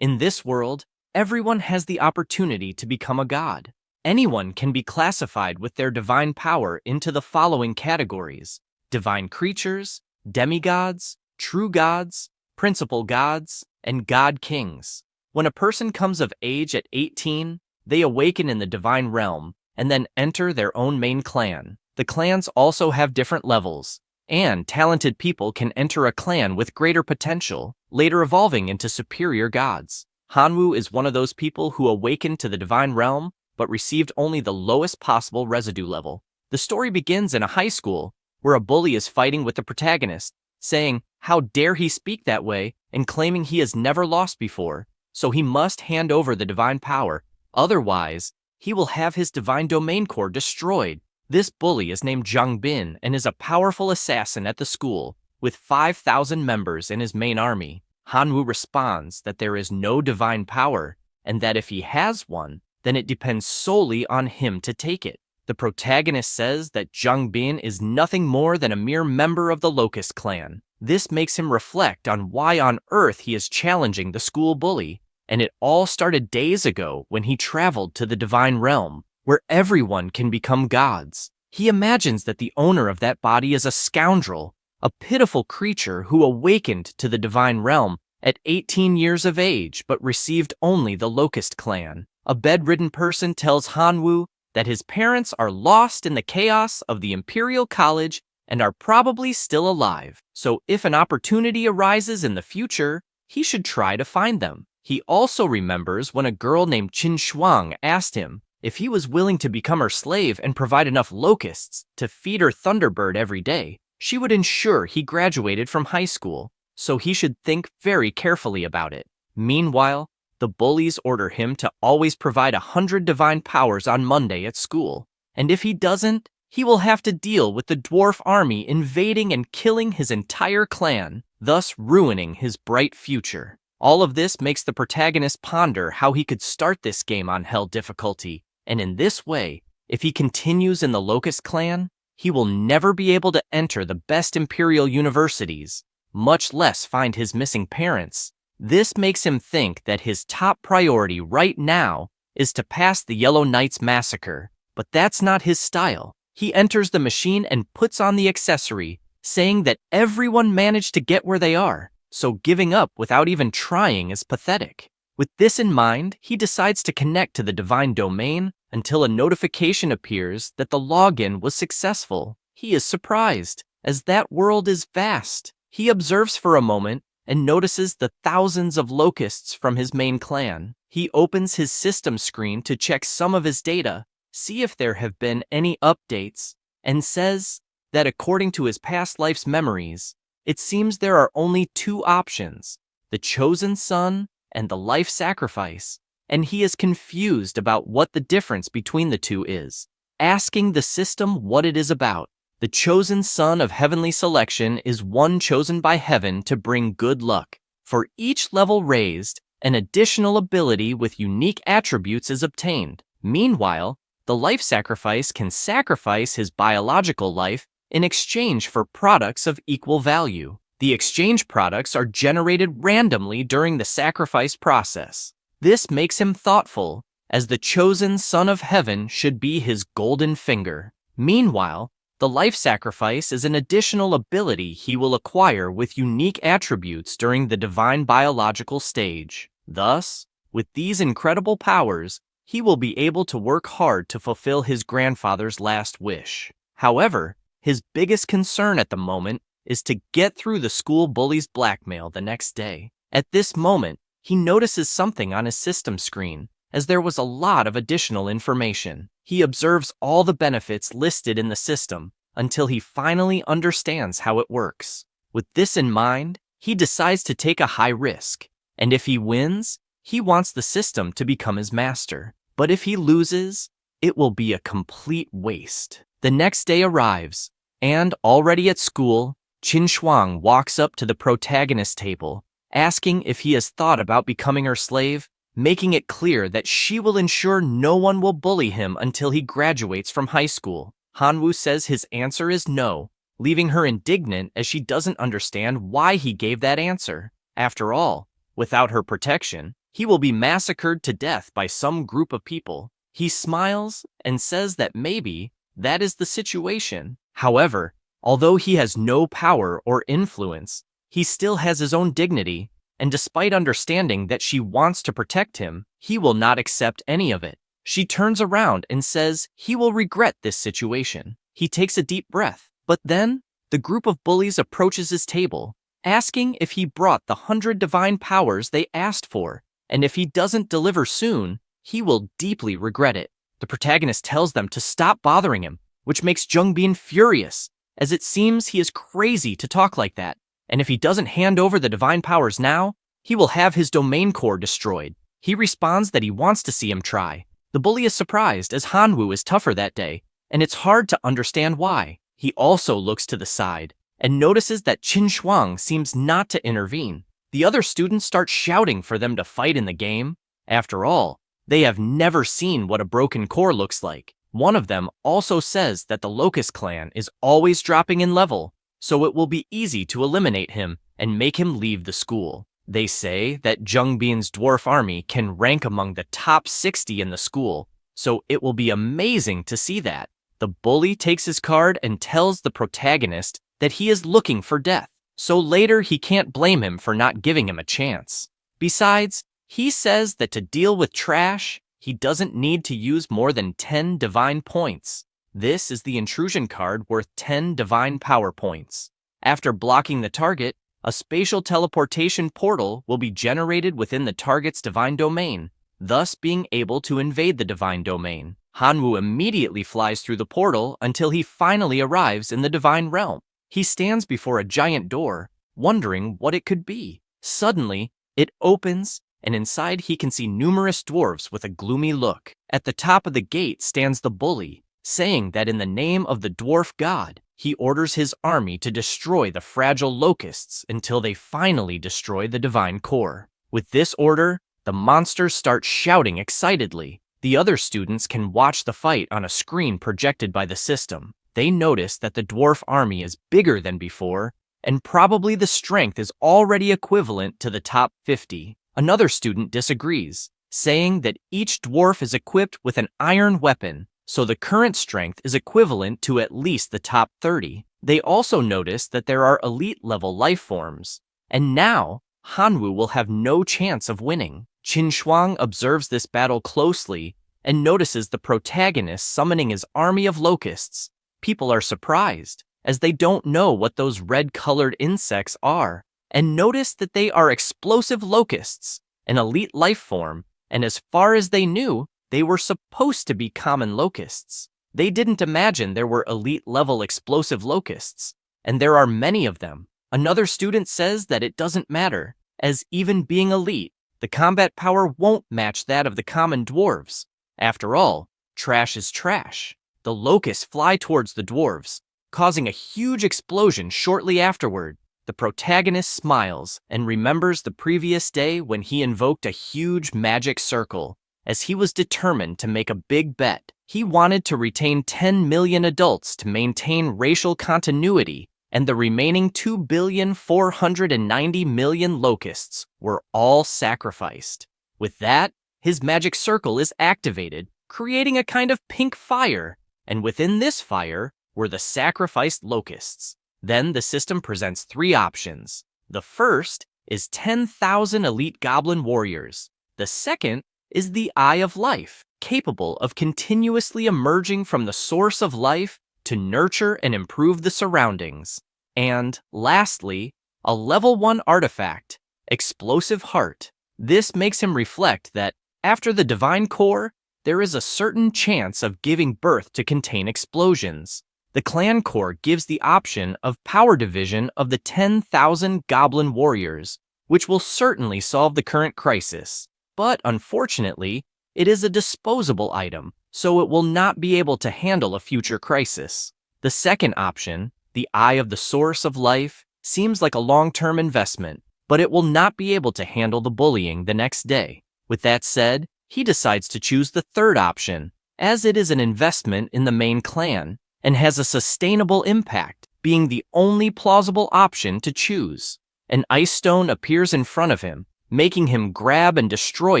In this world, everyone has the opportunity to become a god. Anyone can be classified with their divine power into the following categories: divine creatures, demigods, true gods, principal gods, and god kings. When a person comes of age at 18, they awaken in the divine realm and then enter their own main clan. The clans also have different levels, and talented people can enter a clan with greater potential, later evolving into superior gods. Hanwoo is one of those people who awakened to the divine realm, but received only the lowest possible residue level. The story begins in a high school, where a bully is fighting with the protagonist, saying, "How dare he speak that way," and claiming he has never lost before, so he must hand over the divine power, otherwise, he will have his divine domain core destroyed. This bully is named Jung Bin and is a powerful assassin at the school, with 5,000 members in his main army. Hanwoo responds that there is no divine power, and that if he has one, then it depends solely on him to take it. The protagonist says that Jung Bin is nothing more than a mere member of the Locust clan. This makes him reflect on why on earth he is challenging the school bully, and it all started days ago when he traveled to the divine realm, where everyone can become gods. He imagines that the owner of that body is a scoundrel, a pitiful creature who awakened to the divine realm at 18 years of age but received only the Locust clan. A bedridden person tells Hanwoo that his parents are lost in the chaos of the Imperial College and are probably still alive, so if an opportunity arises in the future, he should try to find them. He also remembers when a girl named Qin Shuang asked him if he was willing to become her slave and provide enough locusts to feed her Thunderbird every day, she would ensure he graduated from high school, so he should think very carefully about it. Meanwhile, the bullies order him to always provide 100 divine powers on Monday at school, and if he doesn't, he will have to deal with the dwarf army invading and killing his entire clan, thus ruining his bright future. All of this makes the protagonist ponder how he could start this game on Hell difficulty, and in this way, if he continues in the Locust clan, he will never be able to enter the best Imperial universities, much less find his missing parents. This makes him think that his top priority right now is to pass the Yellow Knights massacre, but that's not his style. He enters the machine and puts on the accessory, saying that everyone managed to get where they are, so giving up without even trying is pathetic. With this in mind, he decides to connect to the divine domain until a notification appears that the login was successful. He is surprised, as that world is vast. He observes for a moment and notices the thousands of locusts from his main clan. He opens his system screen to check some of his data, see if there have been any updates, and says that according to his past life's memories, it seems there are only two options: the chosen son and the life sacrifice, and he is confused about what the difference between the two is. Asking the system what it is about, the chosen son of heavenly selection is one chosen by heaven to bring good luck. For each level raised, an additional ability with unique attributes is obtained. Meanwhile, the life sacrifice can sacrifice his biological life in exchange for products of equal value. The exchange products are generated randomly during the sacrifice process. This makes him thoughtful, as the chosen son of heaven should be his golden finger. Meanwhile, the life sacrifice is an additional ability he will acquire with unique attributes during the divine biological stage. Thus, with these incredible powers, he will be able to work hard to fulfill his grandfather's last wish. However, his biggest concern at the moment is to get through the school bully's blackmail the next day. At this moment, he notices something on his system screen, as there was a lot of additional information. He observes all the benefits listed in the system until he finally understands how it works. With this in mind, he decides to take a high risk, and if he wins, he wants the system to become his master. But if he loses, it will be a complete waste. The next day arrives, and already at school, Qin Shuang walks up to the protagonist's table, asking if he has thought about becoming her slave, making it clear that she will ensure no one will bully him until he graduates from high school. Hanwoo says his answer is no, leaving her indignant as she doesn't understand why he gave that answer. After all, without her protection, he will be massacred to death by some group of people. He smiles and says that maybe that is the situation. However, although he has no power or influence, he still has his own dignity, and despite understanding that she wants to protect him, he will not accept any of it. She turns around and says he will regret this situation. He takes a deep breath, but then the group of bullies approaches his table, asking if he brought the 100 divine powers they asked for, and if he doesn't deliver soon, he will deeply regret it. The protagonist tells them to stop bothering him, which makes Jungbin furious, as it seems he is crazy to talk like that, and if he doesn't hand over the divine powers now, he will have his domain core destroyed. He responds that he wants to see him try. The bully is surprised as Hanwoo is tougher that day, and it's hard to understand why. He also looks to the side and notices that Qin Shuang seems not to intervene. The other students start shouting for them to fight in the game. After all, they have never seen what a broken core looks like. One of them also says that the Locust clan is always dropping in level, so it will be easy to eliminate him and make him leave the school. They say that Jungbin's dwarf army can rank among the top 60 in the school, so it will be amazing to see that. The bully takes his card and tells the protagonist that he is looking for death, so later he can't blame him for not giving him a chance. Besides, he says that to deal with trash, he doesn't need to use more than 10 divine points. This is the intrusion card worth 10 divine power points. After blocking the target, a spatial teleportation portal will be generated within the target's divine domain, thus being able to invade the divine domain. Hanwoo immediately flies through the portal until he finally arrives in the divine realm. He stands before a giant door, wondering what it could be. Suddenly, it opens, and inside he can see numerous dwarves with a gloomy look. At the top of the gate stands the bully, saying that in the name of the dwarf god, he orders his army to destroy the fragile locusts until they finally destroy the divine core. With this order, the monsters start shouting excitedly. The other students can watch the fight on a screen projected by the system. They notice that the dwarf army is bigger than before, and probably the strength is already equivalent to the top 50. Another student disagrees, saying that each dwarf is equipped with an iron weapon, so the current strength is equivalent to at least the top 30. They also notice that there are elite-level life forms, and now Hanwoo will have no chance of winning. Qin Shuang observes this battle closely and notices the protagonist summoning his army of locusts. People are surprised, as they don't know what those red-colored insects are, and notice that they are explosive locusts, an elite life form, and as far as they knew, they were supposed to be common locusts. They didn't imagine there were elite-level explosive locusts, and there are many of them. Another student says that it doesn't matter, as even being elite, the combat power won't match that of the common dwarves. After all, trash is trash. The locusts fly towards the dwarves, causing a huge explosion shortly afterward. The protagonist smiles and remembers the previous day when he invoked a huge magic circle, as he was determined to make a big bet. He wanted to retain 10 million adults to maintain racial continuity, and the remaining 2,490,000,000 locusts were all sacrificed. With that, his magic circle is activated, creating a kind of pink fire, and within this fire were the sacrificed locusts. Then the system presents 3 options. The first is 10,000 elite goblin warriors. The second is the Eye of Life, capable of continuously emerging from the source of life to nurture and improve the surroundings. And lastly, a level 1 artifact, Explosive Heart. This makes him reflect that after the divine core, there is a certain chance of giving birth to contain explosions. The clan core gives the option of power division of the 10,000 goblin warriors, which will certainly solve the current crisis. But unfortunately, it is a disposable item, so it will not be able to handle a future crisis. The second option, the Eye of the Source of Life, seems like a long-term investment, but it will not be able to handle the bullying the next day. With that said, he decides to choose the third option, as it is an investment in the main clan, and has a sustainable impact, being the only plausible option to choose. An ice stone appears in front of him, making him grab and destroy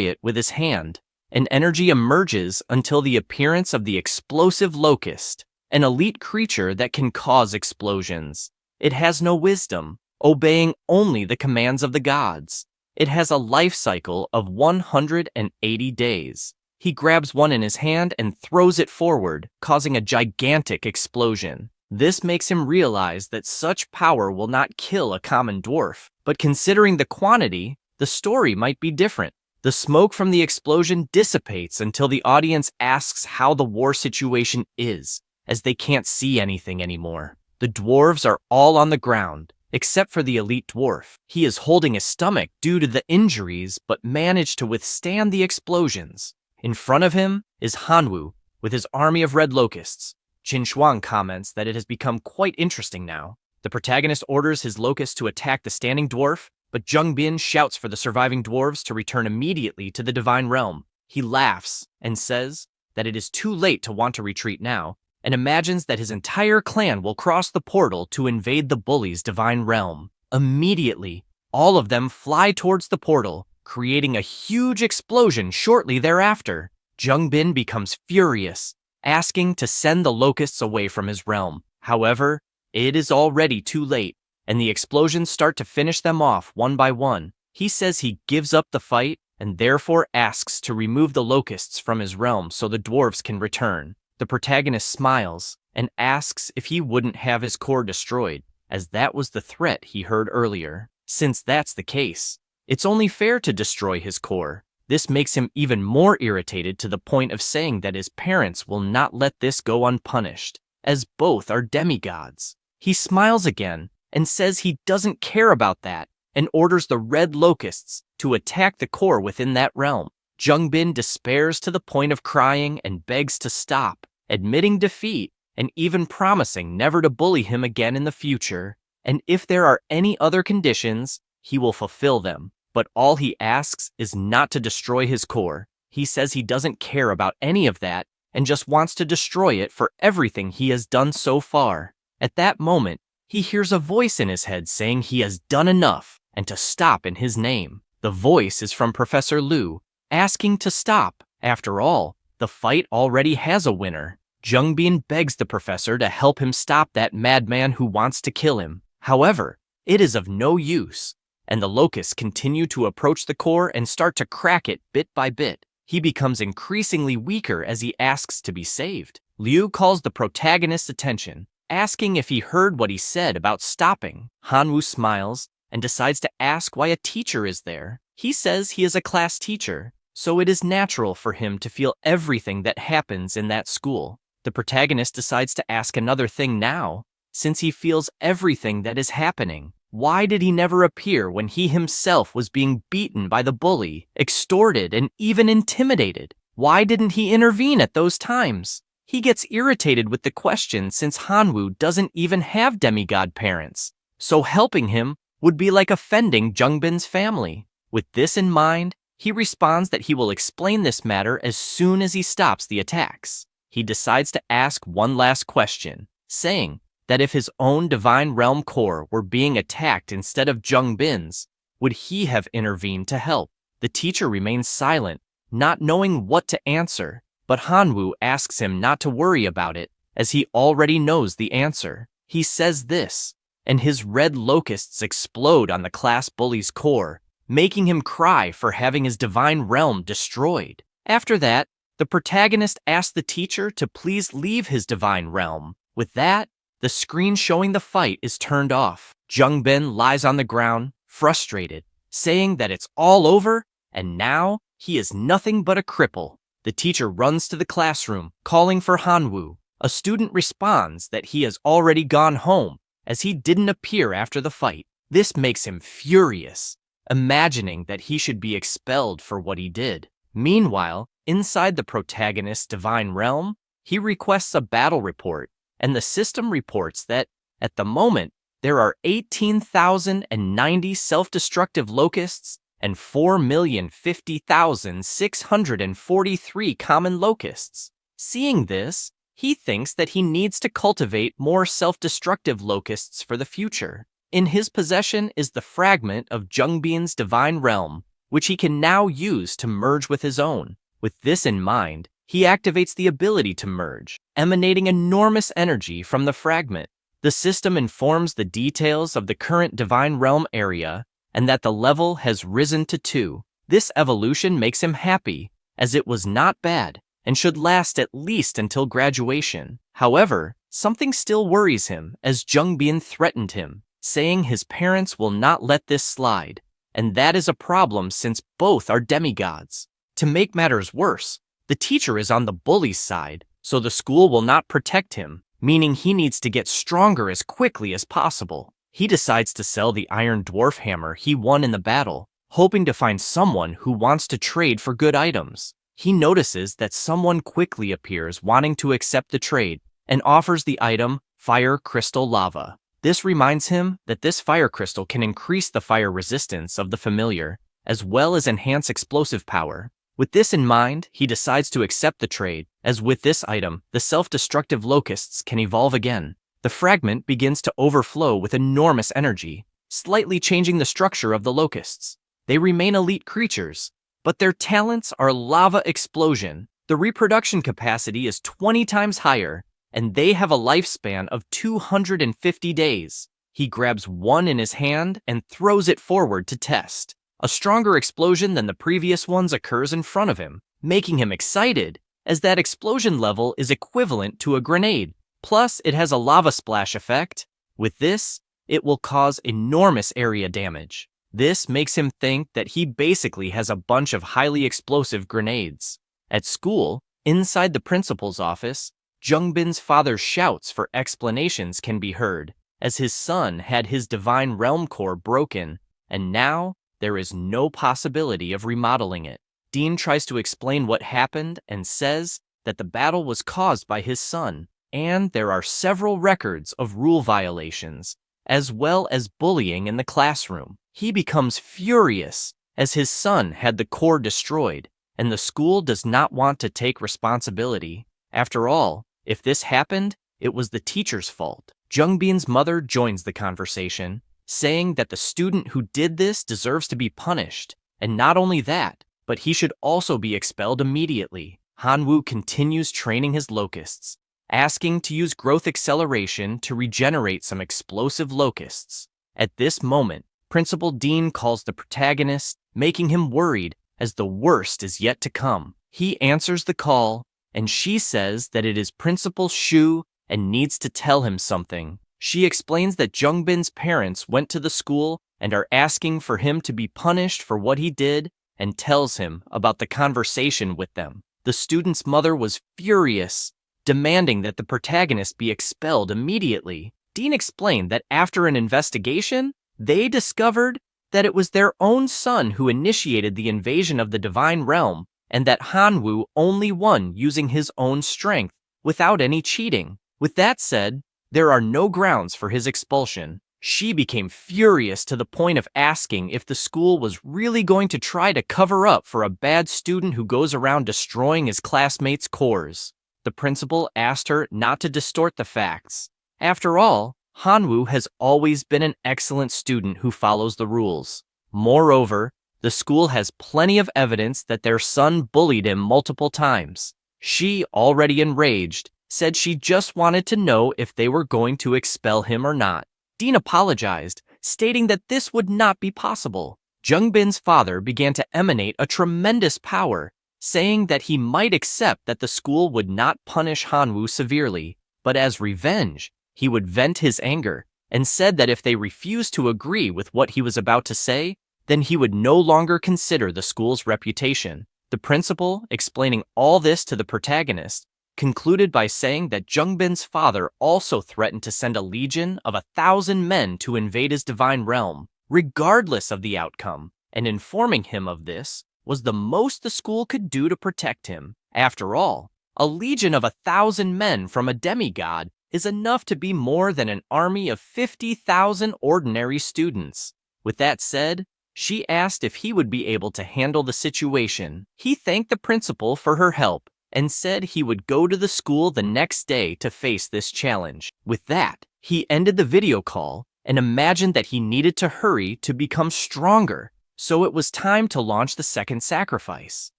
it with his hand. An energy emerges until the appearance of the explosive locust, an elite creature that can cause explosions. It has no wisdom, obeying only the commands of the gods. It has a life cycle of 180 days. He grabs one in his hand and throws it forward, causing a gigantic explosion. This makes him realize that such power will not kill a common dwarf, but considering the quantity, the story might be different. The smoke from the explosion dissipates until the audience asks how the war situation is, as they can't see anything anymore. The dwarves are all on the ground, except for the elite dwarf. He is holding his stomach due to the injuries, but managed to withstand the explosions. In front of him is Hanwoo, with his army of red locusts. Qin Shuang comments that it has become quite interesting now. The protagonist orders his locusts to attack the standing dwarf, but Jung Bin shouts for the surviving dwarves to return immediately to the divine realm. He laughs and says that it is too late to want to retreat now, and imagines that his entire clan will cross the portal to invade the bully's divine realm. Immediately, all of them fly towards the portal, creating a huge explosion shortly thereafter. Jung Bin becomes furious, asking to send the locusts away from his realm. However, it is already too late, and the explosions start to finish them off one by one. He says he gives up the fight and therefore asks to remove the locusts from his realm so the dwarves can return. The protagonist smiles and asks if he wouldn't have his core destroyed, as that was the threat he heard earlier. Since that's the case, it's only fair to destroy his core. This makes him even more irritated to the point of saying that his parents will not let this go unpunished, as both are demigods. He smiles again and says he doesn't care about that, and orders the red locusts to attack the core within that realm. Jung Bin despairs to the point of crying and begs to stop, admitting defeat and even promising never to bully him again in the future, and if there are any other conditions, he will fulfill them. But all he asks is not to destroy his core. He says he doesn't care about any of that and just wants to destroy it for everything he has done so far. At that moment, he hears a voice in his head saying he has done enough and to stop in his name. The voice is from Professor Liu, asking to stop. After all, the fight already has a winner. Jung Bin begs the professor to help him stop that madman who wants to kill him. However, it is of no use, and the locusts continue to approach the core and start to crack it bit by bit. He becomes increasingly weaker as he asks to be saved. Liu calls the protagonist's attention, asking if he heard what he said about stopping. Hanwoo smiles and decides to ask why a teacher is there. He says he is a class teacher, so it is natural for him to feel everything that happens in that school. The protagonist decides to ask another thing now, since he feels everything that is happening. Why did he never appear when he himself was being beaten by the bully, extorted, and even intimidated? Why didn't he intervene at those times? He gets irritated with the question since Hanwoo doesn't even have demigod parents, so helping him would be like offending Jung Bin's family. With this in mind, he responds that he will explain this matter as soon as he stops the attacks. He decides to ask one last question, saying that if his own divine realm core were being attacked instead of Jung Bin's, would he have intervened to help? The teacher remains silent, not knowing what to answer. But Hanwoo asks him not to worry about it, as he already knows the answer. He says this, and his red locusts explode on the class bully's core, making him cry for having his divine realm destroyed. After that, the protagonist asks the teacher to please leave his divine realm. With that, the screen showing the fight is turned off. Jung Bin lies on the ground, frustrated, saying that it's all over, and now he is nothing but a cripple. The teacher runs to the classroom, calling for Hanwoo. A student responds that he has already gone home, as he didn't appear after the fight. This makes him furious, imagining that he should be expelled for what he did. Meanwhile, inside the protagonist's divine realm, he requests a battle report, and the system reports that, at the moment, there are 18,090 self-destructive locusts and 4,050,643 common locusts. Seeing this, he thinks that he needs to cultivate more self-destructive locusts for the future. In his possession is the fragment of Jung Bin's divine realm, which he can now use to merge with his own. With this in mind, he activates the ability to merge, emanating enormous energy from the fragment. The system informs the details of the current Divine Realm area and that the level has risen to 2. This evolution makes him happy, as it was not bad and should last at least until graduation. However, something still worries him as Jungbin threatened him, saying his parents will not let this slide, and that is a problem since both are demigods. To make matters worse, the teacher is on the bully's side, so the school will not protect him, meaning he needs to get stronger as quickly as possible. He decides to sell the iron dwarf hammer he won in the battle, hoping to find someone who wants to trade for good items. He notices that someone quickly appears wanting to accept the trade and offers the item Fire Crystal Lava. This reminds him that this fire crystal can increase the fire resistance of the familiar, as well as enhance explosive power. With this in mind, he decides to accept the trade, as with this item, the self-destructive locusts can evolve again. The fragment begins to overflow with enormous energy, slightly changing the structure of the locusts. They remain elite creatures, but their talents are lava explosion. The reproduction capacity is 20 times higher, and they have a lifespan of 250 days. He grabs one in his hand and throws it forward to test. A stronger explosion than the previous ones occurs in front of him, making him excited, as that explosion level is equivalent to a grenade. Plus, it has a lava splash effect. With this, it will cause enormous area damage. This makes him think that he basically has a bunch of highly explosive grenades. At school, inside the principal's office, Jungbin's father's shouts for explanations can be heard, as his son had his Divine Realm core broken, and now there is no possibility of remodeling it. Dean tries to explain what happened and says that the battle was caused by his son, and there are several records of rule violations, as well as bullying in the classroom. He becomes furious as his son had the core destroyed, and the school does not want to take responsibility. After all, if this happened, it was the teacher's fault. Jungbin's mother joins the conversation, saying that the student who did this deserves to be punished, and not only that, but he should also be expelled immediately. Hanwoo continues training his locusts, asking to use growth acceleration to regenerate some explosive locusts. At this moment, Principal Dean calls the protagonist, making him worried as the worst is yet to come. He answers the call, and she says that it is Principal Shu and needs to tell him something. She explains that Jungbin's parents went to the school and are asking for him to be punished for what he did, and tells him about the conversation with them. The student's mother was furious, demanding that the protagonist be expelled immediately. Dean explained that after an investigation, they discovered that it was their own son who initiated the invasion of the Divine Realm, and that Hanwoo only won using his own strength, without any cheating. With that said, there are no grounds for his expulsion. She became furious to the point of asking if the school was really going to try to cover up for a bad student who goes around destroying his classmates' cores. The principal asked her not to distort the facts. After all, Hanwoo has always been an excellent student who follows the rules. Moreover, the school has plenty of evidence that their son bullied him multiple times. She, already enraged, said she just wanted to know if they were going to expel him or not. Dean apologized, stating that this would not be possible. Jungbin's father began to emanate a tremendous power, saying that he might accept that the school would not punish Hanwoo severely, but as revenge, he would vent his anger, and said that if they refused to agree with what he was about to say, then he would no longer consider the school's reputation. The principal, explaining all this to the protagonist, concluded by saying that Jungbin's father also threatened to send a legion of 1,000 men to invade his divine realm, regardless of the outcome, and informing him of this was the most the school could do to protect him. After all, a legion of 1,000 men from a demigod is enough to be more than an army of 50,000 ordinary students. With that said, she asked if he would be able to handle the situation. He thanked the principal for her help and said he would go to the school the next day to face this challenge. With that, he ended the video call and imagined that he needed to hurry to become stronger So it was time to launch the second sacrifice.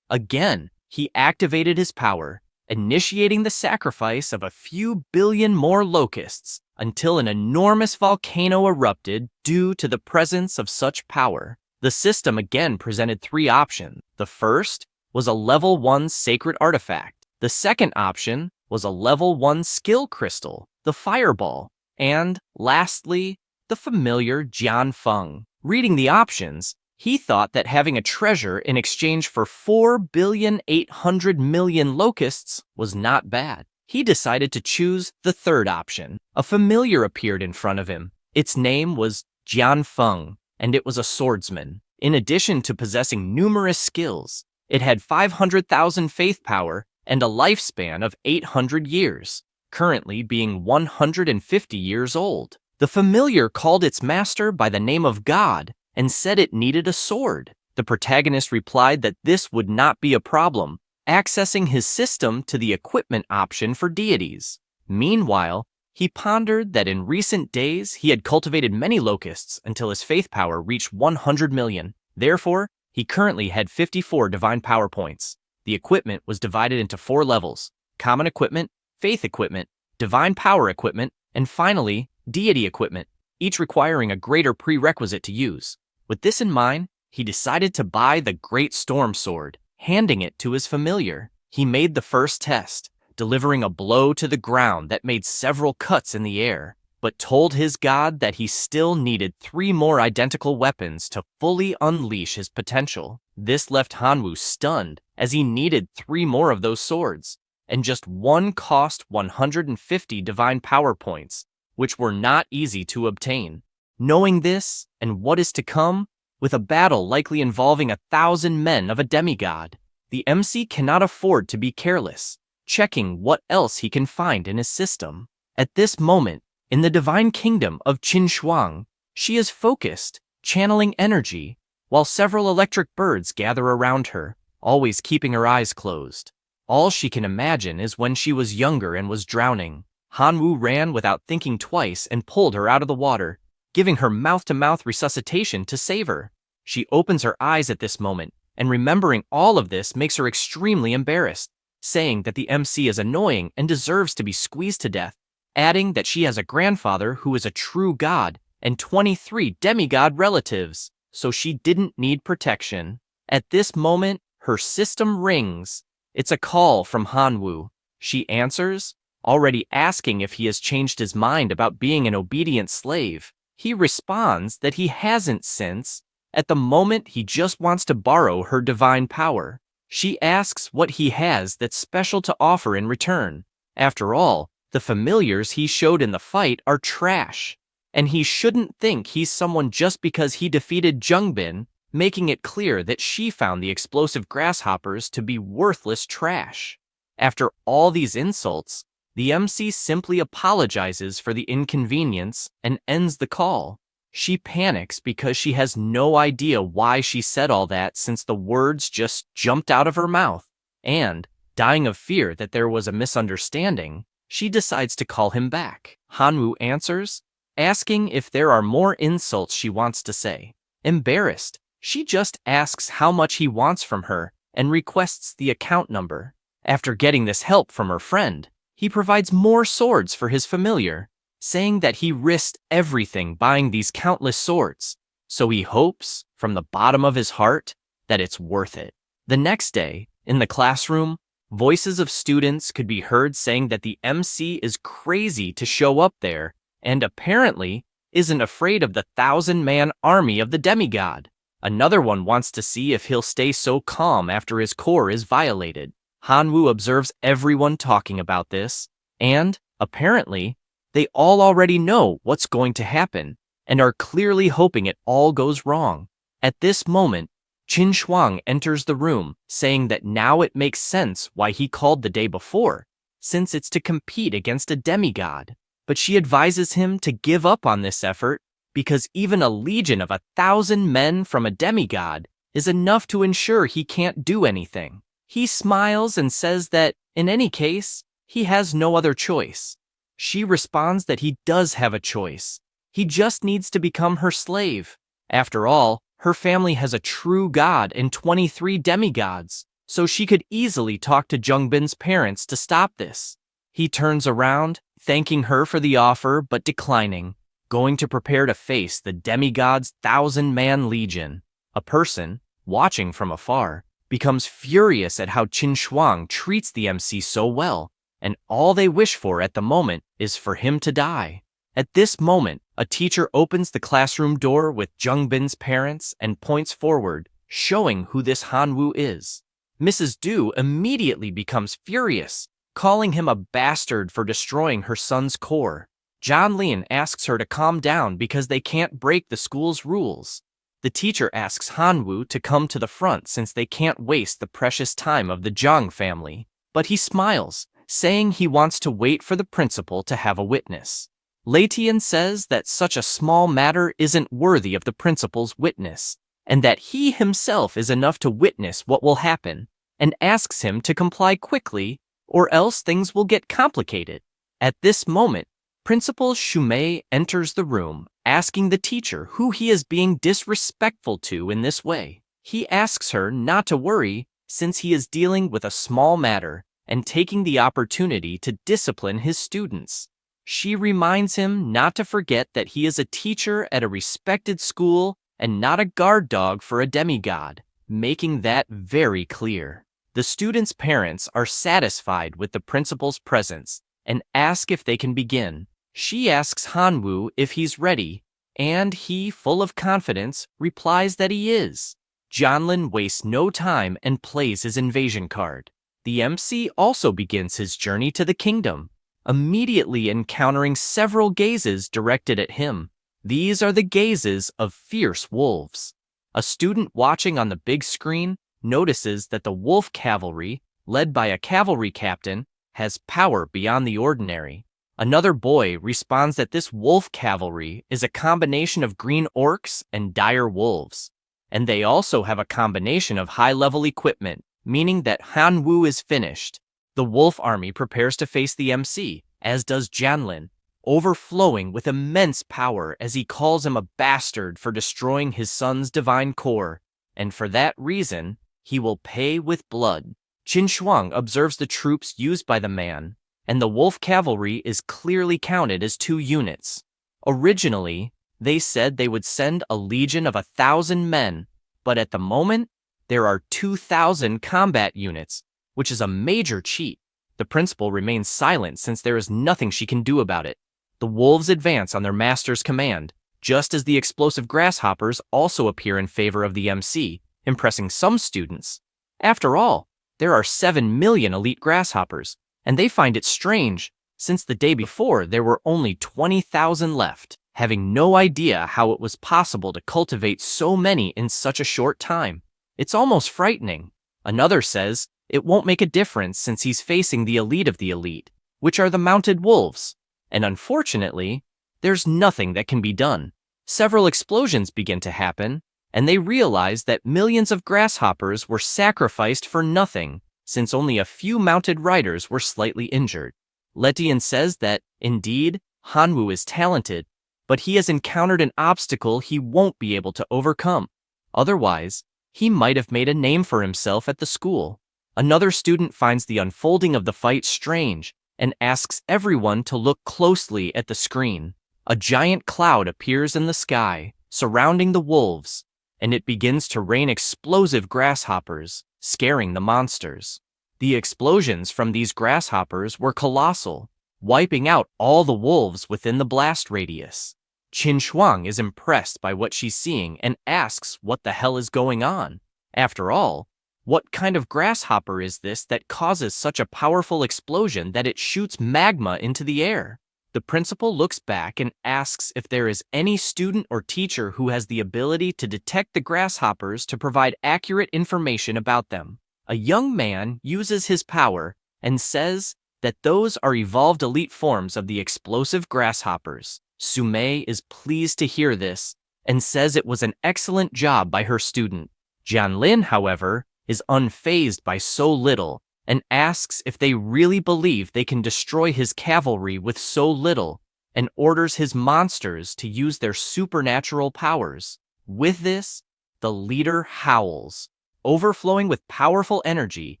Again, he activated his power, initiating the sacrifice of a few billion more locusts until an enormous volcano erupted due to the presence of such power. The system again presented three options. The first was a level 1 sacred artifact. The second option was a level 1 skill crystal, the fireball. And lastly, the familiar Jianfeng. Reading the options, he thought that having a treasure in exchange for 4,800,000,000 locusts was not bad. He decided to choose the third option. A familiar appeared in front of him. Its name was Jianfeng, and it was a swordsman. In addition to possessing numerous skills, it had 500,000 faith power and a lifespan of 800 years, currently being 150 years old. The familiar called its master by the name of God and said it needed a sword. The protagonist replied that this would not be a problem, accessing his system to the equipment option for deities. Meanwhile, he pondered that in recent days he had cultivated many locusts until his faith power reached 100 million. Therefore, he currently had 54 divine power points. The equipment was divided into 4 levels: common equipment, faith equipment, divine power equipment, and finally, deity equipment, each requiring a greater prerequisite to use. With this in mind, he decided to buy the Great Storm Sword, handing it to his familiar. He made the first test, delivering a blow to the ground that made several cuts in the air, but told his god that he still needed 3 more identical weapons to fully unleash his potential. This left Hanwoo stunned, as he needed 3 more of those swords, and just one cost 150 divine power points, which were not easy to obtain. Knowing this, and what is to come, with a battle likely involving 1,000 men of a demigod, the MC cannot afford to be careless, checking what else he can find in his system. At this moment, in the divine kingdom of Qinshuang, she is focused, channeling energy, while several electric birds gather around her, always keeping her eyes closed. All she can imagine is when she was younger and was drowning. Hanwoo ran without thinking twice and pulled her out of the water, giving her mouth-to-mouth resuscitation to save her. She opens her eyes at this moment, and remembering all of this makes her extremely embarrassed, saying that the MC is annoying and deserves to be squeezed to death, adding that she has a grandfather who is a true god and 23 demigod relatives, so she didn't need protection. At this moment, her system rings. It's a call from Hanwoo. She answers, already asking if he has changed his mind about being an obedient slave. He responds that he hasn't since, at the moment he just wants to borrow her divine power. She asks what he has that's special to offer in return. After all, the familiars he showed in the fight are trash, and he shouldn't think he's someone just because he defeated Jungbin, making it clear that she found the explosive grasshoppers to be worthless trash. After all these insults, the MC simply apologizes for the inconvenience and ends the call. She panics because she has no idea why she said all that since the words just jumped out of her mouth, and, dying of fear that there was a misunderstanding, she decides to call him back. Hanwoo answers, asking if there are more insults she wants to say. Embarrassed, she just asks how much he wants from her and requests the account number. After getting this help from her friend, he provides more swords for his familiar, saying that he risked everything buying these countless swords, so he hopes, from the bottom of his heart, that it's worth it. The next day, in the classroom, voices of students could be heard saying that the MC is crazy to show up there and apparently isn't afraid of the 1,000-man army of the demigod. Another one wants to see if he'll stay so calm after his core is violated. Hanwoo observes everyone talking about this, and, apparently, they all already know what's going to happen and are clearly hoping it all goes wrong. At this moment, Qinshuang enters the room, saying that now it makes sense why he called the day before, since it's to compete against a demigod. But she advises him to give up on this effort because even a legion of 1,000 men from a demigod is enough to ensure he can't do anything. He smiles and says that, in any case, he has no other choice. She responds that he does have a choice. He just needs to become her slave. After all, Her family has a true god and 23 demigods, so she could easily talk to Jungbin's parents to stop this. He turns around, thanking her for the offer but declining, going to prepare to face the demigod's 1,000-man legion. A person, watching from afar, becomes furious at how Qin Shuang treats the MC so well, and all they wish for at the moment is for him to die. At this moment, a teacher opens the classroom door with Jungbin's parents and points forward, showing who this Hanwoo is. Mrs. Du immediately becomes furious, calling him a bastard for destroying her son's core. John Lin asks her to calm down because they can't break the school's rules. The teacher asks Hanwoo to come to the front since they can't waste the precious time of the Zhang family, but he smiles, saying he wants to wait for the principal to have a witness. Lei Tian says that such a small matter isn't worthy of the principal's witness, and that he himself is enough to witness what will happen, and asks him to comply quickly, or else things will get complicated. At this moment, Principal Shumei enters the room, asking the teacher who he is being disrespectful to in this way. He asks her not to worry, since he is dealing with a small matter and taking the opportunity to discipline his students. She reminds him not to forget that he is a teacher at a respected school and not a guard dog for a demigod, making that very clear. The students' parents are satisfied with the principal's presence and ask if they can begin. She asks Hanwoo if he's ready, and he, full of confidence, replies that he is. Jianlin wastes no time and plays his invasion card. The MC also begins his journey to the kingdom, immediately encountering several gazes directed at him. These are the gazes of fierce wolves. A student watching on the big screen notices that the wolf cavalry, led by a cavalry captain, has power beyond the ordinary. Another boy responds that this wolf cavalry is a combination of green orcs and dire wolves, and they also have a combination of high-level equipment, meaning that Hanwoo is finished. The wolf army prepares to face the MC, as does Jianlin, overflowing with immense power as he calls him a bastard for destroying his son's divine core, and for that reason, he will pay with blood. Qin Shuang observes the troops used by the man, and the wolf cavalry is clearly counted as 2 units. Originally, they said they would send a legion of 1,000 men, but at the moment, there are 2,000 combat units, which is a major cheat. The principal remains silent since there is nothing she can do about it. The wolves advance on their master's command, just as the explosive grasshoppers also appear in favor of the MC, impressing some students. After all, there are 7 million elite grasshoppers, and they find it strange, since the day before there were only 20,000 left, having no idea how it was possible to cultivate so many in such a short time. It's almost frightening. Another says it won't make a difference since he's facing the elite of the elite, which are the mounted wolves, and unfortunately, there's nothing that can be done. Several explosions begin to happen, and they realize that millions of grasshoppers were sacrificed for nothing, since only a few mounted riders were slightly injured. Letian says that, indeed, Hanwoo is talented, but he has encountered an obstacle he won't be able to overcome. Otherwise, he might have made a name for himself at the school. Another student finds the unfolding of the fight strange and asks everyone to look closely at the screen. A giant cloud appears in the sky, surrounding the wolves, and it begins to rain explosive grasshoppers, scaring the monsters. The explosions from these grasshoppers were colossal, wiping out all the wolves within the blast radius. Qin Shuang is impressed by what she's seeing and asks what the hell is going on. After all, what kind of grasshopper is this that causes such a powerful explosion that it shoots magma into the air? The principal looks back and asks if there is any student or teacher who has the ability to detect the grasshoppers to provide accurate information about them. A young man uses his power and says that those are evolved elite forms of the explosive grasshoppers. Sumei is pleased to hear this and says it was an excellent job by her student. Jianlin, however, is unfazed by so little and asks if they really believe they can destroy his cavalry with so little, and orders his monsters to use their supernatural powers. With this, The leader howls, overflowing with powerful energy,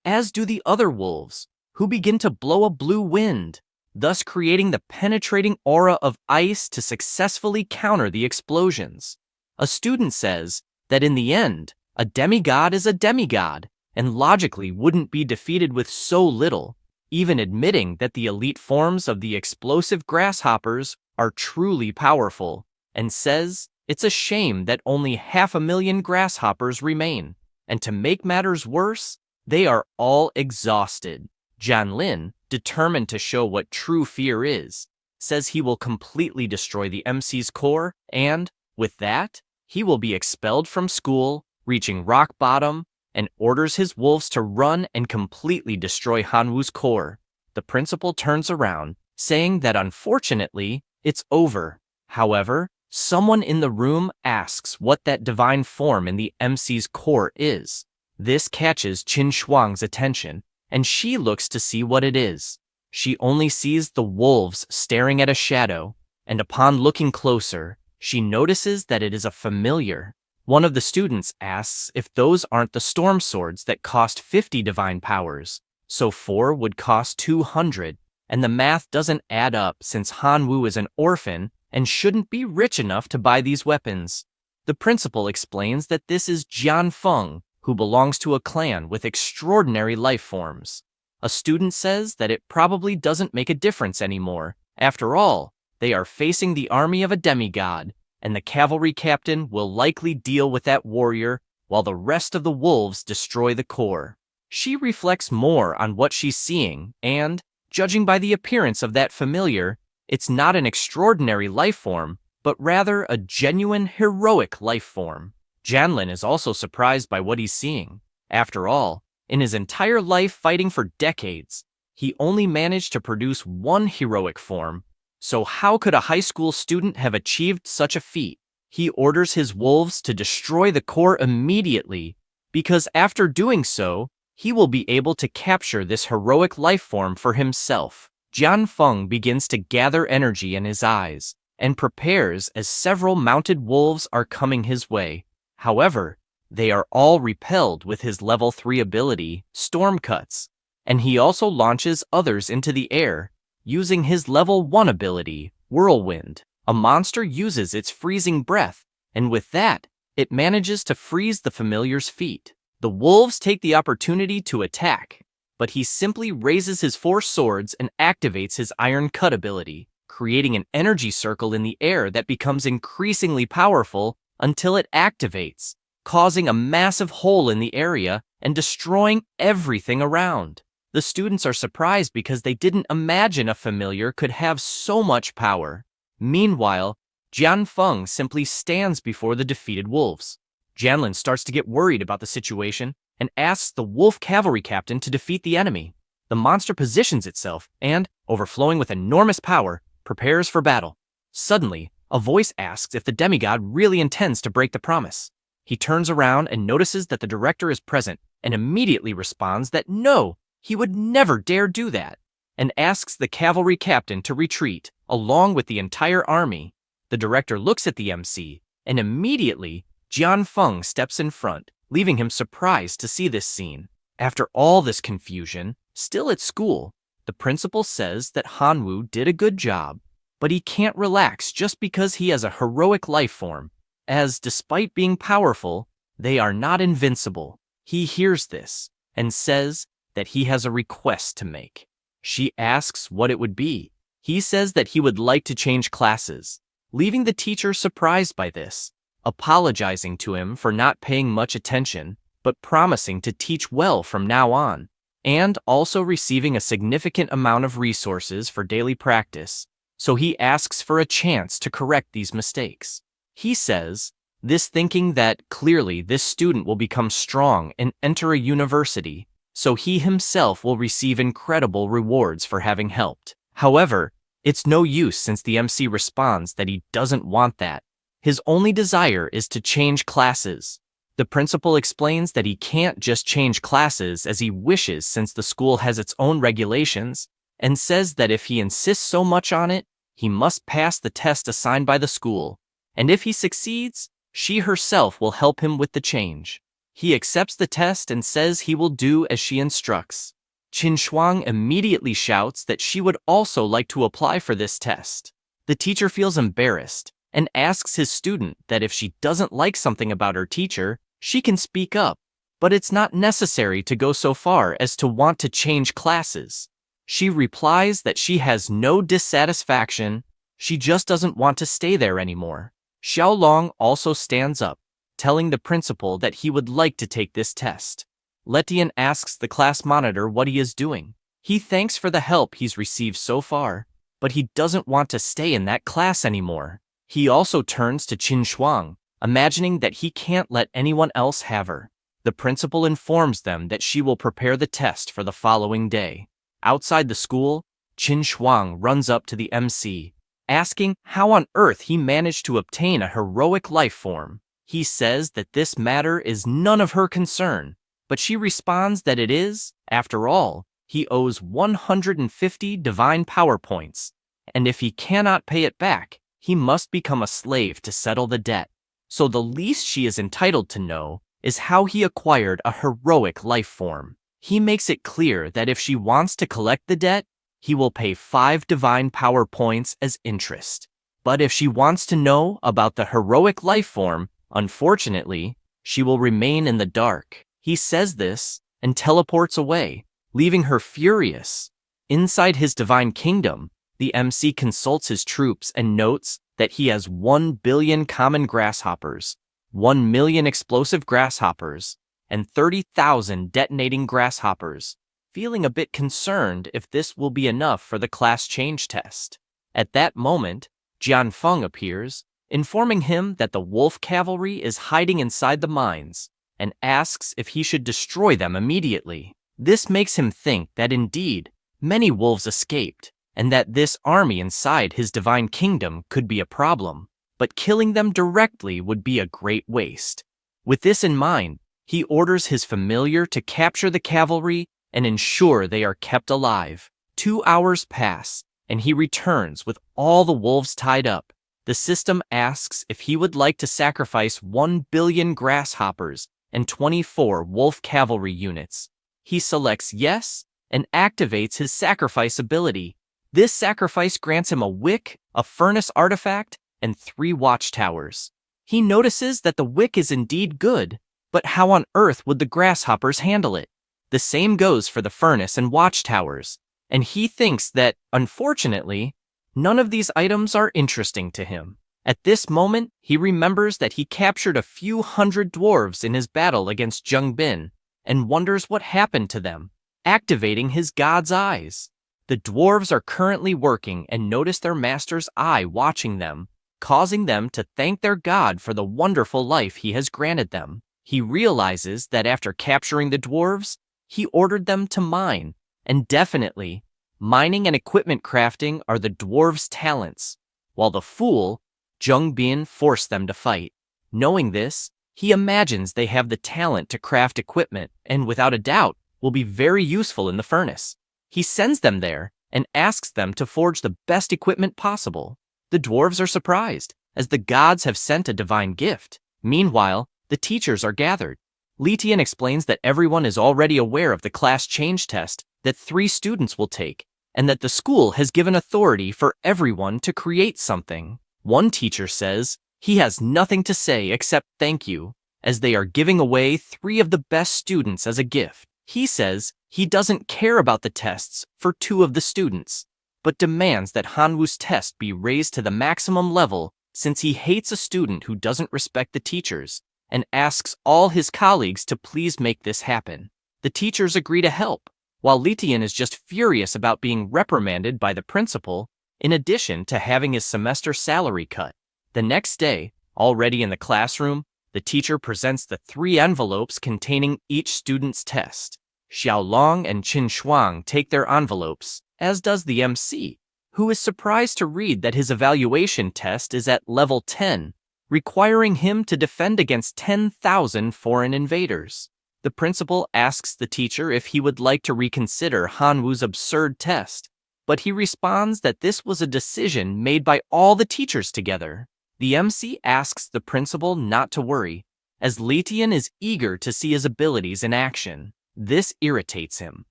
as do the other wolves, who begin to blow a blue wind, thus creating the penetrating aura of ice to successfully counter the explosions. A student says that in the end, a demigod is a demigod, and logically wouldn't be defeated with so little, even admitting that the elite forms of the explosive grasshoppers are truly powerful, and says it's a shame that only 500,000 grasshoppers remain, and to make matters worse, they are all exhausted. Jianlin, determined to show what true fear is, says he will completely destroy the MC's core, and, with that, he will be expelled from school, reaching rock bottom, and orders his wolves to run and completely destroy Hanwoo's core. The principal turns around, saying that unfortunately, it's over. However, someone in the room asks what that divine form in the MC's core is. This catches Qin Shuang's attention, and she looks to see what it is. She only sees the wolves staring at a shadow, and upon looking closer, she notices that it is a familiar. One of the students asks if those aren't the storm swords that cost 50 divine powers, so 4 would cost 200, and the math doesn't add up since Hanwoo is an orphan and shouldn't be rich enough to buy these weapons. The principal explains that this is Jian Feng, who belongs to a clan with extraordinary life forms. A student says that it probably doesn't make a difference anymore. After all, they are facing the army of a demigod, and the cavalry captain will likely deal with that warrior while the rest of the wolves destroy the core. She reflects more on what she's seeing, and, judging by the appearance of that familiar, it's not an extraordinary life form, but rather a genuine heroic life form. Jianlin is also surprised by what he's seeing. After all, in his entire life fighting for decades, he only managed to produce one heroic form. So how could a high school student have achieved such a feat? He orders his wolves to destroy the core immediately, because after doing so, he will be able to capture this heroic life form for himself. Jian Feng begins to gather energy in his eyes, and prepares as several mounted wolves are coming his way. However, they are all repelled with his level 3 ability, Storm Cuts, and he also launches others into the air, using his level 1 ability, Whirlwind. A monster uses its freezing breath, and with that, it manages to freeze the familiar's feet. The wolves take the opportunity to attack, but he simply raises his 4 swords and activates his Iron Cut ability, creating an energy circle in the air that becomes increasingly powerful until it activates, causing a massive hole in the area and destroying everything around. The students are surprised because they didn't imagine a familiar could have so much power. Meanwhile, Jian Feng simply stands before the defeated wolves. Jianlin starts to get worried about the situation and asks the wolf cavalry captain to defeat the enemy. The monster positions itself and, overflowing with enormous power, prepares for battle. Suddenly, a voice asks if the demigod really intends to break the promise. He turns around and notices that the director is present and immediately responds that no, he would never dare do that, and asks the cavalry captain to retreat, along with the entire army. The director looks at the MC, and immediately, Jian Feng steps in front, leaving him surprised to see this scene. After all this confusion, still at school, the principal says that Hanwoo did a good job, but he can't relax just because he has a heroic life form, as despite being powerful, they are not invincible. He hears this, and says that he has a request to make. She asks what it would be. He says that he would like to change classes, leaving the teacher surprised by this, apologizing to him for not paying much attention, but promising to teach well from now on, and also receiving a significant amount of resources for daily practice, so he asks for a chance to correct these mistakes. He says, this thinking that clearly this student will become strong and enter a university, so he himself will receive incredible rewards for having helped. However, it's no use since the MC responds that he doesn't want that. His only desire is to change classes. The principal explains that he can't just change classes as he wishes since the school has its own regulations, and says that if he insists so much on it, he must pass the test assigned by the school, and if he succeeds, She herself will help him with the change. He accepts the test and says he will do as she instructs. Qin Shuang immediately shouts that she would also like to apply for this test. The teacher feels embarrassed and asks his student that if she doesn't like something about her teacher, she can speak up, but it's not necessary to go so far as to want to change classes. She replies that she has no dissatisfaction, she just doesn't want to stay there anymore. Xiaolong also stands up, telling the principal that he would like to take this test. Letian asks the class monitor what he is doing. He thanks for the help he's received so far, but he doesn't want to stay in that class anymore. He also turns to Qin Shuang, imagining that he can't let anyone else have her. The principal informs them that she will prepare the test for the following day. Outside the school, Qin Shuang runs up to the MC, asking how on earth he managed to obtain a heroic life form. He says that this matter is none of her concern, but she responds that it is. After all, he owes 150 divine power points, and if he cannot pay it back, he must become a slave to settle the debt. So the least she is entitled to know is how he acquired a heroic life form. He makes it clear that if she wants to collect the debt, he will pay 5 divine power points as interest. But if she wants to know about the heroic life form, unfortunately, she will remain in the dark. He says this and teleports away, leaving her furious. Inside his divine kingdom, the MC consults his troops and notes that he has 1 billion common grasshoppers, 1 million explosive grasshoppers, and 30,000 detonating grasshoppers, feeling a bit concerned if this will be enough for the class change test. At that moment, Jianfeng appears, informing him that the wolf cavalry is hiding inside the mines, and asks if he should destroy them immediately. This makes him think that indeed, many wolves escaped, and that this army inside his divine kingdom could be a problem, but killing them directly would be a great waste. With this in mind, he orders his familiar to capture the cavalry and ensure they are kept alive. 2 hours pass, and he returns with all the wolves tied up. The system asks if he would like to sacrifice 1 billion grasshoppers and 24 wolf cavalry units. He selects yes and activates his sacrifice ability. This sacrifice grants him a wick, a furnace artifact, and 3 watchtowers. He notices that the wick is indeed good, but how on earth would the grasshoppers handle it? The same goes for the furnace and watchtowers, and he thinks that, unfortunately, none of these items are interesting to him. At this moment, he remembers that he captured a few hundred dwarves in his battle against Zheng Bin, and wonders what happened to them, activating his god's eyes. The dwarves are currently working and notice their master's eye watching them, causing them to thank their god for the wonderful life he has granted them. He realizes that after capturing the dwarves, he ordered them to mine, and definitely, mining and equipment crafting are the dwarves' talents, while the fool, Zheng Bin, forced them to fight. Knowing this, he imagines they have the talent to craft equipment and, without a doubt, will be very useful in the furnace. He sends them there and asks them to forge the best equipment possible. The dwarves are surprised, as the gods have sent a divine gift. Meanwhile, the teachers are gathered. Litian explains that everyone is already aware of the class change test that 3 students will take, and that the school has given authority for everyone to create something. One teacher says he has nothing to say except thank you, as they are giving away 3 of the best students as a gift. He says he doesn't care about the tests for 2 of the students, but demands that Hanwu's test be raised to the maximum level since he hates a student who doesn't respect the teachers, and asks all his colleagues to please make this happen. The teachers agree to help, while Litian is just furious about being reprimanded by the principal, in addition to having his semester salary cut. The next day, already in the classroom, the teacher presents the 3 envelopes containing each student's test. Xiaolong and Qin Shuang take their envelopes, as does the MC, who is surprised to read that his evaluation test is at level 10, requiring him to defend against 10,000 foreign invaders. The principal asks the teacher if he would like to reconsider Hanwu's absurd test, but he responds that this was a decision made by all the teachers together. The MC asks the principal not to worry, as Letian is eager to see his abilities in action. This irritates him,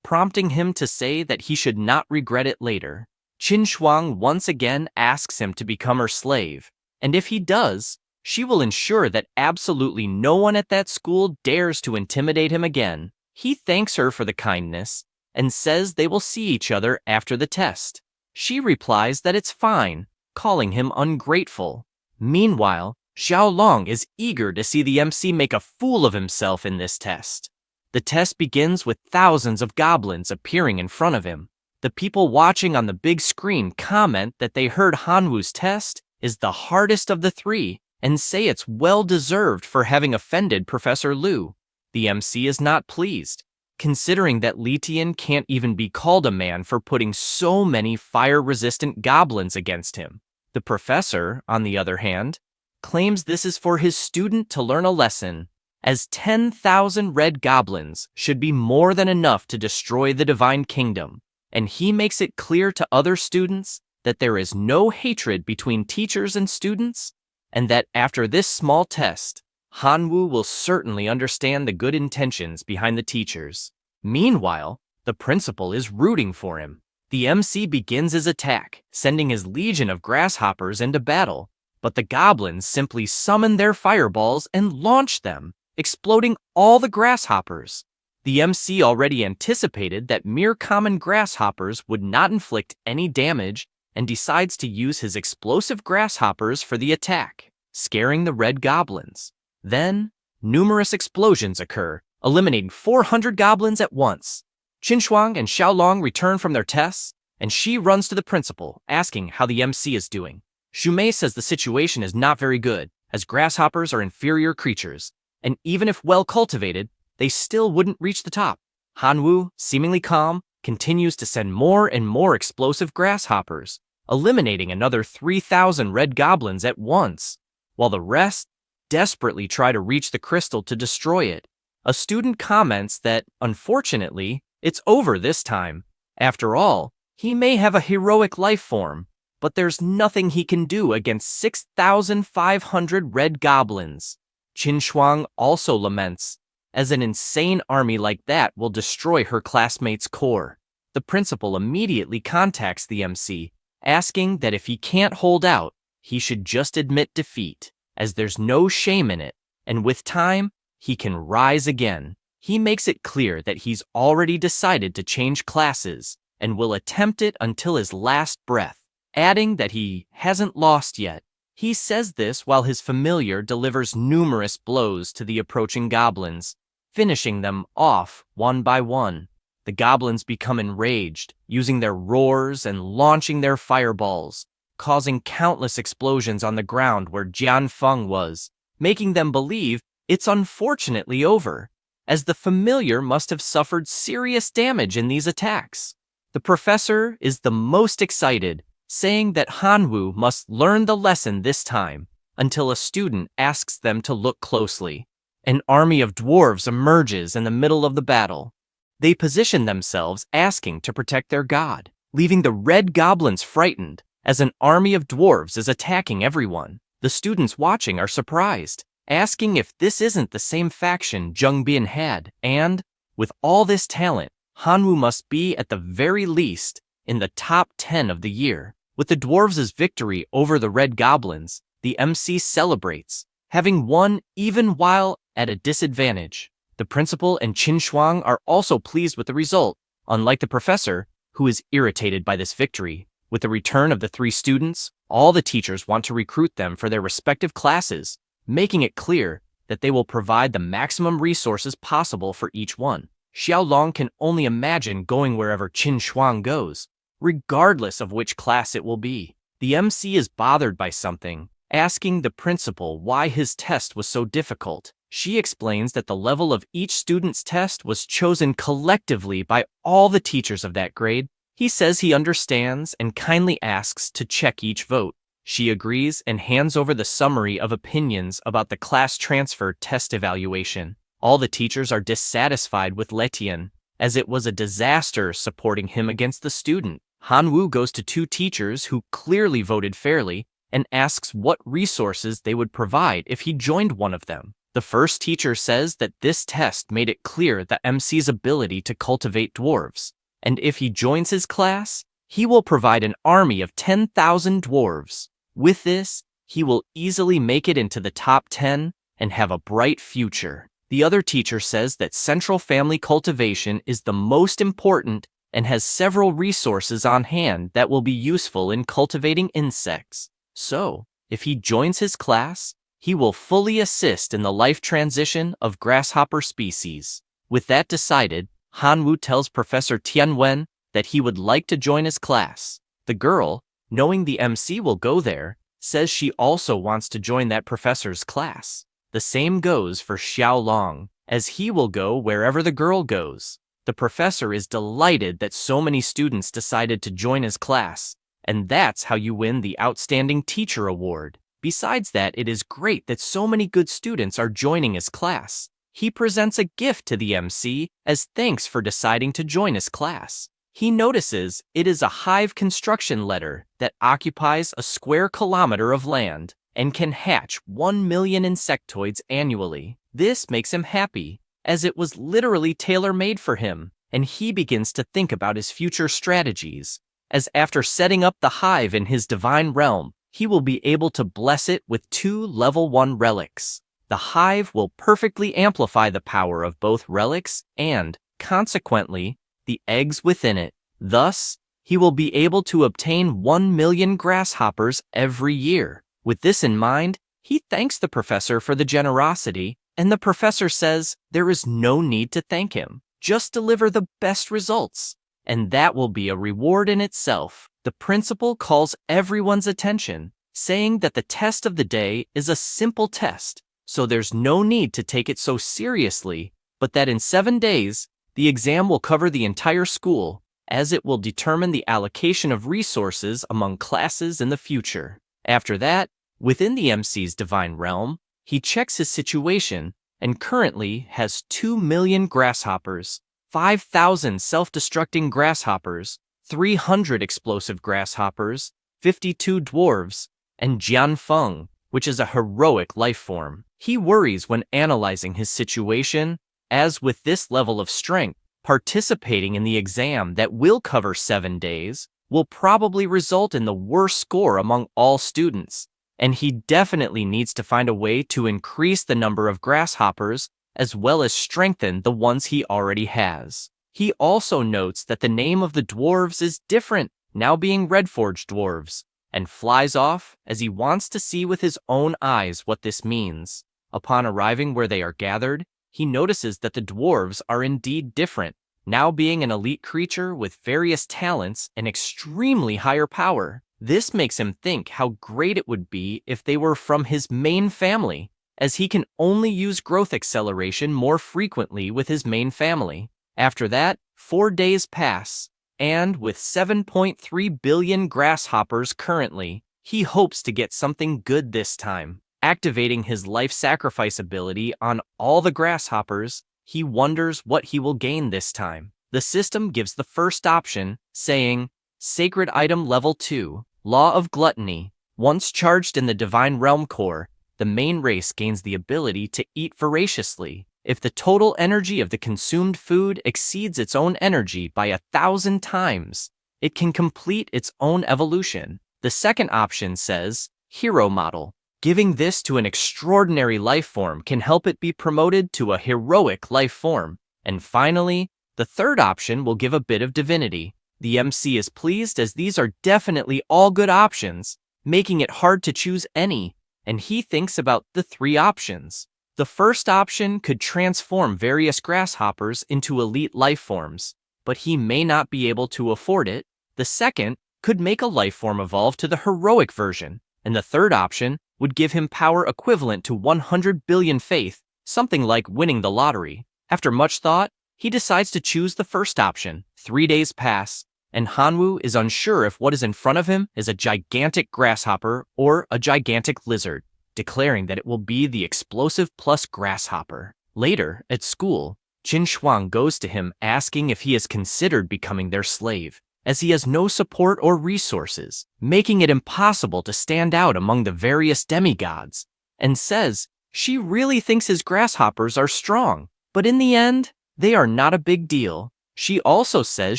prompting him to say that he should not regret it later. Qin Shuang once again asks him to become her slave, and if he does, she will ensure that absolutely no one at that school dares to intimidate him again. He thanks her for the kindness and says they will see each other after the test. She replies that it's fine, calling him ungrateful. Meanwhile, Xiaolong is eager to see the MC make a fool of himself in this test. The test begins with thousands of goblins appearing in front of him. The people watching on the big screen comment that they heard Hanwu's test is the hardest of the three and say it's well-deserved for having offended Professor Liu. The MC is not pleased, considering that Letian can't even be called a man for putting so many fire-resistant goblins against him. The professor, on the other hand, claims this is for his student to learn a lesson, as 10,000 red goblins should be more than enough to destroy the divine kingdom, and he makes it clear to other students that there is no hatred between teachers and students, and that after this small test, Hanwu will certainly understand the good intentions behind the teachers. Meanwhile, the principal is rooting for him. The MC begins his attack, sending his legion of grasshoppers into battle, but the goblins simply summon their fireballs and launch them, exploding all the grasshoppers. The MC already anticipated that mere common grasshoppers would not inflict any damage and decides to use his explosive grasshoppers for the attack, scaring the red goblins. Then, numerous explosions occur, eliminating 400 goblins at once. Qin Shuang and Xiaolong return from their tests, and she runs to the principal, asking how the MC is doing. Shumei says the situation is not very good, as grasshoppers are inferior creatures, and even if well cultivated, they still wouldn't reach the top. Hanwu, seemingly calm, continues to send more and more explosive grasshoppers, eliminating another 3,000 red goblins at once, while the rest desperately try to reach the crystal to destroy it. A student comments that, unfortunately, it's over this time. After all, he may have a heroic life form, but there's nothing he can do against 6,500 red goblins. Qin Shuang also laments, as an insane army like that will destroy her classmates' core. The principal immediately contacts the MC, asking that if he can't hold out, he should just admit defeat, as there's no shame in it, and with time, he can rise again. He makes it clear that he's already decided to change classes and will attempt it until his last breath, adding that he hasn't lost yet. He says this while his familiar delivers numerous blows to the approaching goblins, finishing them off one by one. The goblins become enraged, using their roars and launching their fireballs, causing countless explosions on the ground where Jian Feng was, making them believe it's unfortunately over, as the familiar must have suffered serious damage in these attacks. The professor is the most excited, saying that Hanwu must learn the lesson this time, until a student asks them to look closely. An army of dwarves emerges in the middle of the battle. They position themselves asking to protect their god, leaving the red goblins frightened, as an army of dwarves is attacking everyone. The students watching are surprised, asking if this isn't the same faction Zheng Bian had, and, with all this talent, Hanwu must be at the very least in the top 10 of the year. With the dwarves' victory over the red goblins, the MC celebrates, having won even while at a disadvantage. The principal and Qin Shuang are also pleased with the result, unlike the professor, who is irritated by this victory. With the return of the three students, all the teachers want to recruit them for their respective classes, making it clear that they will provide the maximum resources possible for each one. Xiaolong can only imagine going wherever Qin Shuang goes, regardless of which class it will be. The MC is bothered by something, asking the principal why his test was so difficult. She explains that the level of each student's test was chosen collectively by all the teachers of that grade. He says he understands and kindly asks to check each vote. She agrees and hands over the summary of opinions about the class transfer test evaluation. All the teachers are dissatisfied with Letian, as it was a disaster supporting him against the student. Hanwu goes to two teachers who clearly voted fairly, and asks what resources they would provide if he joined one of them. The first teacher says that this test made it clear the MC's ability to cultivate dwarves, and if he joins his class, he will provide an army of 10,000 dwarves. With this, he will easily make it into the top 10 and have a bright future. The other teacher says that central family cultivation is the most important and has several resources on hand that will be useful in cultivating insects. So, if he joins his class, he will fully assist in the life transition of grasshopper species. With that decided, Hanwoo tells Professor Tianwen that he would like to join his class. The girl, knowing the MC will go there, says she also wants to join that professor's class. The same goes for Xiaolong, as he will go wherever the girl goes. The professor is delighted that so many students decided to join his class, and that's how you win the Outstanding Teacher Award. Besides that, it is great that so many good students are joining his class. He presents a gift to the MC as thanks for deciding to join his class. He notices it is a hive construction letter that occupies a square kilometer of land and can hatch 1 million insectoids annually. This makes him happy, as it was literally tailor-made for him, and he begins to think about his future strategies, as after setting up the hive in his divine realm, he will be able to bless it with 2 level 1 relics. The hive will perfectly amplify the power of both relics and, consequently, the eggs within it. Thus, he will be able to obtain 1 million grasshoppers every year. With this in mind, he thanks the professor for the generosity, and the professor says there is no need to thank him. Just deliver the best results, and that will be a reward in itself. The principal calls everyone's attention, saying that the test of the day is a simple test, so there's no need to take it so seriously, but that in 7 days, the exam will cover the entire school, as it will determine the allocation of resources among classes in the future. After that, within the MC's divine realm, he checks his situation and currently has 2 million grasshoppers, 5,000 self-destructing grasshoppers, 300 explosive grasshoppers, 52 dwarves, and Jianfeng, which is a heroic life form. He worries when analyzing his situation, as with this level of strength, participating in the exam that will cover 7 days will probably result in the worst score among all students, and he definitely needs to find a way to increase the number of grasshoppers as well as strengthen the ones he already has. He also notes that the name of the dwarves is different, now being Redforge dwarves, and flies off as he wants to see with his own eyes what this means. Upon arriving where they are gathered, he notices that the dwarves are indeed different, now being an elite creature with various talents and extremely higher power. This makes him think how great it would be if they were from his main family, as he can only use growth acceleration more frequently with his main family. After that, 4 days pass, and with 7.3 billion grasshoppers currently, he hopes to get something good this time. Activating his life sacrifice ability on all the grasshoppers, he wonders what he will gain this time. The system gives the first option, saying, Sacred Item Level 2, Law of Gluttony. Once charged in the Divine Realm Core, the main race gains the ability to eat voraciously. If the total energy of the consumed food exceeds its own energy by 1,000 times, it can complete its own evolution. The second option says, Hero Model. Giving this to an extraordinary life form can help it be promoted to a heroic life form. And finally, the third option will give a bit of divinity. The MC is pleased as these are definitely all good options, making it hard to choose any, and he thinks about the 3 options. The first option could transform various grasshoppers into elite life forms, but he may not be able to afford it. The second could make a life form evolve to the heroic version, and the third option would give him power equivalent to 100 billion faith, something like winning the lottery. After much thought, he decides to choose the first option. 3 days pass, and Hanwoo is unsure if what is in front of him is a gigantic grasshopper or a gigantic lizard, declaring that it will be the explosive plus grasshopper. Later, at school, Jin Shuang goes to him asking if he has considered becoming their slave, as he has no support or resources, making it impossible to stand out among the various demigods, and says she really thinks his grasshoppers are strong, but in the end, they are not a big deal. She also says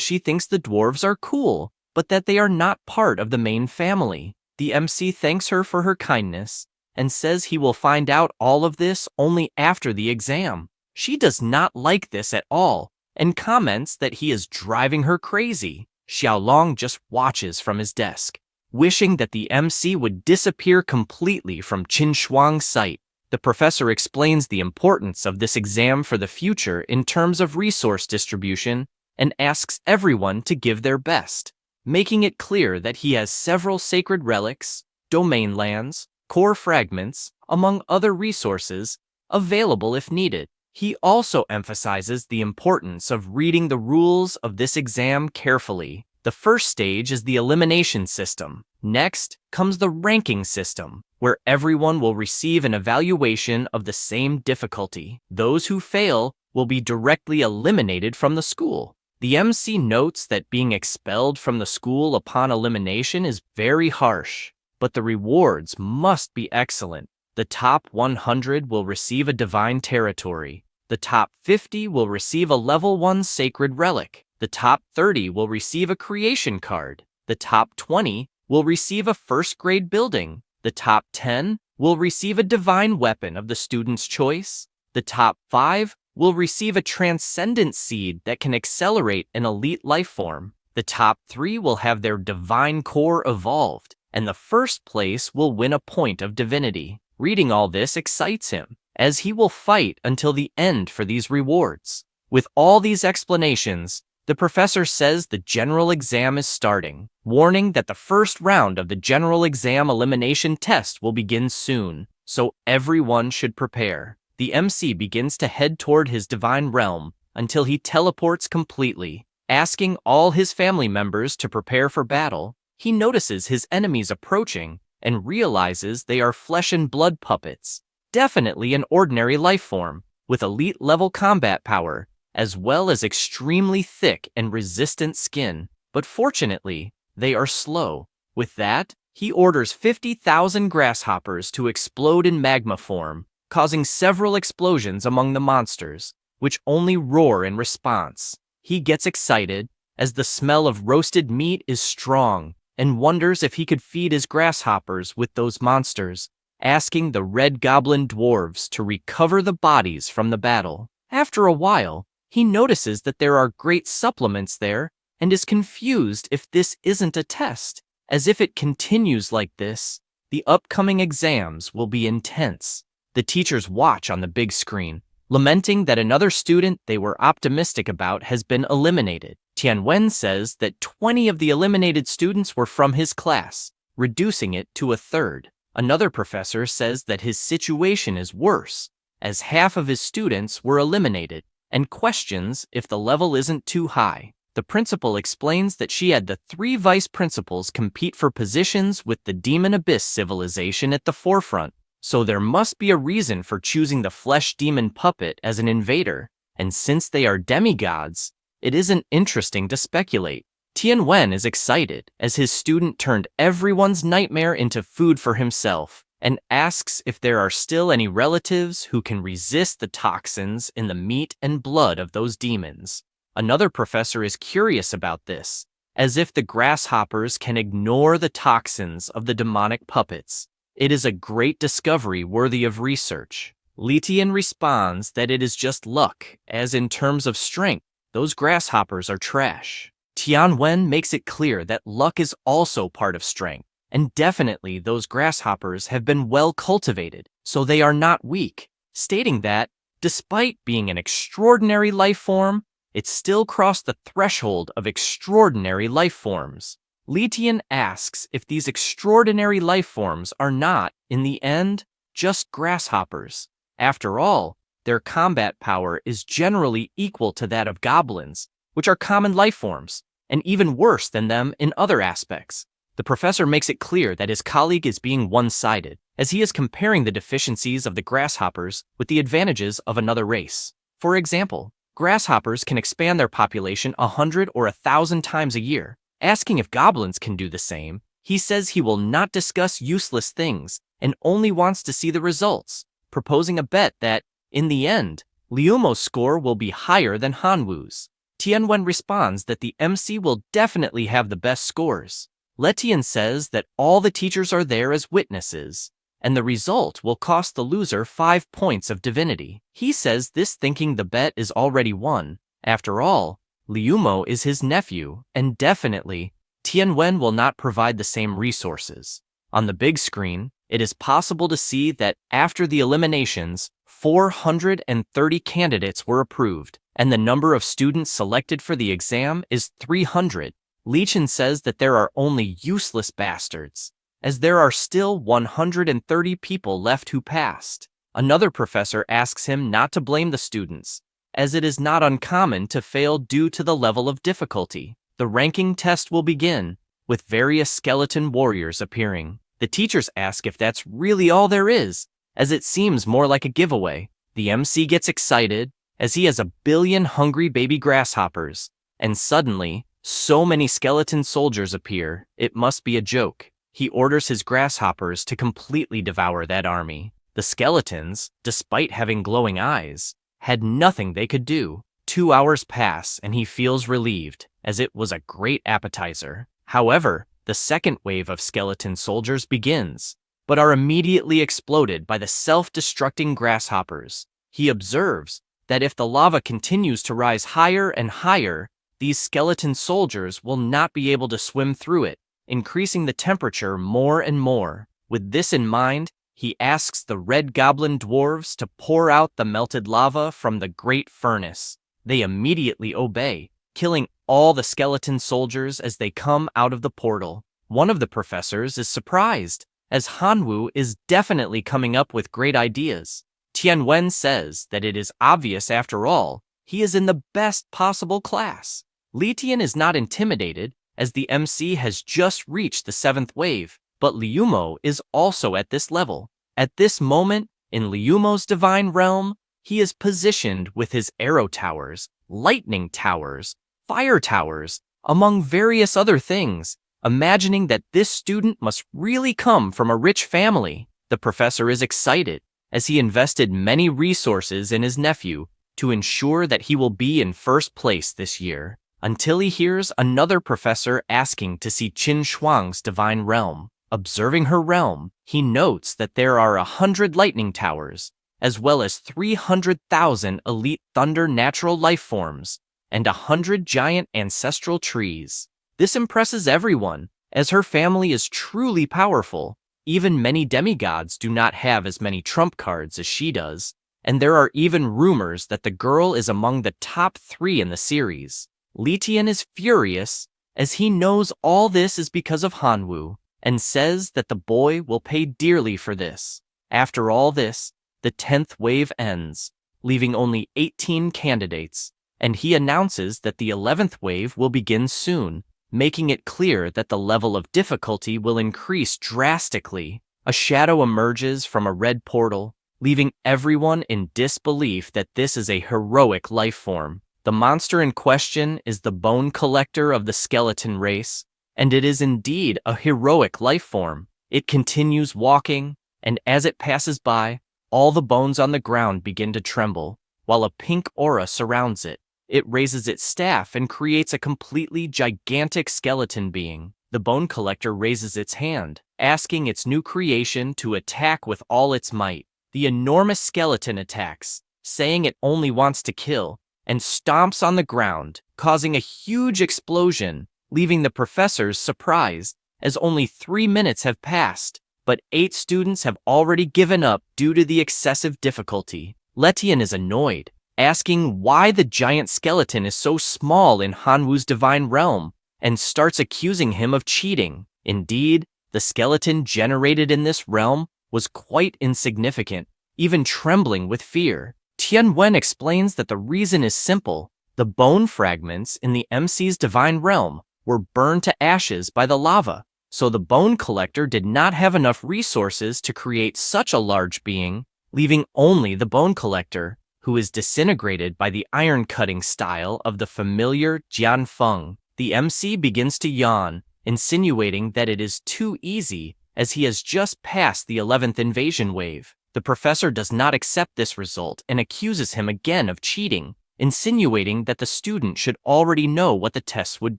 she thinks the dwarves are cool, but that they are not part of the main family. The MC thanks her for her kindness and says he will find out all of this only after the exam. She does not like this at all and comments that he is driving her crazy. Xiaolong just watches from his desk, wishing that the MC would disappear completely from Qin Shuang's sight. The professor explains the importance of this exam for the future in terms of resource distribution and asks everyone to give their best, making it clear that he has several sacred relics, domain lands, core fragments, among other resources, available if needed. He also emphasizes the importance of reading the rules of this exam carefully. The first stage is the elimination system. Next comes the ranking system, where everyone will receive an evaluation of the same difficulty. Those who fail will be directly eliminated from the school. The MC notes that being expelled from the school upon elimination is very harsh, but the rewards must be excellent. The top 100 will receive a divine territory. The top 50 will receive a level 1 sacred relic. The top 30 will receive a creation card. The top 20 will receive a first-grade building. The top 10 will receive a divine weapon of the student's choice. The top 5 will receive a transcendent seed that can accelerate an elite life form. The top 3 will have their divine core evolved, and the first place will win a point of divinity. Reading all this excites him, as he will fight until the end for these rewards. With all these explanations, the professor says the general exam is starting, warning that the first round of the general exam elimination test will begin soon, so everyone should prepare. The MC begins to head toward his divine realm until he teleports completely, asking all his family members to prepare for battle. He notices his enemies approaching and realizes they are flesh and blood puppets, definitely an ordinary life form with elite level combat power, as well as extremely thick and resistant skin, but fortunately, they are slow. With that, he orders 50,000 grasshoppers to explode in magma form, causing several explosions among the monsters, which only roar in response. He gets excited, as the smell of roasted meat is strong, and wonders if he could feed his grasshoppers with those monsters, asking the red goblin dwarves to recover the bodies from the battle. After a while, he notices that there are great supplements there and is confused if this isn't a test. As if it continues like this, the upcoming exams will be intense. The teachers watch on the big screen, lamenting that another student they were optimistic about has been eliminated. Tianwen says that 20 of the eliminated students were from his class, reducing it to a third. Another professor says that his situation is worse, as half of his students were eliminated, and questions if the level isn't too high. The principal explains that she had the 3 vice principals compete for positions with the Demon Abyss civilization at the forefront, so there must be a reason for choosing the flesh demon puppet as an invader, and since they are demigods, it isn't interesting to speculate. Tianwen is excited, as his student turned everyone's nightmare into food for himself, and asks if there are still any relatives who can resist the toxins in the meat and blood of those demons. Another professor is curious about this, as if the grasshoppers can ignore the toxins of the demonic puppets. It is a great discovery worthy of research. Li Tian responds that it is just luck, as in terms of strength, those grasshoppers are trash. Tianwen makes it clear that luck is also part of strength, and definitely those grasshoppers have been well cultivated, so they are not weak, stating that, despite being an extraordinary life form, it still crossed the threshold of extraordinary life forms. Li Tian asks if these extraordinary life forms are not, in the end, just grasshoppers. After all, their combat power is generally equal to that of goblins, which are common life forms, and even worse than them in other aspects. The professor makes it clear that his colleague is being one-sided, as he is comparing the deficiencies of the grasshoppers with the advantages of another race. For example, grasshoppers can expand their population 100 or 1,000 times a year, Asking if goblins can do the same, he says he will not discuss useless things and only wants to see the results, proposing a bet that, in the end, Liumo's score will be higher than Hanwoo's. Tianwen responds that the MC will definitely have the best scores. Letian says that all the teachers are there as witnesses, and the result will cost the loser 5 points of divinity. He says this thinking the bet is already won. After all, Liumo is his nephew, and definitely, Tianwen will not provide the same resources. On the big screen, it is possible to see that after the eliminations, 430 candidates were approved, and the number of students selected for the exam is 300. Lichin says that there are only useless bastards, as there are still 130 people left who passed. Another professor asks him not to blame the students, as it is not uncommon to fail due to the level of difficulty. The ranking test will begin, with various skeleton warriors appearing. The teachers ask if that's really all there is, as it seems more like a giveaway. The MC gets excited, as he has 1 billion hungry baby grasshoppers, and suddenly, so many skeleton soldiers appear, it must be a joke. He orders his grasshoppers to completely devour that army. The skeletons, despite having glowing eyes, had nothing they could do. 2 hours pass and he feels relieved, as it was a great appetizer. However, the second wave of skeleton soldiers begins, but are immediately exploded by the self-destructing grasshoppers. He observes that if the lava continues to rise higher and higher, these skeleton soldiers will not be able to swim through it, increasing the temperature more and more. With this in mind, he asks the red goblin dwarves to pour out the melted lava from the great furnace. They immediately obey, killing all the skeleton soldiers as they come out of the portal. One of the professors is surprised, as Hanwoo is definitely coming up with great ideas. Tianwen says that it is obvious after all, he is in the best possible class. Li Tian is not intimidated, as the MC has just reached the 7th wave, but Liumo is also at this level. At this moment, in Liumo's divine realm, he is positioned with his arrow towers, lightning towers, fire towers, among various other things, imagining that this student must really come from a rich family. The professor is excited, as he invested many resources in his nephew to ensure that he will be in first place this year, until he hears another professor asking to see Qin Shuang's divine realm. Observing her realm, he notes that there are 100 lightning towers, as well as 300,000 elite thunder natural life forms, and 100 giant ancestral trees. This impresses everyone, as her family is truly powerful. Even many demigods do not have as many trump cards as she does, and there are even rumors that the girl is among the top 3 in the series. Li Tian is furious, as he knows all this is because of Hanwoo, and says that the boy will pay dearly for this. After all this, the 10th wave ends, leaving only 18 candidates, and he announces that the 11th wave will begin soon, making it clear that the level of difficulty will increase drastically. A shadow emerges from a red portal, leaving everyone in disbelief that this is a heroic life form. The monster in question is the bone collector of the skeleton race, and it is indeed a heroic life form. It continues walking, and as it passes by, all the bones on the ground begin to tremble, while a pink aura surrounds it. It raises its staff and creates a completely gigantic skeleton being. The bone collector raises its hand, asking its new creation to attack with all its might. The enormous skeleton attacks, saying it only wants to kill, and stomps on the ground, causing a huge explosion, leaving the professors surprised, as only 3 minutes have passed, but 8 students have already given up due to the excessive difficulty. Letian is annoyed, asking why the giant skeleton is so small in Hanwoo's divine realm, and starts accusing him of cheating. Indeed, the skeleton generated in this realm was quite insignificant, even trembling with fear. Tianwen explains that the reason is simple. The bone fragments in the MC's divine realm were burned to ashes by the lava, so the bone collector did not have enough resources to create such a large being, leaving only the bone collector, who is disintegrated by the iron-cutting style of the familiar Jianfeng. The MC begins to yawn, insinuating that it is too easy as he has just passed the 11th invasion wave. The professor does not accept this result and accuses him again of cheating, insinuating that the student should already know what the tests would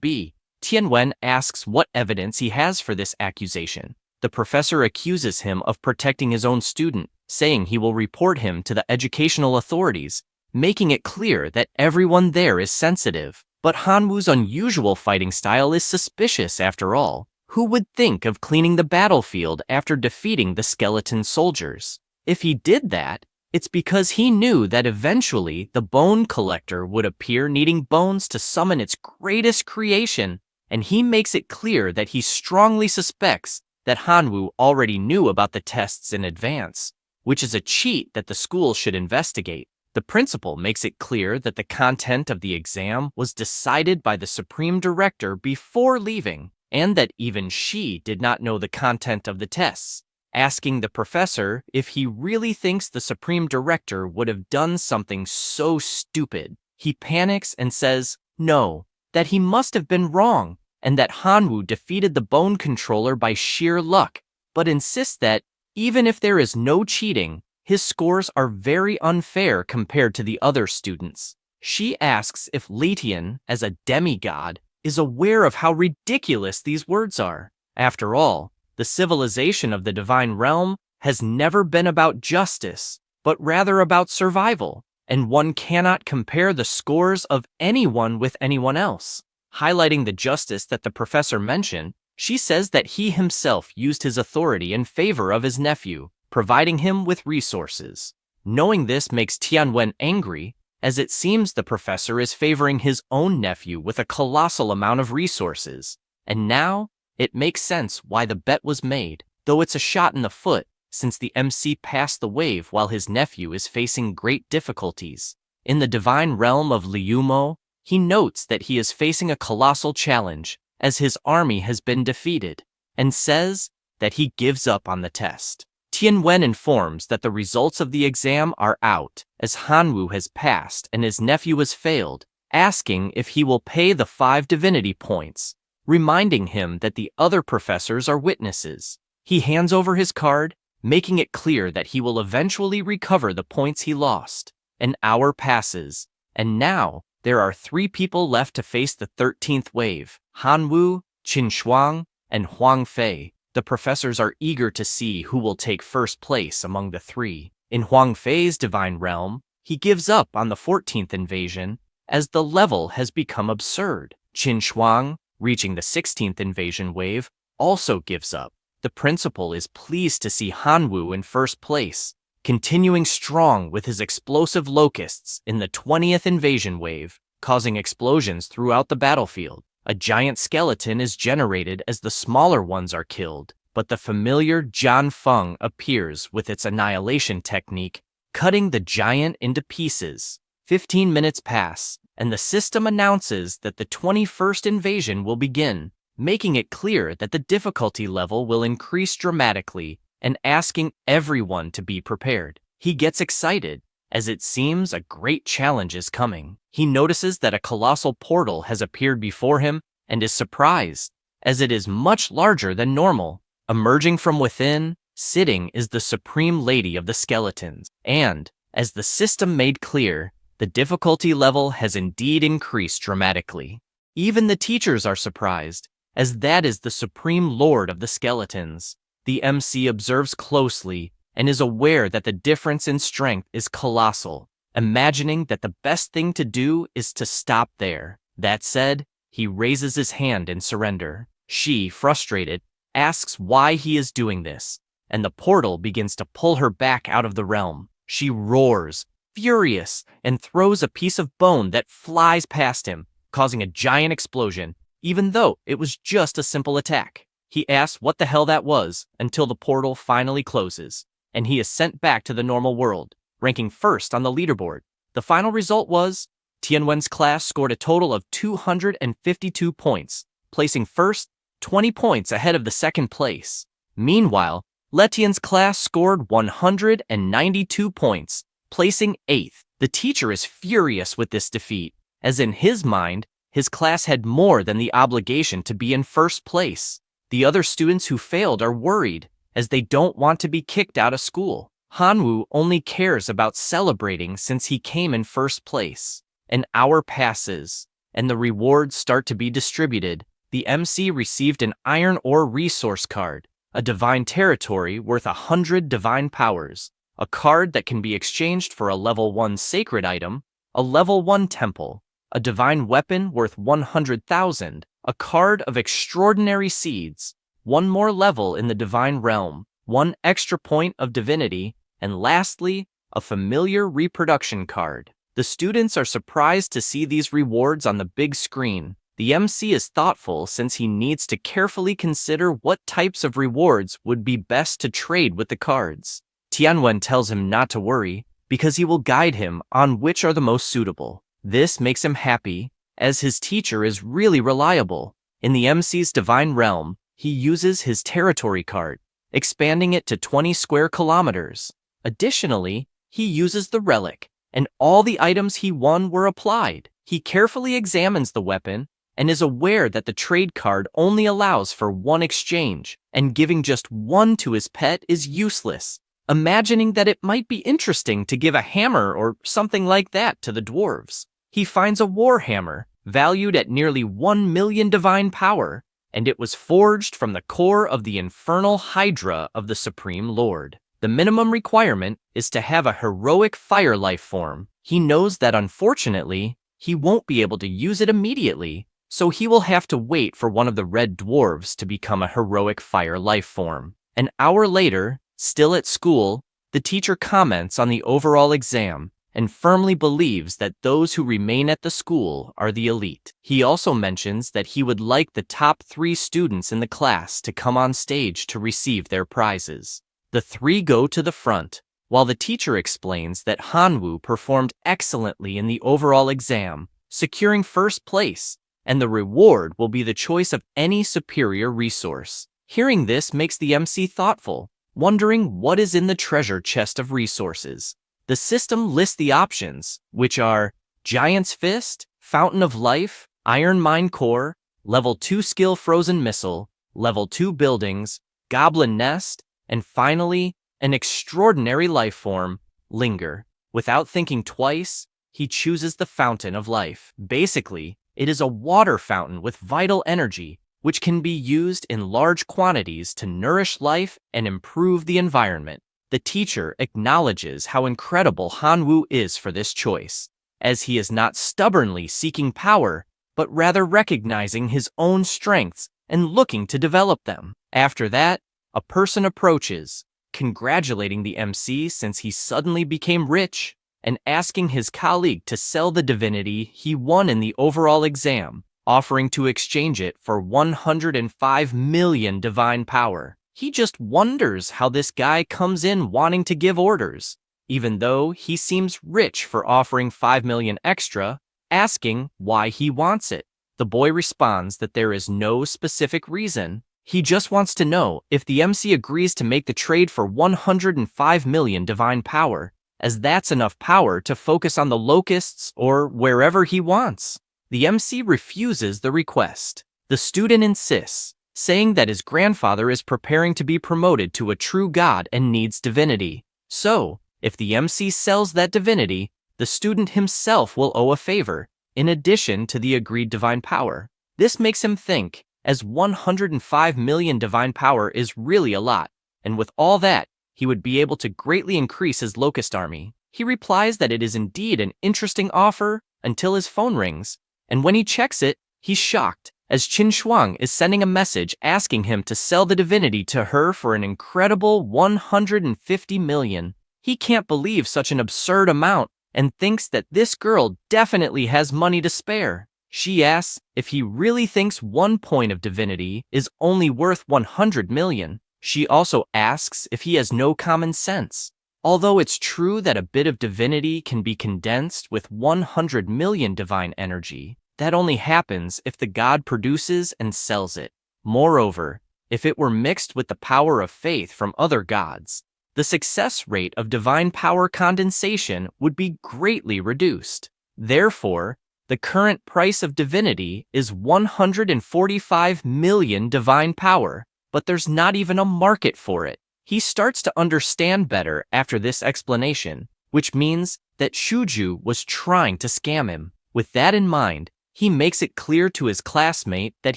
be. Tianwen asks what evidence he has for this accusation. The professor accuses him of protecting his own student, saying he will report him to the educational authorities, making it clear that everyone there is sensitive. But Hanwoo's unusual fighting style is suspicious after all. Who would think of cleaning the battlefield after defeating the skeleton soldiers? If he did that, it's because he knew that eventually the bone collector would appear needing bones to summon its greatest creation, and he makes it clear that he strongly suspects that Hanwoo already knew about the tests in advance, which is a cheat that the school should investigate. The principal makes it clear that the content of the exam was decided by the Supreme Director before leaving, and that even she did not know the content of the tests, asking the professor if he really thinks the Supreme Director would have done something so stupid. He panics and says no, that he must have been wrong, and that Hanwoo defeated the bone controller by sheer luck, but insists that even if there is no cheating, his scores are very unfair compared to the other students. She asks if Letian, as a demigod, is aware of how ridiculous these words are. After all, the civilization of the divine realm has never been about justice, but rather about survival, and one cannot compare the scores of anyone with anyone else. Highlighting the justice that the professor mentioned, she says that he himself used his authority in favor of his nephew, providing him with resources. Knowing this makes Tianwen angry, as it seems the professor is favoring his own nephew with a colossal amount of resources. And now, it makes sense why the bet was made, though it's a shot in the foot, since the MC passed the wave while his nephew is facing great difficulties. In the divine realm of Liumo, he notes that he is facing a colossal challenge, as his army has been defeated, and says that he gives up on the test. Tianwen informs that the results of the exam are out, as Hanwoo has passed and his nephew has failed, asking if he will pay the 5 divinity points, reminding him that the other professors are witnesses. He hands over his card, making it clear that he will eventually recover the points he lost. An hour passes, and now there are 3 people left to face the 13th wave: Hanwoo, Qin Shuang, and Huang Fei. The professors are eager to see who will take first place among the 3. In Huang Fei's divine realm, he gives up on the 14th invasion, as the level has become absurd. Qin Shuang, reaching the 16th invasion wave, also gives up. The principal is pleased to see Hanwoo in first place, continuing strong with his explosive locusts in the 20th invasion wave, causing explosions throughout the battlefield. A giant skeleton is generated as the smaller ones are killed, but the familiar Jian Feng appears with its annihilation technique, cutting the giant into pieces. 15 minutes pass, and the system announces that the 21st invasion will begin, making it clear that the difficulty level will increase dramatically and asking everyone to be prepared. He gets excited, as it seems a great challenge is coming. He notices that a colossal portal has appeared before him and is surprised, as it is much larger than normal. Emerging from within, sitting is the Supreme Lady of the Skeletons, and, as the system made clear, the difficulty level has indeed increased dramatically. Even the teachers are surprised, as that is the Supreme Lord of the Skeletons. The MC observes closely and is aware that the difference in strength is colossal, imagining that the best thing to do is to stop there. That said, he raises his hand in surrender. She, frustrated, asks why he is doing this, and the portal begins to pull her back out of the realm. She roars, furious, and throws a piece of bone that flies past him, causing a giant explosion, even though it was just a simple attack. He asks what the hell that was until the portal finally closes, and he is sent back to the normal world, ranking first on the leaderboard. The final result was, Tianwen's class scored a total of 252 points, placing first, 20 points ahead of the second place. Meanwhile, Letian's class scored 192 points, placing 8th. The teacher is furious with this defeat, as in his mind, his class had more than the obligation to be in first place. The other students who failed are worried, as they don't want to be kicked out of school. Hanwoo only cares about celebrating since he came in first place. An hour passes, and the rewards start to be distributed. The MC received an iron ore resource card, a divine territory worth 100 divine powers, a card that can be exchanged for a level 1 sacred item, a level 1 temple, a divine weapon worth 100,000, a card of extraordinary seeds, one more level in the divine realm, one extra point of divinity, and lastly, a familiar reproduction card. The students are surprised to see these rewards on the big screen. The MC is thoughtful since he needs to carefully consider what types of rewards would be best to trade with the cards. Tianwen tells him not to worry, because he will guide him on which are the most suitable. This makes him happy, as his teacher is really reliable. In the MC's divine realm, he uses his territory card, expanding it to 20 square kilometers. Additionally, he uses the relic, and all the items he won were applied. He carefully examines the weapon and is aware that the trade card only allows for one exchange, and giving just one to his pet is useless. Imagining that it might be interesting to give a hammer or something like that to the dwarves, he finds a war hammer, valued at nearly 1 million divine power, and it was forged from the core of the infernal hydra of the Supreme Lord. The minimum requirement is to have a heroic fire life form. He knows that unfortunately, he won't be able to use it immediately, so he will have to wait for one of the red dwarves to become a heroic fire life form. An hour later, still at school, the teacher comments on the overall exam and firmly believes that those who remain at the school are the elite. He also mentions that he would like the top 3 students in the class to come on stage to receive their prizes. The 3 go to the front, while the teacher explains that Hanwoo performed excellently in the overall exam, securing first place, and the reward will be the choice of any superior resource. Hearing this makes the MC thoughtful, wondering what is in the treasure chest of resources. The system lists the options, which are Giant's Fist, Fountain of Life, Iron Mine Core, Level 2 Skill Frozen Missile, Level 2 Buildings, Goblin Nest, and finally, an extraordinary life form, Linger. Without thinking twice, he chooses the Fountain of Life. Basically, it is a water fountain with vital energy, which can be used in large quantities to nourish life and improve the environment. The teacher acknowledges how incredible Hanwoo is for this choice, as he is not stubbornly seeking power, but rather recognizing his own strengths and looking to develop them. After that, a person approaches, congratulating the MC since he suddenly became rich, and asking his colleague to sell the divinity he won in the overall exam, offering to exchange it for 105 million divine power. He just wonders how this guy comes in wanting to give orders, even though he seems rich for offering 5 million extra, asking why he wants it. The boy responds that there is no specific reason. He just wants to know if the MC agrees to make the trade for 105 million divine power, as that's enough power to focus on the locusts or wherever he wants. The MC refuses the request. The student insists, saying that his grandfather is preparing to be promoted to a true god and needs divinity. So, if the MC sells that divinity, the student himself will owe a favor, in addition to the agreed divine power. This makes him think, as 105 million divine power is really a lot, and with all that, he would be able to greatly increase his locust army. He replies that it is indeed an interesting offer until his phone rings, and when he checks it, he's shocked, as Qin Shuang is sending a message asking him to sell the divinity to her for an incredible 150 million. He can't believe such an absurd amount and thinks that this girl definitely has money to spare. She asks if he really thinks 1 point of divinity is only worth 100 million. She also asks if he has no common sense. Although it's true that a bit of divinity can be condensed with 100 million divine energy, that only happens if the god produces and sells it. Moreover, if it were mixed with the power of faith from other gods, the success rate of divine power condensation would be greatly reduced. Therefore, The current price of divinity is 145 million divine power, but there's not even a market for it. He starts to understand better after this explanation, which means that Shuju was trying to scam him. With that in mind, he makes it clear to his classmate that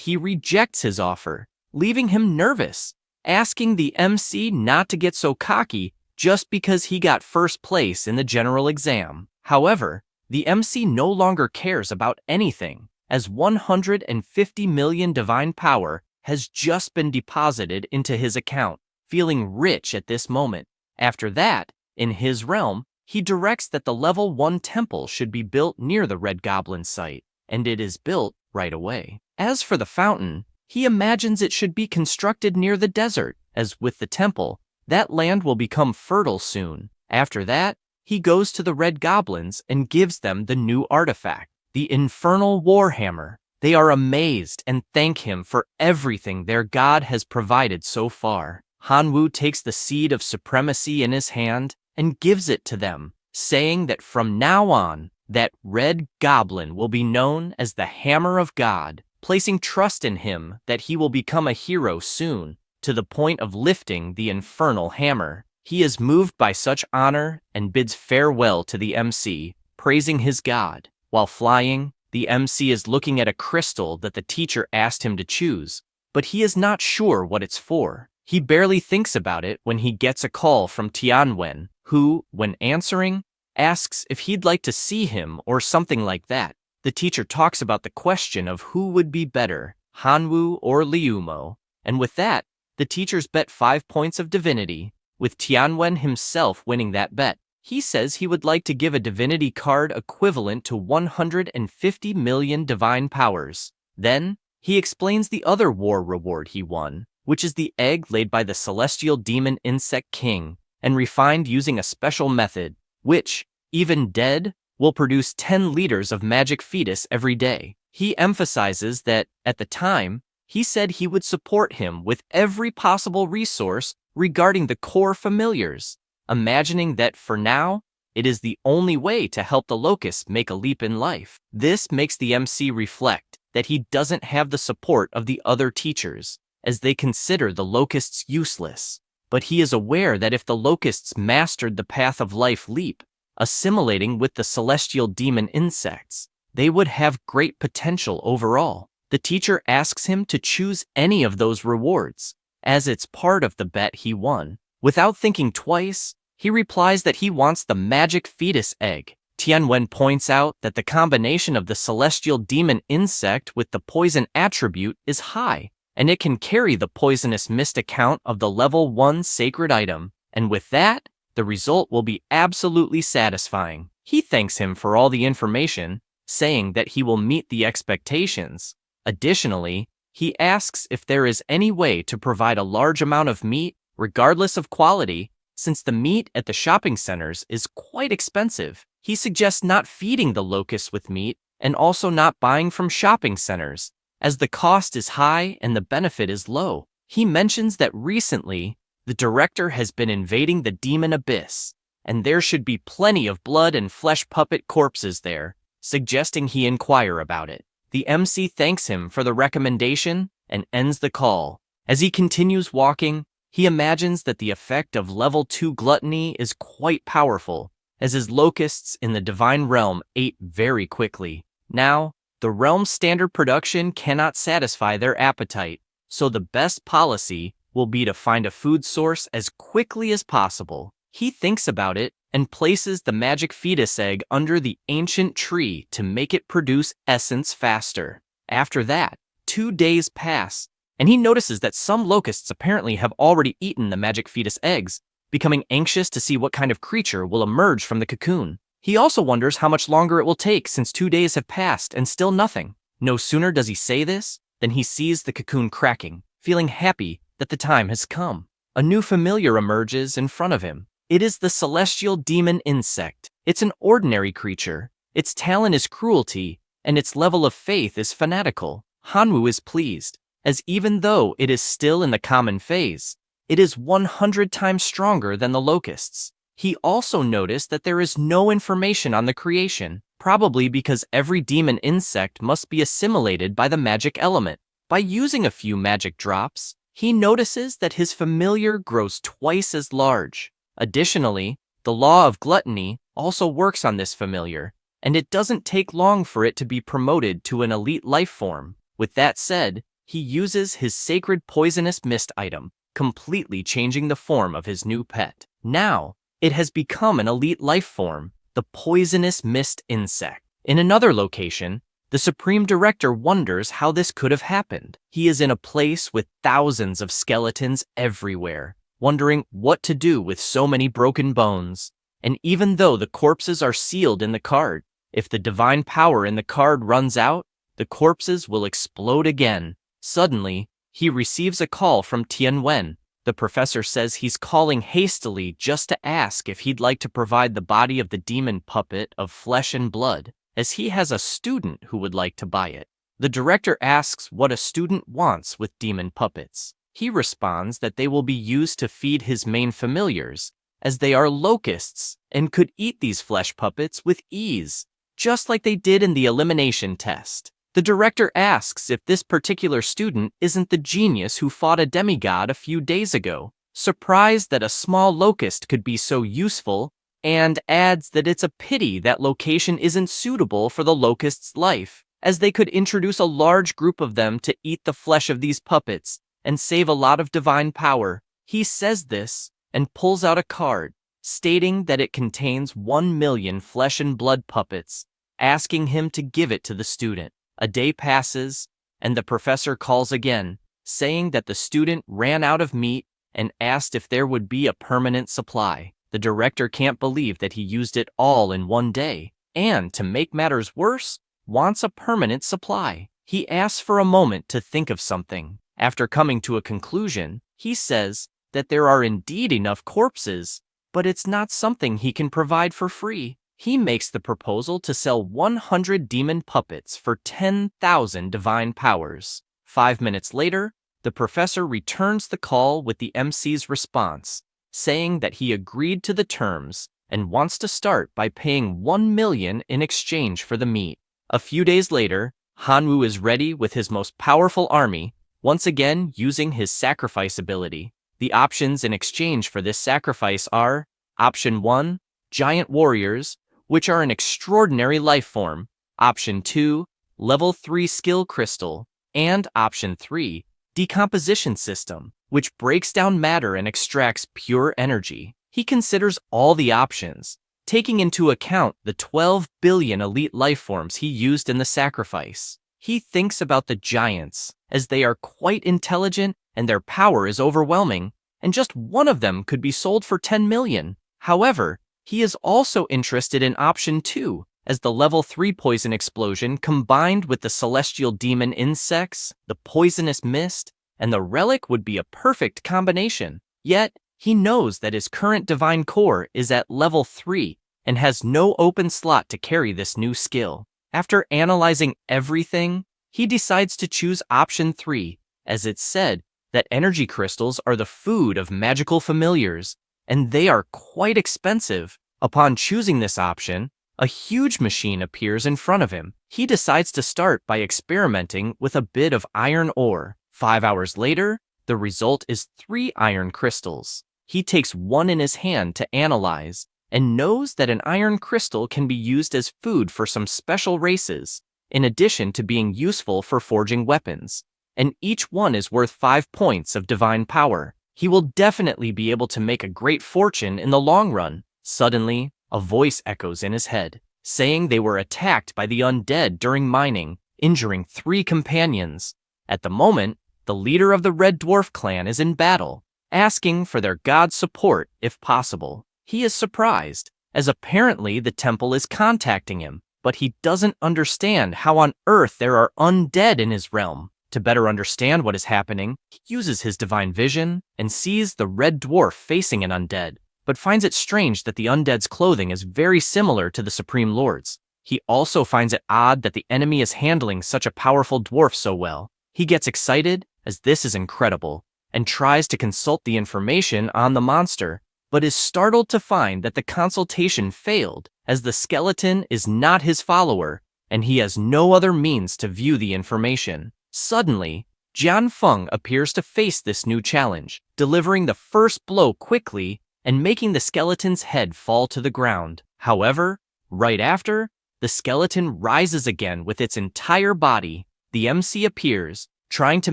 he rejects his offer, leaving him nervous, asking the MC not to get so cocky just because he got first place in the general exam. However, the MC no longer cares about anything, as 150 million divine power has just been deposited into his account, feeling rich at this moment. After that, in his realm, he directs that the level 1 temple should be built near the Red Goblin site, and it is built right away. As for the fountain, he imagines it should be constructed near the desert, as with the temple, that land will become fertile soon. After that, he goes to the Red Goblins and gives them the new artifact, the Infernal Warhammer. They are amazed and thank him for everything their god has provided so far. Hanwoo takes the seed of supremacy in his hand and gives it to them, saying that from now on, that Red Goblin will be known as the Hammer of God, placing trust in him that he will become a hero soon, to the point of lifting the infernal hammer. He is moved by such honor and bids farewell to the MC, praising his god. While flying, the MC is looking at a crystal that the teacher asked him to choose, but he is not sure what it's for. He barely thinks about it when he gets a call from Tianwen, who, when answering, asks if he'd like to see him or something like that. The teacher talks about the question of who would be better, Hanwoo or Liumo, and with that, the teachers bet 5 points of divinity, with Tianwen himself winning that bet. He says he would like to give a divinity card equivalent to 150 million divine powers. Then, he explains the other war reward he won, which is the egg laid by the celestial demon insect king, and refined using a special method, which, even dead, will produce 10 liters of magic fetus every day. He emphasizes that, at the time, he said he would support him with every possible resource regarding the core familiars, imagining that for now, it is the only way to help the locusts make a leap in life. This makes the MC reflect that he doesn't have the support of the other teachers, as they consider the locusts useless. But he is aware that if the locusts mastered the path of life leap, assimilating with the celestial demon insects, they would have great potential overall. The teacher asks him to choose any of those rewards, as it's part of the bet he won. Without thinking twice, he replies that he wants the magic fetus egg. Tianwen points out that the combination of the celestial demon insect with the poison attribute is high, and it can carry the poisonous mist account of the level 1 sacred item, and with that, the result will be absolutely satisfying. He thanks him for all the information, saying that he will meet the expectations. Additionally, he asks if there is any way to provide a large amount of meat, regardless of quality, since the meat at the shopping centers is quite expensive. He suggests not feeding the locusts with meat and also not buying from shopping centers, as the cost is high and the benefit is low. He mentions that recently, the director has been invading the demon abyss, and there should be plenty of blood and flesh puppet corpses there, suggesting he inquire about it. The MC thanks him for the recommendation and ends the call. As he continues walking, he imagines that the effect of level 2 gluttony is quite powerful, as his locusts in the divine realm ate very quickly. Now, the realm's standard production cannot satisfy their appetite, so the best policy will be to find a food source as quickly as possible. He thinks about it and places the magic fetus egg under the ancient tree to make it produce essence faster. After that, 2 days pass, and he notices that some locusts apparently have already eaten the magic fetus eggs, becoming anxious to see what kind of creature will emerge from the cocoon. He also wonders how much longer it will take since 2 days have passed and still nothing. No sooner does he say this than he sees the cocoon cracking, feeling happy that the time has come. A new familiar emerges in front of him. It is the celestial demon insect. It's an ordinary creature. Its talent is cruelty, and its level of faith is fanatical. Hanwoo is pleased, as even though it is still in the common phase, it is 100 times stronger than the locusts. He also noticed that there is no information on the creation, probably because every demon insect must be assimilated by the magic element. By using a few magic drops, he notices that his familiar grows twice as large. Additionally, the law of gluttony also works on this familiar, and it doesn't take long for it to be promoted to an elite life form. With that said, he uses his sacred poisonous mist item, completely changing the form of his new pet. Now, it has become an elite life form, the poisonous mist insect. In another location, the Supreme Director wonders how this could have happened. He is in a place with thousands of skeletons everywhere, wondering what to do with so many broken bones. And even though the corpses are sealed in the card, if the divine power in the card runs out, the corpses will explode again. Suddenly, he receives a call from Tianwen. The professor says he's calling hastily just to ask if he'd like to provide the body of the demon puppet of flesh and blood, as he has a student who would like to buy it. The director asks what a student wants with demon puppets. He responds that they will be used to feed his main familiars, as they are locusts and could eat these flesh puppets with ease, just like they did in the elimination test. The director asks if this particular student isn't the genius who fought a demigod a few days ago, surprised that a small locust could be so useful, and adds that it's a pity that location isn't suitable for the locust's life, as they could introduce a large group of them to eat the flesh of these puppets and save a lot of divine power. He says this and pulls out a card, stating that it contains 1 million flesh and blood puppets, asking him to give it to the student. A day passes, and the professor calls again, saying that the student ran out of meat and asked if there would be a permanent supply. The director can't believe that he used it all in one day, and, to make matters worse, wants a permanent supply. He asks for a moment to think of something. After coming to a conclusion, he says that there are indeed enough corpses, but it's not something he can provide for free. He makes the proposal to sell 100 demon puppets for 10,000 divine powers. 5 minutes later, the professor returns the call with the MC's response, saying that he agreed to the terms and wants to start by paying 1 million in exchange for the meat. A few days later, Hanwoo is ready with his most powerful army, once again using his sacrifice ability. The options in exchange for this sacrifice are: Option 1, Giant Warriors, which are an extraordinary life form; Option 2, Level 3 Skill Crystal; and Option 3, Decomposition System, which breaks down matter and extracts pure energy. He considers all the options, taking into account the 12 billion elite life forms he used in the sacrifice. He thinks about the giants, as they are quite intelligent and their power is overwhelming, and just one of them could be sold for 10 million. However, he is also interested in Option 2, as the Level 3 poison explosion combined with the celestial demon insects, the poisonous mist, and the relic would be a perfect combination. Yet, he knows that his current divine core is at Level 3 and has no open slot to carry this new skill. After analyzing everything, he decides to choose Option 3, as it's said that energy crystals are the food of magical familiars, and they are quite expensive. Upon choosing this option, a huge machine appears in front of him. He decides to start by experimenting with a bit of iron ore. 5 hours later, the result is 3 iron crystals. He takes one in his hand to analyze, and knows that an iron crystal can be used as food for some special races, in addition to being useful for forging weapons. And each one is worth 5 points of divine power. He will definitely be able to make a great fortune in the long run. Suddenly, a voice echoes in his head, saying they were attacked by the undead during mining, injuring 3 companions. At the moment, the leader of the Red Dwarf clan is in battle, asking for their god's support if possible. He is surprised, as apparently the temple is contacting him, but he doesn't understand how on earth there are undead in his realm. To better understand what is happening, he uses his divine vision and sees the Red Dwarf facing an undead, but finds it strange that the undead's clothing is very similar to the Supreme Lord's. He also finds it odd that the enemy is handling such a powerful dwarf so well. He gets excited, as this is incredible, and tries to consult the information on the monster, but is startled to find that the consultation failed, as the skeleton is not his follower, and he has no other means to view the information. Suddenly, Jian Feng appears to face this new challenge, delivering the first blow quickly and making the skeleton's head fall to the ground. However, right after, the skeleton rises again with its entire body. The MC appears, trying to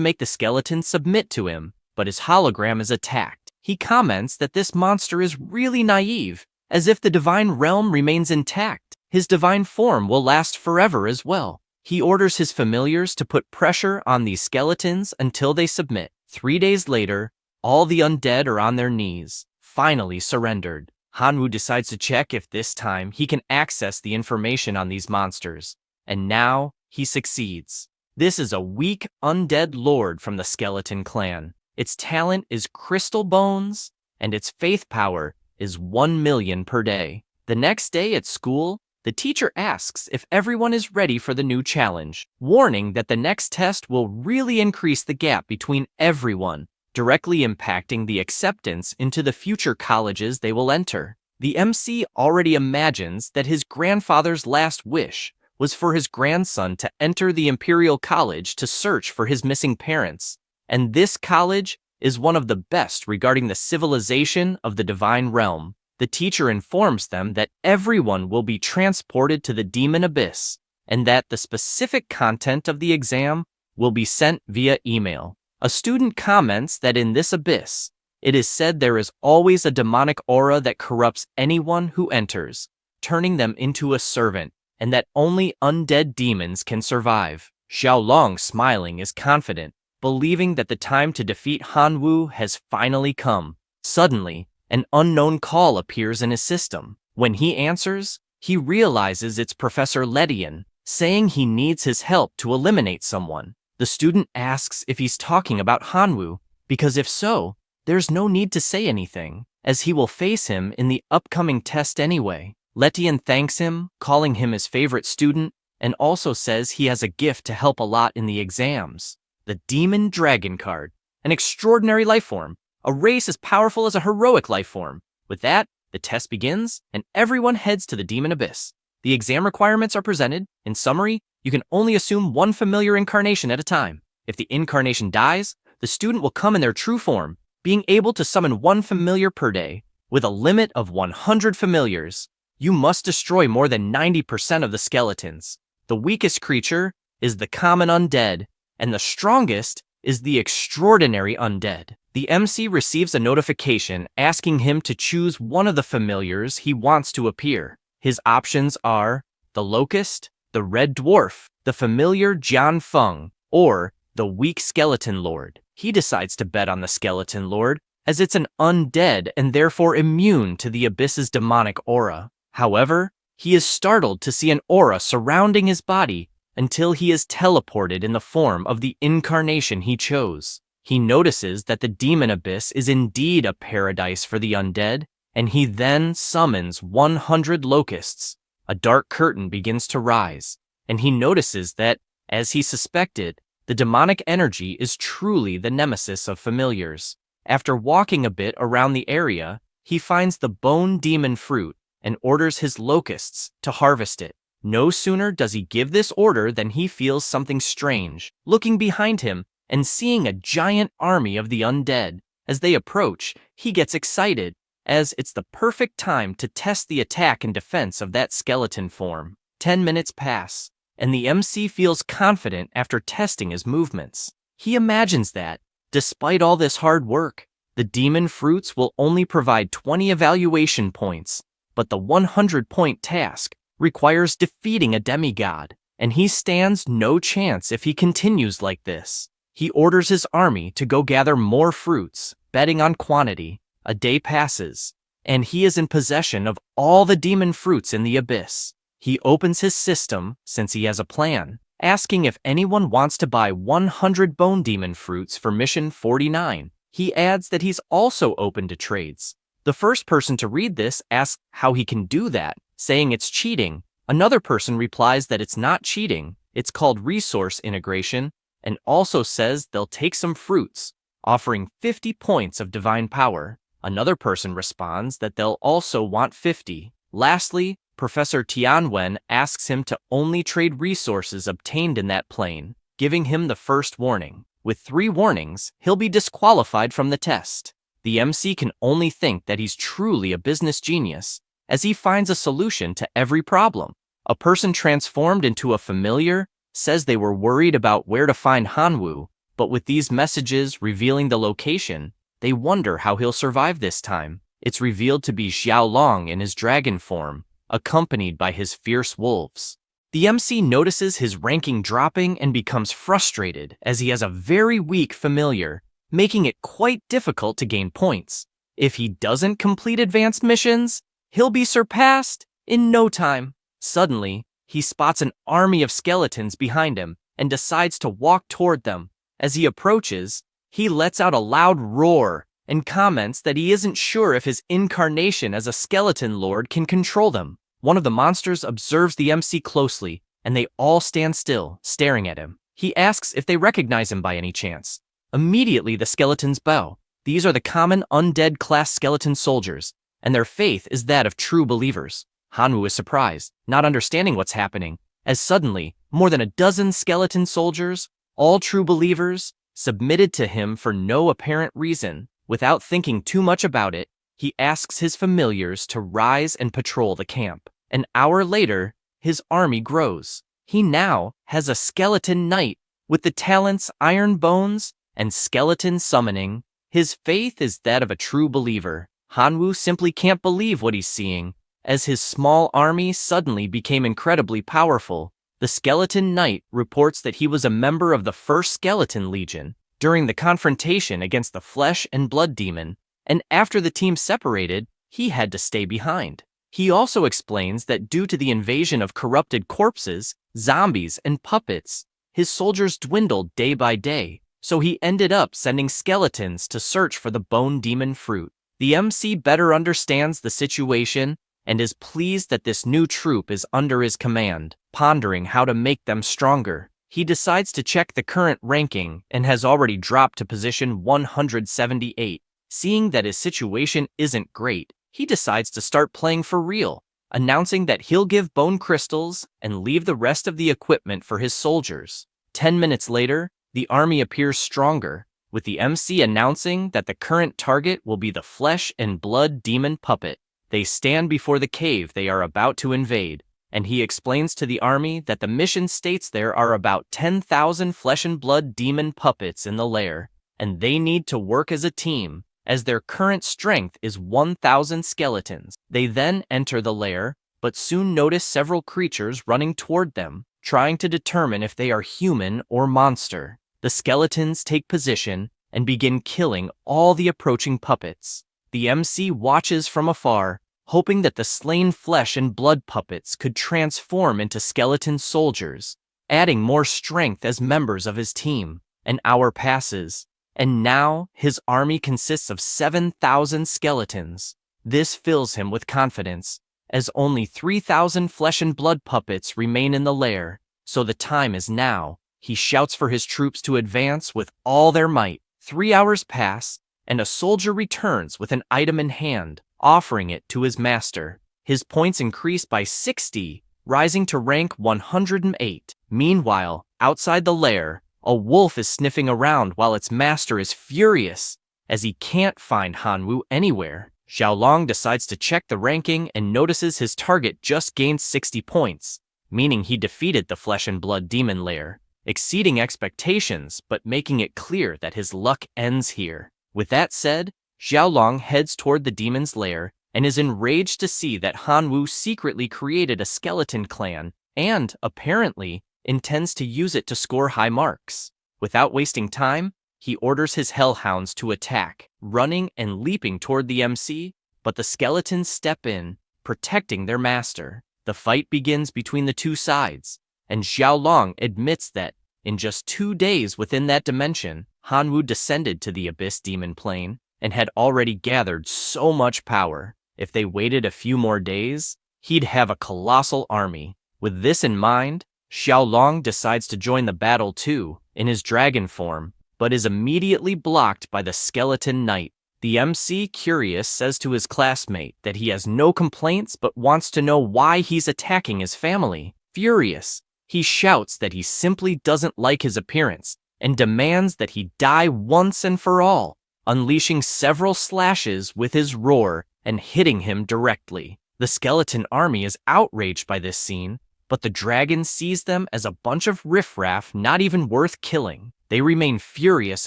make the skeleton submit to him, but his hologram is attacked. He comments that this monster is really naive, as if the divine realm remains intact. His divine form will last forever as well. He orders his familiars to put pressure on these skeletons until they submit. 3 days later, all the undead are on their knees, finally surrendered. Hanwoo decides to check if this time he can access the information on these monsters, and now he succeeds. This is a weak undead lord from the skeleton clan. Its talent is crystal bones, and its faith power is 1 million per day. The next day at school, the teacher asks if everyone is ready for the new challenge, warning that the next test will really increase the gap between everyone, directly impacting the acceptance into the future colleges they will enter. The MC already imagines that his grandfather's last wish was for his grandson to enter the Imperial College to search for his missing parents, and this college is one of the best regarding the civilization of the divine realm. The teacher informs them that everyone will be transported to the demon abyss, and that the specific content of the exam will be sent via email. A student comments that in this abyss, it is said there is always a demonic aura that corrupts anyone who enters, turning them into a servant, and that only undead demons can survive. Xiaolong, smiling, is confident, believing that the time to defeat Hanwoo has finally come. Suddenly, an unknown call appears in his system. When he answers, he realizes it's Professor Ledian, saying he needs his help to eliminate someone. The student asks if he's talking about Hanwoo, because if so, there's no need to say anything, as he will face him in the upcoming test anyway. Letian thanks him, calling him his favorite student, and also says he has a gift to help a lot in the exams. The Demon Dragon card, an extraordinary life form, a race as powerful as a heroic life form. With that, the test begins, and everyone heads to the Demon Abyss. The exam requirements are presented. In summary, you can only assume one familiar incarnation at a time. If the incarnation dies, the student will come in their true form, being able to summon one familiar per day, with a limit of 100 familiars. You must destroy more than 90% of the skeletons. The weakest creature is the common undead, and the strongest is the extraordinary undead. The MC receives a notification asking him to choose one of the familiars he wants to appear. His options are the Locust, the Red Dwarf, the familiar Jian Feng, or the weak Skeleton Lord. He decides to bet on the Skeleton Lord, as it's an undead and therefore immune to the Abyss's demonic aura. However, he is startled to see an aura surrounding his body until he is teleported in the form of the incarnation he chose. He notices that the Demon Abyss is indeed a paradise for the undead, and he then summons 100 locusts. A dark curtain begins to rise, and he notices that, as he suspected, the demonic energy is truly the nemesis of familiars. After walking a bit around the area, he finds the bone demon fruit and orders his locusts to harvest it. No sooner does he give this order than he feels something strange, looking behind him and seeing a giant army of the undead. As they approach, he gets excited, as it's the perfect time to test the attack and defense of that skeleton form. 10 minutes pass, and the MC feels confident after testing his movements. He imagines that, despite all this hard work, the demon fruits will only provide 20 evaluation points, but the 100-point task requires defeating a demigod, and he stands no chance if he continues like this. He orders his army to go gather more fruits, betting on quantity. A day passes, and he is in possession of all the demon fruits in the abyss. He opens his system, since he has a plan, asking if anyone wants to buy 100 bone demon fruits for mission 49. He adds that he's also open to trades. The first person to read this asks how he can do that, saying it's cheating. Another person replies that it's not cheating, it's called resource integration, and also says they'll take some fruits, offering 50 points of divine power. Another person responds that they'll also want 50. Lastly, Professor Tianwen asks him to only trade resources obtained in that plane, giving him the first warning. With 3 warnings, he'll be disqualified from the test. The MC can only think that he's truly a business genius, as he finds a solution to every problem. A person transformed into a familiar says they were worried about where to find Hanwoo, but with these messages revealing the location, they wonder how he'll survive this time. It's revealed to be Xiaolong in his dragon form, accompanied by his fierce wolves. The MC notices his ranking dropping and becomes frustrated as he has a very weak familiar, making it quite difficult to gain points. If he doesn't complete advanced missions, he'll be surpassed in no time. Suddenly, he spots an army of skeletons behind him and decides to walk toward them. As he approaches, he lets out a loud roar and comments that he isn't sure if his incarnation as a skeleton lord can control them. One of the monsters observes the MC closely, and they all stand still, staring at him. He asks if they recognize him by any chance. Immediately, the skeletons bow. These are the common undead class skeleton soldiers, and their faith is that of true believers. Hanwoo is surprised, not understanding what's happening, as suddenly, more than a dozen skeleton soldiers, all true believers, submitted to him for no apparent reason. Without thinking too much about it, he asks his familiars to rise and patrol the camp. An hour later, his army grows. He now has a skeleton knight with the talents Iron Bones and Skeleton Summoning. His faith is that of a true believer. Hanwoo simply can't believe what he's seeing, as his small army suddenly became incredibly powerful. The Skeleton Knight reports that he was a member of the First Skeleton Legion during the confrontation against the Flesh and Blood Demon, and after the team separated, he had to stay behind. He also explains that due to the invasion of corrupted corpses, zombies, and puppets, his soldiers dwindled day by day, so he ended up sending skeletons to search for the Bone Demon fruit. The MC better understands the situation and is pleased that this new troop is under his command. Pondering how to make them stronger, he decides to check the current ranking and has already dropped to position 178. Seeing that his situation isn't great, he decides to start playing for real, announcing that he'll give bone crystals and leave the rest of the equipment for his soldiers. 10 minutes later, the army appears stronger, with the MC announcing that the current target will be the Flesh and Blood Demon puppet. They stand before the cave they are about to invade, and he explains to the army that the mission states there are about 10,000 Flesh and Blood Demon puppets in the lair, and they need to work as a team, as their current strength is 1,000 skeletons. They then enter the lair, but soon notice several creatures running toward them, trying to determine if they are human or monster. The skeletons take position and begin killing all the approaching puppets. The MC watches from afar, hoping that the slain Flesh and Blood puppets could transform into skeleton soldiers, adding more strength as members of his team. An hour passes, and now his army consists of 7,000 skeletons. This fills him with confidence, as only 3,000 Flesh and Blood puppets remain in the lair, so the time is now. He shouts for his troops to advance with all their might. 3 hours pass, and a soldier returns with an item in hand, offering it to his master. His points increase by 60, rising to rank 108. Meanwhile, outside the lair, a wolf is sniffing around while its master is furious, as he can't find Hanwoo anywhere. Xiaolong decides to check the ranking and notices his target just gained 60 points, meaning he defeated the Flesh and Blood Demon lair, exceeding expectations but making it clear that his luck ends here. With that said, Xiaolong heads toward the demon's lair and is enraged to see that Hanwoo secretly created a skeleton clan and, apparently, intends to use it to score high marks. Without wasting time, he orders his hellhounds to attack, running and leaping toward the MC, but the skeletons step in, protecting their master. The fight begins between the two sides, and Xiaolong admits that, in just 2 days within that dimension, Hanwoo descended to the Abyss Demon Plane and had already gathered so much power. If they waited a few more days, he'd have a colossal army. With this in mind, Xiaolong decides to join the battle too, in his dragon form, but is immediately blocked by the Skeleton Knight. The MC, curious, says to his classmate that he has no complaints but wants to know why he's attacking his family. Furious, he shouts that he simply doesn't like his appearance and demands that he die once and for all, unleashing several slashes with his roar and hitting him directly. The skeleton army is outraged by this scene, but the dragon sees them as a bunch of riffraff not even worth killing. They remain furious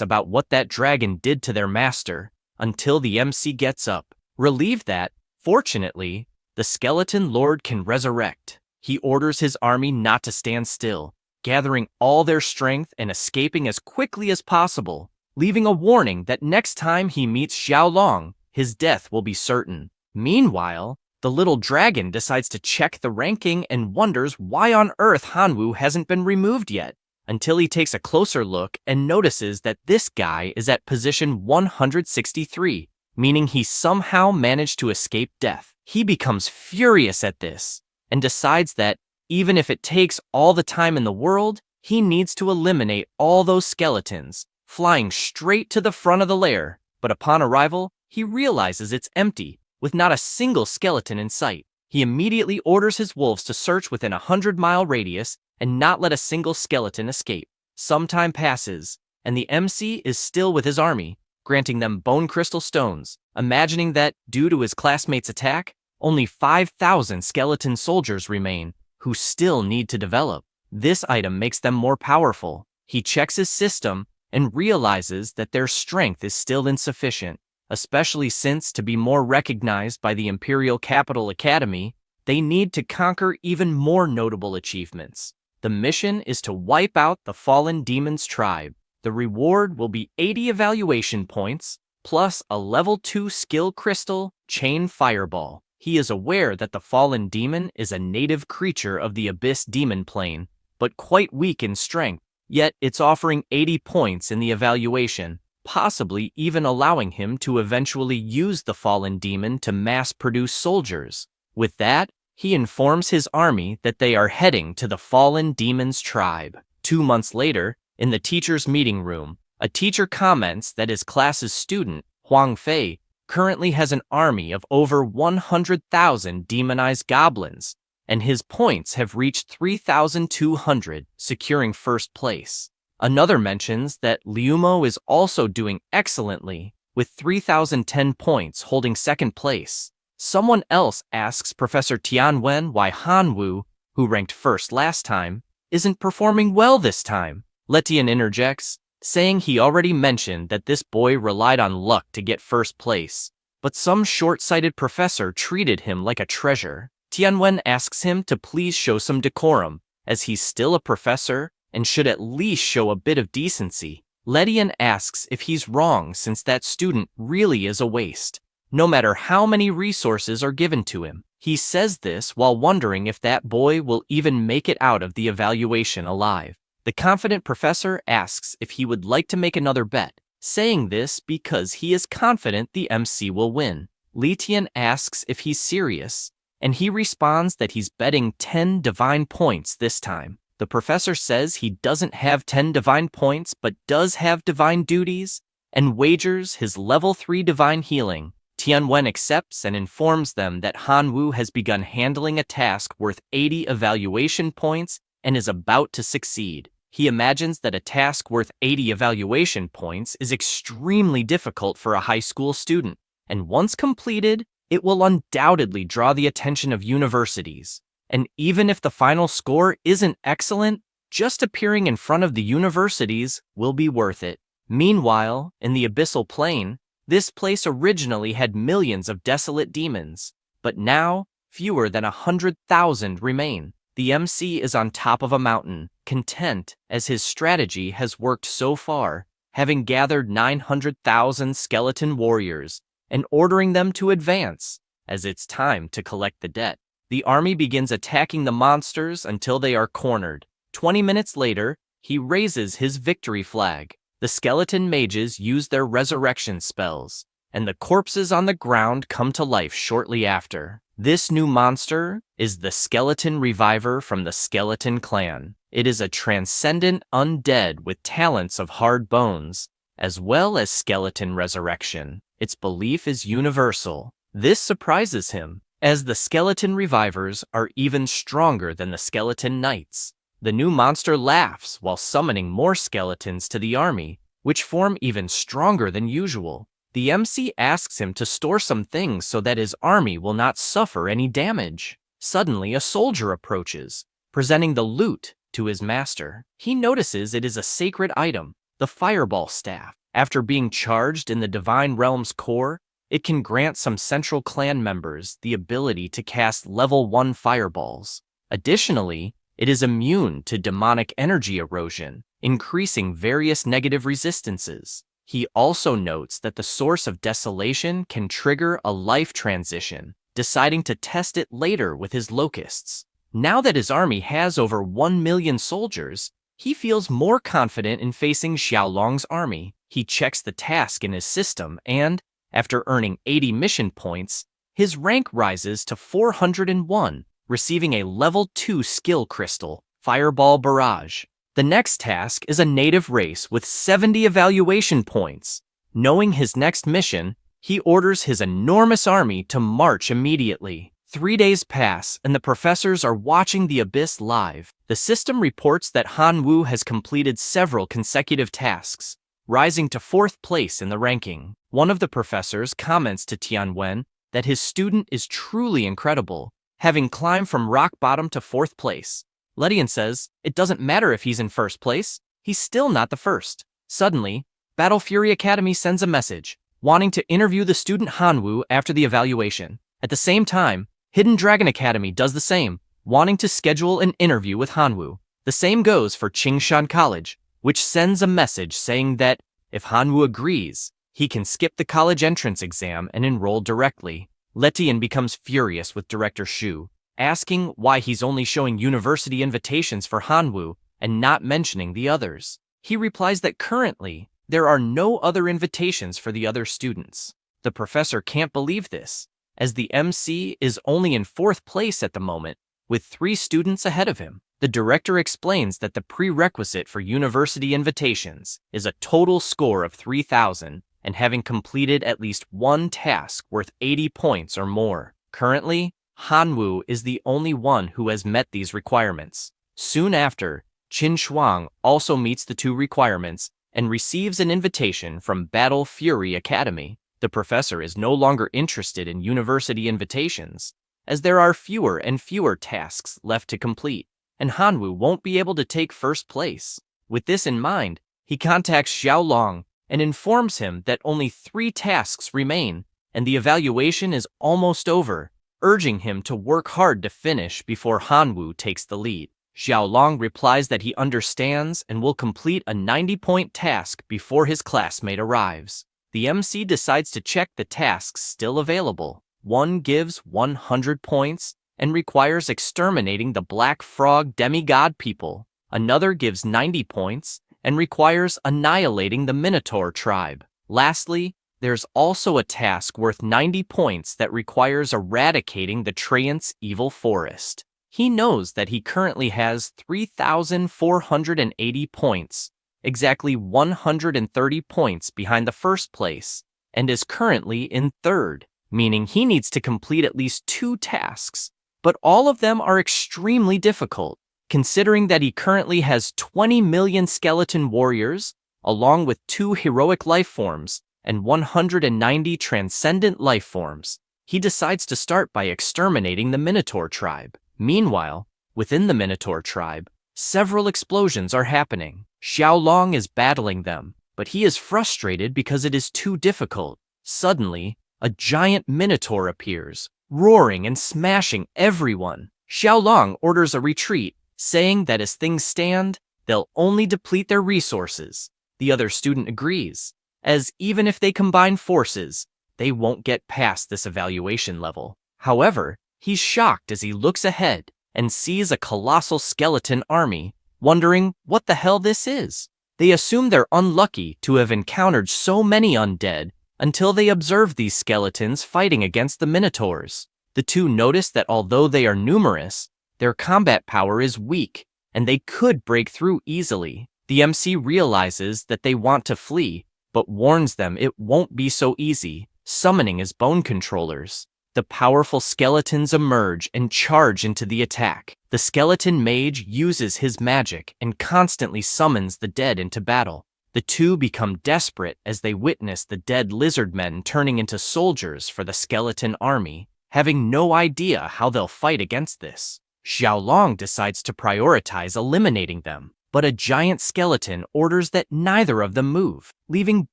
about what that dragon did to their master, until the MC gets up. Relieved that, fortunately, the skeleton lord can resurrect. He orders his army not to stand still, gathering all their strength and escaping as quickly as possible, leaving a warning that next time he meets Xiaolong, his death will be certain. Meanwhile, the little dragon decides to check the ranking and wonders why on earth Hanwu hasn't been removed yet, until he takes a closer look and notices that this guy is at position 163, meaning he somehow managed to escape death. He becomes furious at this and decides that even if it takes all the time in the world, he needs to eliminate all those skeletons, flying straight to the front of the lair. But upon arrival, he realizes it's empty, with not a single skeleton in sight. He immediately orders his wolves to search within a 100-mile radius and not let a single skeleton escape. Some time passes, and the MC is still with his army, granting them bone crystal stones, imagining that, due to his classmates' attack, only 5,000 skeleton soldiers remain, who still need to develop. This item makes them more powerful. He checks his system and realizes that their strength is still insufficient, especially since, to be more recognized by the Imperial Capital Academy, they need to conquer even more notable achievements. The mission is to wipe out the fallen demon's tribe. The reward will be 80 evaluation points, plus a level 2 skill crystal, Chain Fireball. He is aware that the fallen demon is a native creature of the Abyss Demon Plane, but quite weak in strength, yet it's offering 80 points in the evaluation, possibly even allowing him to eventually use the fallen demon to mass-produce soldiers. With that, he informs his army that they are heading to the fallen demon's tribe. 2 months later, in the teacher's meeting room, a teacher comments that his class's student, Huang Fei, currently has an army of over 100,000 demonized goblins, and his points have reached 3,200, securing first place. Another mentions that Liumo is also doing excellently, with 3,010 points holding second place. Someone else asks Professor Tianwen why Hanwu, who ranked first last time, isn't performing well this time. Letian interjects, saying he already mentioned that this boy relied on luck to get first place, but some short-sighted professor treated him like a treasure. Tianwen asks him to please show some decorum, as he's still a professor and should at least show a bit of decency. Letian asks if he's wrong since that student really is a waste, no matter how many resources are given to him. He says this while wondering if that boy will even make it out of the evaluation alive. The confident professor asks if he would like to make another bet, saying this because he is confident the MC will win. Letian asks if he's serious, and he responds that he's betting 10 divine points this time. The professor says he doesn't have 10 divine points but does have divine duties, and wagers his level 3 divine healing. Tianwen accepts and informs them that Hanwu has begun handling a task worth 80 evaluation points and is about to succeed. He imagines that a task worth 80 evaluation points is extremely difficult for a high school student, and once completed, it will undoubtedly draw the attention of universities. And even if the final score isn't excellent, just appearing in front of the universities will be worth it. Meanwhile, in the Abyssal Plane, this place originally had millions of desolate demons, but now fewer than 100,000 remain. The MC is on top of a mountain, content as his strategy has worked so far, having gathered 900,000 skeleton warriors and ordering them to advance, as it's time to collect the debt. The army begins attacking the monsters until they are cornered. 20 minutes later, he raises his victory flag. The skeleton mages use their resurrection spells, and the corpses on the ground come to life shortly after. This new monster is the Skeleton Reviver from the Skeleton Clan. It is a transcendent undead with talents of hard bones, as well as skeleton resurrection. its belief is universal. This surprises him, as the skeleton revivers are even stronger than the skeleton knights. The new monster laughs while summoning more skeletons to the army, which form even stronger than usual. The MC asks him to store some things so that his army will not suffer any damage. Suddenly, a soldier approaches, presenting the loot to his master. He notices it is a sacred item, the fireball staff. After being charged in the divine realm's core, it can grant some central clan members the ability to cast level 1 fireballs. Additionally, it is immune to demonic energy erosion, increasing various negative resistances. He also notes that the source of desolation can trigger a life transition, deciding to test it later with his locusts. Now that his army has over 1 million soldiers, he feels more confident in facing Xiaolong's army. He checks the task in his system and, after earning 80 mission points, his rank rises to 401, receiving a level 2 skill crystal, Fireball Barrage. The next task is a native race with 70 evaluation points. Knowing his next mission, he orders his enormous army to march immediately. 3 days pass, and the professors are watching the Abyss live. The system reports that Han Wu has completed several consecutive tasks, rising to 4th place in the ranking. One of the professors comments to Tianwen that his student is truly incredible, having climbed from rock bottom to 4th place. Ledian says, it doesn't matter if he's in 1st place, he's still not the first. Suddenly, Battle Fury Academy sends a message, wanting to interview the student Hanwu after the evaluation. At the same time, Hidden Dragon Academy does the same, wanting to schedule an interview with Hanwu. The same goes for Qingshan College, which sends a message saying that if Hanwu agrees, he can skip the college entrance exam and enroll directly. Letian becomes furious with Director Shu, asking why he's only showing university invitations for Hanwu and not mentioning the others. He replies that currently, there are no other invitations for the other students. The professor can't believe this, as the MC is only in 4th place at the moment, with 3 students ahead of him. The director explains that the prerequisite for university invitations is a total score of 3,000 and having completed at least one task worth 80 points or more. Currently, Hanwu is the only one who has met these requirements. Soon after, Qin Shuang also meets the 2 requirements and receives an invitation from Battle Fury Academy. The professor is no longer interested in university invitations, as there are fewer and fewer tasks left to complete, and Hanwu won't be able to take 1st place. With this in mind, he contacts Xiaolong and informs him that only 3 tasks remain, and the evaluation is almost over, urging him to work hard to finish before Hanwu takes the lead. Xiaolong replies that he understands and will complete a 90-point task before his classmate arrives. The MC decides to check the tasks still available. One gives 100 points and requires exterminating the Black Frog demigod people. Another gives 90 points and requires annihilating the Minotaur tribe. Lastly, there's also a task worth 90 points that requires eradicating the Treant's evil forest. He knows that he currently has 3,480 points, exactly 130 points behind the 1st place, and is currently in 3rd, meaning he needs to complete at least 2 tasks, but all of them are extremely difficult, considering that he currently has 20 million skeleton warriors, along with 2 heroic life forms and 190 transcendent life forms. He decides to start by exterminating the Minotaur tribe. Meanwhile, within the Minotaur tribe, several explosions are happening. Xiaolong is battling them, but he is frustrated because it is too difficult. Suddenly, a giant Minotaur appears, roaring and smashing everyone. Xiaolong orders a retreat, saying that as things stand, they'll only deplete their resources. The other student agrees, as even if they combine forces, they won't get past this evaluation level. However, he's shocked as he looks ahead and sees a colossal skeleton army, wondering what the hell this is. They assume they're unlucky to have encountered so many undead until they observe these skeletons fighting against the Minotaurs. The 2 notice that although they are numerous, their combat power is weak, and they could break through easily. The MC realizes that they want to flee, but warns them it won't be so easy, summoning his bone controllers. The powerful skeletons emerge and charge into the attack. The skeleton mage uses his magic and constantly summons the dead into battle. The two become desperate as they witness the dead lizard men turning into soldiers for the skeleton army, having no idea how they'll fight against this. Xiaolong decides to prioritize eliminating them, but a giant skeleton orders that neither of them move, leaving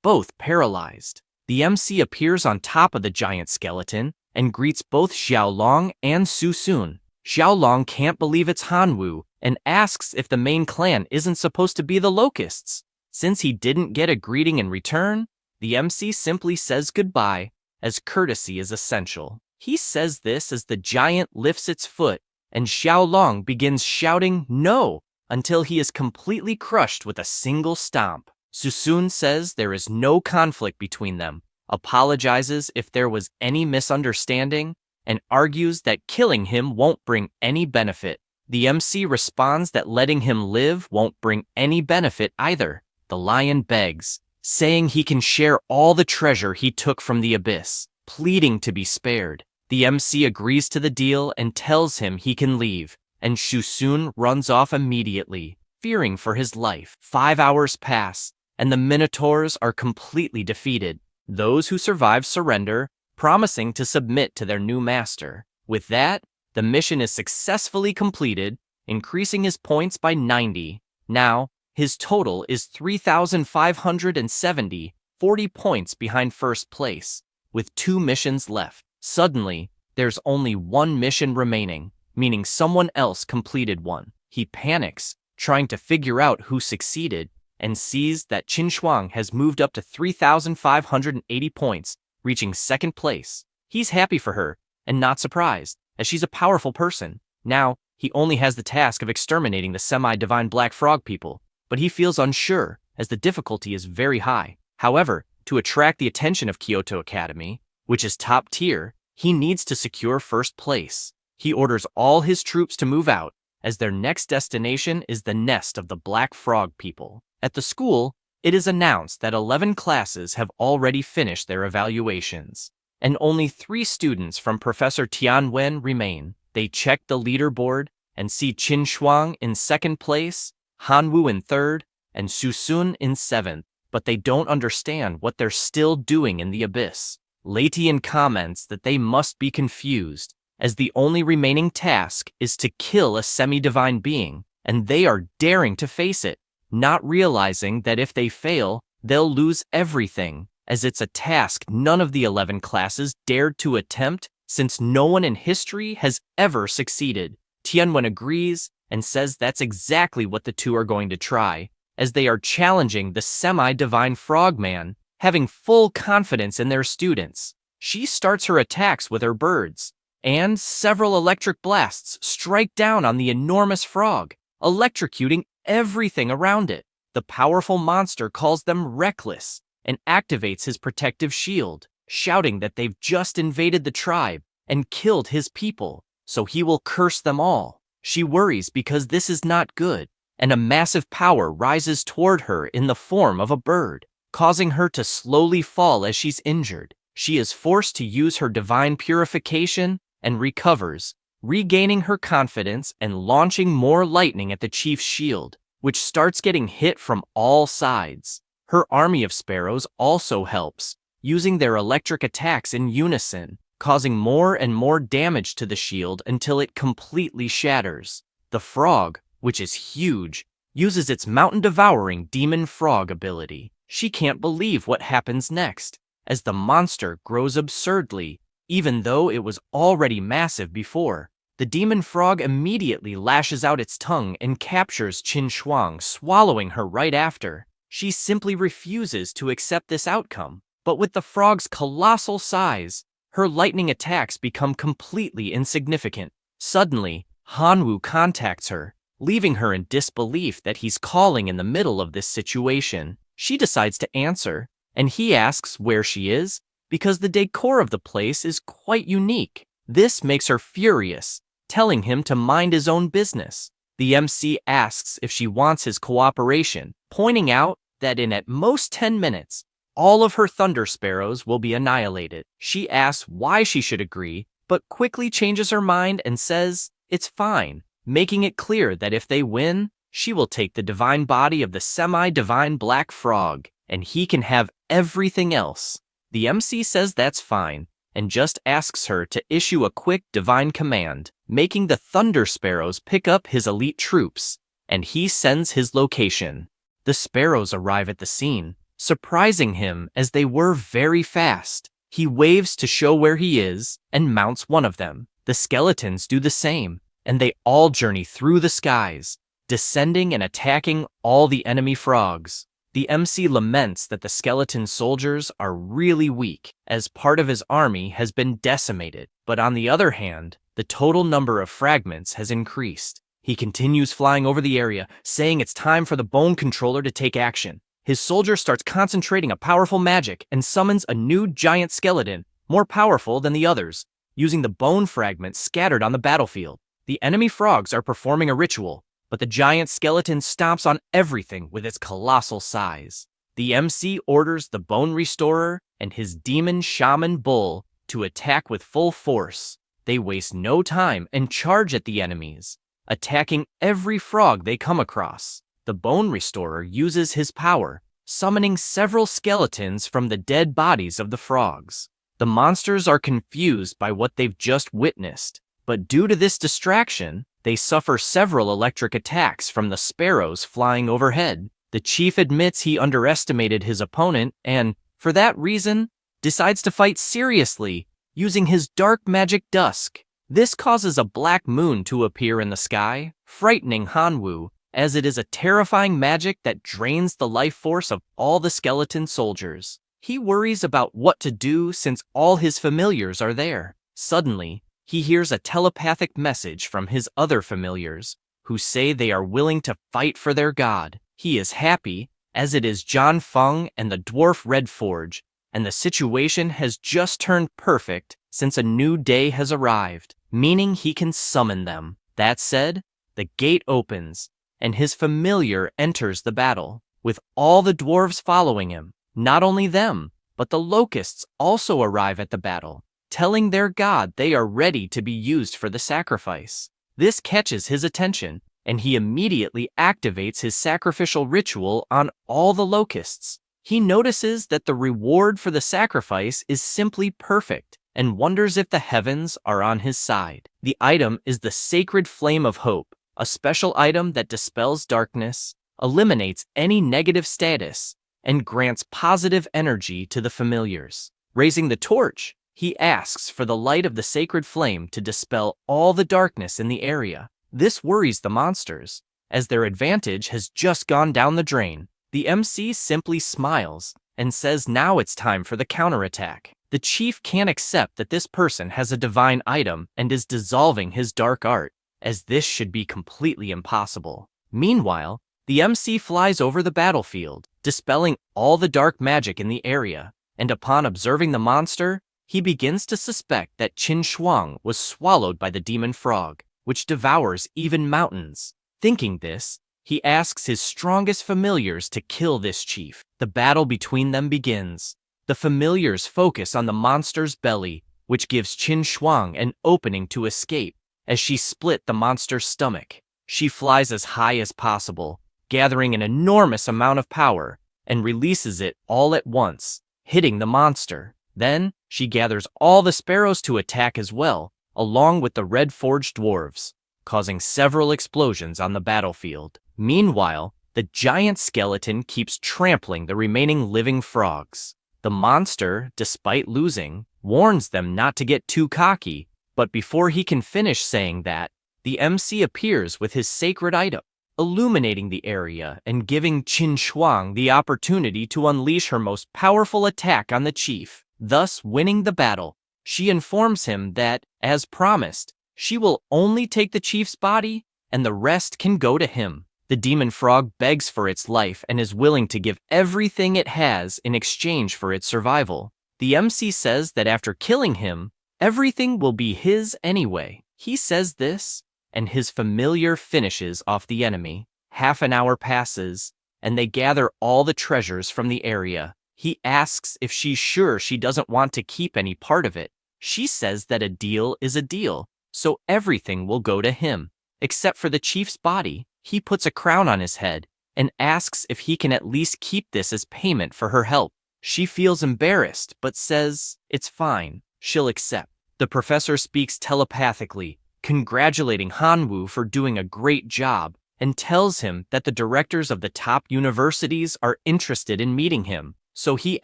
both paralyzed. The MC appears on top of the giant skeleton and greets both Xiaolong and Su Sun. Xiaolong can't believe it's Hanwu and asks if the main clan isn't supposed to be the Locusts. Since he didn't get a greeting in return, the MC simply says goodbye, as courtesy is essential. He says this as the giant lifts its foot, and Xiaolong begins shouting no until he is completely crushed with a single stomp. Su Sun says there is no conflict between them, apologizes if there was any misunderstanding, and argues that killing him won't bring any benefit. The MC responds that letting him live won't bring any benefit either. The lion begs, saying he can share all the treasure he took from the abyss, pleading to be spared. The MC agrees to the deal and tells him he can leave, and Su Sun runs off immediately, fearing for his life. 5 hours pass, and the Minotaurs are completely defeated. Those who survive surrender, promising to submit to their new master. With that, the mission is successfully completed, increasing his points by 90. Now, his total is 3,570, 40 points behind first place, with 2 missions left. Suddenly, there's only 1 mission remaining, meaning someone else completed one. He panics, trying to figure out who succeeded, and sees that Qin Shuang has moved up to 3,580 points, reaching second place. He's happy for her, and not surprised, as she's a powerful person. Now, he only has the task of exterminating the semi-divine black frog people, but he feels unsure, as the difficulty is very high. However, to attract the attention of Kyoto Academy, which is top tier, he needs to secure first place. He orders all his troops to move out, as their next destination is the nest of the black frog people. At the school, it is announced that 11 classes have already finished their evaluations, and only 3 students from Professor Tianwen remain. They check the leaderboard and see Qin Shuang in second place, Hanwu in third, and Su Sun in seventh, but they don't understand what they're still doing in the abyss. Latian comments that they must be confused, as the only remaining task is to kill a semi-divine being, and they are daring to face it, not realizing that if they fail, they'll lose everything, as it's a task none of the 11 classes dared to attempt since no one in history has ever succeeded. Tianwen agrees and says that's exactly what the two are going to try, as they are challenging the semi-divine frogman, having full confidence in their students. She starts her attacks with her birds, and several electric blasts strike down on the enormous frog, electrocuting everything around it. The powerful monster calls them reckless and activates his protective shield, shouting that they've just invaded the tribe and killed his people, so he will curse them all. She worries because this is not good, and a massive power rises toward her in the form of a bird, causing her to slowly fall as she's injured. She is forced to use her divine purification and recovers, regaining her confidence and launching more lightning at the chief's shield, which starts getting hit from all sides. Her army of sparrows also helps, using their electric attacks in unison, causing more and more damage to the shield until it completely shatters. The frog, which is huge, uses its mountain-devouring demon frog ability. She can't believe what happens next, as the monster grows absurdly, even though it was already massive before. The demon frog immediately lashes out its tongue and captures Qin Shuang, swallowing her right after. She simply refuses to accept this outcome, but with the frog's colossal size, her lightning attacks become completely insignificant. Suddenly, Hanwu contacts her, leaving her in disbelief that he's calling in the middle of this situation. She decides to answer, and he asks where she is, because the decor of the place is quite unique. This makes her furious, telling him to mind his own business. The MC asks if she wants his cooperation, pointing out that in at most 10 minutes, all of her thunder sparrows will be annihilated. She asks why she should agree, but quickly changes her mind and says it's fine, making it clear that if they win, she will take the divine body of the semi-divine black frog, and he can have everything else. The MC says that's fine, and just asks her to issue a quick divine command, making the thunder sparrows pick up his elite troops, and he sends his location. The sparrows arrive at the scene, surprising him as they were very fast. He waves to show where he is and mounts one of them. The skeletons do the same, and they all journey through the skies, descending and attacking all the enemy frogs. The MC laments that the skeleton soldiers are really weak, as part of his army has been decimated, but on the other hand, the total number of fragments has increased. He continues flying over the area, saying it's time for the bone controller to take action. His soldier starts concentrating a powerful magic and summons a new giant skeleton, more powerful than the others, using the bone fragments scattered on the battlefield. The enemy frogs are performing a ritual, but the giant skeleton stomps on everything with its colossal size. The MC orders the Bone Restorer and his demon shaman bull to attack with full force. They waste no time and charge at the enemies, attacking every frog they come across. The Bone Restorer uses his power, summoning several skeletons from the dead bodies of the frogs. The monsters are confused by what they've just witnessed, but due to this distraction, they suffer several electric attacks from the sparrows flying overhead. The chief admits he underestimated his opponent and, for that reason, decides to fight seriously, using his dark magic dusk. This causes a black moon to appear in the sky, frightening Hanwoo, as it is a terrifying magic that drains the life force of all the skeleton soldiers. He worries about what to do since all his familiars are there. Suddenly, he hears a telepathic message from his other familiars, who say they are willing to fight for their god. He is happy, as it is John Feng and the dwarf Red Forge, and the situation has just turned perfect since a new day has arrived, meaning he can summon them. That said, the gate opens, and his familiar enters the battle, with all the dwarves following him. Not only them, but the locusts also arrive at the battle, telling their god they are ready to be used for the sacrifice. This catches his attention, and he immediately activates his sacrificial ritual on all the locusts. He notices that the reward for the sacrifice is simply perfect, and wonders if the heavens are on his side. The item is the Sacred Flame of Hope, a special item that dispels darkness, eliminates any negative status, and grants positive energy to the familiars. Raising the torch, he asks for the light of the sacred flame to dispel all the darkness in the area. This worries the monsters, as their advantage has just gone down the drain. The MC simply smiles and says now it's time for the counterattack. The chief can't accept that this person has a divine item and is dissolving his dark art, as this should be completely impossible. Meanwhile, the MC flies over the battlefield, dispelling all the dark magic in the area, and upon observing the monster, he begins to suspect that Qin Shuang was swallowed by the demon frog, which devours even mountains. Thinking this, he asks his strongest familiars to kill this chief. The battle between them begins. The familiars focus on the monster's belly, which gives Qin Shuang an opening to escape. As she split the monster's stomach, she flies as high as possible, gathering an enormous amount of power, and releases it all at once, hitting the monster. Then, she gathers all the sparrows to attack as well, along with the Red Forged dwarves, causing several explosions on the battlefield. Meanwhile, the giant skeleton keeps trampling the remaining living frogs. The monster, despite losing, warns them not to get too cocky, but before he can finish saying that, the MC appears with his sacred item, illuminating the area and giving Qin Shuang the opportunity to unleash her most powerful attack on the chief, thus winning the battle. She informs him that, as promised, she will only take the chief's body and the rest can go to him. The demon frog begs for its life and is willing to give everything it has in exchange for its survival. The MC says that after killing him, everything will be his anyway. He says this, and his familiar finishes off the enemy. Half an hour passes, and they gather all the treasures from the area. He asks if she's sure she doesn't want to keep any part of it. She says that a deal is a deal, so everything will go to him. Except for the chief's body, he puts a crown on his head and asks if he can at least keep this as payment for her help. She feels embarrassed, but says it's fine, she'll accept. The professor speaks telepathically, congratulating Hanwoo for doing a great job, and tells him that the directors of the top universities are interested in meeting him, so he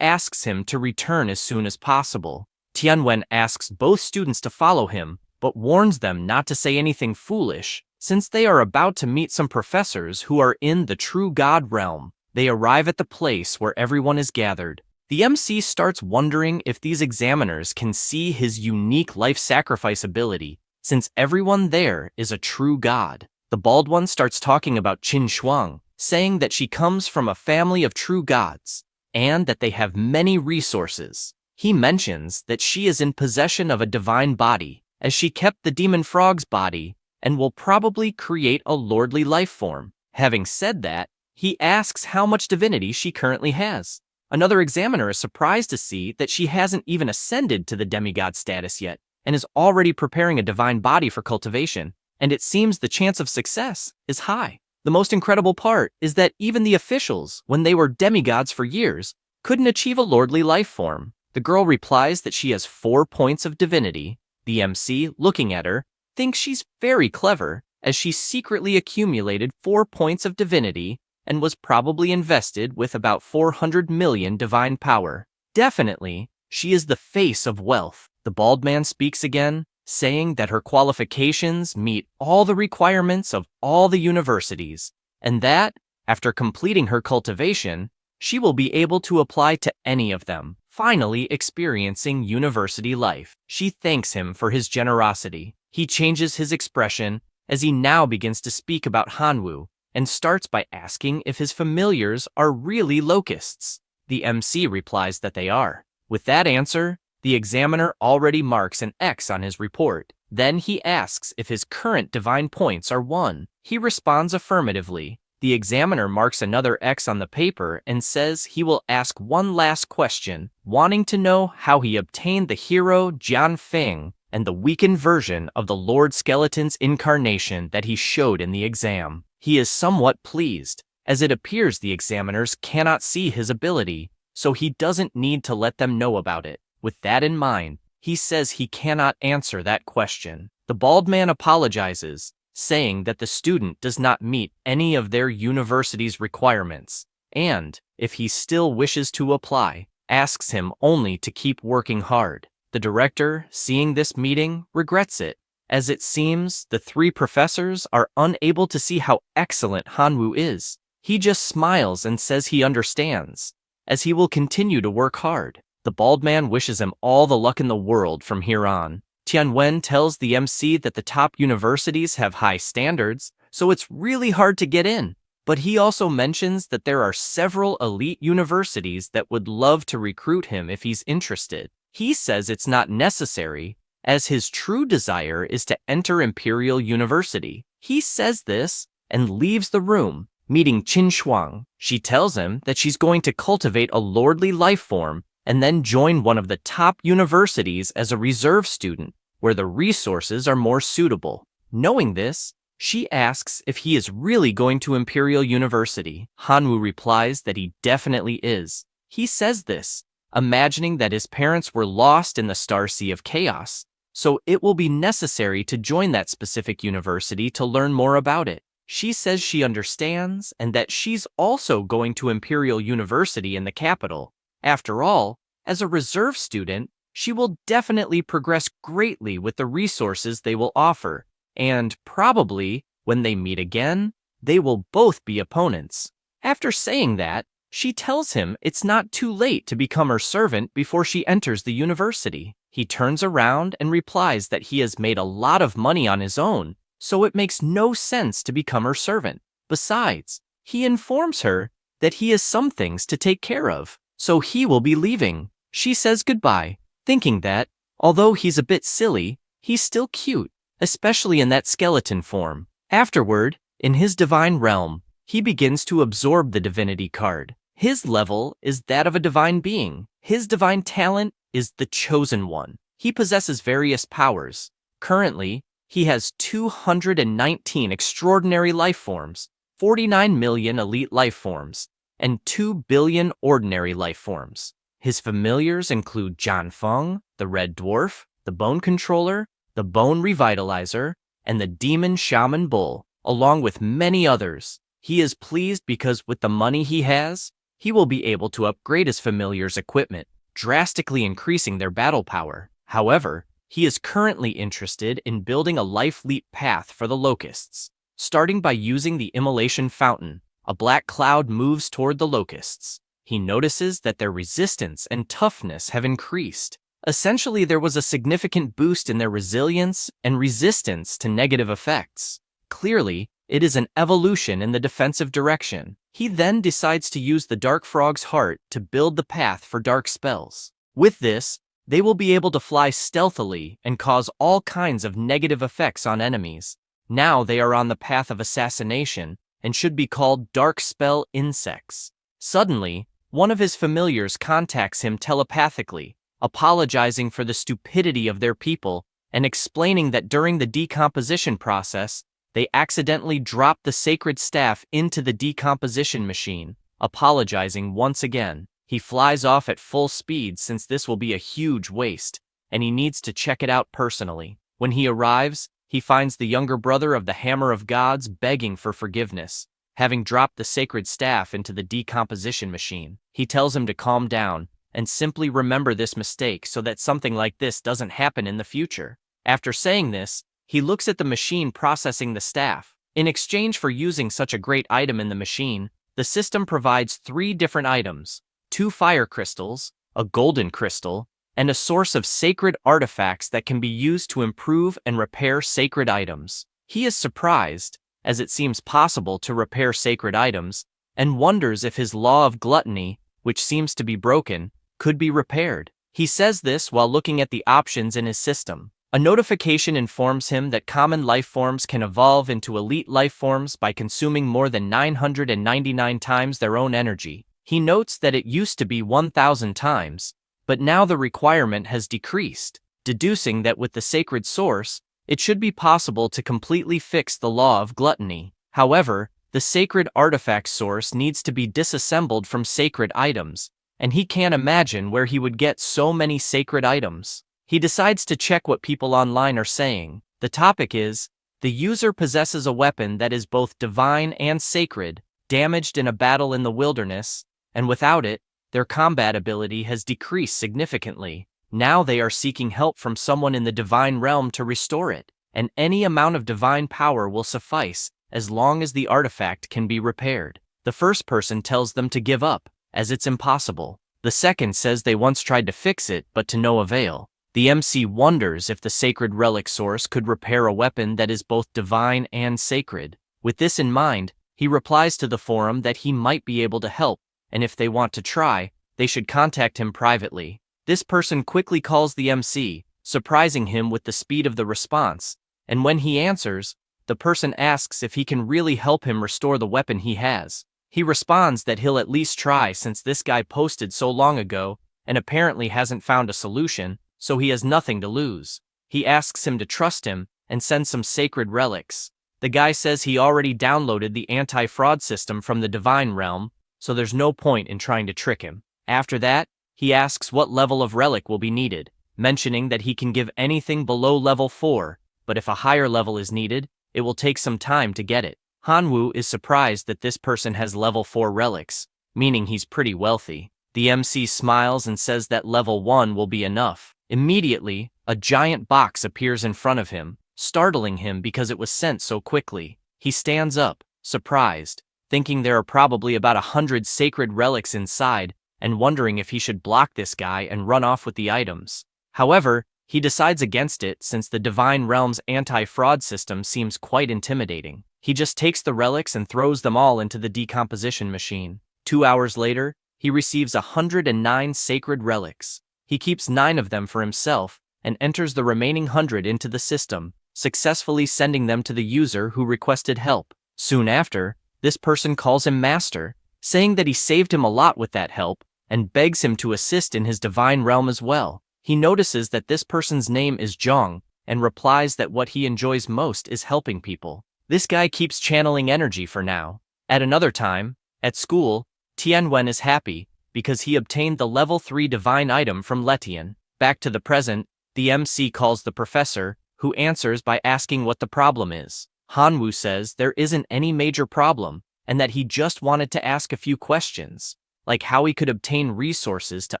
asks him to return as soon as possible. Tianwen asks both students to follow him, but warns them not to say anything foolish, since they are about to meet some professors who are in the true God realm. They arrive at the place where everyone is gathered. The MC starts wondering if these examiners can see his unique life sacrifice ability, since everyone there is a true god. The bald one starts talking about Qin Shuang, saying that she comes from a family of true gods, and that they have many resources. He mentions that she is in possession of a divine body, as she kept the demon frog's body, and will probably create a lordly life form. Having said that, he asks how much divinity she currently has. Another examiner is surprised to see that she hasn't even ascended to the demigod status yet, and is already preparing a divine body for cultivation, and it seems the chance of success is high. The most incredible part is that even the officials, when they were demigods for years, couldn't achieve a lordly life form. The girl replies that she has 4 points of divinity. The MC, looking at her, thinks she's very clever, as she secretly accumulated 4 points of divinity and was probably invested with about 400 million divine power. Definitely, she is the face of wealth. The bald man speaks again, saying that her qualifications meet all the requirements of all the universities, and that, after completing her cultivation, she will be able to apply to any of them, finally experiencing university life. She thanks him for his generosity. He changes his expression as he now begins to speak about Hanwoo, and starts by asking if his familiars are really locusts. The MC replies that they are. With that answer, the examiner already marks an X on his report. Then he asks if his current divine points are 1. He responds affirmatively. The examiner marks another X on the paper and says he will ask one last question, wanting to know how he obtained the hero Jian Feng and the weakened version of the Lord Skeleton's incarnation that he showed in the exam. He is somewhat pleased, as it appears the examiners cannot see his ability, so he doesn't need to let them know about it. With that in mind, he says he cannot answer that question. The bald man apologizes, saying that the student does not meet any of their university's requirements, and, if he still wishes to apply, asks him only to keep working hard. The director, seeing this meeting, regrets it, as it seems the 3 professors are unable to see how excellent Hanwoo is. He just smiles and says he understands, as he will continue to work hard. The bald man wishes him all the luck in the world from here on. Tianwen tells the MC that the top universities have high standards, so it's really hard to get in. But he also mentions that there are several elite universities that would love to recruit him if he's interested. He says it's not necessary, as his true desire is to enter Imperial University. He says this and leaves the room, meeting Qin Shuang. She tells him that she's going to cultivate a lordly life form and then join one of the top universities as a reserve student, where the resources are more suitable. Knowing this, she asks if he is really going to Imperial University. Hanwoo replies that he definitely is. He says this, imagining that his parents were lost in the Star Sea of Chaos, so it will be necessary to join that specific university to learn more about it. She says she understands and that she's also going to Imperial University in the capital. After all, as a reserve student, she will definitely progress greatly with the resources they will offer, and probably, when they meet again, they will both be opponents. After saying that, she tells him it's not too late to become her servant before she enters the university. He turns around and replies that he has made a lot of money on his own, so it makes no sense to become her servant. Besides, he informs her that he has some things to take care of, so he will be leaving. She says goodbye, thinking that, although he's a bit silly, he's still cute, especially in that skeleton form. Afterward, in his divine realm, he begins to absorb the divinity card. His level is that of a divine being. His divine talent is the Chosen One. He possesses various powers. Currently, he has 219 extraordinary life forms, 49 million elite life forms, and 2 billion ordinary life forms. His familiars include John Feng, the Red Dwarf, the Bone Controller, the Bone Revitalizer, and the Demon Shaman Bull, along with many others. He is pleased because with the money he has, he will be able to upgrade his familiars' equipment, drastically increasing their battle power. However, he is currently interested in building a life leap path for the locusts. Starting by using the immolation fountain, a black cloud moves toward the locusts. He notices that their resistance and toughness have increased. Essentially, there was a significant boost in their resilience and resistance to negative effects. Clearly, it is an evolution in the defensive direction. He then decides to use the Dark Frog's heart to build the path for dark spells. With this, they will be able to fly stealthily and cause all kinds of negative effects on enemies. Now they are on the path of assassination and should be called Dark Spell Insects. Suddenly, one of his familiars contacts him telepathically, apologizing for the stupidity of their people and explaining that during the decomposition process, they accidentally dropped the sacred staff into the decomposition machine. Apologizing once again, he flies off at full speed since this will be a huge waste, and he needs to check it out personally. When he arrives, he finds the younger brother of the Hammer of Gods begging for forgiveness, having dropped the sacred staff into the decomposition machine. He tells him to calm down and simply remember this mistake so that something like this doesn't happen in the future. After saying this, he looks at the machine processing the staff. In exchange for using such a great item in the machine, the system provides 3 different items: 2 fire crystals, a golden crystal, and a source of sacred artifacts that can be used to improve and repair sacred items. He is surprised, as it seems possible to repair sacred items, and wonders if his law of gluttony, which seems to be broken, could be repaired. He says this while looking at the options in his system. A notification informs him that common life forms can evolve into elite life forms by consuming more than 999 times their own energy. He notes that it used to be 1,000 times, but now the requirement has decreased, deducing that with the sacred source, it should be possible to completely fix the law of gluttony. However, the sacred artifact source needs to be disassembled from sacred items, and he can't imagine where he would get so many sacred items. He decides to check what people online are saying. The topic is, the user possesses a weapon that is both divine and sacred, damaged in a battle in the wilderness, and without it, their combat ability has decreased significantly. Now they are seeking help from someone in the divine realm to restore it, and any amount of divine power will suffice as long as the artifact can be repaired. The first person tells them to give up, as it's impossible. The second says they once tried to fix it, but to no avail. The MC wonders if the sacred relic source could repair a weapon that is both divine and sacred. With this in mind, he replies to the forum that he might be able to help, and if they want to try, they should contact him privately. This person quickly calls the MC, surprising him with the speed of the response, and when he answers, the person asks if he can really help him restore the weapon he has. He responds that he'll at least try since this guy posted so long ago and apparently hasn't found a solution, so he has nothing to lose. He asks him to trust him and send some sacred relics. The guy says he already downloaded the anti-fraud system from the divine realm, so there's no point in trying to trick him. After that, he asks what level of relic will be needed, mentioning that he can give anything below level 4, but if a higher level is needed, it will take some time to get it. Hanwoo is surprised that this person has level 4 relics, meaning he's pretty wealthy. The MC smiles and says that level 1 will be enough. Immediately, a giant box appears in front of him, startling him because it was sent so quickly. He stands up, surprised, thinking there are probably about 100 sacred relics inside, and wondering if he should block this guy and run off with the items. However, he decides against it since the divine realm's anti-fraud system seems quite intimidating. He just takes the relics and throws them all into the decomposition machine. 2 hours later, he receives 109 sacred relics. He keeps 9 of them for himself and enters the remaining 100 into the system, successfully sending them to the user who requested help. Soon after, this person calls him Master, saying that he saved him a lot with that help, and begs him to assist in his divine realm as well. He notices that this person's name is Zhang, and replies that what he enjoys most is helping people. This guy keeps channeling energy for now. At another time, at school, Tianwen is happy because he obtained the level 3 divine item from Letian. Back to the present, the MC calls the professor, who answers by asking what the problem is. Hanwoo says there isn't any major problem, and that he just wanted to ask a few questions, like how he could obtain resources to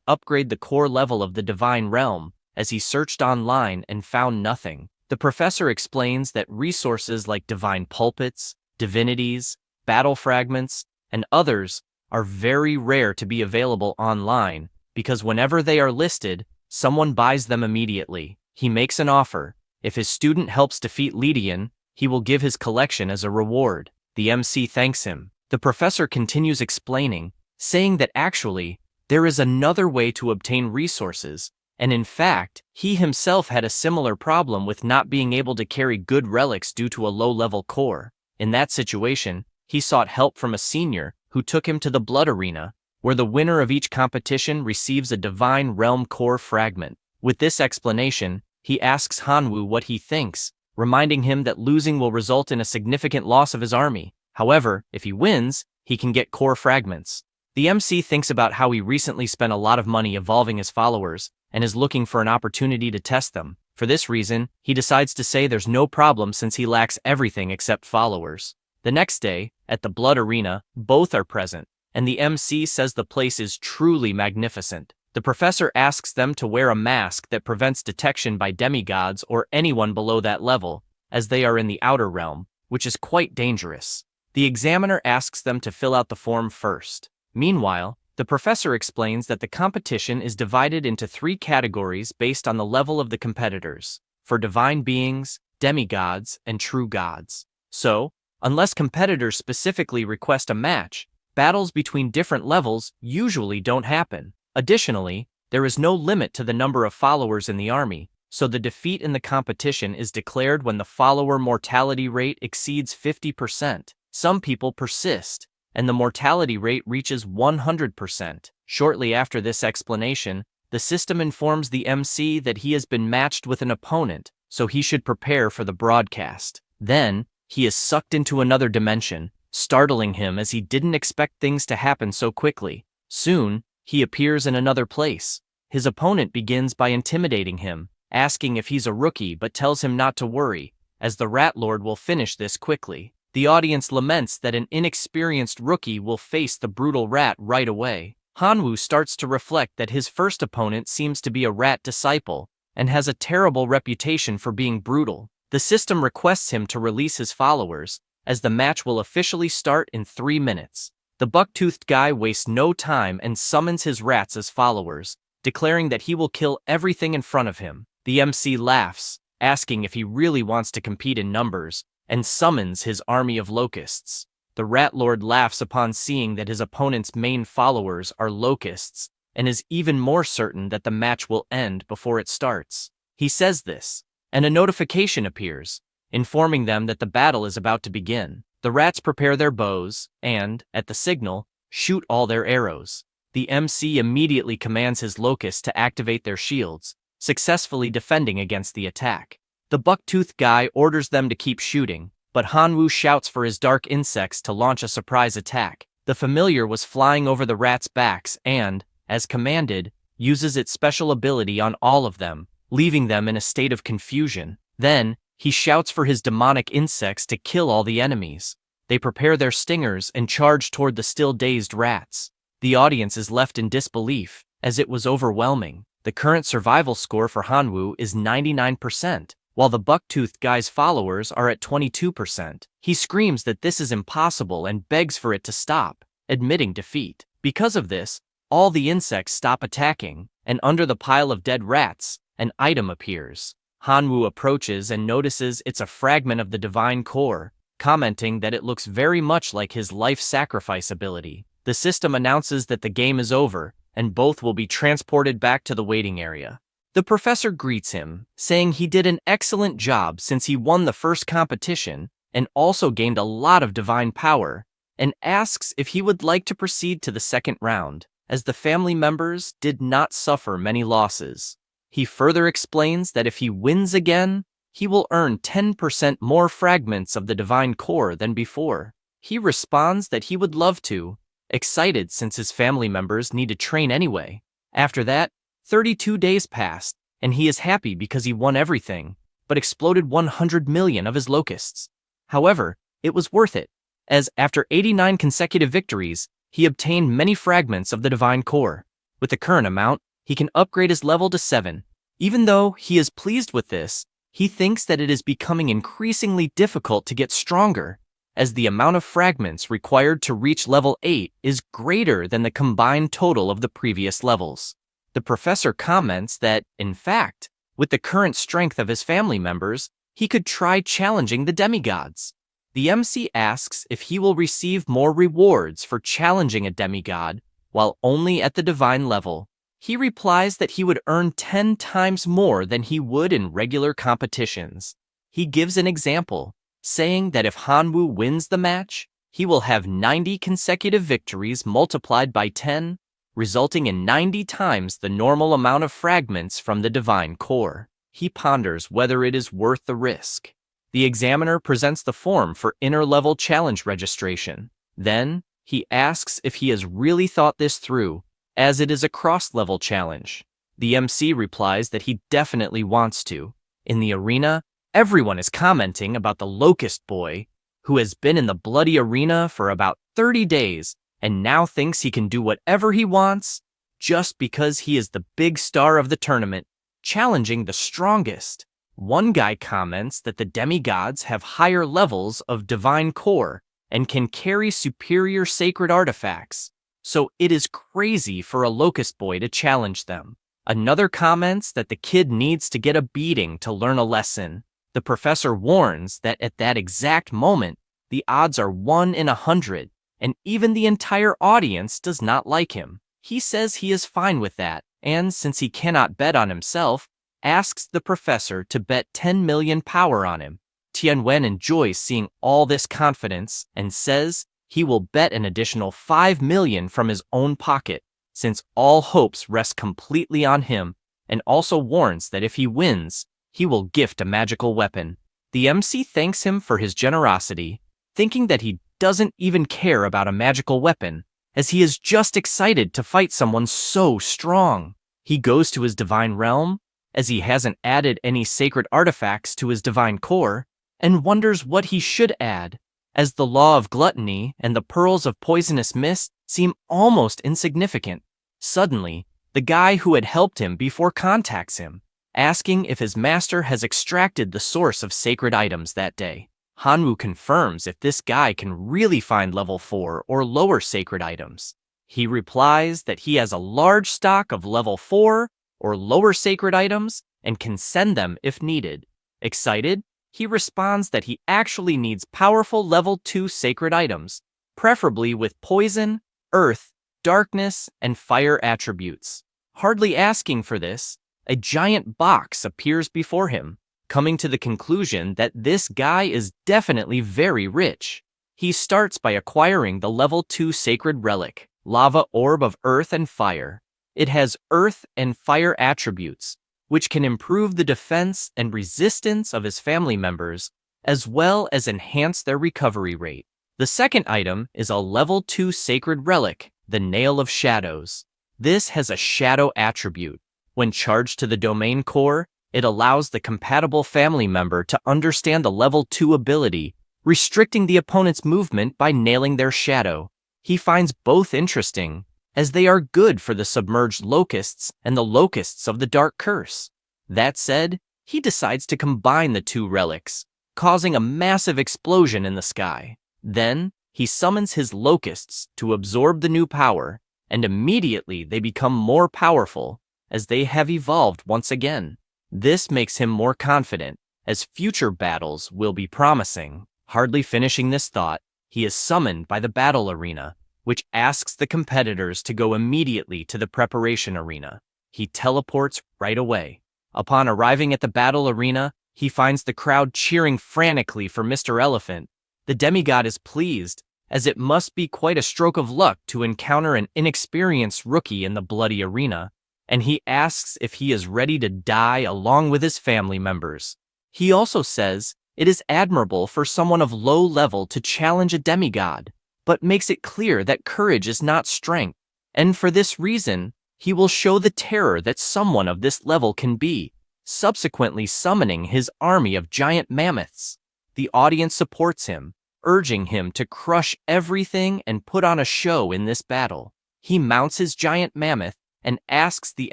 upgrade the core level of the divine realm, as he searched online and found nothing. The professor explains that resources like divine pulpits, divinities, battle fragments, and others are very rare to be available online, because whenever they are listed, someone buys them immediately. He makes an offer. If his student helps defeat Lydian, he will give his collection as a reward. The MC thanks him. The professor continues explaining, saying that actually, there is another way to obtain resources, and in fact, he himself had a similar problem with not being able to carry good relics due to a low-level core. In that situation, he sought help from a senior, who took him to the Blood Arena, where the winner of each competition receives a divine realm core fragment. With this explanation, he asks Hanwoo what he thinks, reminding him that losing will result in a significant loss of his army. However, if he wins, he can get core fragments. The MC thinks about how he recently spent a lot of money evolving his followers, and is looking for an opportunity to test them. For this reason, he decides to say there's no problem since he lacks everything except followers. The next day, at the Blood Arena, both are present, and the MC says the place is truly magnificent. The professor asks them to wear a mask that prevents detection by demigods or anyone below that level, as they are in the outer realm, which is quite dangerous. The examiner asks them to fill out the form first. Meanwhile, the professor explains that the competition is divided into 3 categories based on the level of the competitors, for divine beings, demigods, and true gods. So, unless competitors specifically request a match, battles between different levels usually don't happen. Additionally, there is no limit to the number of followers in the army, so the defeat in the competition is declared when the follower mortality rate exceeds 50%. Some people persist, and the mortality rate reaches 100%. Shortly after this explanation, the system informs the MC that he has been matched with an opponent, so he should prepare for the broadcast. Then, he is sucked into another dimension, startling him as he didn't expect things to happen so quickly. Soon, he appears in another place. His opponent begins by intimidating him, asking if he's a rookie but tells him not to worry, as the Rat Lord will finish this quickly. The audience laments that an inexperienced rookie will face the brutal rat right away. Hanwoo starts to reflect that his first opponent seems to be a rat disciple, and has a terrible reputation for being brutal. The system requests him to release his followers, as the match will officially start in 3 minutes. The buck-toothed guy wastes no time and summons his rats as followers, declaring that he will kill everything in front of him. The MC laughs, asking if he really wants to compete in numbers, and summons his army of locusts. The Rat Lord laughs upon seeing that his opponent's main followers are locusts, and is even more certain that the match will end before it starts. He says this, and a notification appears, informing them that the battle is about to begin. The rats prepare their bows, and, at the signal, shoot all their arrows. The MC immediately commands his locusts to activate their shields, successfully defending against the attack. The buck-toothed guy orders them to keep shooting, but Hanwoo shouts for his dark insects to launch a surprise attack. The familiar was flying over the rats' backs and, as commanded, uses its special ability on all of them, leaving them in a state of confusion. Then, he shouts for his demonic insects to kill all the enemies. They prepare their stingers and charge toward the still dazed rats. The audience is left in disbelief, as it was overwhelming. The current survival score for Hanwoo is 99%. While the buck-toothed guy's followers are at 22%. He screams that this is impossible and begs for it to stop, admitting defeat. Because of this, all the insects stop attacking, and under the pile of dead rats, an item appears. Hanwoo approaches and notices it's a fragment of the divine core, commenting that it looks very much like his life sacrifice ability. The system announces that the game is over, and both will be transported back to the waiting area. The professor greets him, saying he did an excellent job since he won the first competition and also gained a lot of divine power, and asks if he would like to proceed to the second round, as the family members did not suffer many losses. He further explains that if he wins again, he will earn 10% more fragments of the divine core than before. He responds that he would love to, excited since his family members need to train anyway. After that, 32 days passed, and he is happy because he won everything, but exploded 100 million of his locusts. However, it was worth it, as after 89 consecutive victories, he obtained many fragments of the divine core. With the current amount, he can upgrade his level to 7. Even though he is pleased with this, he thinks that it is becoming increasingly difficult to get stronger, as the amount of fragments required to reach level 8 is greater than the combined total of the previous levels. The professor comments that, in fact, with the current strength of his family members, he could try challenging the demigods. The MC asks if he will receive more rewards for challenging a demigod while only at the divine level. He replies that he would earn 10 times more than he would in regular competitions. He gives an example, saying that if Hanwoo wins the match, he will have 90 consecutive victories multiplied by 10, resulting in 90 times the normal amount of fragments from the divine core. He ponders whether it is worth the risk. The examiner presents the form for inner-level challenge registration. Then, he asks if he has really thought this through, as it is a cross-level challenge. The MC replies that he definitely wants to. In the arena, everyone is commenting about the Locust Boy, who has been in the bloody arena for about 30 days and now thinks he can do whatever he wants just because he is the big star of the tournament, challenging the strongest. One guy comments that the demigods have higher levels of divine core and can carry superior sacred artifacts, so it is crazy for a Locust Boy to challenge them. Another comments that the kid needs to get a beating to learn a lesson. The professor warns that at that exact moment, the odds are 1 in 100, and even the entire audience does not like him. He says he is fine with that, and since he cannot bet on himself, asks the professor to bet 10 million power on him. Tianwen enjoys seeing all this confidence and says he will bet an additional 5 million from his own pocket, since all hopes rest completely on him, and also warns that if he wins, he will gift a magical weapon. The MC thanks him for his generosity, thinking that he doesn't even care about a magical weapon, as he is just excited to fight someone so strong. He goes to his divine realm, as he hasn't added any sacred artifacts to his divine core, and wonders what he should add, as the law of gluttony and the pearls of poisonous mist seem almost insignificant. Suddenly, the guy who had helped him before contacts him, asking if his master has extracted the source of sacred items that day. Hanwoo confirms if this guy can really find level 4 or lower sacred items. He replies that he has a large stock of level 4 or lower sacred items and can send them if needed. Excited, he responds that he actually needs powerful level 2 sacred items, preferably with poison, earth, darkness, and fire attributes. Hardly asking for this, a giant box appears before him, coming to the conclusion that this guy is definitely very rich. He starts by acquiring the level 2 sacred relic, Lava Orb of Earth and Fire. It has earth and fire attributes, which can improve the defense and resistance of his family members, as well as enhance their recovery rate. The second item is a level 2 sacred relic, the Nail of Shadows. This has a shadow attribute. When charged to the domain core, it allows the compatible family member to understand the level 2 ability, restricting the opponent's movement by nailing their shadow. He finds both interesting, as they are good for the submerged locusts and the locusts of the Dark Curse. That said, he decides to combine the two relics, causing a massive explosion in the sky. Then, he summons his locusts to absorb the new power, and immediately they become more powerful, as they have evolved once again. This makes him more confident, as future battles will be promising. Hardly finishing this thought, he is summoned by the battle arena, which asks the competitors to go immediately to the preparation arena. He teleports right away. Upon arriving at the battle arena, he finds the crowd cheering frantically for Mr. Elephant. The demigod is pleased, as it must be quite a stroke of luck to encounter an inexperienced rookie in the bloody arena, and he asks if he is ready to die along with his family members. He also says it is admirable for someone of low level to challenge a demigod, but makes it clear that courage is not strength, and for this reason, he will show the terror that someone of this level can be, subsequently summoning his army of giant mammoths. The audience supports him, urging him to crush everything and put on a show in this battle. He mounts his giant mammoth and asks the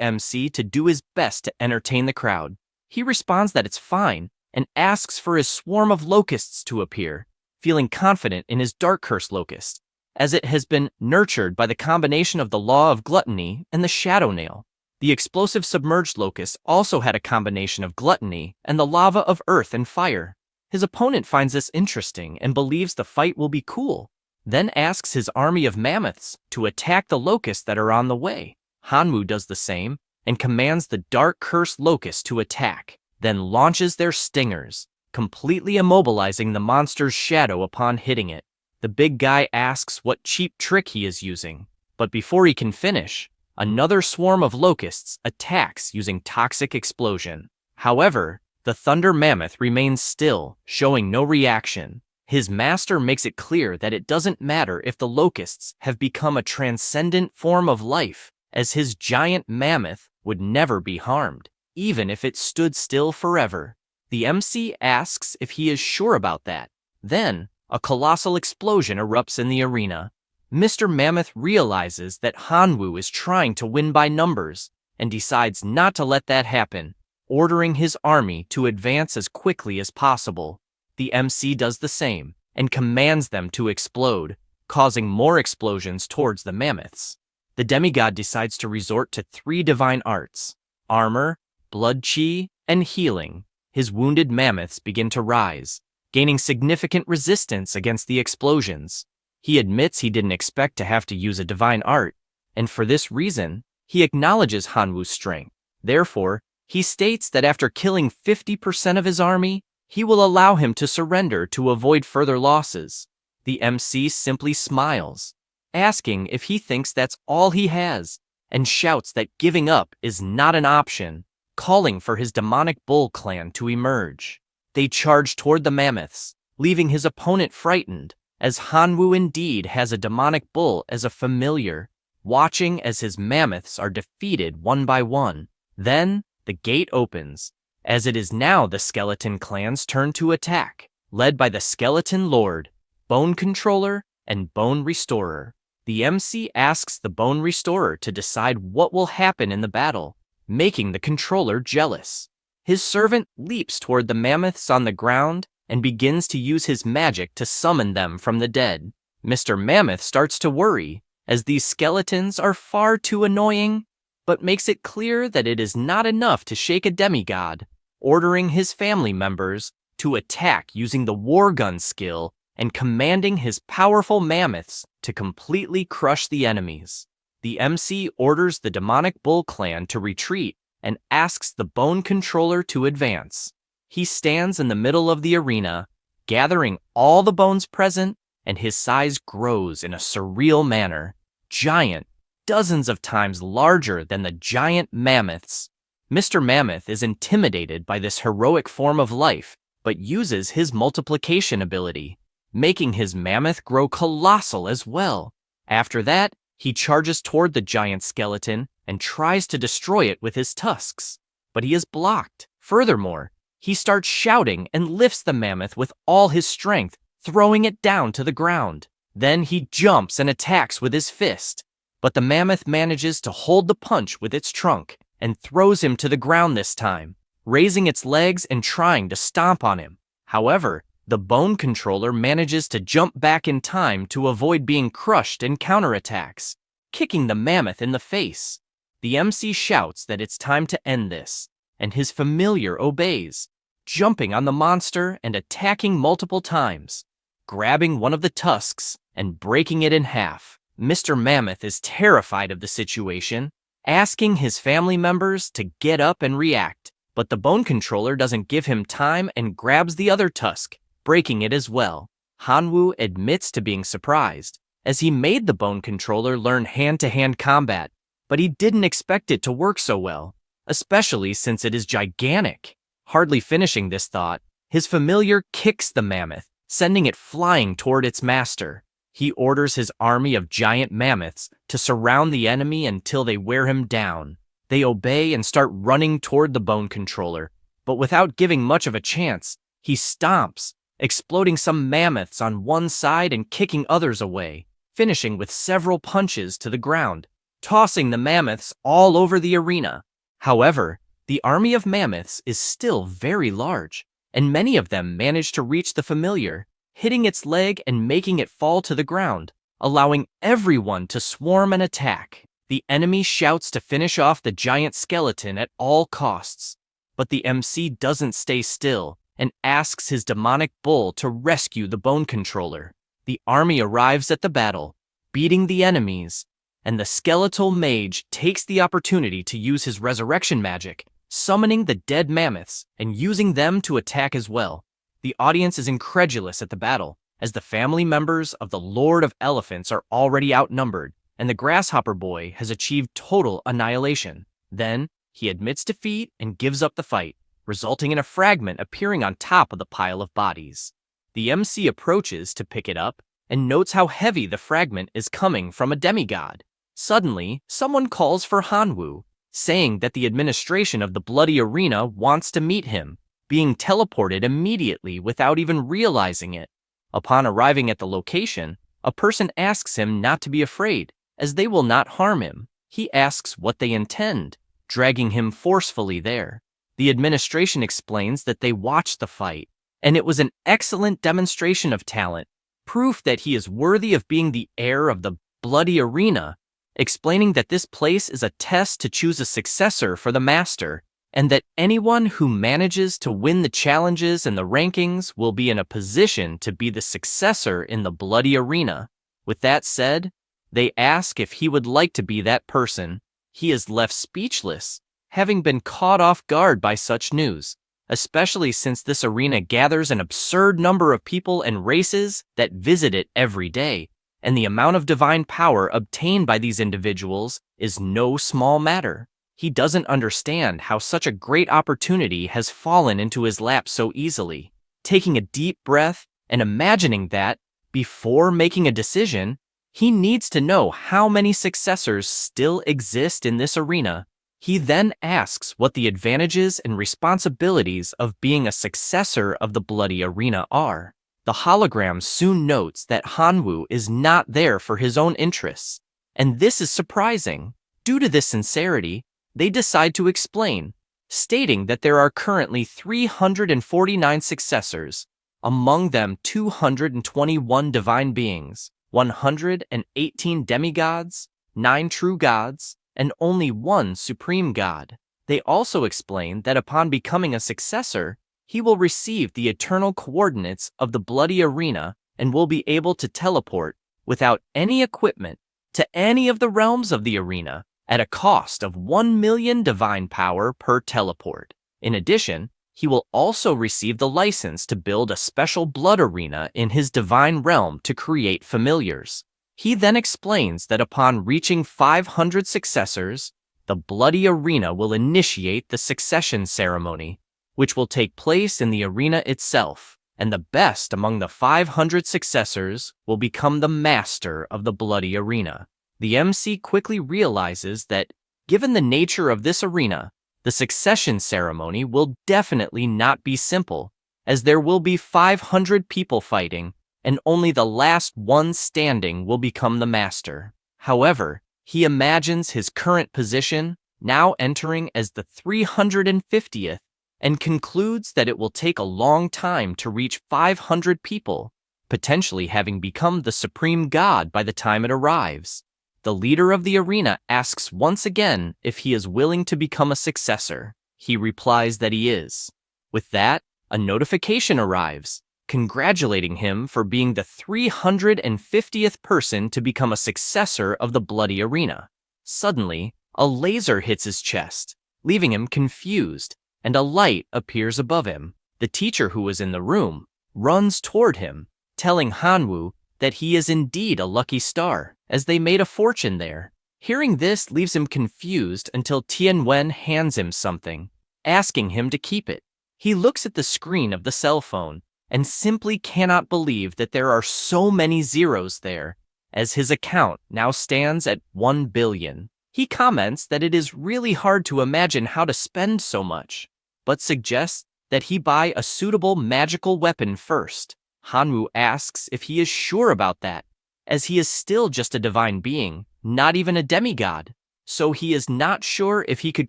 MC to do his best to entertain the crowd. He responds that it's fine and asks for his swarm of locusts to appear, feeling confident in his dark curse locust, as it has been nurtured by the combination of the law of gluttony and the shadow nail. The explosive submerged locust also had a combination of gluttony and the lava of earth and fire. His opponent finds this interesting and believes the fight will be cool, then asks his army of mammoths to attack the locusts that are on the way. Hanwoo does the same and commands the dark cursed locusts to attack, then launches their stingers, completely immobilizing the monster's shadow upon hitting it. The big guy asks what cheap trick he is using, but before he can finish, another swarm of locusts attacks using toxic explosion. However, the thunder mammoth remains still, showing no reaction. His master makes it clear that it doesn't matter if the locusts have become a transcendent form of life, as his giant mammoth would never be harmed, even if it stood still forever. The MC asks if he is sure about that. Then, a colossal explosion erupts in the arena. Mr. Mammoth realizes that Hanwoo is trying to win by numbers and decides not to let that happen, ordering his army to advance as quickly as possible. The MC does the same and commands them to explode, causing more explosions towards the mammoths. The demigod decides to resort to 3 divine arts: armor, blood chi, and healing. His wounded mammoths begin to rise, gaining significant resistance against the explosions. He admits he didn't expect to have to use a divine art, and for this reason, he acknowledges Hanwoo's strength. Therefore, he states that after killing 50% of his army, he will allow him to surrender to avoid further losses. The MC simply smiles, asking if he thinks that's all he has, and shouts that giving up is not an option, calling for his demonic bull clan to emerge. They charge toward the mammoths, leaving his opponent frightened, as Hanwoo indeed has a demonic bull as a familiar, watching as his mammoths are defeated one by one. Then, the gate opens, as it is now the skeleton clan's turn to attack, led by the skeleton lord, bone controller, and bone restorer. The MC asks the bone restorer to decide what will happen in the battle, making the controller jealous. His servant leaps toward the mammoths on the ground and begins to use his magic to summon them from the dead. Mr. Mammoth starts to worry, as these skeletons are far too annoying, but makes it clear that it is not enough to shake a demigod, ordering his family members to attack using the war gun skill and commanding his powerful mammoths to completely crush the enemies. The MC orders the demonic bull clan to retreat and asks the bone controller to advance. He stands in the middle of the arena, gathering all the bones present, and his size grows in a surreal manner, giant, dozens of times larger than the giant mammoths. Mr. Mammoth is intimidated by this heroic form of life, but uses his multiplication ability, making his mammoth grow colossal as well. After that, he charges toward the giant skeleton and tries to destroy it with his tusks, but he is blocked. Furthermore, he starts shouting and lifts the mammoth with all his strength, throwing it down to the ground. Then he jumps and attacks with his fist, but the mammoth manages to hold the punch with its trunk and throws him to the ground this time, raising its legs and trying to stomp on him. However, the bone controller manages to jump back in time to avoid being crushed and counterattacks, kicking the mammoth in the face. The MC shouts that it's time to end this, and his familiar obeys, jumping on the monster and attacking multiple times, grabbing one of the tusks and breaking it in half. Mr. Mammoth is terrified of the situation, asking his family members to get up and react, but the bone controller doesn't give him time and grabs the other tusk, breaking it as well. Hanwoo admits to being surprised, as he made the bone controller learn hand-to-hand combat, but he didn't expect it to work so well, especially since it is gigantic. Hardly finishing this thought, his familiar kicks the mammoth, sending it flying toward its master. He orders his army of giant mammoths to surround the enemy until they wear him down. They obey and start running toward the bone controller, but without giving much of a chance, he stomps, exploding some mammoths on one side and kicking others away, finishing with several punches to the ground, tossing the mammoths all over the arena. However, the army of mammoths is still very large, and many of them manage to reach the familiar, hitting its leg and making it fall to the ground, allowing everyone to swarm and attack. The enemy shouts to finish off the giant skeleton at all costs, but the MC doesn't stay still and asks his demonic bull to rescue the bone controller. The army arrives at the battle, beating the enemies, and the skeletal mage takes the opportunity to use his resurrection magic, summoning the dead mammoths and using them to attack as well. The audience is incredulous at the battle, as the family members of the Lord of Elephants are already outnumbered, and the Grasshopper Boy has achieved total annihilation. Then, he admits defeat and gives up the fight, resulting in a fragment appearing on top of the pile of bodies. The MC approaches to pick it up and notes how heavy the fragment is coming from a demigod. Suddenly, someone calls for Hanwoo, saying that the administration of the Bloody Arena wants to meet him, being teleported immediately without even realizing it. Upon arriving at the location, a person asks him not to be afraid, as they will not harm him. He asks what they intend, dragging him forcefully there. The administration explains that they watched the fight, and it was an excellent demonstration of talent, proof that he is worthy of being the heir of the Bloody Arena, explaining that this place is a test to choose a successor for the master, and that anyone who manages to win the challenges and the rankings will be in a position to be the successor in the Bloody Arena. With that said, they ask if he would like to be that person. He is left speechless, having been caught off guard by such news, especially since this arena gathers an absurd number of people and races that visit it every day, and the amount of divine power obtained by these individuals is no small matter. He doesn't understand how such a great opportunity has fallen into his lap so easily. Taking a deep breath and imagining that, before making a decision, he needs to know how many successors still exist in this arena. He then asks what the advantages and responsibilities of being a successor of the Bloody Arena are. The hologram soon notes that Hanwoo is not there for his own interests, and this is surprising. Due to this sincerity, they decide to explain, stating that there are currently 349 successors, among them 221 divine beings, 118 demigods, 9 true gods, and only 1 supreme god. They also explain that upon becoming a successor, he will receive the eternal coordinates of the Bloody Arena and will be able to teleport, without any equipment, to any of the realms of the arena, at a cost of 1 million divine power per teleport. In addition, he will also receive the license to build a special blood arena in his divine realm to create familiars. He then explains that upon reaching 500 successors, the Bloody Arena will initiate the succession ceremony, which will take place in the arena itself, and the best among the 500 successors will become the master of the Bloody Arena. The MC quickly realizes that, given the nature of this arena, the succession ceremony will definitely not be simple, as there will be 500 people fighting, and only the last one standing will become the master. However, he imagines his current position, now entering as the 350th, and concludes that it will take a long time to reach 500 people, potentially having become the supreme god by the time it arrives. The leader of the arena asks once again if he is willing to become a successor. He replies that he is. With that, a notification arrives, congratulating him for being the 350th person to become a successor of the Bloody Arena. Suddenly, a laser hits his chest, leaving him confused, and a light appears above him. The teacher who was in the room runs toward him, telling Hanwoo that he is indeed a lucky star, as they made a fortune there. Hearing this leaves him confused until Tianwen hands him something, asking him to keep it. He looks at the screen of the cell phone and simply cannot believe that there are so many zeros there, as his account now stands at 1 billion. He comments that it is really hard to imagine how to spend so much, but suggests that he buy a suitable magical weapon first. Hanwoo asks if he is sure about that, as he is still just a divine being, not even a demigod, so he is not sure if he could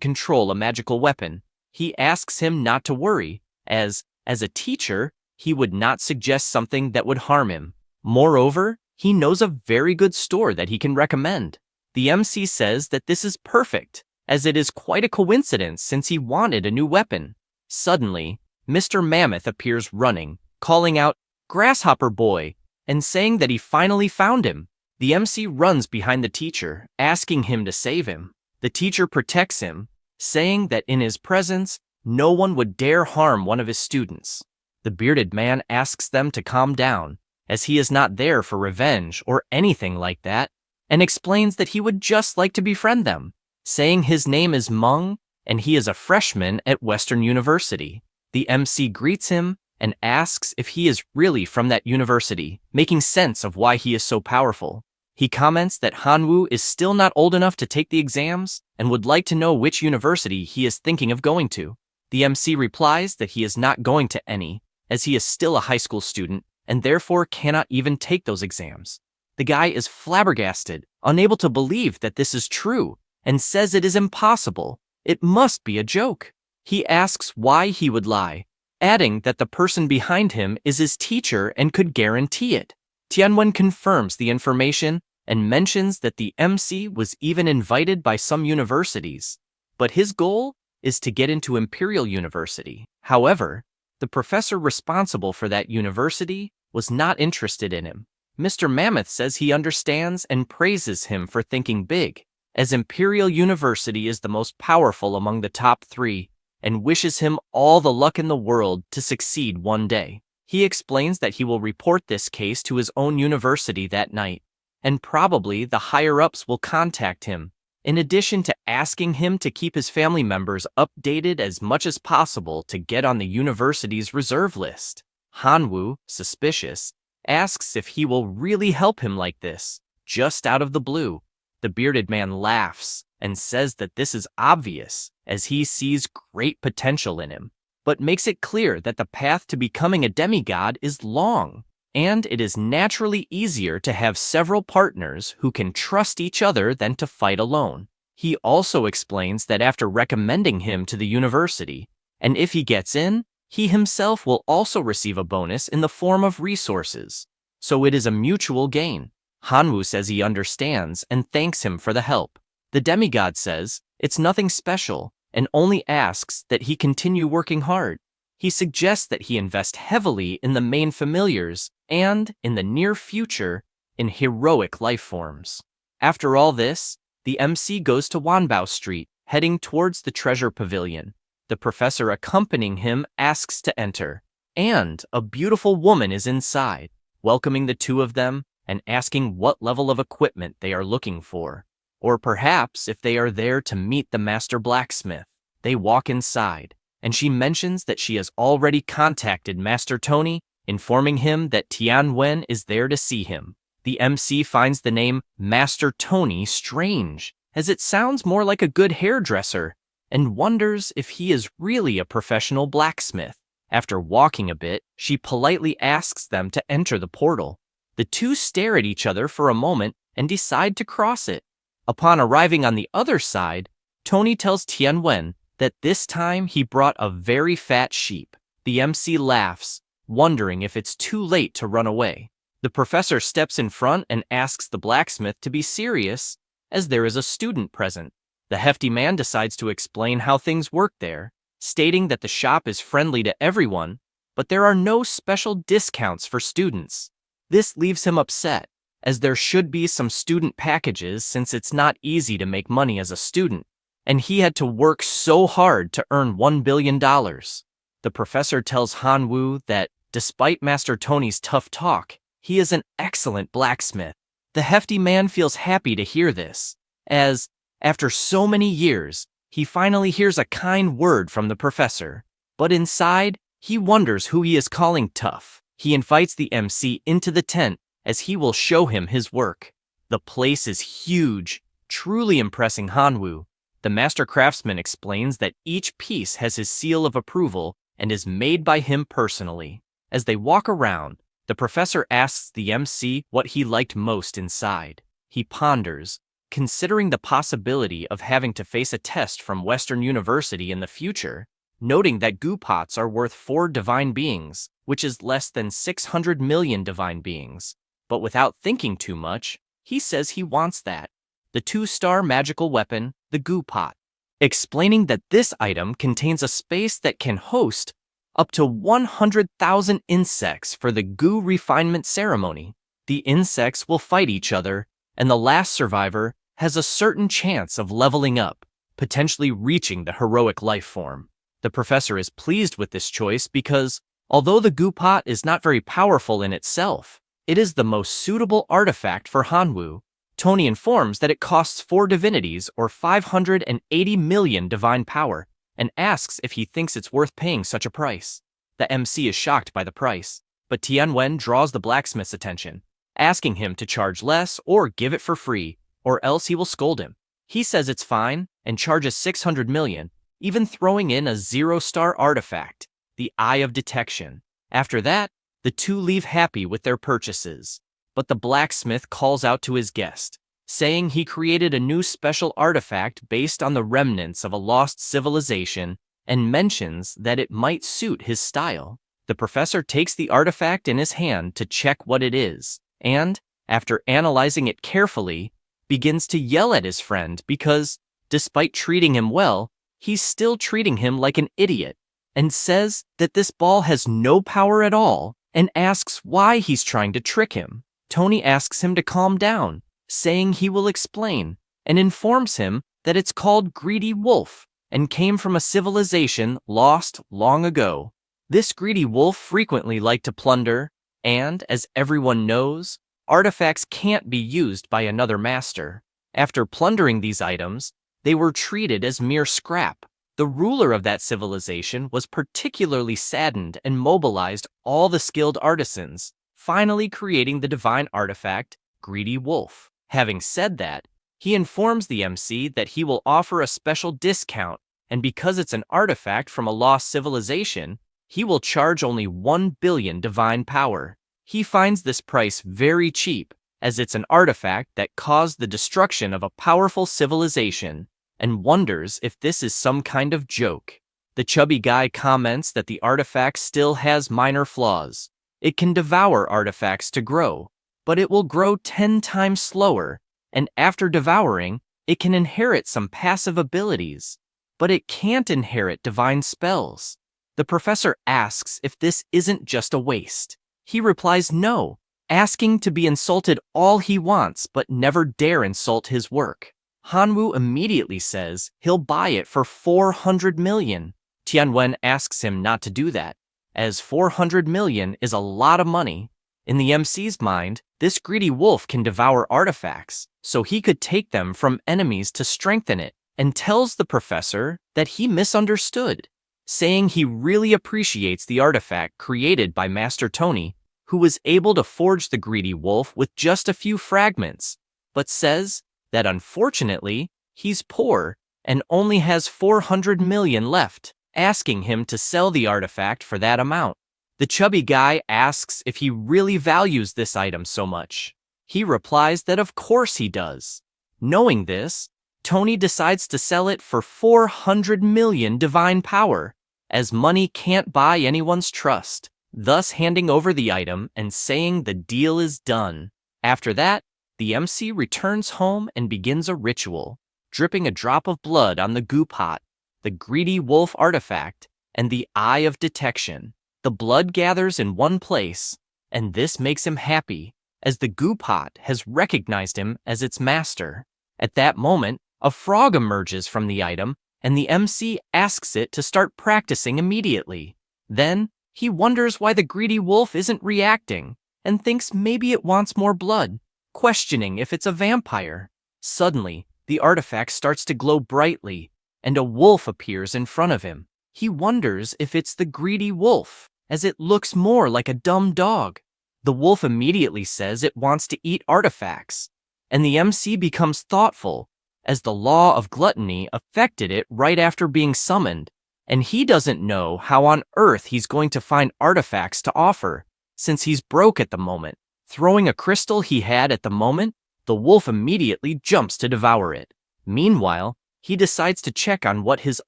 control a magical weapon. He asks him not to worry, as a teacher, he would not suggest something that would harm him. Moreover, he knows a very good store that he can recommend. The MC says that this is perfect, as it is quite a coincidence since he wanted a new weapon. Suddenly, Mr. Mammoth appears running, calling out, "Grasshopper boy," and saying that he finally found him. The MC runs behind the teacher, asking him to save him. The teacher protects him, saying that in his presence, no one would dare harm one of his students. The bearded man asks them to calm down, as he is not there for revenge or anything like that, and explains that he would just like to befriend them, saying his name is Meng and he is a freshman at Western University. The MC greets him and asks if he is really from that university, making sense of why he is so powerful. He comments that Hanwoo is still not old enough to take the exams and would like to know which university he is thinking of going to. The MC replies that he is not going to any, as he is still a high school student and therefore cannot even take those exams. The guy is flabbergasted, unable to believe that this is true, and says it is impossible. It must be a joke. He asks why he would lie, adding that the person behind him is his teacher and could guarantee it. Tianwen confirms the information and mentions that the MC was even invited by some universities, but his goal is to get into Imperial University. However, the professor responsible for that university was not interested in him. Mr. Mammoth says he understands and praises him for thinking big, as Imperial University is the most powerful among the top 3, and wishes him all the luck in the world to succeed one day. He explains that he will report this case to his own university that night, and probably the higher-ups will contact him, in addition to asking him to keep his family members updated as much as possible to get on the university's reserve list. Hanwoo, suspicious, asks if he will really help him like this, just out of the blue. The bearded man laughs and says that this is obvious, as he sees great potential in him, but makes it clear that the path to becoming a demigod is long, and it is naturally easier to have several partners who can trust each other than to fight alone. He also explains that after recommending him to the university, and if he gets in, he himself will also receive a bonus in the form of resources, so it is a mutual gain. Hanwoo says he understands and thanks him for the help. The demigod says it's nothing special and only asks that he continue working hard. He suggests that he invest heavily in the main familiars and, in the near future, in heroic life forms. After all this, the MC goes to Wanbao Street, heading towards the treasure pavilion. The professor accompanying him asks to enter, and a beautiful woman is inside, welcoming the two of them and asking what level of equipment they are looking for, or perhaps if they are there to meet the master blacksmith. They walk inside, and she mentions that she has already contacted Master Tony, informing him that Tianwen is there to see him. The MC finds the name Master Tony strange, as it sounds more like a good hairdresser, and wonders if he is really a professional blacksmith. After walking a bit, she politely asks them to enter the portal. The two stare at each other for a moment and decide to cross it. Upon arriving on the other side, Tony tells Tianwen that this time he brought a very fat sheep. The MC laughs, wondering if it's too late to run away. The professor steps in front and asks the blacksmith to be serious, as there is a student present. The hefty man decides to explain how things work there, stating that the shop is friendly to everyone, but there are no special discounts for students. This leaves him upset, as there should be some student packages since it's not easy to make money as a student, and he had to work so hard to earn $1 billion. The professor tells Hanwoo that, despite Master Tony's tough talk, He is an excellent blacksmith. The hefty man feels happy to hear this, as, after so many years, he finally hears a kind word from the professor. But inside, he wonders who he is calling tough. He invites the MC into the tent as he will show him his work. The place is huge, truly impressing Hanwoo. The master craftsman explains that each piece has his seal of approval and is made by him personally. As they walk around, the professor asks the MC what he liked most inside. He ponders, considering the possibility of having to face a test from Western University in the future, noting that goo pots are worth 4 divine beings, which is less than 600 million divine beings. But without thinking too much, he says he wants that. The 2-star magical weapon, the goo pot, explaining that this item contains a space that can host up to 100,000 insects for the goo refinement ceremony. The insects will fight each other, and the last survivor has a certain chance of leveling up, potentially reaching the heroic life form. The professor is pleased with this choice because, although the goo pot is not very powerful in itself, it is the most suitable artifact for Hanwoo. Tony informs that it costs 4 divinities or 580 million divine power, and asks if he thinks it's worth paying such a price. The MC is shocked by the price, but Tianwen draws the blacksmith's attention, asking him to charge less or give it for free, or else he will scold him. He says it's fine and charges 600 million, even throwing in a 0-star artifact, the Eye of Detection. After that, the two leave happy with their purchases. But the blacksmith calls out to his guest, saying he created a new special artifact based on the remnants of a lost civilization and mentions that it might suit his style. The professor takes the artifact in his hand to check what it is, and, after analyzing it carefully, begins to yell at his friend because, despite treating him well, he's still treating him like an idiot, and says that this ball has no power at all, and asks why he's trying to trick him. Tony asks him to calm down, saying he will explain, and informs him that it's called Greedy Wolf and came from a civilization lost long ago. This greedy wolf frequently liked to plunder, and, as everyone knows, artifacts can't be used by another master. After plundering these items, they were treated as mere scrap. The ruler of that civilization was particularly saddened and mobilized all the skilled artisans, finally creating the divine artifact, Greedy Wolf. Having said that, he informs the MC that he will offer a special discount, and because it's an artifact from a lost civilization, he will charge only 1 billion divine power. He finds this price very cheap, as it's an artifact that caused the destruction of a powerful civilization, and wonders if this is some kind of joke. The chubby guy comments that the artifact still has minor flaws. It can devour artifacts to grow, but it will grow 10 times slower, and after devouring, it can inherit some passive abilities, but it can't inherit divine spells. The professor asks if this isn't just a waste. He replies no, asking to be insulted all he wants but never dare insult his work. Hanwoo immediately says he'll buy it for 400 million. Tianwen asks him not to do that, as 400 million is a lot of money. In the MC's mind, this greedy wolf can devour artifacts, so he could take them from enemies to strengthen it, and tells the professor that he misunderstood, saying he really appreciates the artifact created by Master Tony, who was able to forge the greedy wolf with just a few fragments, but says that unfortunately, he's poor and only has 400 million left, asking him to sell the artifact for that amount. The chubby guy asks if he really values this item so much. He replies that of course he does. Knowing this, Tony decides to sell it for 400 million divine power, as money can't buy anyone's trust, thus handing over the item and saying the deal is done. After that, the MC returns home and begins a ritual, dripping a drop of blood on the goo pot, the greedy wolf artifact, and the Eye of Detection. The blood gathers in one place, and this makes him happy, as the goo pot has recognized him as its master. At that moment, a frog emerges from the item, and the MC asks it to start practicing immediately. Then, he wonders why the greedy wolf isn't reacting, and thinks maybe it wants more blood, questioning if it's a vampire. Suddenly, the artifact starts to glow brightly, and a wolf appears in front of him. He wonders if it's the greedy wolf, as it looks more like a dumb dog. The wolf immediately says it wants to eat artifacts, and the MC becomes thoughtful, as the law of gluttony affected it right after being summoned, and he doesn't know how on earth he's going to find artifacts to offer, since he's broke at the moment. Throwing a crystal he had at the moment, the wolf immediately jumps to devour it. Meanwhile, he decides to check on what his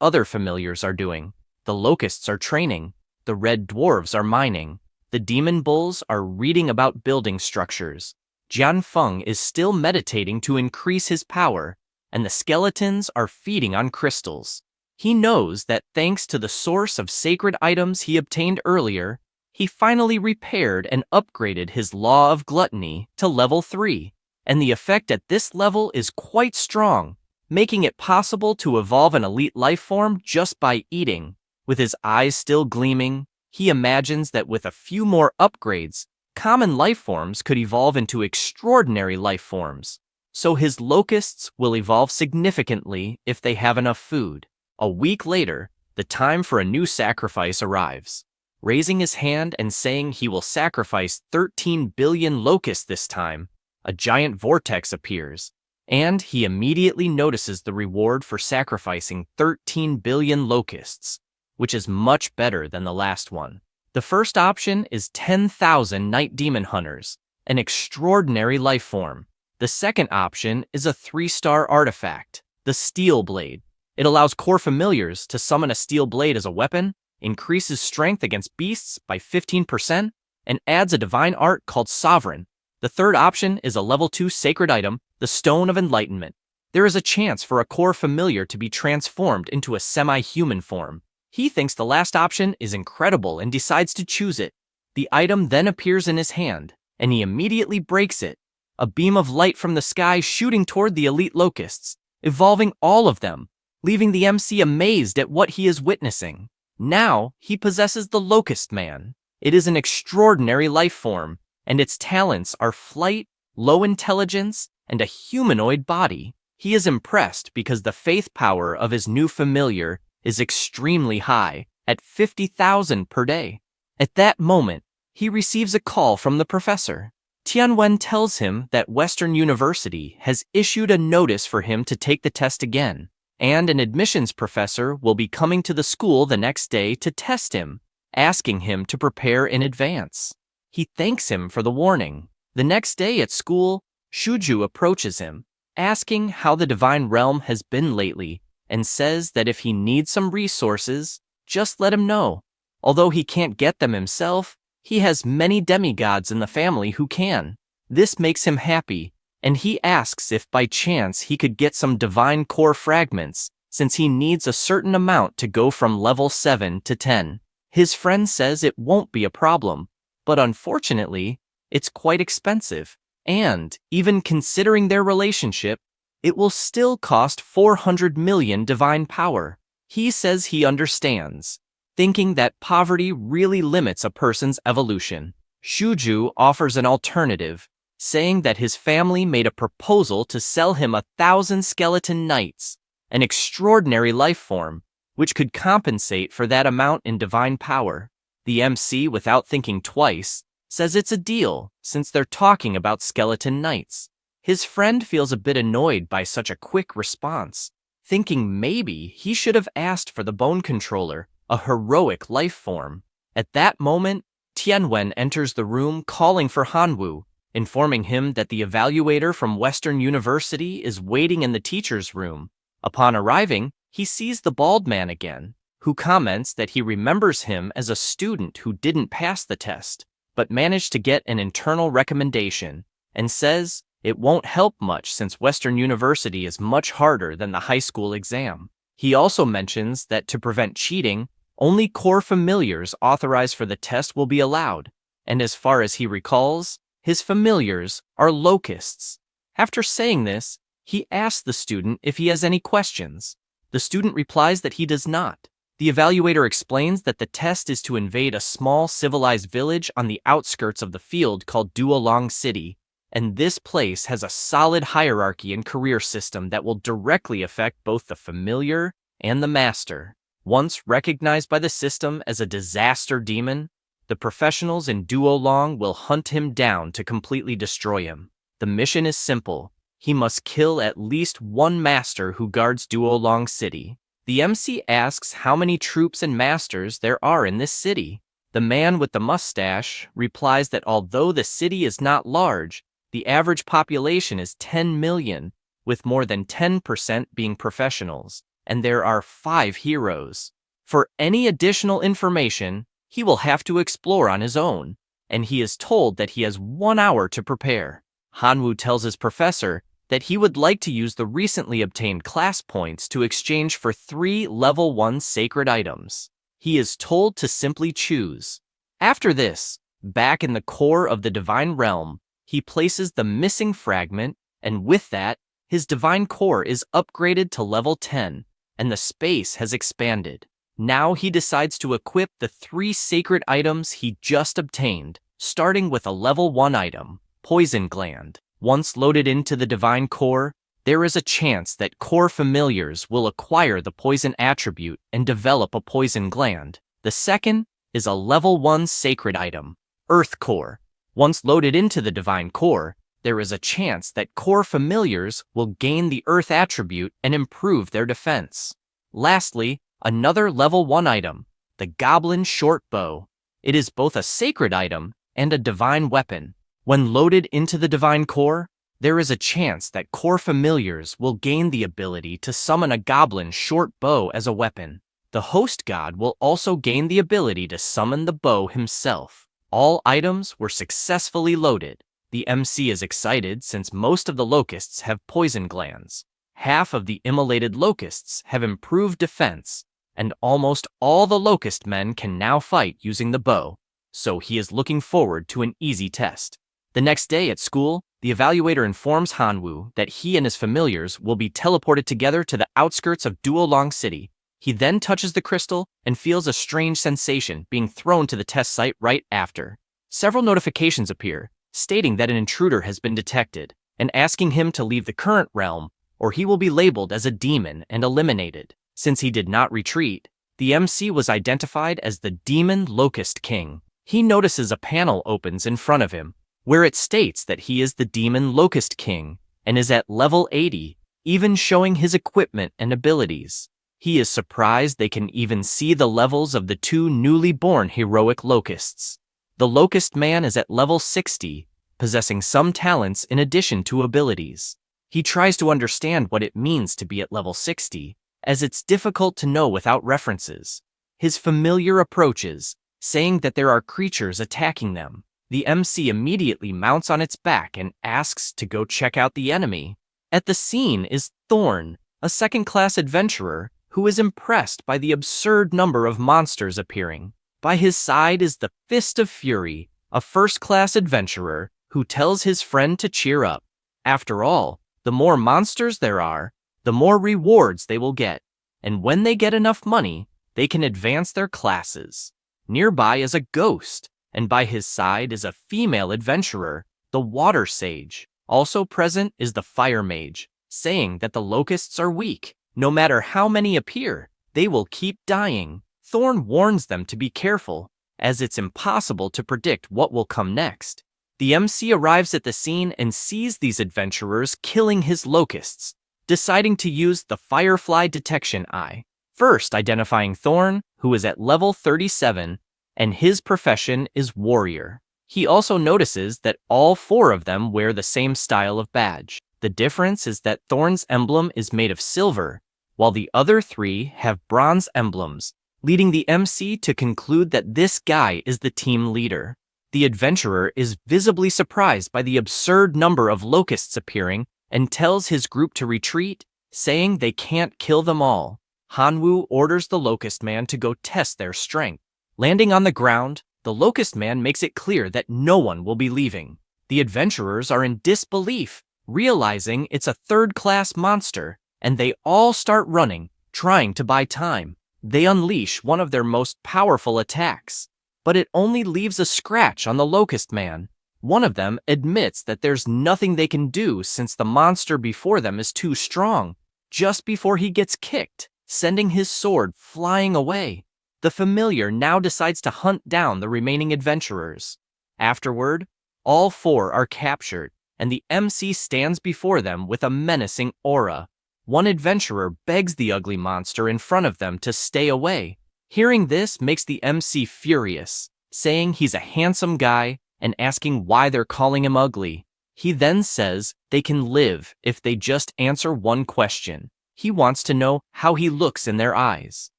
other familiars are doing. The locusts are training, the red dwarves are mining, the demon bulls are reading about building structures. Jianfeng is still meditating to increase his power, and the skeletons are feeding on crystals. He knows that thanks to the source of sacred items he obtained earlier, he finally repaired and upgraded his law of gluttony to level 3, and the effect at this level is quite strong, making it possible to evolve an elite life form just by eating. With his eyes still gleaming, he imagines that with a few more upgrades, common life forms could evolve into extraordinary life forms. So his locusts will evolve significantly if they have enough food. A week later, the time for a new sacrifice arrives. Raising his hand and saying he will sacrifice 13 billion locusts this time, a giant vortex appears, and he immediately notices the reward for sacrificing 13 billion locusts, which is much better than the last one. The first option is 10,000 night demon hunters, an extraordinary life form. The second option is a 3-star artifact, the Steel Blade. It allows core familiars to summon a steel blade as a weapon, increases strength against beasts by 15%, and adds a divine art called Sovereign. The third option is a level 2 sacred item, the Stone of Enlightenment. There is a chance for a core familiar to be transformed into a semi-human form. He thinks the last option is incredible and decides to choose it. The item then appears in his hand, and he immediately breaks it. A beam of light from the sky shooting toward the elite locusts, evolving all of them, leaving the MC amazed at what he is witnessing. Now, he possesses the Locust Man. It is an extraordinary life form, and its talents are flight, low intelligence, and a humanoid body. He is impressed because the faith power of his new familiar is extremely high, at 50,000 per day. At that moment, he receives a call from the professor. Tianwen tells him that Western University has issued a notice for him to take the test again, and an admissions professor will be coming to the school the next day to test him, asking him to prepare in advance. He thanks him for the warning. The next day at school, Shuju approaches him, asking how the divine realm has been lately, and says that if he needs some resources, just let him know. Although he can't get them himself, he has many demigods in the family who can. This makes him happy, and he asks if by chance he could get some divine core fragments, since he needs a certain amount to go from level 7 to 10. His friend says it won't be a problem, but unfortunately, it's quite expensive, and, even considering their relationship, it will still cost 400 million divine power. He says he understands, thinking that poverty really limits a person's evolution. Shuju offers an alternative, saying that his family made a proposal to sell him 1,000 skeleton knights, an extraordinary life form, which could compensate for that amount in divine power. The MC, without thinking twice, says it's a deal, since they're talking about skeleton knights. His friend feels a bit annoyed by such a quick response, thinking maybe he should have asked for the bone controller, a heroic life form. At that moment, Tianwen enters the room calling for Hanwu, informing him that the evaluator from Western University is waiting in the teacher's room. Upon arriving, he sees the bald man again, who comments that he remembers him as a student who didn't pass the test, but managed to get an internal recommendation, and says it won't help much since Western University is much harder than the high school exam. He also mentions that to prevent cheating, only core familiars authorized for the test will be allowed, and as far as he recalls, his familiars are locusts. After saying this, he asks the student if he has any questions. The student replies that he does not. The evaluator explains that the test is to invade a small civilized village on the outskirts of the field called Duolong City, and this place has a solid hierarchy and career system that will directly affect both the familiar and the master. Once recognized by the system as a disaster demon, the professionals in Duolong will hunt him down to completely destroy him. The mission is simple. He must kill at least one master who guards Duolong City. The MC asks how many troops and masters there are in this city. The man with the mustache replies that although the city is not large, the average population is 10 million, with more than 10% being professionals, and there are 5 heroes. For any additional information, he will have to explore on his own, and he is told that he has 1 hour to prepare. Hanwoo tells his professor that he would like to use the recently obtained class points to exchange for 3 level 1 sacred items. He is told to simply choose. After this, back in the core of the divine realm, he places the missing fragment, and with that, his divine core is upgraded to level 10, and the space has expanded. Now he decides to equip the 3 sacred items he just obtained, starting with a level 1 item, Poison Gland. Once loaded into the divine core, there is a chance that core familiars will acquire the poison attribute and develop a poison gland. The second is a level 1 sacred item, Earth Core. Once loaded into the divine core, there is a chance that core familiars will gain the earth attribute and improve their defense. Lastly, another level 1 item, the Goblin Short Bow. It is both a sacred item and a divine weapon. When loaded into the divine core, there is a chance that core familiars will gain the ability to summon a goblin short bow as a weapon. The host god will also gain the ability to summon the bow himself. All items were successfully loaded. The MC is excited since most of the locusts have poison glands. Half of the immolated locusts have improved defense, and almost all the locust men can now fight using the bow, so he is looking forward to an easy test. The next day at school, the evaluator informs Hanwoo that he and his familiars will be teleported together to the outskirts of Duolong City. He then touches the crystal and feels a strange sensation being thrown to the test site right after. Several notifications appear, stating that an intruder has been detected, and asking him to leave the current realm, or he will be labeled as a demon and eliminated. Since he did not retreat, the MC was identified as the Demon Locust King. He notices a panel opens in front of him, where it states that he is the Demon Locust King and is at level 80, even showing his equipment and abilities. He is surprised they can even see the levels of the 2 newly born heroic locusts. The Locust Man is at level 60, possessing some talents in addition to abilities. He tries to understand what it means to be at level 60, as it's difficult to know without references. His familiar approaches, saying that there are creatures attacking them. The MC immediately mounts on its back and asks to go check out the enemy. At the scene is Thorn, a second-class adventurer who is impressed by the absurd number of monsters appearing. By his side is the Fist of Fury, a first-class adventurer who tells his friend to cheer up. After all, the more monsters there are, the more rewards they will get, and when they get enough money, they can advance their classes. Nearby is a ghost, and by his side is a female adventurer, the Water Sage. Also present is the Fire Mage, saying that the locusts are weak. No matter how many appear, they will keep dying. Thorn warns them to be careful, as it's impossible to predict what will come next. The MC arrives at the scene and sees these adventurers killing his locusts, deciding to use the Firefly Detection Eye. First identifying Thorn, who is at level 37, and his profession is warrior. He also notices that all 4 of them wear the same style of badge. The difference is that Thorn's emblem is made of silver, while the other 3 have bronze emblems, leading the MC to conclude that this guy is the team leader. The adventurer is visibly surprised by the absurd number of locusts appearing and tells his group to retreat, saying they can't kill them all. Hanwoo orders the Locust Man to go test their strength. Landing on the ground, the Locust Man makes it clear that no one will be leaving. The adventurers are in disbelief, realizing it's a third-class monster, and they all start running, trying to buy time. They unleash one of their most powerful attacks, but it only leaves a scratch on the Locust Man. One of them admits that there's nothing they can do since the monster before them is too strong, just before he gets kicked, sending his sword flying away. The familiar now decides to hunt down the remaining adventurers. Afterward, all four are captured, and the MC stands before them with a menacing aura. One adventurer begs the ugly monster in front of them to stay away. Hearing this makes the MC furious, saying he's a handsome guy and asking why they're calling him ugly. He then says they can live if they just answer one question. He wants to know how he looks in their eyes.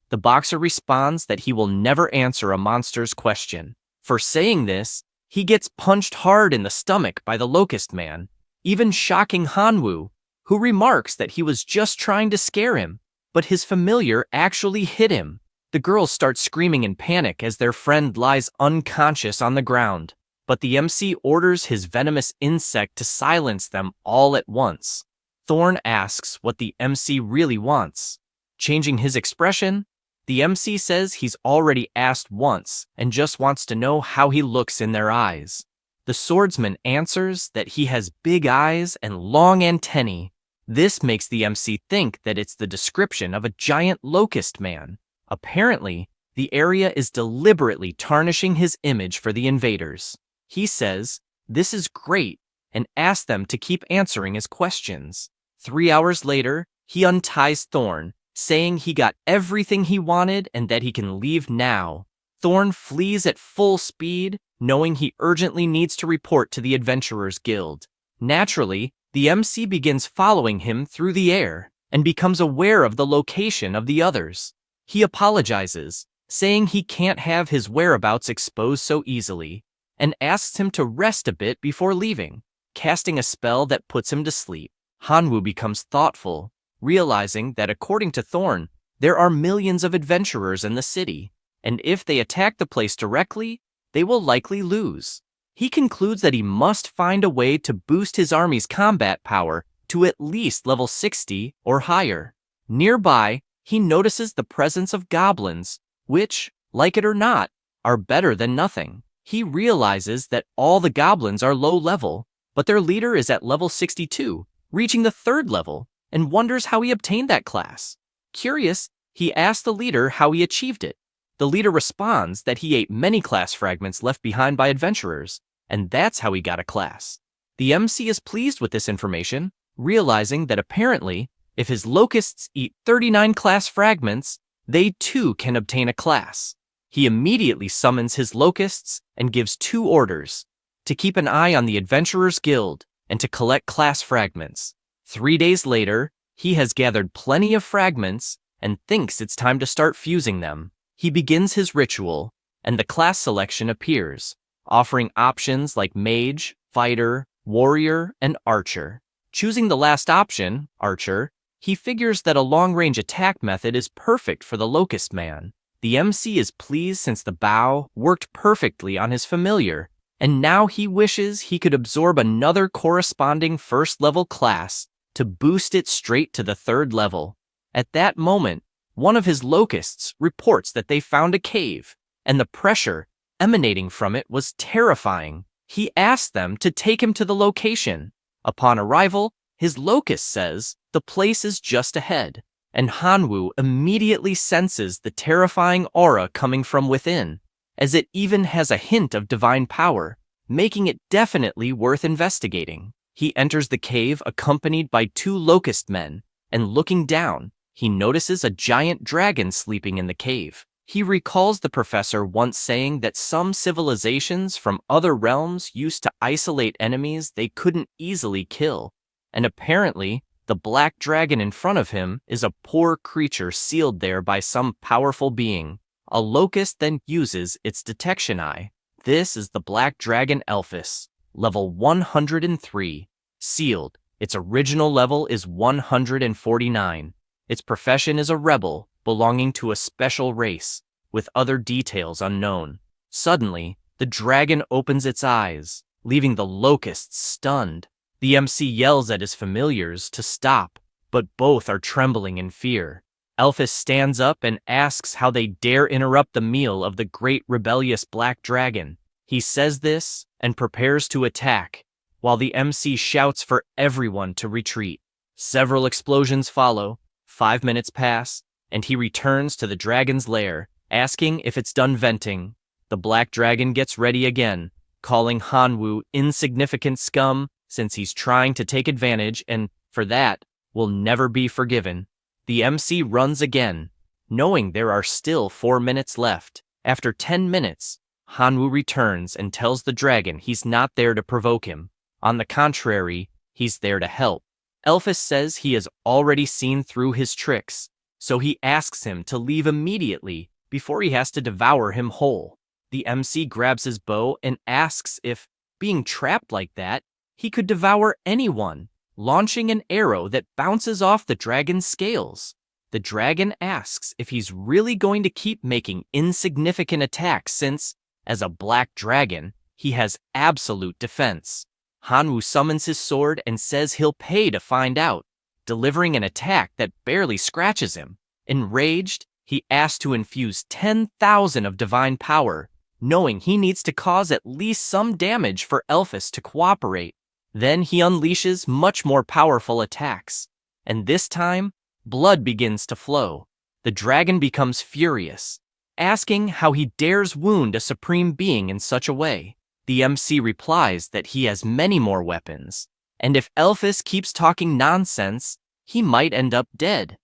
The boxer responds that he will never answer a monster's question. For saying this, he gets punched hard in the stomach by the Locust Man, even shocking Hanwoo, who remarks that he was just trying to scare him, but his familiar actually hit him. The girls start screaming in panic as their friend lies unconscious on the ground, but the MC orders his venomous insect to silence them all at once. Thorn asks what the MC really wants. Changing his expression, the MC says he's already asked once and just wants to know how he looks in their eyes. The swordsman answers that he has big eyes and long antennae. This makes the MC think that it's the description of a giant locust man. Apparently, the area is deliberately tarnishing his image for the invaders. He says, "This is great," and asks them to keep answering his questions. 3 hours later, he unties Thorn, saying he got everything he wanted and that he can leave now. Thorn flees at full speed, knowing he urgently needs to report to the Adventurers Guild. Naturally, the MC begins following him through the air and becomes aware of the location of the others. He apologizes, saying he can't have his whereabouts exposed so easily, and asks him to rest a bit before leaving, casting a spell that puts him to sleep. Hanwoo becomes thoughtful, realizing that according to Thorn, there are millions of adventurers in the city, and if they attack the place directly, they will likely lose. He concludes that he must find a way to boost his army's combat power to at least level 60 or higher. Nearby, he notices the presence of goblins, which, like it or not, are better than nothing. He realizes that all the goblins are low level, but their leader is at level 62, reaching the 3rd level, and wonders how he obtained that class. Curious, he asks the leader how he achieved it. The leader responds that he ate many class fragments left behind by adventurers, and that's how he got a class. The MC is pleased with this information, realizing that apparently, if his locusts eat 39 class fragments, they too can obtain a class. He immediately summons his locusts and gives 2 orders: to keep an eye on the Adventurers Guild and to collect class fragments. 3 days later, he has gathered plenty of fragments and thinks it's time to start fusing them. He begins his ritual, and the class selection appears, offering options like mage, fighter, warrior, and archer. Choosing the last option, archer, he figures that a long-range attack method is perfect for the Locust Man. The MC is pleased since the bow worked perfectly on his familiar, and now he wishes he could absorb another corresponding 1st level class to boost it straight to the 3rd level. At that moment, one of his locusts reports that they found a cave, and the pressure emanating from it was terrifying. He asks them to take him to the location. Upon arrival, his locust says the place is just ahead, and Hanwoo immediately senses the terrifying aura coming from within, as it even has a hint of divine power, making it definitely worth investigating. He enters the cave accompanied by 2 locust men, and looking down, he notices a giant dragon sleeping in the cave. He recalls the professor once saying that some civilizations from other realms used to isolate enemies they couldn't easily kill, and apparently, the black dragon in front of him is a poor creature sealed there by some powerful being. A locust then uses its detection eye. This is the black dragon Elphus, level 103. Sealed. Its original level is 149. Its profession is a rebel, belonging to a special race, with other details unknown. Suddenly, the dragon opens its eyes, leaving the locusts stunned. The MC yells at his familiars to stop, but both are trembling in fear. Elphys stands up and asks how they dare interrupt the meal of the great rebellious black dragon. He says this and prepares to attack, while the MC shouts for everyone to retreat. Several explosions follow, 5 minutes pass, and he returns to the dragon's lair, asking if it's done venting. The black dragon gets ready again, calling Hanwoo insignificant scum since he's trying to take advantage and, for that, will never be forgiven. The MC runs again, knowing there are still 4 minutes left. After 10 minutes, Hanwoo returns and tells the dragon he's not there to provoke him. On the contrary, he's there to help. Elphys says he has already seen through his tricks, so he asks him to leave immediately before he has to devour him whole. The MC grabs his bow and asks if, being trapped like that, he could devour anyone, launching an arrow that bounces off the dragon's scales. The dragon asks if he's really going to keep making insignificant attacks since, as a black dragon, he has absolute defense. Hanwoo summons his sword and says he'll pay to find out, delivering an attack that barely scratches him. Enraged, he asks to infuse 10,000 of divine power, knowing he needs to cause at least some damage for Elphys to cooperate. Then he unleashes much more powerful attacks, and this time, blood begins to flow. The dragon becomes furious, asking how he dares wound a supreme being in such a way. The MC replies that he has many more weapons, and if Elphys keeps talking nonsense, he might end up dead.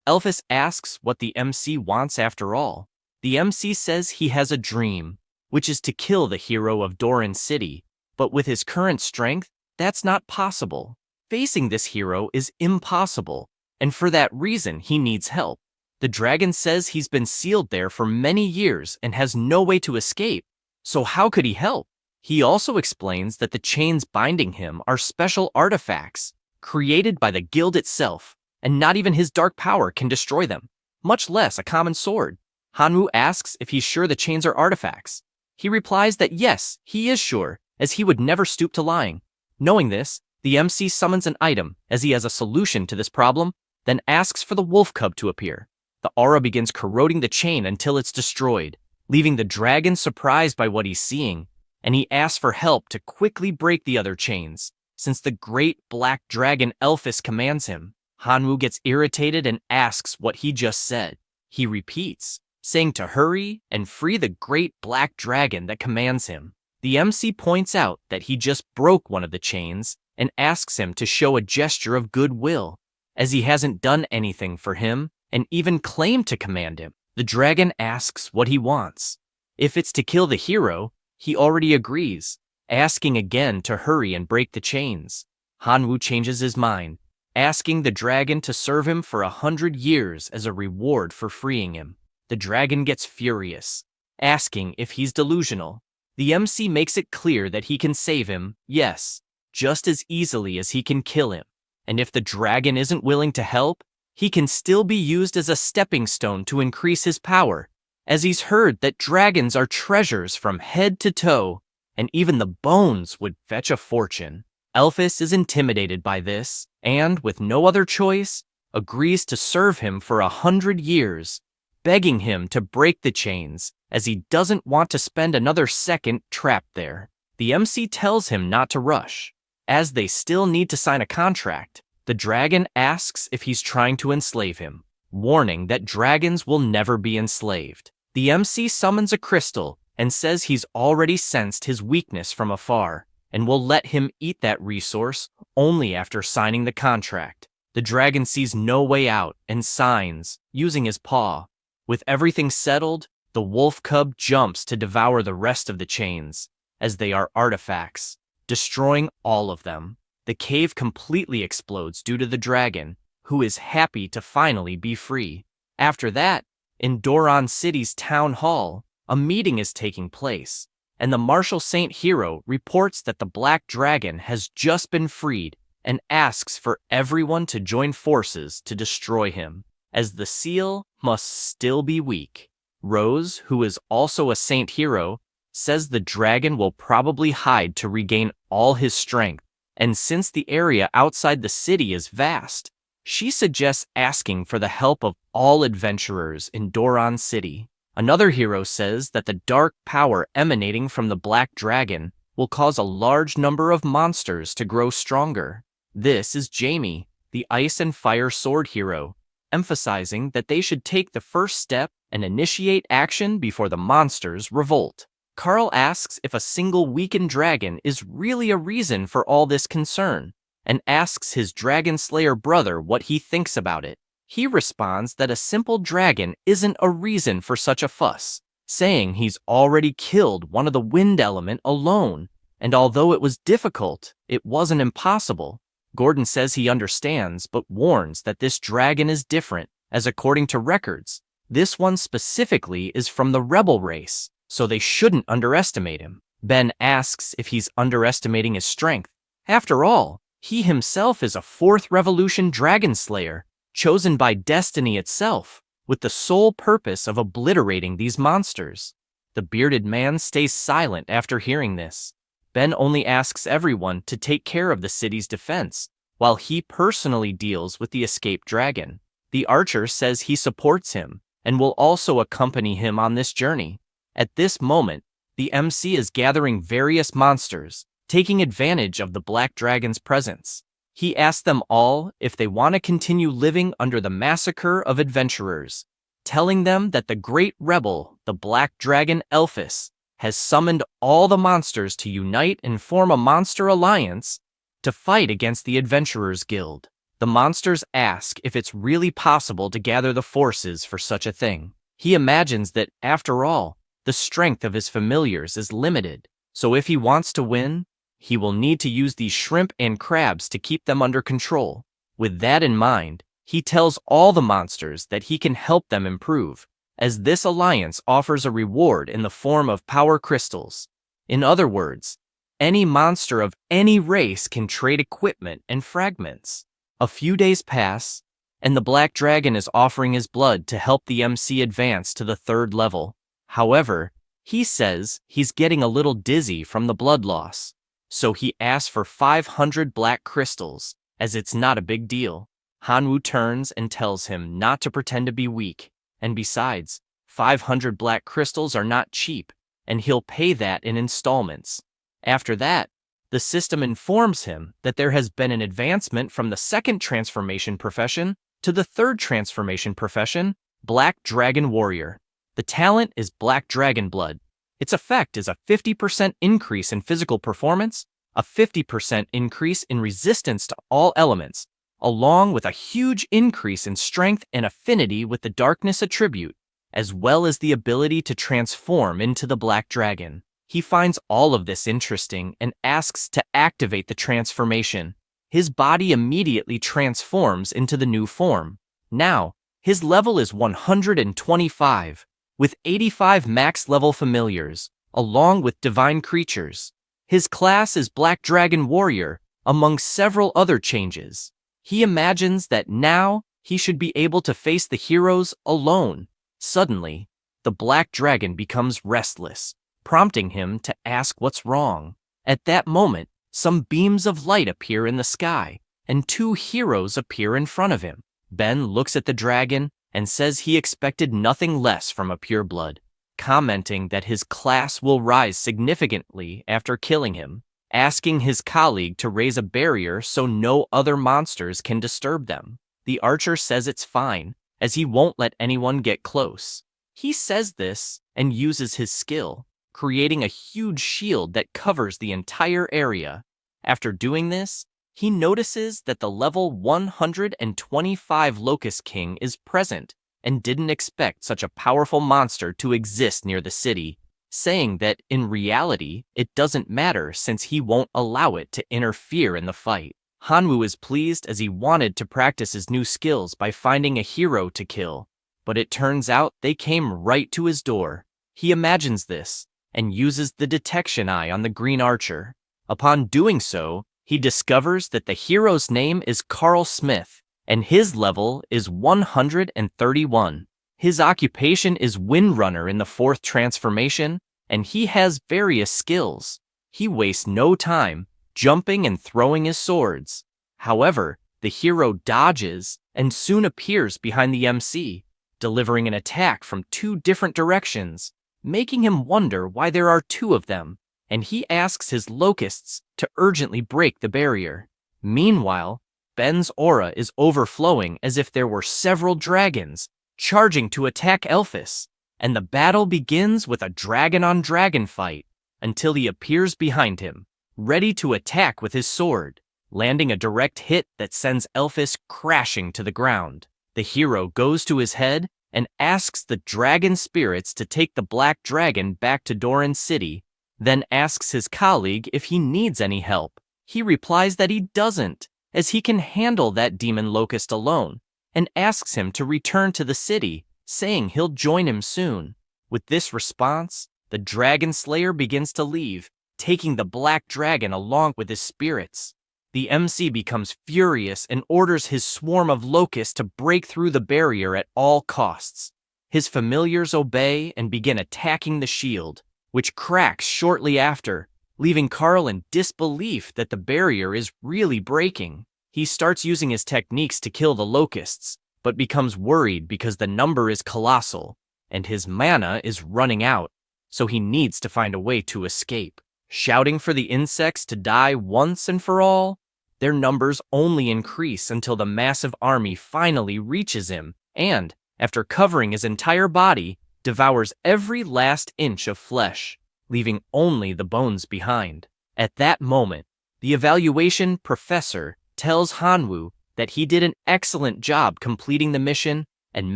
Elphys asks what the MC wants after all. The MC says he has a dream, which is to kill the hero of Doran City, but with his current strength, that's not possible. Facing this hero is impossible, and for that reason he needs help. The dragon says he's been sealed there for many years and has no way to escape, so how could he help? He also explains that the chains binding him are special artifacts, created by the guild itself, and not even his dark power can destroy them, much less a common sword. Hanwoo asks if he's sure the chains are artifacts. He replies that yes, he is sure, as he would never stoop to lying. Knowing this, the MC summons an item as he has a solution to this problem, then asks for the wolf cub to appear. The aura begins corroding the chain until it's destroyed, leaving the dragon surprised by what he's seeing, and he asks for help to quickly break the other chains, since the great black dragon Elphys commands him. Hanwoo gets irritated and asks what he just said. He repeats, saying to hurry and free the great black dragon that commands him. The MC points out that he just broke one of the chains and asks him to show a gesture of goodwill, as he hasn't done anything for him and even claimed to command him. The dragon asks what he wants. If it's to kill the hero, he already agrees, asking again to hurry and break the chains. Hanwoo changes his mind, asking the dragon to serve him for 100 years as a reward for freeing him. The dragon gets furious, asking if he's delusional. The MC makes it clear that he can save him, yes, just as easily as he can kill him. And if the dragon isn't willing to help, he can still be used as a stepping stone to increase his power, as he's heard that dragons are treasures from head to toe, and even the bones would fetch a fortune. Elphys is intimidated by this, and, with no other choice, agrees to serve him for 100 years, begging him to break the chains, as he doesn't want to spend another second trapped there. The MC tells him not to rush, as they still need to sign a contract. The dragon asks if he's trying to enslave him, warning that dragons will never be enslaved. The MC summons a crystal and says he's already sensed his weakness from afar, and will let him eat that resource only after signing the contract. The dragon sees no way out and signs, using his paw. With everything settled, the wolf cub jumps to devour the rest of the chains, as they are artifacts, destroying all of them. The cave completely explodes due to the dragon, who is happy to finally be free. After that, in Doran City's town hall, a meeting is taking place, and the martial saint hero reports that the black dragon has just been freed and asks for everyone to join forces to destroy him, as the seal must still be weak. Rose, who is also a saint hero, says the dragon will probably hide to regain all his strength, and since the area outside the city is vast, She suggests asking for the help of all adventurers in Doron City. Another hero says that the dark power emanating from the Black Dragon will cause a large number of monsters to grow stronger. This is Jamie, the Ice and Fire Sword hero, emphasizing that they should take the first step and initiate action before the monsters revolt. Carl asks if a single weakened dragon is really a reason for all this concern, and asks his Dragon Slayer brother what he thinks about it. He responds that a simple dragon isn't a reason for such a fuss, saying he's already killed one of the wind element alone, and although it was difficult, it wasn't impossible. Gordon says he understands, but warns that this dragon is different, as according to records, this one specifically is from the rebel race, so they shouldn't underestimate him. Ben asks if he's underestimating his strength. After all, he himself is a 4th Revolution Dragon Slayer, chosen by destiny itself, with the sole purpose of obliterating these monsters. The bearded man stays silent after hearing this. Ben only asks everyone to take care of the city's defense, while he personally deals with the escaped dragon. The archer says he supports him, and will also accompany him on this journey. At this moment, the MC is gathering various monsters, taking advantage of the Black Dragon's presence. He asks them all if they want to continue living under the massacre of adventurers, telling them that the great rebel, the Black Dragon Elphys, has summoned all the monsters to unite and form a monster alliance to fight against the Adventurers Guild. The monsters ask if it's really possible to gather the forces for such a thing. He imagines that, after all, the strength of his familiars is limited, so if he wants to win, he will need to use these shrimp and crabs to keep them under control. With that in mind, he tells all the monsters that he can help them improve, as this alliance offers a reward in the form of power crystals. In other words, any monster of any race can trade equipment and fragments. A few days pass, and the Black Dragon is offering his blood to help the MC advance to the 3rd level. However, he says he's getting a little dizzy from the blood loss, so he asks for 500 black crystals, as it's not a big deal. Hanwoo turns and tells him not to pretend to be weak, and besides, 500 black crystals are not cheap, and he'll pay that in installments. After that, the system informs him that there has been an advancement from the 2nd transformation profession to the 3rd transformation profession, Black Dragon Warrior. The talent is Black Dragon Blood. Its effect is a 50% increase in physical performance, a 50% increase in resistance to all elements, along with a huge increase in strength and affinity with the darkness attribute, as well as the ability to transform into the Black Dragon. He finds all of this interesting and asks to activate the transformation. His body immediately transforms into the new form. Now, his level is 125, with 85 max level familiars, along with divine creatures. His class is Black Dragon Warrior, among several other changes. He imagines that now he should be able to face the heroes alone. Suddenly, the Black Dragon becomes restless, prompting him to ask what's wrong. At that moment, some beams of light appear in the sky, and 2 heroes appear in front of him. Ben looks at the dragon and says he expected nothing less from a pureblood, commenting that his class will rise significantly after killing him, asking his colleague to raise a barrier so no other monsters can disturb them. The archer says it's fine, as he won't let anyone get close. He says this and uses his skill, creating a huge shield that covers the entire area. After doing this, he notices that the level 125 Locust King is present and didn't expect such a powerful monster to exist near the city, saying that in reality it doesn't matter since he won't allow it to interfere in the fight. Hanwoo is pleased as he wanted to practice his new skills by finding a hero to kill, but it turns out they came right to his door. He imagines this and uses the detection eye on the green archer. Upon doing so, he discovers that the hero's name is Carl Smith, and his level is 131. His occupation is Windrunner in the 4th transformation, and he has various skills. He wastes no time jumping and throwing his swords. However, The hero dodges and soon appears behind the MC, delivering an attack from two different directions, making him wonder why there are two of them, and he asks his locusts to urgently break the barrier. Meanwhile, Ben's aura is overflowing as if there were several dragons charging to attack Elphys, and the battle begins with a dragon-on-dragon fight until he appears behind him, ready to attack with his sword, landing a direct hit that sends Elphys crashing to the ground. The hero goes to his head and asks the dragon spirits to take the black dragon back to Doran City, then asks his colleague if he needs any help. He replies that he doesn't, as he can handle that demon locust alone, and asks him to return to the city, saying he'll join him soon. With this response, the dragon slayer begins to leave, taking the black dragon along with his spirits. The MC becomes furious and orders his swarm of locusts to break through the barrier at all costs. His familiars obey and begin attacking the shield, which cracks shortly after, leaving Carl in disbelief that the barrier is really breaking. He starts using his techniques to kill the locusts, but becomes worried because the number is colossal, and his mana is running out, so he needs to find a way to escape. Shouting for the insects to die once and for all, their numbers only increase until the massive army finally reaches him and, after covering his entire body, devours every last inch of flesh, leaving only the bones behind. At that moment, the evaluation professor tells Hanwoo that he did an excellent job completing the mission and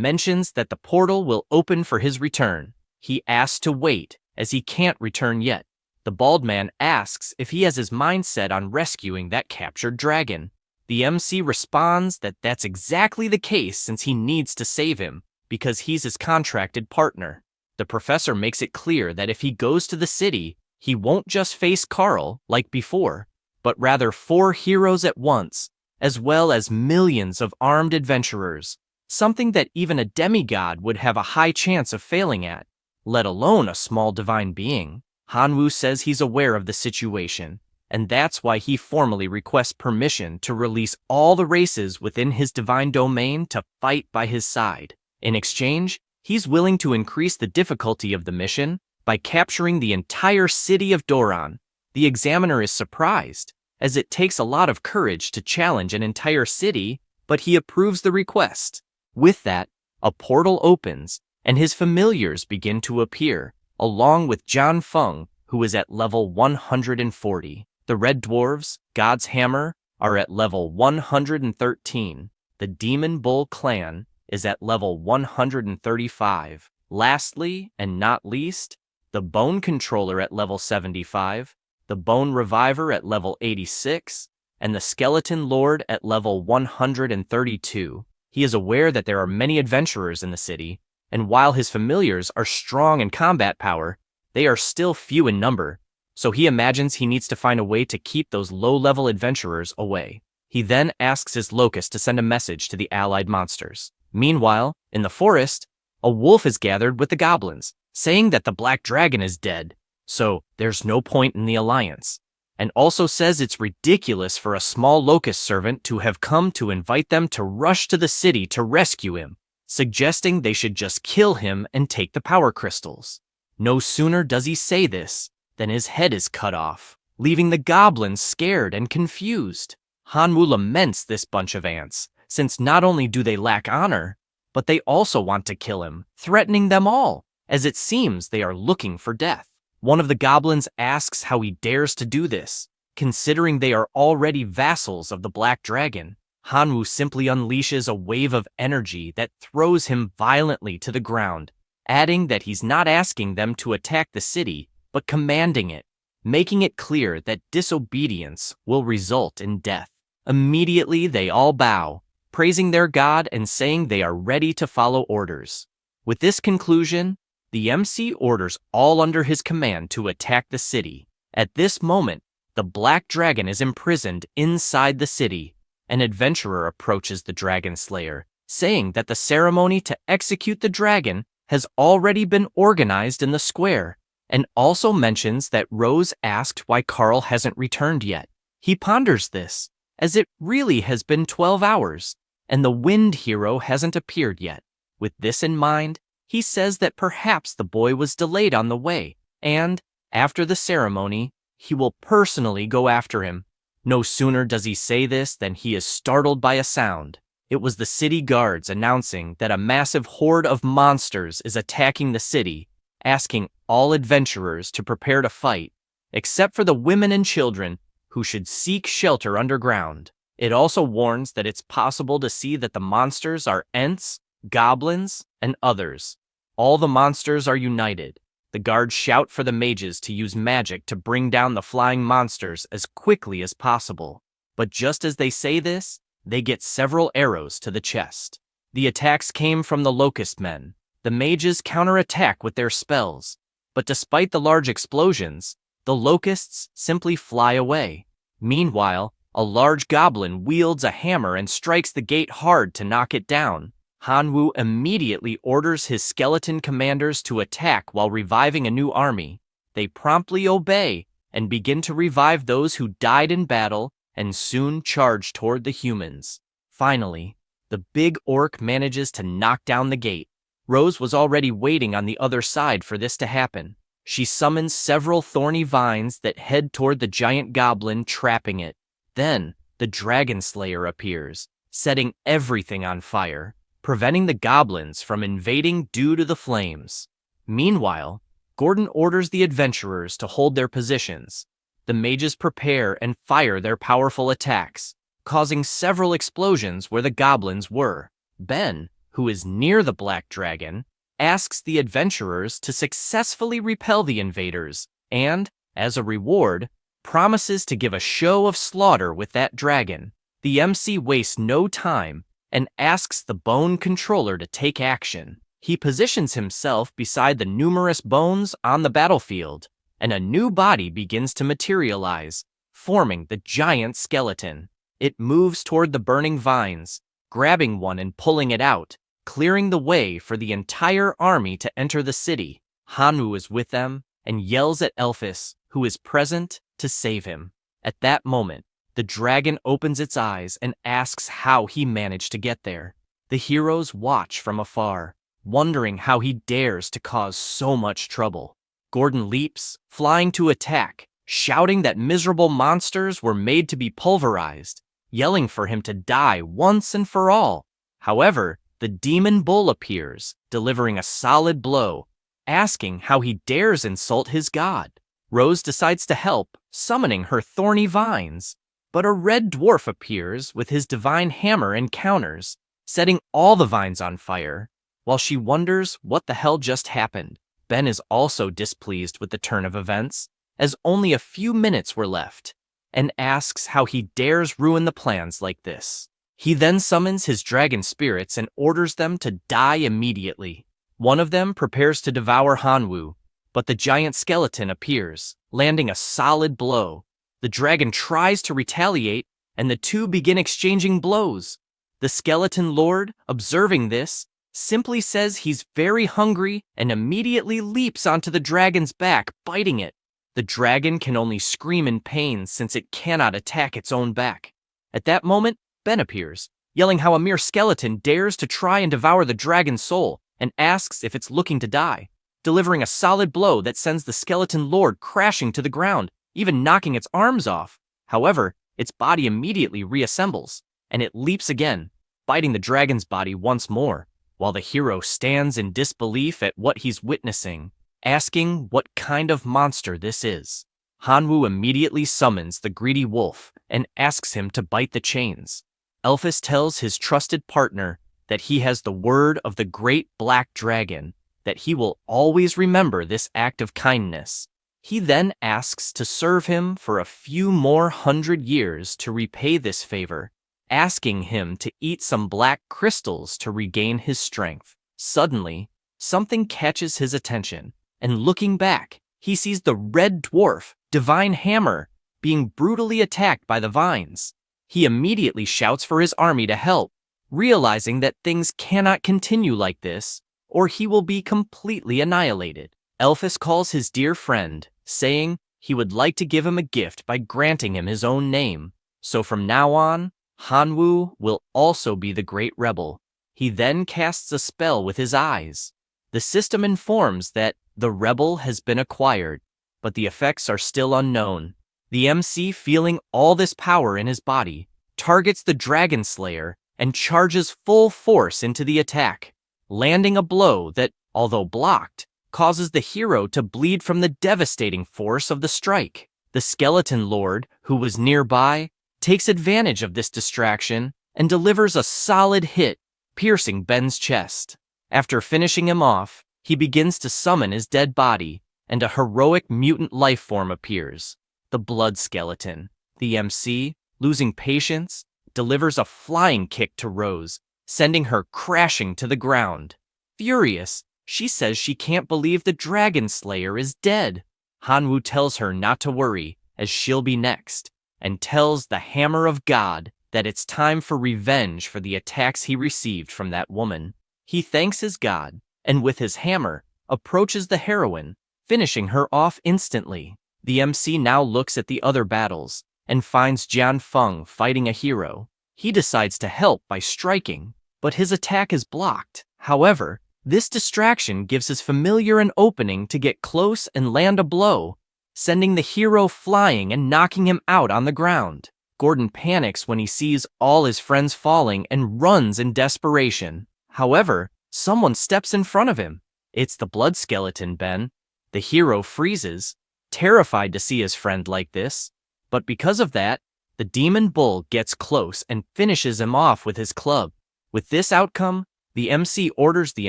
mentions that the portal will open for his return. He asks to wait, as he can't return yet. The bald man asks if he has his mind set on rescuing that captured dragon. The MC responds that that's exactly the case since he needs to save him, because he's his contracted partner. The professor makes it clear that if he goes to the city, he won't just face Carl, like before, but rather 4 heroes at once, as well as millions of armed adventurers, something that even a demigod would have a high chance of failing at, let alone a small divine being. Hanwoo says he's aware of the situation, and that's why he formally requests permission to release all the races within his divine domain to fight by his side. In exchange, he's willing to increase the difficulty of the mission by capturing the entire city of Doran. The examiner is surprised, as it takes a lot of courage to challenge an entire city, but he approves the request. With that, a portal opens, and his familiars begin to appear, along with John Feng, who is at level 140. The Red Dwarves, God's Hammer, are at level 113. The Demon Bull Clan is at level 135. Lastly, and not least, the Bone Controller at level 75, the Bone Reviver at level 86, and the Skeleton Lord at level 132. He is aware that there are many adventurers in the city, and while his familiars are strong in combat power, they are still few in number, so he imagines he needs to find a way to keep those low-level adventurers away. He then asks his locust to send a message to the allied monsters. Meanwhile, in the forest, a wolf is gathered with the goblins, saying that the black dragon is dead, so there's no point in the alliance, and also says it's ridiculous for a small locust servant to have come to invite them to rush to the city to rescue him, suggesting they should just kill him and take the power crystals. No sooner does he say this than his head is cut off, leaving the goblins scared and confused. Hanwoo laments this bunch of ants, since not only do they lack honor, but they also want to kill him, threatening them all, as it seems they are looking for death. One of the goblins asks how he dares to do this, considering they are already vassals of the Black Dragon. Hanwoo simply unleashes a wave of energy that throws him violently to the ground, adding that he's not asking them to attack the city, but commanding it, making it clear that disobedience will result in death. Immediately they all bow, praising their god and saying they are ready to follow orders. With this conclusion, the MC orders all under his command to attack the city. At this moment, the Black Dragon is imprisoned inside the city. An adventurer approaches the Dragon Slayer, saying that the ceremony to execute the dragon has already been organized in the square, and also mentions that Rose asked why Carl hasn't returned yet. He ponders this, as it really has been 12 hours, and the wind hero hasn't appeared yet. With this in mind, he says that perhaps the boy was delayed on the way, and, after the ceremony, he will personally go after him. No sooner does he say this than he is startled by a sound. It was the city guards announcing that a massive horde of monsters is attacking the city, asking all adventurers to prepare to fight, except for the women and children who should seek shelter underground. It also warns that it's possible to see that the monsters are Ents, goblins, and others. All the monsters are united. The guards shout for the mages to use magic to bring down the flying monsters as quickly as possible. But just as they say this, they get several arrows to the chest. The attacks came from the Locust Men. The mages counterattack with their spells, but despite the large explosions, the locusts simply fly away. Meanwhile, a large goblin wields a hammer and strikes the gate hard to knock it down. Hanwoo immediately orders his skeleton commanders to attack while reviving a new army. They promptly obey and begin to revive those who died in battle and soon charge toward the humans. Finally, the big orc manages to knock down the gate. Rose was already waiting on the other side for this to happen. She summons several thorny vines that head toward the giant goblin, trapping it. Then, the Dragon Slayer appears, setting everything on fire, preventing the goblins from invading due to the flames. Meanwhile, Gordon orders the adventurers to hold their positions. The mages prepare and fire their powerful attacks, causing several explosions where the goblins were. Ben, who is near the Black Dragon, asks the adventurers to successfully repel the invaders and, as a reward, promises to give a show of slaughter with that dragon. The MC wastes no time and asks the Bone Controller to take action. He positions himself beside the numerous bones on the battlefield, and a new body begins to materialize, forming the giant skeleton. It moves toward the burning vines, grabbing one and pulling it out, clearing the way for the entire army to enter the city. Hanwoo is with them and yells at Elphys, who is present, to save him. At that moment, the dragon opens its eyes and asks how he managed to get there. The heroes watch from afar, wondering how he dares to cause so much trouble. Gordon leaps, flying to attack, shouting that miserable monsters were made to be pulverized, yelling for him to die once and for all. However, the demon bull appears, delivering a solid blow, asking how he dares insult his god. Rose decides to help, summoning her thorny vines. But a red dwarf appears with his divine hammer and counters, setting all the vines on fire. While she wonders what the hell just happened, Ben is also displeased with the turn of events, as only a few minutes were left, and asks how he dares ruin the plans like this. He then summons his dragon spirits and orders them to die immediately. One of them prepares to devour Hanwoo, but the giant skeleton appears, landing a solid blow. The dragon tries to retaliate, and the two begin exchanging blows. The skeleton lord, observing this, simply says he's very hungry and immediately leaps onto the dragon's back, biting it. The dragon can only scream in pain since it cannot attack its own back. At that moment, Ben appears, yelling how a mere skeleton dares to try and devour the dragon's soul, and asks if it's looking to die, delivering a solid blow that sends the skeleton lord crashing to the ground, even knocking its arms off. However, its body immediately reassembles, and it leaps again, biting the dragon's body once more, while the hero stands in disbelief at what he's witnessing, asking what kind of monster this is. Hanwoo immediately summons the greedy wolf and asks him to bite the chains. Elphys tells his trusted partner that he has the word of the great black dragon, that he will always remember this act of kindness. He then asks to serve him for a few more 100 years to repay this favor, asking him to eat some black crystals to regain his strength. Suddenly, something catches his attention, and looking back, he sees the red dwarf, Divine Hammer, being brutally attacked by the vines. He immediately shouts for his army to help, realizing that things cannot continue like this, or he will be completely annihilated. Elphys calls his dear friend, saying he would like to give him a gift by granting him his own name. So from now on, Hanwoo will also be the great rebel. He then casts a spell with his eyes. The system informs that the rebel has been acquired, but the effects are still unknown. The MC, feeling all this power in his body, targets the Dragon Slayer and charges full force into the attack, landing a blow that, although blocked, causes the hero to bleed from the devastating force of the strike. The Skeleton Lord, who was nearby, takes advantage of this distraction and delivers a solid hit, piercing Ben's chest. After finishing him off, he begins to summon his dead body, and a heroic mutant life form appears, the Blood Skeleton. The MC, losing patience, delivers a flying kick to Rose, sending her crashing to the ground. Furious, she says she can't believe the Dragon Slayer is dead. Hanwoo tells her not to worry, as she'll be next, and tells the Hammer of God that it's time for revenge for the attacks he received from that woman. He thanks his god, and with his hammer, approaches the heroine, finishing her off instantly. The MC now looks at the other battles, and finds Jian Feng fighting a hero. He decides to help by striking, but his attack is blocked. However, this distraction gives his familiar an opening to get close and land a blow, sending the hero flying and knocking him out on the ground. Gordon panics when he sees all his friends falling and runs in desperation. However, someone steps in front of him. It's the Blood Skeleton Ben. The hero freezes, terrified to see his friend like this, but because of that, the Demon Bull gets close and finishes him off with his club. With this outcome, the MC orders the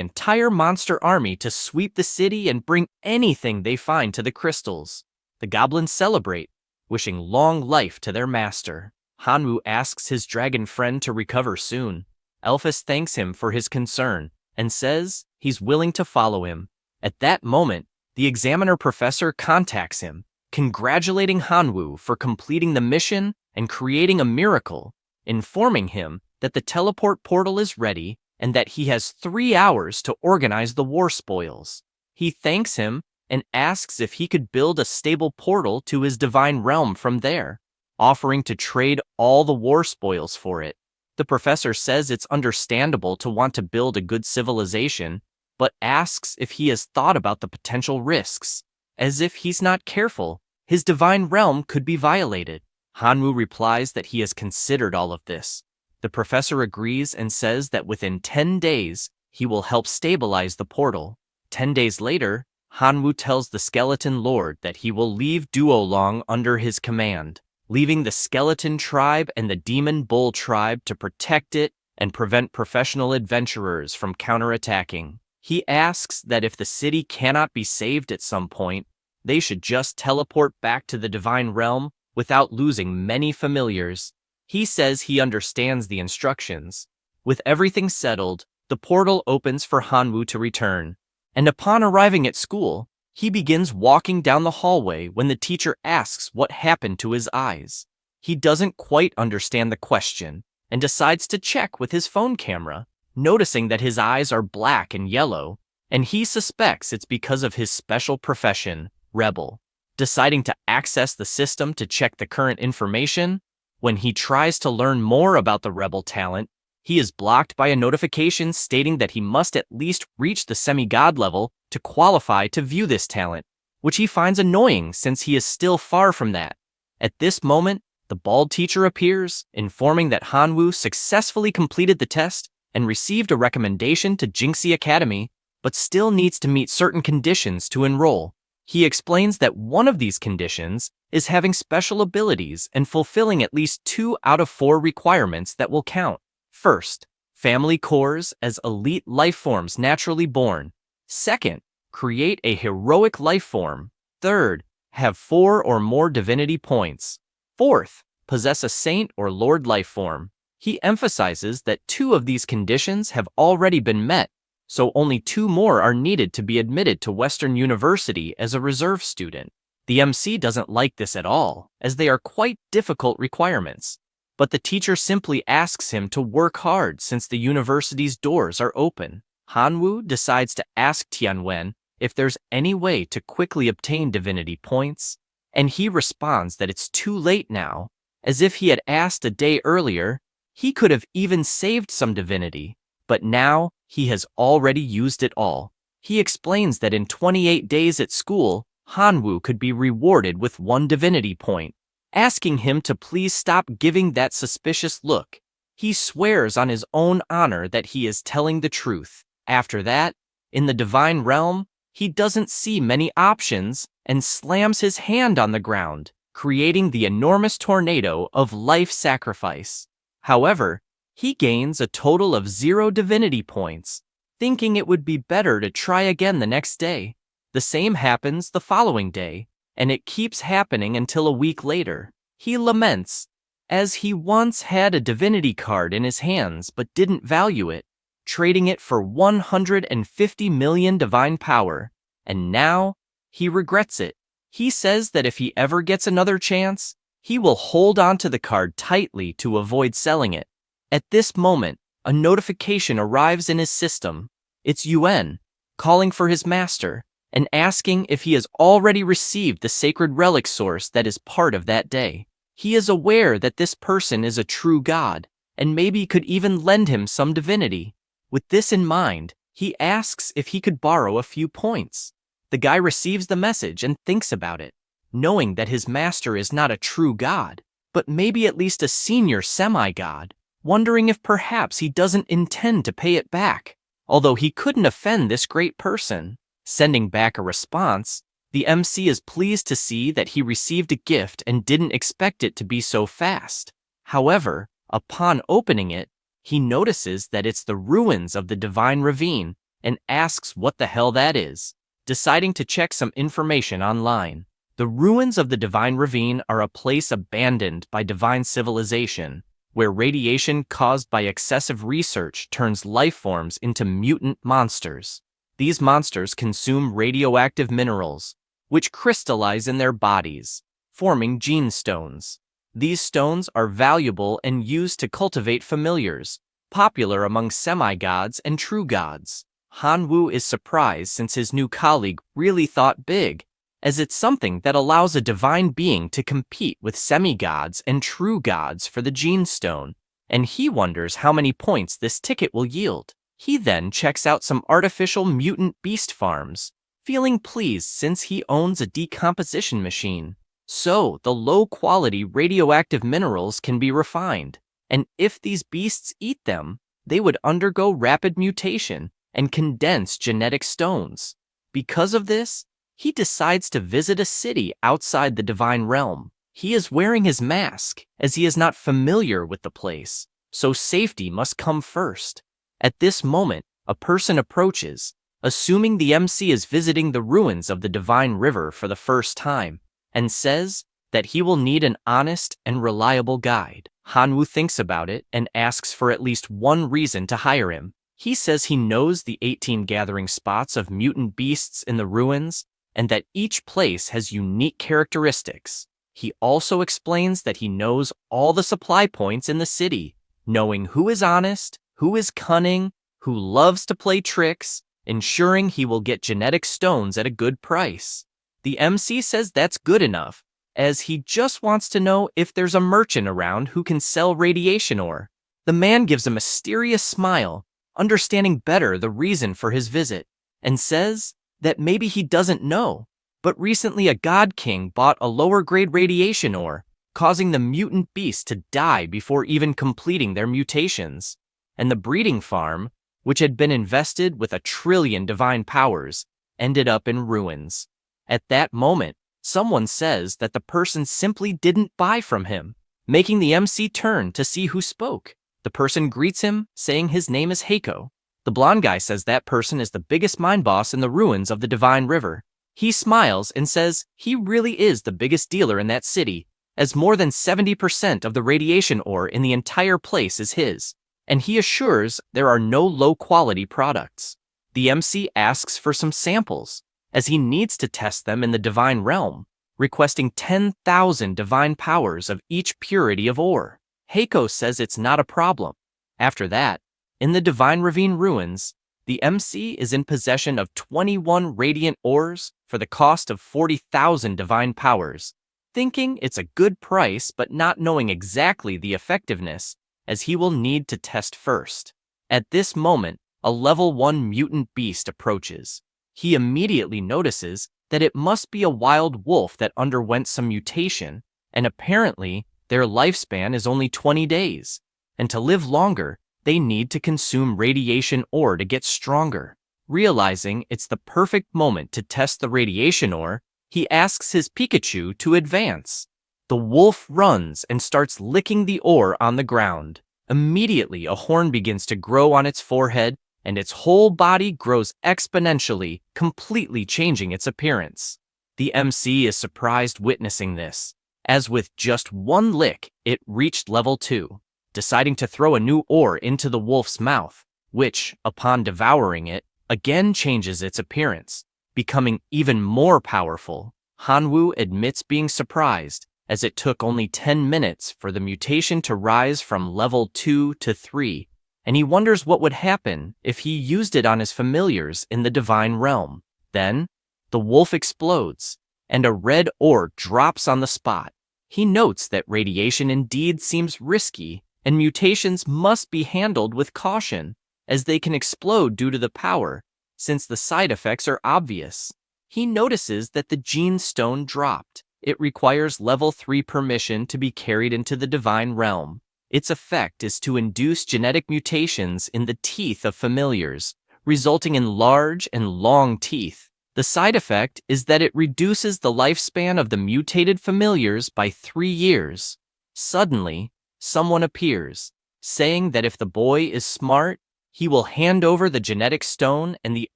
entire monster army to sweep the city and bring anything they find to the crystals. The goblins celebrate, wishing long life to their master. Hanwoo asks his dragon friend to recover soon. Elphys thanks him for his concern and says he's willing to follow him. At that moment, the examiner professor contacts him, congratulating Hanwoo for completing the mission and creating a miracle, informing him that the teleport portal is ready and that he has 3 hours to organize the war spoils. He thanks him and asks if he could build a stable portal to his divine realm from there, offering to trade all the war spoils for it. The professor says it's understandable to want to build a good civilization, but asks if he has thought about the potential risks. As if he's not careful, his divine realm could be violated. Hanwoo replies that he has considered all of this. The professor agrees and says that within 10 days, he will help stabilize the portal. 10 days later, Hanwoo tells the Skeleton Lord that he will leave Duolong under his command, leaving the Skeleton Tribe and the Demon Bull Tribe to protect it and prevent professional adventurers from counterattacking. He asks that if the city cannot be saved at some point, they should just teleport back to the Divine Realm without losing many familiars. He says he understands the instructions. With everything settled, the portal opens for Hanwoo to return, and upon arriving at school, he begins walking down the hallway when the teacher asks what happened to his eyes. He doesn't quite understand the question and decides to check with his phone camera, noticing that his eyes are black and yellow, and he suspects it's because of his special profession, rebel. Deciding to access the system to check the current information, when he tries to learn more about the rebel talent, he is blocked by a notification stating that he must at least reach the semi-god level to qualify to view this talent, which he finds annoying since he is still far from that. At this moment, the bald teacher appears, informing that Hanwoo successfully completed the test and received a recommendation to Jinxie Academy, but still needs to meet certain conditions to enroll. He explains that one of these conditions is having special abilities and fulfilling at least 2 out of 4 requirements that will count. First, family cores as elite life forms naturally born. Second, create a heroic life form. Third, have 4 or more divinity points. Fourth, possess a saint or lord life form. He emphasizes that 2 of these conditions have already been met, so only 2 more are needed to be admitted to Western University as a reserve student. The MC doesn't like this at all, as they are quite difficult requirements. But the teacher simply asks him to work hard since the university's doors are open. Hanwoo decides to ask Tianwen if there's any way to quickly obtain divinity points, and he responds that it's too late now, as if he had asked a day earlier. He could have even saved some divinity, but now he has already used it all. He explains that in 28 days at school, Hanwoo could be rewarded with 1 divinity point, asking him to please stop giving that suspicious look. He swears on his own honor that he is telling the truth. After that, in the divine realm, he doesn't see many options and slams his hand on the ground, creating the enormous tornado of life sacrifice. However, he gains a total of 0 divinity points, thinking it would be better to try again the next day. The same happens the following day, and it keeps happening until a week later. He laments, as he once had a divinity card in his hands but didn't value it, trading it for 150 million divine power, and now he regrets it. He says that if he ever gets another chance, he will hold onto the card tightly to avoid selling it. At this moment, a notification arrives in his system. It's Yuan, calling for his master, and asking if he has already received the sacred relic source that is part of that day. He is aware that this person is a true god, and maybe could even lend him some divinity. With this in mind, he asks if he could borrow a few points. The guy receives the message and thinks about it, knowing that his master is not a true god, but maybe at least a senior semi-god, wondering if perhaps he doesn't intend to pay it back, although he couldn't offend this great person. Sending back a response, the MC is pleased to see that he received a gift and didn't expect it to be so fast. However, upon opening it, he notices that it's the ruins of the divine ravine and asks what the hell that is. Deciding to check some information online, the ruins of the divine ravine are a place abandoned by divine civilization, where radiation caused by excessive research turns life forms into mutant monsters. These monsters consume radioactive minerals, which crystallize in their bodies, forming gene stones. These stones are valuable and used to cultivate familiars, popular among semi-gods and true gods. Hanwoo is surprised since his new colleague really thought big, as it's something that allows a divine being to compete with semi-gods and true gods for the gene stone, and he wonders how many points this ticket will yield. He then checks out some artificial mutant beast farms, feeling pleased since he owns a decomposition machine. So, the low-quality radioactive minerals can be refined, and if these beasts eat them, they would undergo rapid mutation and condense genetic stones. Because of this, he decides to visit a city outside the divine realm. He is wearing his mask, as he is not familiar with the place, so safety must come first. At this moment, a person approaches, assuming the MC is visiting the ruins of the divine river for the first time, and says that he will need an honest and reliable guide. Hanwoo thinks about it and asks for at least one reason to hire him. He says he knows the 18 gathering spots of mutant beasts in the ruins, and that each place has unique characteristics. He also explains that he knows all the supply points in the city, knowing who is honest, who is cunning, who loves to play tricks, ensuring he will get genetic stones at a good price. The MC says that's good enough, as he just wants to know if there's a merchant around who can sell radiation ore. The man gives a mysterious smile, understanding better the reason for his visit, and says that maybe he doesn't know, but recently a god king bought a lower-grade radiation ore, causing the mutant beasts to die before even completing their mutations. And the breeding farm, which had been invested with 1 trillion divine powers, ended up in ruins. At that moment, someone says that the person simply didn't buy from him, making the MC turn to see who spoke. The person greets him, saying his name is Heiko. The blonde guy says that person is the biggest mine boss in the ruins of the Divine River. He smiles and says he really is the biggest dealer in that city, as more than 70% of the radiation ore in the entire place is his, and he assures there are no low-quality products. The MC asks for some samples, as he needs to test them in the Divine Realm, requesting 10,000 divine powers of each purity of ore. Heiko says it's not a problem. After that, in the Divine Ravine ruins, the MC is in possession of 21 radiant ores for the cost of 40,000 divine powers, thinking it's a good price but not knowing exactly the effectiveness, as he will need to test first. At this moment, a level 1 mutant beast approaches. He immediately notices that it must be a wild wolf that underwent some mutation, and apparently their lifespan is only 20 days, and to live longer, they need to consume radiation ore to get stronger. Realizing it's the perfect moment to test the radiation ore, he asks his Pikachu to advance. The wolf runs and starts licking the ore on the ground. Immediately, a horn begins to grow on its forehead, and its whole body grows exponentially, completely changing its appearance. The MC is surprised witnessing this, as with just one lick, it reached level 2, deciding to throw a new ore into the wolf's mouth, which, upon devouring it, again changes its appearance, becoming even more powerful. Hanwoo admits being surprised, as it took only 10 minutes for the mutation to rise from level 2 to 3, and he wonders what would happen if he used it on his familiars in the divine realm. Then, the wolf explodes, and a red ore drops on the spot. He notes that radiation indeed seems risky, and mutations must be handled with caution, as they can explode due to the power, since the side effects are obvious. He notices that the gene stone dropped. It requires level 3 permission to be carried into the divine realm. Its effect is to induce genetic mutations in the teeth of familiars, resulting in large and long teeth. The side effect is that it reduces the lifespan of the mutated familiars by 3 years. Suddenly, someone appears, saying that if the boy is smart, he will hand over the genetic stone and the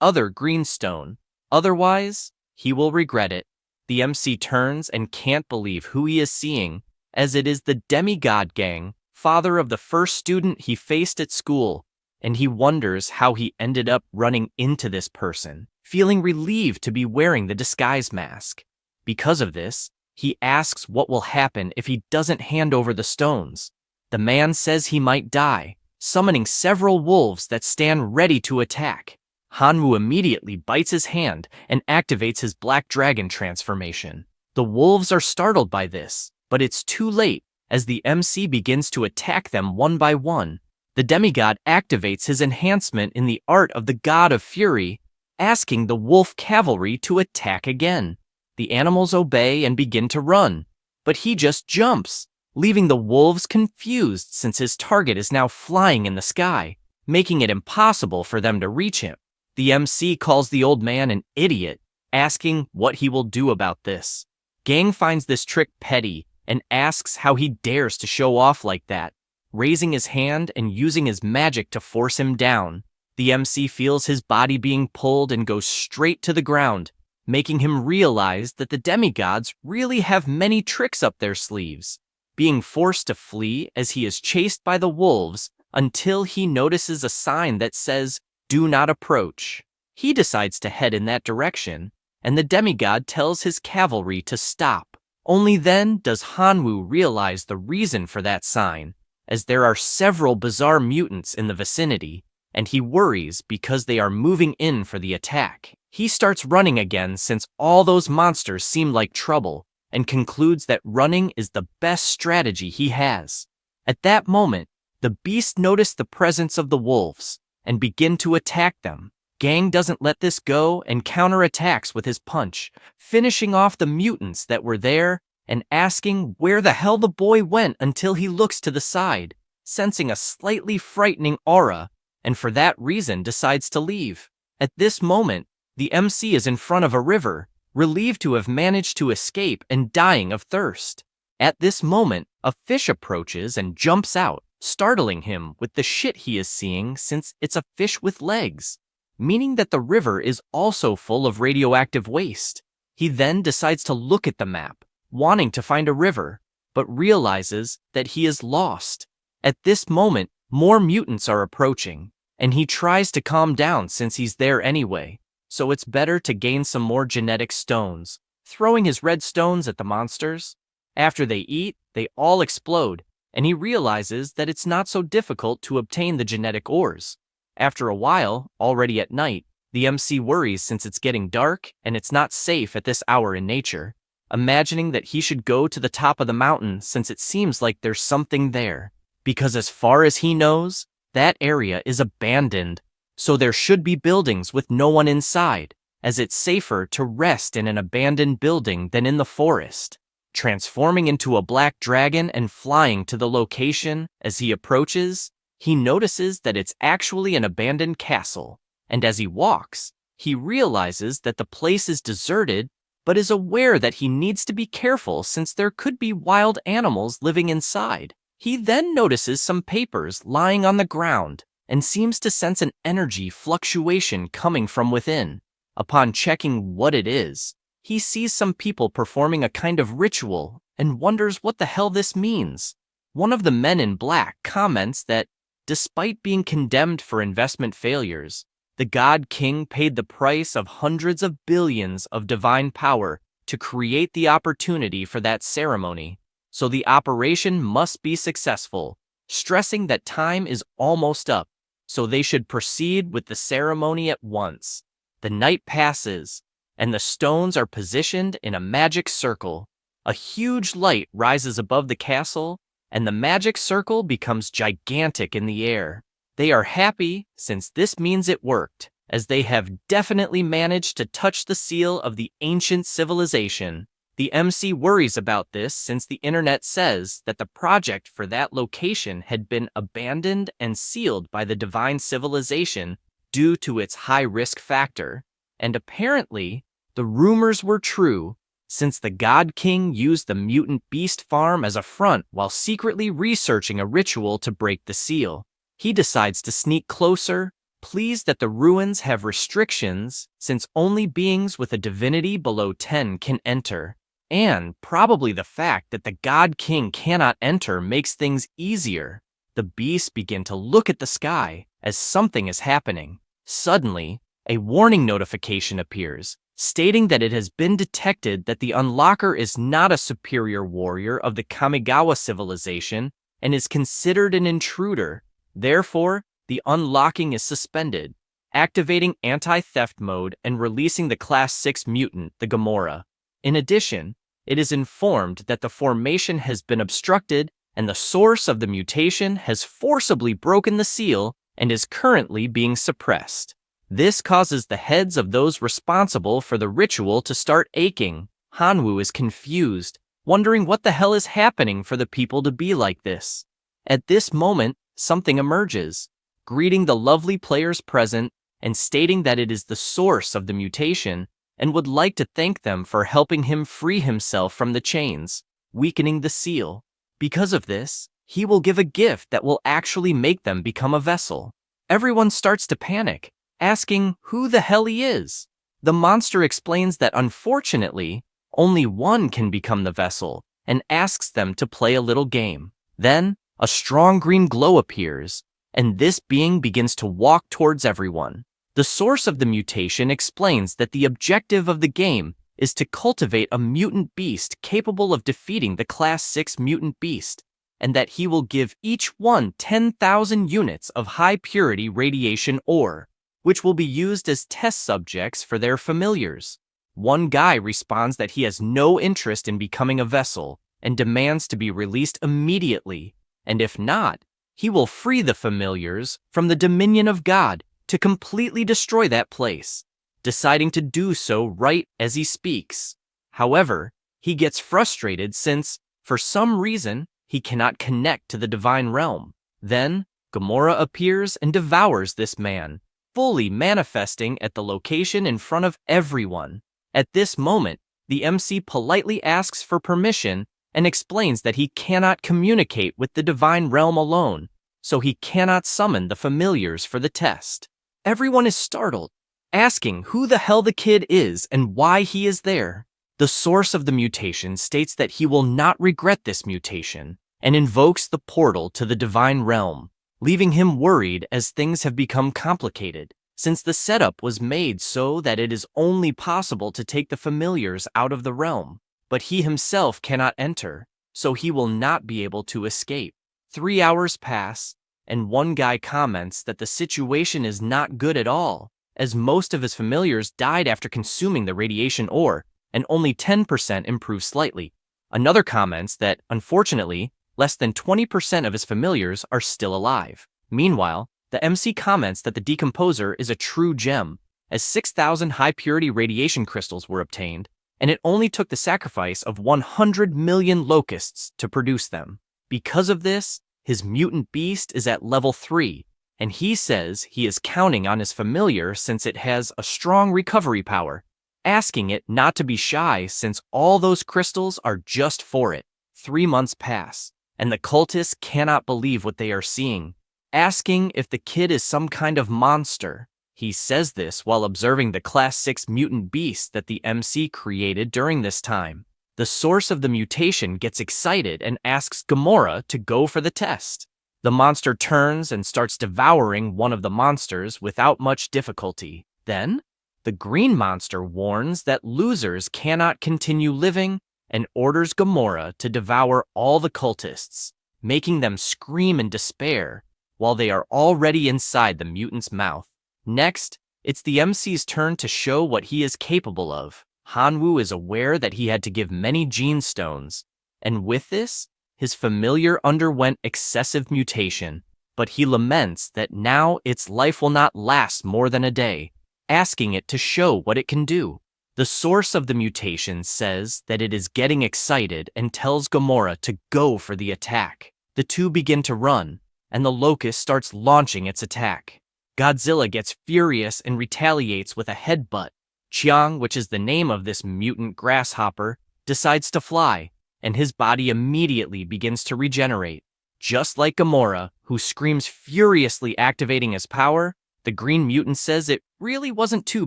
other green stone. Otherwise, he will regret it. The MC turns and can't believe who he is seeing, as it is the demigod gang, father of the first student he faced at school, and he wonders how he ended up running into this person, feeling relieved to be wearing the disguise mask. Because of this, he asks what will happen if he doesn't hand over the stones. The man says he might die, summoning several wolves that stand ready to attack. Hanwoo immediately bites his hand and activates his black dragon transformation. The wolves are startled by this, but it's too late, as the MC begins to attack them one by one. The demigod activates his enhancement in the art of the god of fury, asking the wolf cavalry to attack again. The animals obey and begin to run, but he just jumps, leaving the wolves confused since his target is now flying in the sky, making it impossible for them to reach him. The MC calls the old man an idiot, asking what he will do about this. Gang finds this trick petty and asks how he dares to show off like that, raising his hand and using his magic to force him down. The MC feels his body being pulled and goes straight to the ground, making him realize that the demigods really have many tricks up their sleeves, being forced to flee as he is chased by the wolves until he notices a sign that says, "Do not approach." He decides to head in that direction, and the demigod tells his cavalry to stop. Only then does Hanwoo realize the reason for that sign, as there are several bizarre mutants in the vicinity, and he worries because they are moving in for the attack. He starts running again since all those monsters seem like trouble, and concludes that running is the best strategy he has. At that moment, the beast notice the presence of the wolves and begin to attack them. Gang doesn't let this go and counterattacks with his punch, finishing off the mutants that were there and asking where the hell the boy went until he looks to the side, sensing a slightly frightening aura, and for that reason decides to leave. At this moment, the MC is in front of a river, relieved to have managed to escape and dying of thirst. At this moment, a fish approaches and jumps out, startling him with the shit he is seeing since it's a fish with legs, meaning that the river is also full of radioactive waste. He then decides to look at the map, wanting to find a river, but realizes that he is lost. At this moment, more mutants are approaching, and he tries to calm down since he's there anyway, so it's better to gain some more genetic stones, throwing his red stones at the monsters. After they eat, they all explode, and he realizes that it's not so difficult to obtain the genetic ores. After a while, already at night, the MC worries since it's getting dark and it's not safe at this hour in nature. imagining that he should go to the top of the mountain since it seems like there's something there. Because as far as he knows, that area is abandoned, so there should be buildings with no one inside, as it's safer to rest in an abandoned building than in the forest. Transforming into a black dragon and flying to the location, as he approaches, he notices that it's actually an abandoned castle, and as he walks, he realizes that the place is deserted, but is aware that he needs to be careful since there could be wild animals living inside. He then notices some papers lying on the ground and seems to sense an energy fluctuation coming from within. Upon checking what it is, he sees some people performing a kind of ritual and wonders what the hell this means. One of the men in black comments that, despite being condemned for investment failures, the God King paid the price of hundreds of billions of divine power to create the opportunity for that ceremony, so the operation must be successful, stressing that time is almost up, so they should proceed with the ceremony at once. The night passes, and the stones are positioned in a magic circle. A huge light rises above the castle, and the magic circle becomes gigantic in the air. They are happy since this means it worked, as they have definitely managed to touch the seal of the ancient civilization. The MC worries about this since the internet says that the project for that location had been abandoned and sealed by the divine civilization due to its high-risk factor. And apparently, the rumors were true, since the God King used the mutant beast farm as a front while secretly researching a ritual to break the seal. He decides to sneak closer, pleased that the ruins have restrictions since only beings with a divinity below 10 can enter. And probably the fact that the God King cannot enter makes things easier. The beasts begin to look at the sky as something is happening. Suddenly, a warning notification appears, stating that it has been detected that the unlocker is not a superior warrior of the Kamigawa civilization and is considered an intruder. Therefore, the unlocking is suspended, activating anti-theft mode and releasing the Class 6 mutant, the Gamora. In addition, it is informed that the formation has been obstructed and the source of the mutation has forcibly broken the seal and is currently being suppressed. This causes the heads of those responsible for the ritual to start aching. Hanwoo is confused, wondering what the hell is happening for the people to be like this. At this moment, something emerges, greeting the lovely players present and stating that it is the source of the mutation and would like to thank them for helping him free himself from the chains, weakening the seal. Because of this, he will give a gift that will actually make them become a vessel. Everyone starts to panic, asking who the hell he is. The monster explains that unfortunately, only one can become the vessel and asks them to play a little game. Then, a strong green glow appears, and this being begins to walk towards everyone. The source of the mutation explains that the objective of the game is to cultivate a mutant beast capable of defeating the Class 6 mutant beast, and that he will give each one 10,000 units of high-purity radiation ore, which will be used as test subjects for their familiars. One guy responds that he has no interest in becoming a vessel and demands to be released immediately, and if not, he will free the familiars from the dominion of God to completely destroy that place, deciding to do so right as he speaks. However, he gets frustrated since, for some reason, he cannot connect to the divine realm. Then, Gamora appears and devours this man, fully manifesting at the location in front of everyone. At this moment, the MC politely asks for permission and explains that he cannot communicate with the divine realm alone, so he cannot summon the familiars for the test. Everyone is startled, asking who the hell the kid is and why he is there. The source of the mutation states that he will not regret this mutation and invokes the portal to the divine realm, leaving him worried as things have become complicated, since the setup was made so that it is only possible to take the familiars out of the realm, but he himself cannot enter, so he will not be able to escape. 3 hours pass, and one guy comments that the situation is not good at all, as most of his familiars died after consuming the radiation ore, and only 10% improve slightly. Another comments that, unfortunately, less than 20% of his familiars are still alive. Meanwhile, the MC comments that the decomposer is a true gem, as 6,000 high-purity radiation crystals were obtained, and it only took the sacrifice of 100 million locusts to produce them. Because of this, his mutant beast is at level 3, and he says he is counting on his familiar since it has a strong recovery power, asking it not to be shy since all those crystals are just for it. 3 months pass, and the cultists cannot believe what they are seeing, asking if the kid is some kind of monster. He says this while observing the Class 6 mutant beast that the MC created during this time. The source of the mutation gets excited and asks Gamora to go for the test. The monster turns and starts devouring one of the monsters without much difficulty. Then, the green monster warns that losers cannot continue living and orders Gamora to devour all the cultists, making them scream in despair while they are already inside the mutant's mouth. Next, it's the MC's turn to show what he is capable of. Hanwoo is aware that he had to give many gene stones, and with this, his familiar underwent excessive mutation, but he laments that now its life will not last more than a day, asking it to show what it can do. The source of the mutation says that it is getting excited and tells Gamora to go for the attack. The two begin to run, and the locust starts launching its attack. Godzilla gets furious and retaliates with a headbutt. Chiang, which is the name of this mutant grasshopper, decides to fly, and his body immediately begins to regenerate. Just like Gamora, who screams furiously activating his power, the green mutant says it really wasn't too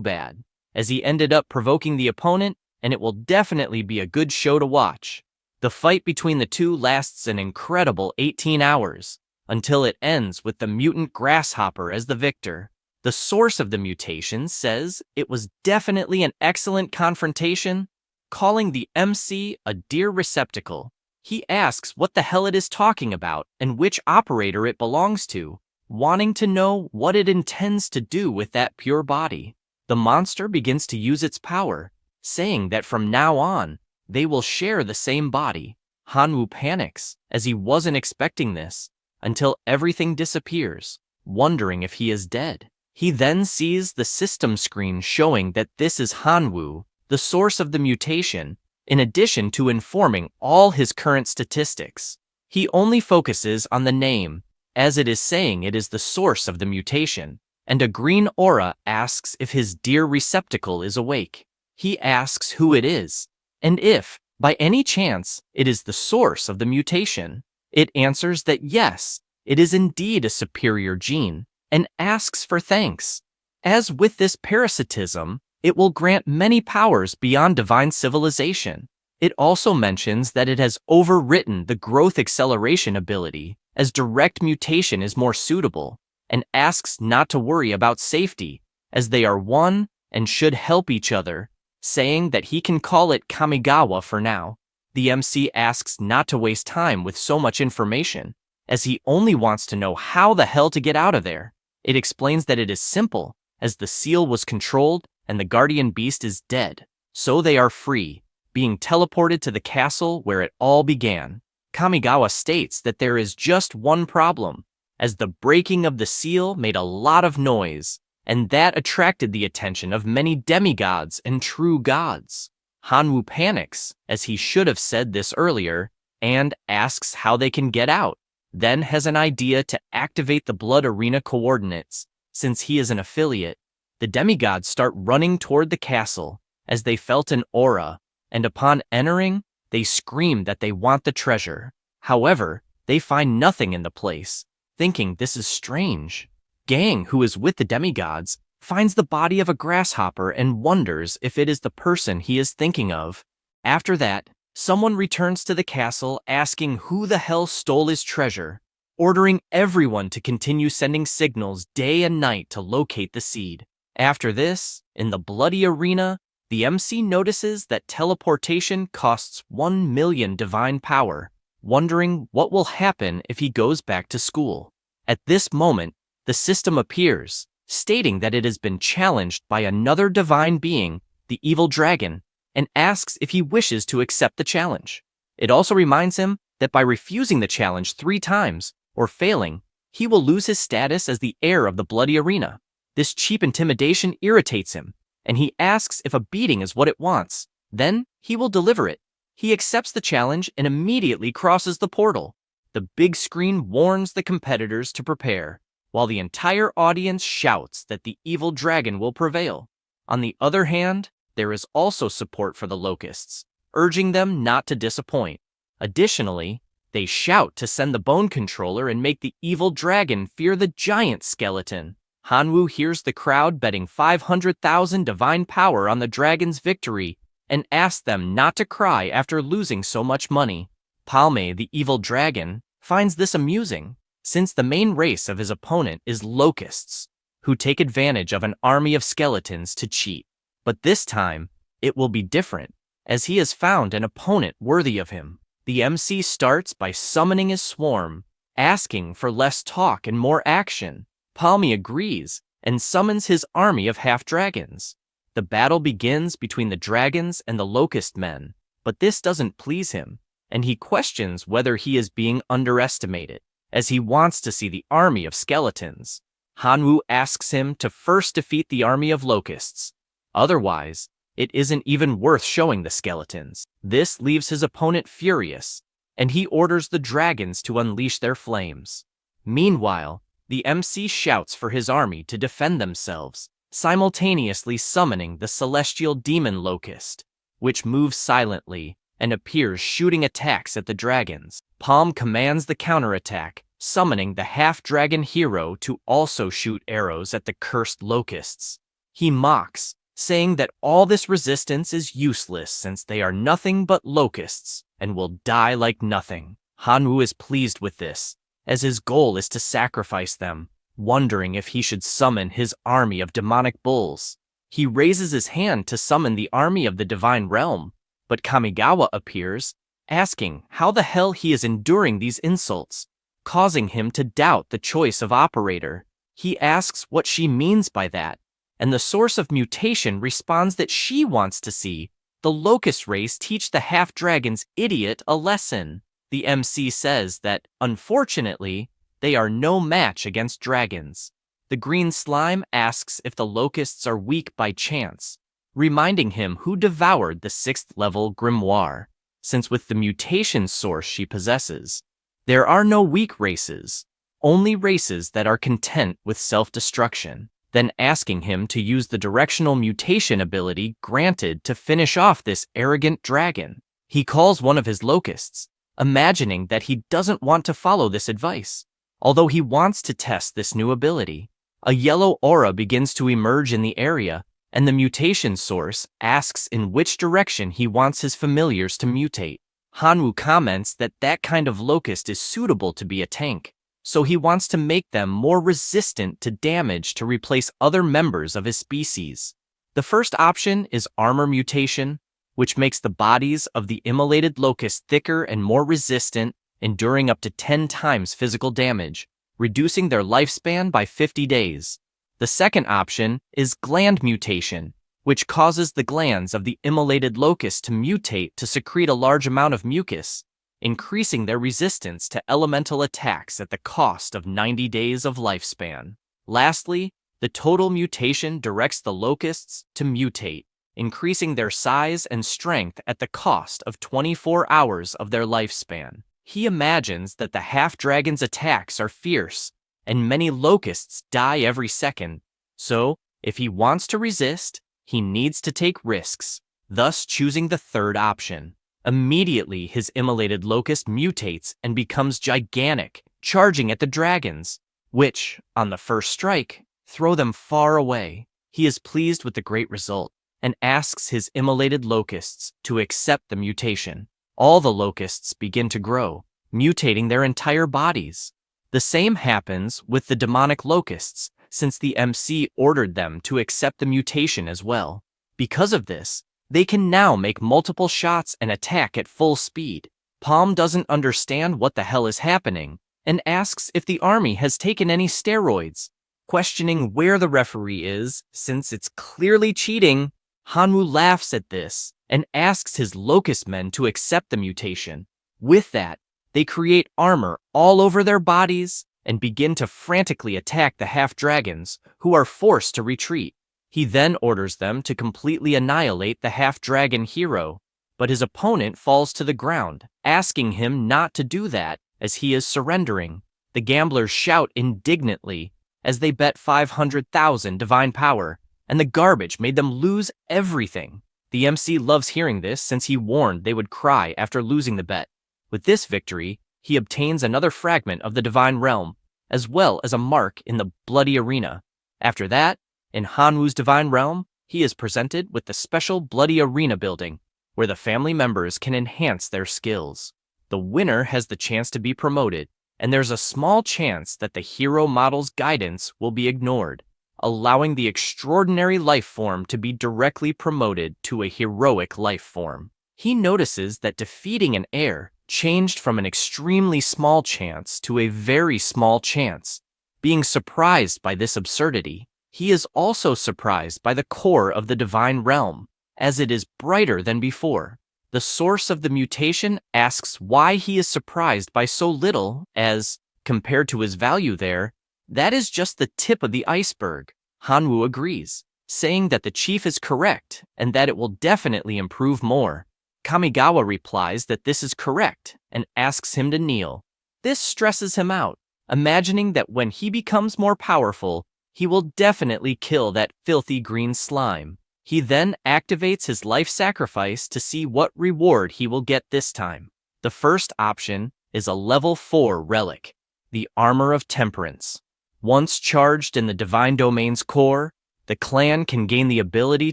bad, as he ended up provoking the opponent, and it will definitely be a good show to watch. The fight between the two lasts an incredible 18 hours, until it ends with the mutant grasshopper as the victor. The source of the mutation says it was definitely an excellent confrontation, calling the MC a dear receptacle. He asks what the hell it is talking about and which operator it belongs to, wanting to know what it intends to do with that pure body. The monster begins to use its power, saying that from now on, they will share the same body. Hanwoo panics, as he wasn't expecting this, until everything disappears, wondering if he is dead. He then sees the system screen showing that this is Hanwoo, the source of the mutation, in addition to informing all his current statistics. He only focuses on the name, as it is saying it is the source of the mutation, and a green aura asks if his dear receptacle is awake. He asks who it is, and if, by any chance, it is the source of the mutation. It answers that yes, it is indeed a superior gene, and asks for thanks. As with this parasitism, it will grant many powers beyond divine civilization. It also mentions that it has overwritten the growth acceleration ability, as direct mutation is more suitable, and asks not to worry about safety, as they are one and should help each other, saying that he can call it Kamigawa for now. The MC asks not to waste time with so much information, as he only wants to know how the hell to get out of there. It explains that it is simple, as the seal was controlled and the guardian beast is dead, so they are free, being teleported to the castle where it all began. Kamigawa states that there is just one problem, as the breaking of the seal made a lot of noise, and that attracted the attention of many demigods and true gods. Hanwoo panics, as he should have said this earlier, and asks how they can get out, then has an idea to activate the blood arena coordinates. Since he is an affiliate, the demigods start running toward the castle, as they felt an aura, and upon entering, they scream that they want the treasure. However, they find nothing in the place, thinking this is strange. Gang, who is with the demigods, finds the body of a grasshopper and wonders if it is the person he is thinking of. After that, someone returns to the castle asking who the hell stole his treasure, ordering everyone to continue sending signals day and night to locate the seed. After this, in the bloody arena, the MC notices that teleportation costs 1 million divine power, wondering what will happen if he goes back to school. At this moment, the system appears, stating that it has been challenged by another divine being, the evil dragon, and asks if he wishes to accept the challenge. It also reminds him that by refusing the challenge 3 times, or failing, he will lose his status as the heir of the bloody arena. This cheap intimidation irritates him, and he asks if a beating is what it wants. Then, he will deliver it. He accepts the challenge and immediately crosses the portal. The big screen warns the competitors to prepare, while the entire audience shouts that the evil dragon will prevail. On the other hand, there is also support for the locusts, urging them not to disappoint. Additionally, they shout to send the bone controller and make the evil dragon fear the giant skeleton. Hanwoo hears the crowd betting 500,000 divine power on the dragon's victory and asks them not to cry after losing so much money. Palme, the evil dragon, finds this amusing, since the main race of his opponent is locusts, who take advantage of an army of skeletons to cheat. But this time, it will be different, as he has found an opponent worthy of him. The MC starts by summoning his swarm, asking for less talk and more action. Palme agrees and summons his army of half-dragons. The battle begins between the dragons and the locust men, but this doesn't please him, and he questions whether he is being underestimated, as he wants to see the army of skeletons. Hanwoo asks him to first defeat the army of locusts. Otherwise, it isn't even worth showing the skeletons. This leaves his opponent furious, and he orders the dragons to unleash their flames. Meanwhile, the MC shouts for his army to defend themselves, simultaneously summoning the celestial demon locust, which moves silently and appears shooting attacks at the dragons. Palm commands the counterattack, summoning the half-dragon hero to also shoot arrows at the cursed locusts. He mocks, saying that all this resistance is useless since they are nothing but locusts and will die like nothing. Hanwoo is pleased with this, as his goal is to sacrifice them, wondering if he should summon his army of demonic bulls. He raises his hand to summon the army of the divine realm, but Kamigawa appears, asking how the hell he is enduring these insults, causing him to doubt the choice of operator. He asks what she means by that, and the source of mutation responds that she wants to see the locust race teach the half-dragon's idiot a lesson. The MC says that, unfortunately, they are no match against dragons. The green slime asks if the locusts are weak by chance, reminding him who devoured the 6th-level grimoire, since with the mutation source she possesses, there are no weak races, only races that are content with self-destruction. Then asking him to use the directional mutation ability granted to finish off this arrogant dragon. He calls one of his locusts, imagining that he doesn't want to follow this advice, although he wants to test this new ability. A yellow aura begins to emerge in the area, and the mutation source asks in which direction he wants his familiars to mutate. Hanwoo comments that that kind of locust is suitable to be a tank, so he wants to make them more resistant to damage to replace other members of his species. The first option is armor mutation, which makes the bodies of the immolated locust thicker and more resistant, enduring up to 10 times physical damage, reducing their lifespan by 50 days. The second option is gland mutation, which causes the glands of the immolated locust to mutate to secrete a large amount of mucus, increasing their resistance to elemental attacks at the cost of 90 days of lifespan. Lastly, the total mutation directs the locusts to mutate, increasing their size and strength at the cost of 24 hours of their lifespan. He imagines that the half-dragon's attacks are fierce, and many locusts die every second, so if he wants to resist, he needs to take risks, thus choosing the third option. Immediately, his immolated locust mutates and becomes gigantic, charging at the dragons, which, on the first strike, throw them far away. He is pleased with the great result, and asks his immolated locusts to accept the mutation. All the locusts begin to grow, mutating their entire bodies. The same happens with the demonic locusts, since the MC ordered them to accept the mutation as well. Because of this, they can now make multiple shots and attack at full speed. Palm doesn't understand what the hell is happening, and asks if the army has taken any steroids, questioning where the referee is, since it's clearly cheating. Hanwoo laughs at this, and asks his locust men to accept the mutation. With that, they create armor all over their bodies and begin to frantically attack the half-dragons, who are forced to retreat. He then orders them to completely annihilate the half-dragon hero, but his opponent falls to the ground, asking him not to do that as he is surrendering. The gamblers shout indignantly as they bet 500,000 divine power, and the garbage made them lose everything. The MC loves hearing this since he warned they would cry after losing the bet. With this victory, he obtains another fragment of the divine realm, as well as a mark in the bloody arena. After that, in Hanwoo's divine realm, he is presented with the special bloody arena building, where the family members can enhance their skills. The winner has the chance to be promoted, and there's a small chance that the hero model's guidance will be ignored, allowing the extraordinary life form to be directly promoted to a heroic life form. He notices that defeating an heir changed from an extremely small chance to a very small chance. Being surprised by this absurdity, he is also surprised by the core of the divine realm, as it is brighter than before. The source of the mutation asks why he is surprised by so little, as, compared to his value there, that is just the tip of the iceberg. Hanwoo agrees, saying that the chief is correct and that it will definitely improve more. Kamigawa replies that this is correct and asks him to kneel. This stresses him out, imagining that when he becomes more powerful, he will definitely kill that filthy green slime. He then activates his life sacrifice to see what reward he will get this time. The first option is a level 4 relic, the Armor of Temperance. Once charged in the Divine Domain's core, the clan can gain the ability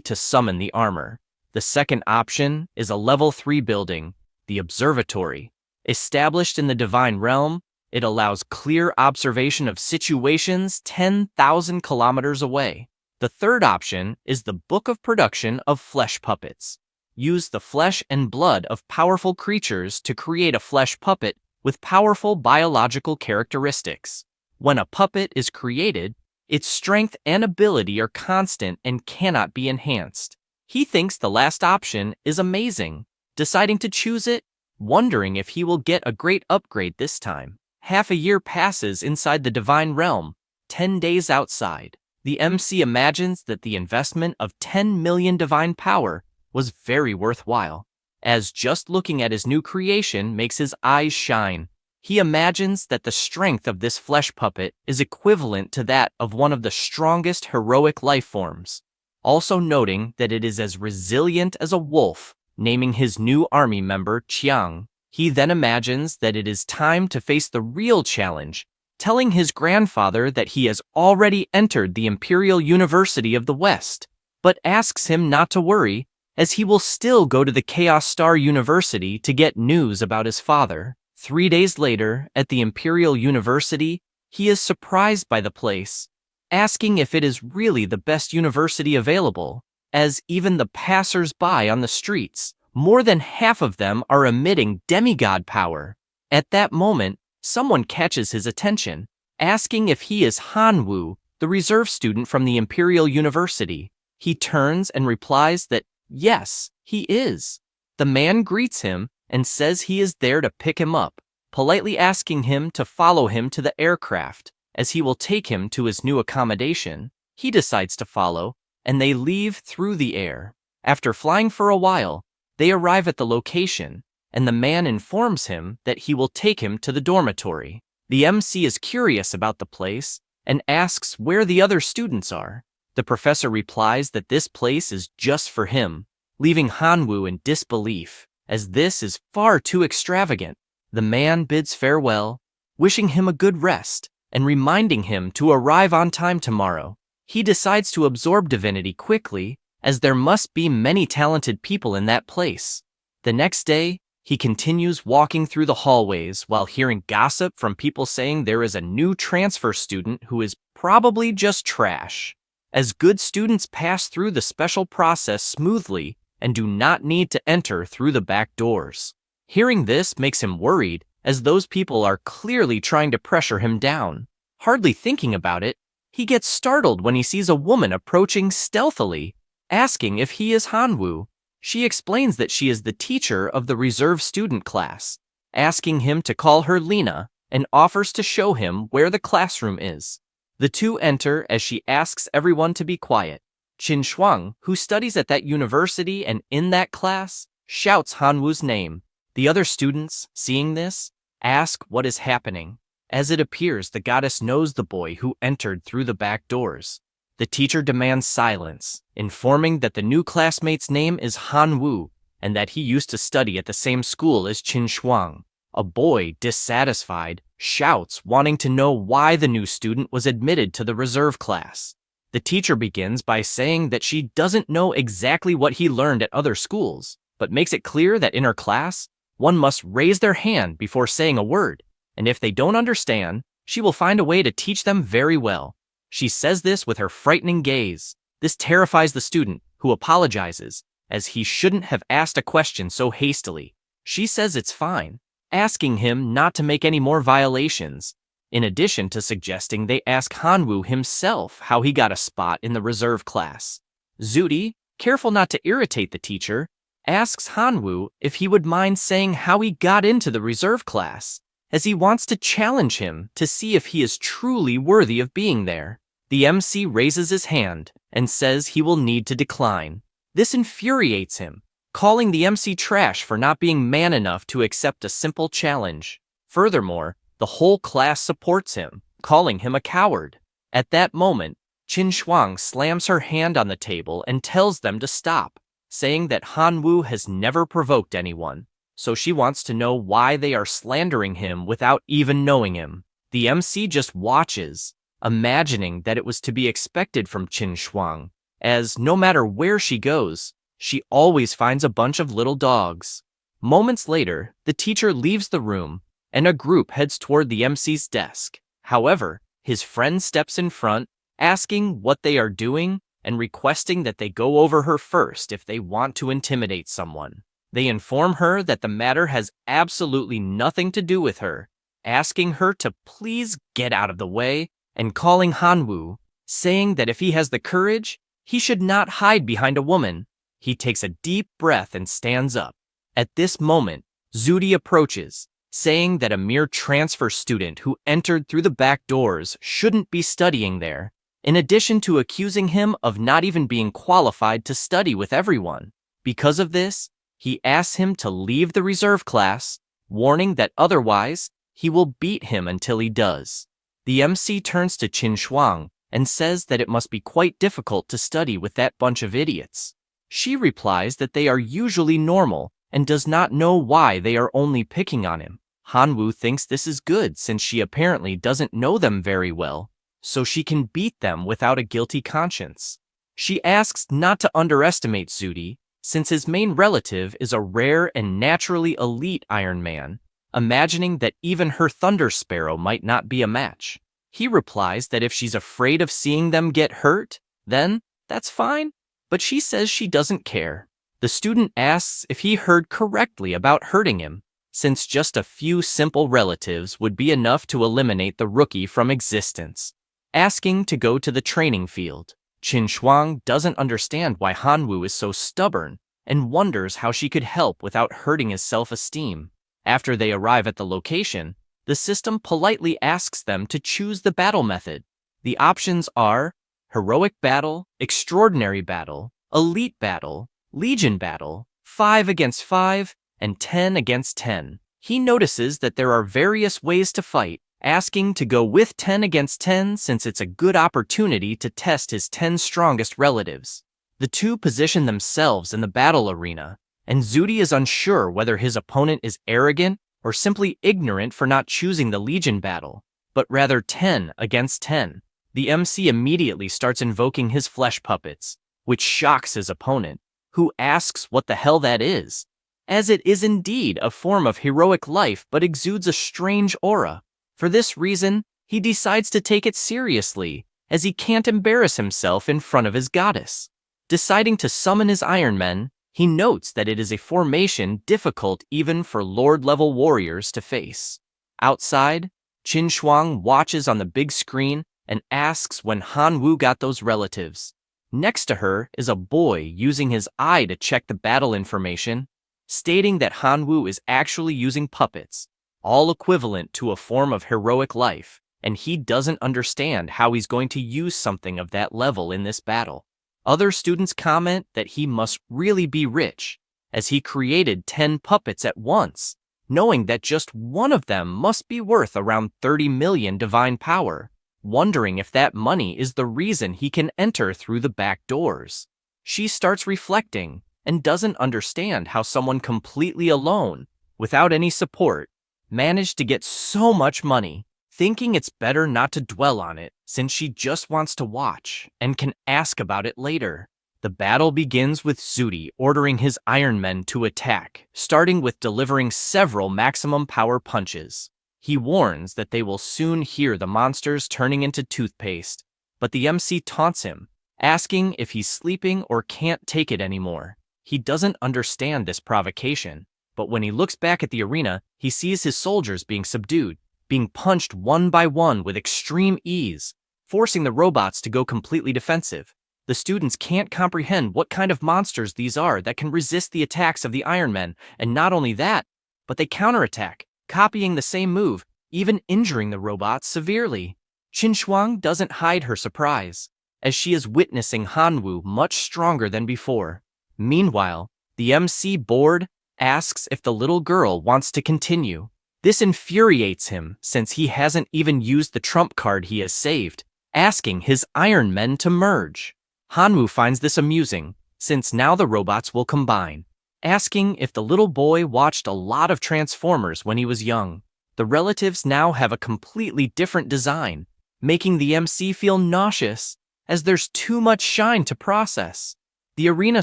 to summon the armor. The second option is a level 3 building, the Observatory. Established in the Divine Realm, it allows clear observation of situations 10,000 kilometers away. The third option is the Book of Production of Flesh Puppets. Use the flesh and blood of powerful creatures to create a flesh puppet with powerful biological characteristics. When a puppet is created, its strength and ability are constant and cannot be enhanced. He thinks the last option is amazing, deciding to choose it, wondering if he will get a great upgrade this time. Half a year passes inside the Divine Realm, 10 days outside. The MC imagines that the investment of 10 million divine power was very worthwhile, as just looking at his new creation makes his eyes shine. He imagines that the strength of this flesh puppet is equivalent to that of one of the strongest heroic life forms, also noting that it is as resilient as a wolf, naming his new army member Chiang. He then imagines that it is time to face the real challenge, telling his grandfather that he has already entered the Imperial University of the West, but asks him not to worry, as he will still go to the Chaos Star University to get news about his father. 3 days later, at the Imperial University, he is surprised by the place, asking if it is really the best university available, as even the passers-by on the streets, more than half of them are emitting demigod power. At that moment, someone catches his attention, asking if he is Hanwoo, the reserve student from the Imperial University. He turns and replies that, yes, he is. The man greets him and says he is there to pick him up, politely asking him to follow him to the aircraft, as he will take him to his new accommodation. He decides to follow, and they leave through the air. After flying for a while, they arrive at the location, and the man informs him that he will take him to the dormitory. The MC is curious about the place and asks where the other students are. The professor replies that this place is just for him, leaving Hanwoo in disbelief, as this is far too extravagant. The man bids farewell, wishing him a good rest, and reminding him to arrive on time tomorrow. He decides to absorb divinity quickly, as there must be many talented people in that place. The next day, he continues walking through the hallways while hearing gossip from people saying there is a new transfer student who is probably just trash, as good students pass through the special process smoothly and do not need to enter through the back doors. Hearing this makes him worried, as those people are clearly trying to pressure him down. Hardly thinking about it, he gets startled when he sees a woman approaching stealthily, asking if he is Hanwoo. She explains that she is the teacher of the reserve student class, asking him to call her Lena, and offers to show him where the classroom is. The two enter as she asks everyone to be quiet. Qin Shuang, who studies at that university and in that class, shouts Hanwu's name. The other students, seeing this, ask what is happening. As it appears, the goddess knows the boy who entered through the back doors. The teacher demands silence, informing that the new classmate's name is Hanwu and that he used to study at the same school as Qin Shuang. A boy, dissatisfied, shouts, wanting to know why the new student was admitted to the reserve class. The teacher begins by saying that she doesn't know exactly what he learned at other schools, but makes it clear that in her class, one must raise their hand before saying a word, and if they don't understand, she will find a way to teach them very well. She says this with her frightening gaze. This terrifies the student, who apologizes, as he shouldn't have asked a question so hastily. She says it's fine, asking him not to make any more violations, in addition to suggesting they ask Hanwu himself how he got a spot in the reserve class. Zudi, careful not to irritate the teacher, asks Hanwu if he would mind saying how he got into the reserve class, as he wants to challenge him to see if he is truly worthy of being there. The MC raises his hand and says he will need to decline. This infuriates him, calling the MC trash for not being man enough to accept a simple challenge. Furthermore, the whole class supports him, calling him a coward. At that moment, Qin Shuang slams her hand on the table and tells them to stop, saying that Hanwu has never provoked anyone, so she wants to know why they are slandering him without even knowing him. The MC just watches, imagining that it was to be expected from Qin Shuang, as no matter where she goes, she always finds a bunch of little dogs. Moments later, the teacher leaves the room, and a group heads toward the MC's desk. However, his friend steps in front, asking what they are doing and requesting that they go over her first if they want to intimidate someone. They inform her that the matter has absolutely nothing to do with her, asking her to please get out of the way, and calling Hanwu, saying that if he has the courage, he should not hide behind a woman. He takes a deep breath and stands up. At this moment, Zudi approaches, saying that a mere transfer student who entered through the back doors shouldn't be studying there, in addition to accusing him of not even being qualified to study with everyone. Because of this, he asks him to leave the reserve class, warning that otherwise, he will beat him until he does. The MC turns to Qin Shuang and says that it must be quite difficult to study with that bunch of idiots. She replies that they are usually normal and does not know why they are only picking on him. Hanwu thinks this is good since she apparently doesn't know them very well, so she can beat them without a guilty conscience. She asks not to underestimate Zudi, since his main relative is a rare and naturally elite Iron Man, imagining that even her Thunder Sparrow might not be a match. He replies that if she's afraid of seeing them get hurt, then that's fine, but she says she doesn't care. The student asks if he heard correctly about hurting him, since just a few simple relatives would be enough to eliminate the rookie from existence. Asking to go to the training field, Qin Shuang doesn't understand why Hanwu is so stubborn and wonders how she could help without hurting his self-esteem. After they arrive at the location, the system politely asks them to choose the battle method. The options are Heroic Battle, Extraordinary Battle, Elite Battle, Legion Battle, 5 against 5, and 10 against 10. He notices that there are various ways to fight, asking to go with 10 against 10 since it's a good opportunity to test his 10 strongest relatives. The two position themselves in the battle arena, and Zudi is unsure whether his opponent is arrogant or simply ignorant for not choosing the Legion battle, but rather 10 against 10. The MC immediately starts invoking his flesh puppets, which shocks his opponent, who asks what the hell that is, as it is indeed a form of heroic life but exudes a strange aura. For this reason, he decides to take it seriously, as he can't embarrass himself in front of his goddess. Deciding to summon his Iron Men, he notes that it is a formation difficult even for Lord-level warriors to face. Outside, Qin Shuang watches on the big screen and asks when Hanwu got those relatives. Next to her is a boy using his eye to check the battle information, stating that Hanwoo is actually using puppets, all equivalent to a form of heroic life, and he doesn't understand how he's going to use something of that level in this battle. Other students comment that he must really be rich, as he created 10 puppets at once, knowing that just one of them must be worth around 30 million divine power, wondering if that money is the reason he can enter through the back doors. She starts reflecting and doesn't understand how someone completely alone, without any support, managed to get so much money, thinking it's better not to dwell on it since she just wants to watch and can ask about it later. The battle begins with Zudi ordering his Iron Men to attack, starting with delivering several maximum power punches. He warns that they will soon hear the monsters turning into toothpaste, but the MC taunts him, asking if he's sleeping or can't take it anymore. He doesn't understand this provocation, but when he looks back at the arena, he sees his soldiers being subdued, being punched one by one with extreme ease, forcing the robots to go completely defensive. The students can't comprehend what kind of monsters these are that can resist the attacks of the Iron Men, and not only that, but they counterattack, copying the same move, even injuring the robots severely. Qin Shuang doesn't hide her surprise, as she is witnessing Hanwoo much stronger than before. Meanwhile, the MC bored asks if the little girl wants to continue. This infuriates him since he hasn't even used the trump card he has saved, asking his Iron Men to merge. Hanwoo finds this amusing, since now the robots will combine, asking if the little boy watched a lot of Transformers when he was young. The relatives now have a completely different design, making the MC feel nauseous, as there's too much shine to process. The arena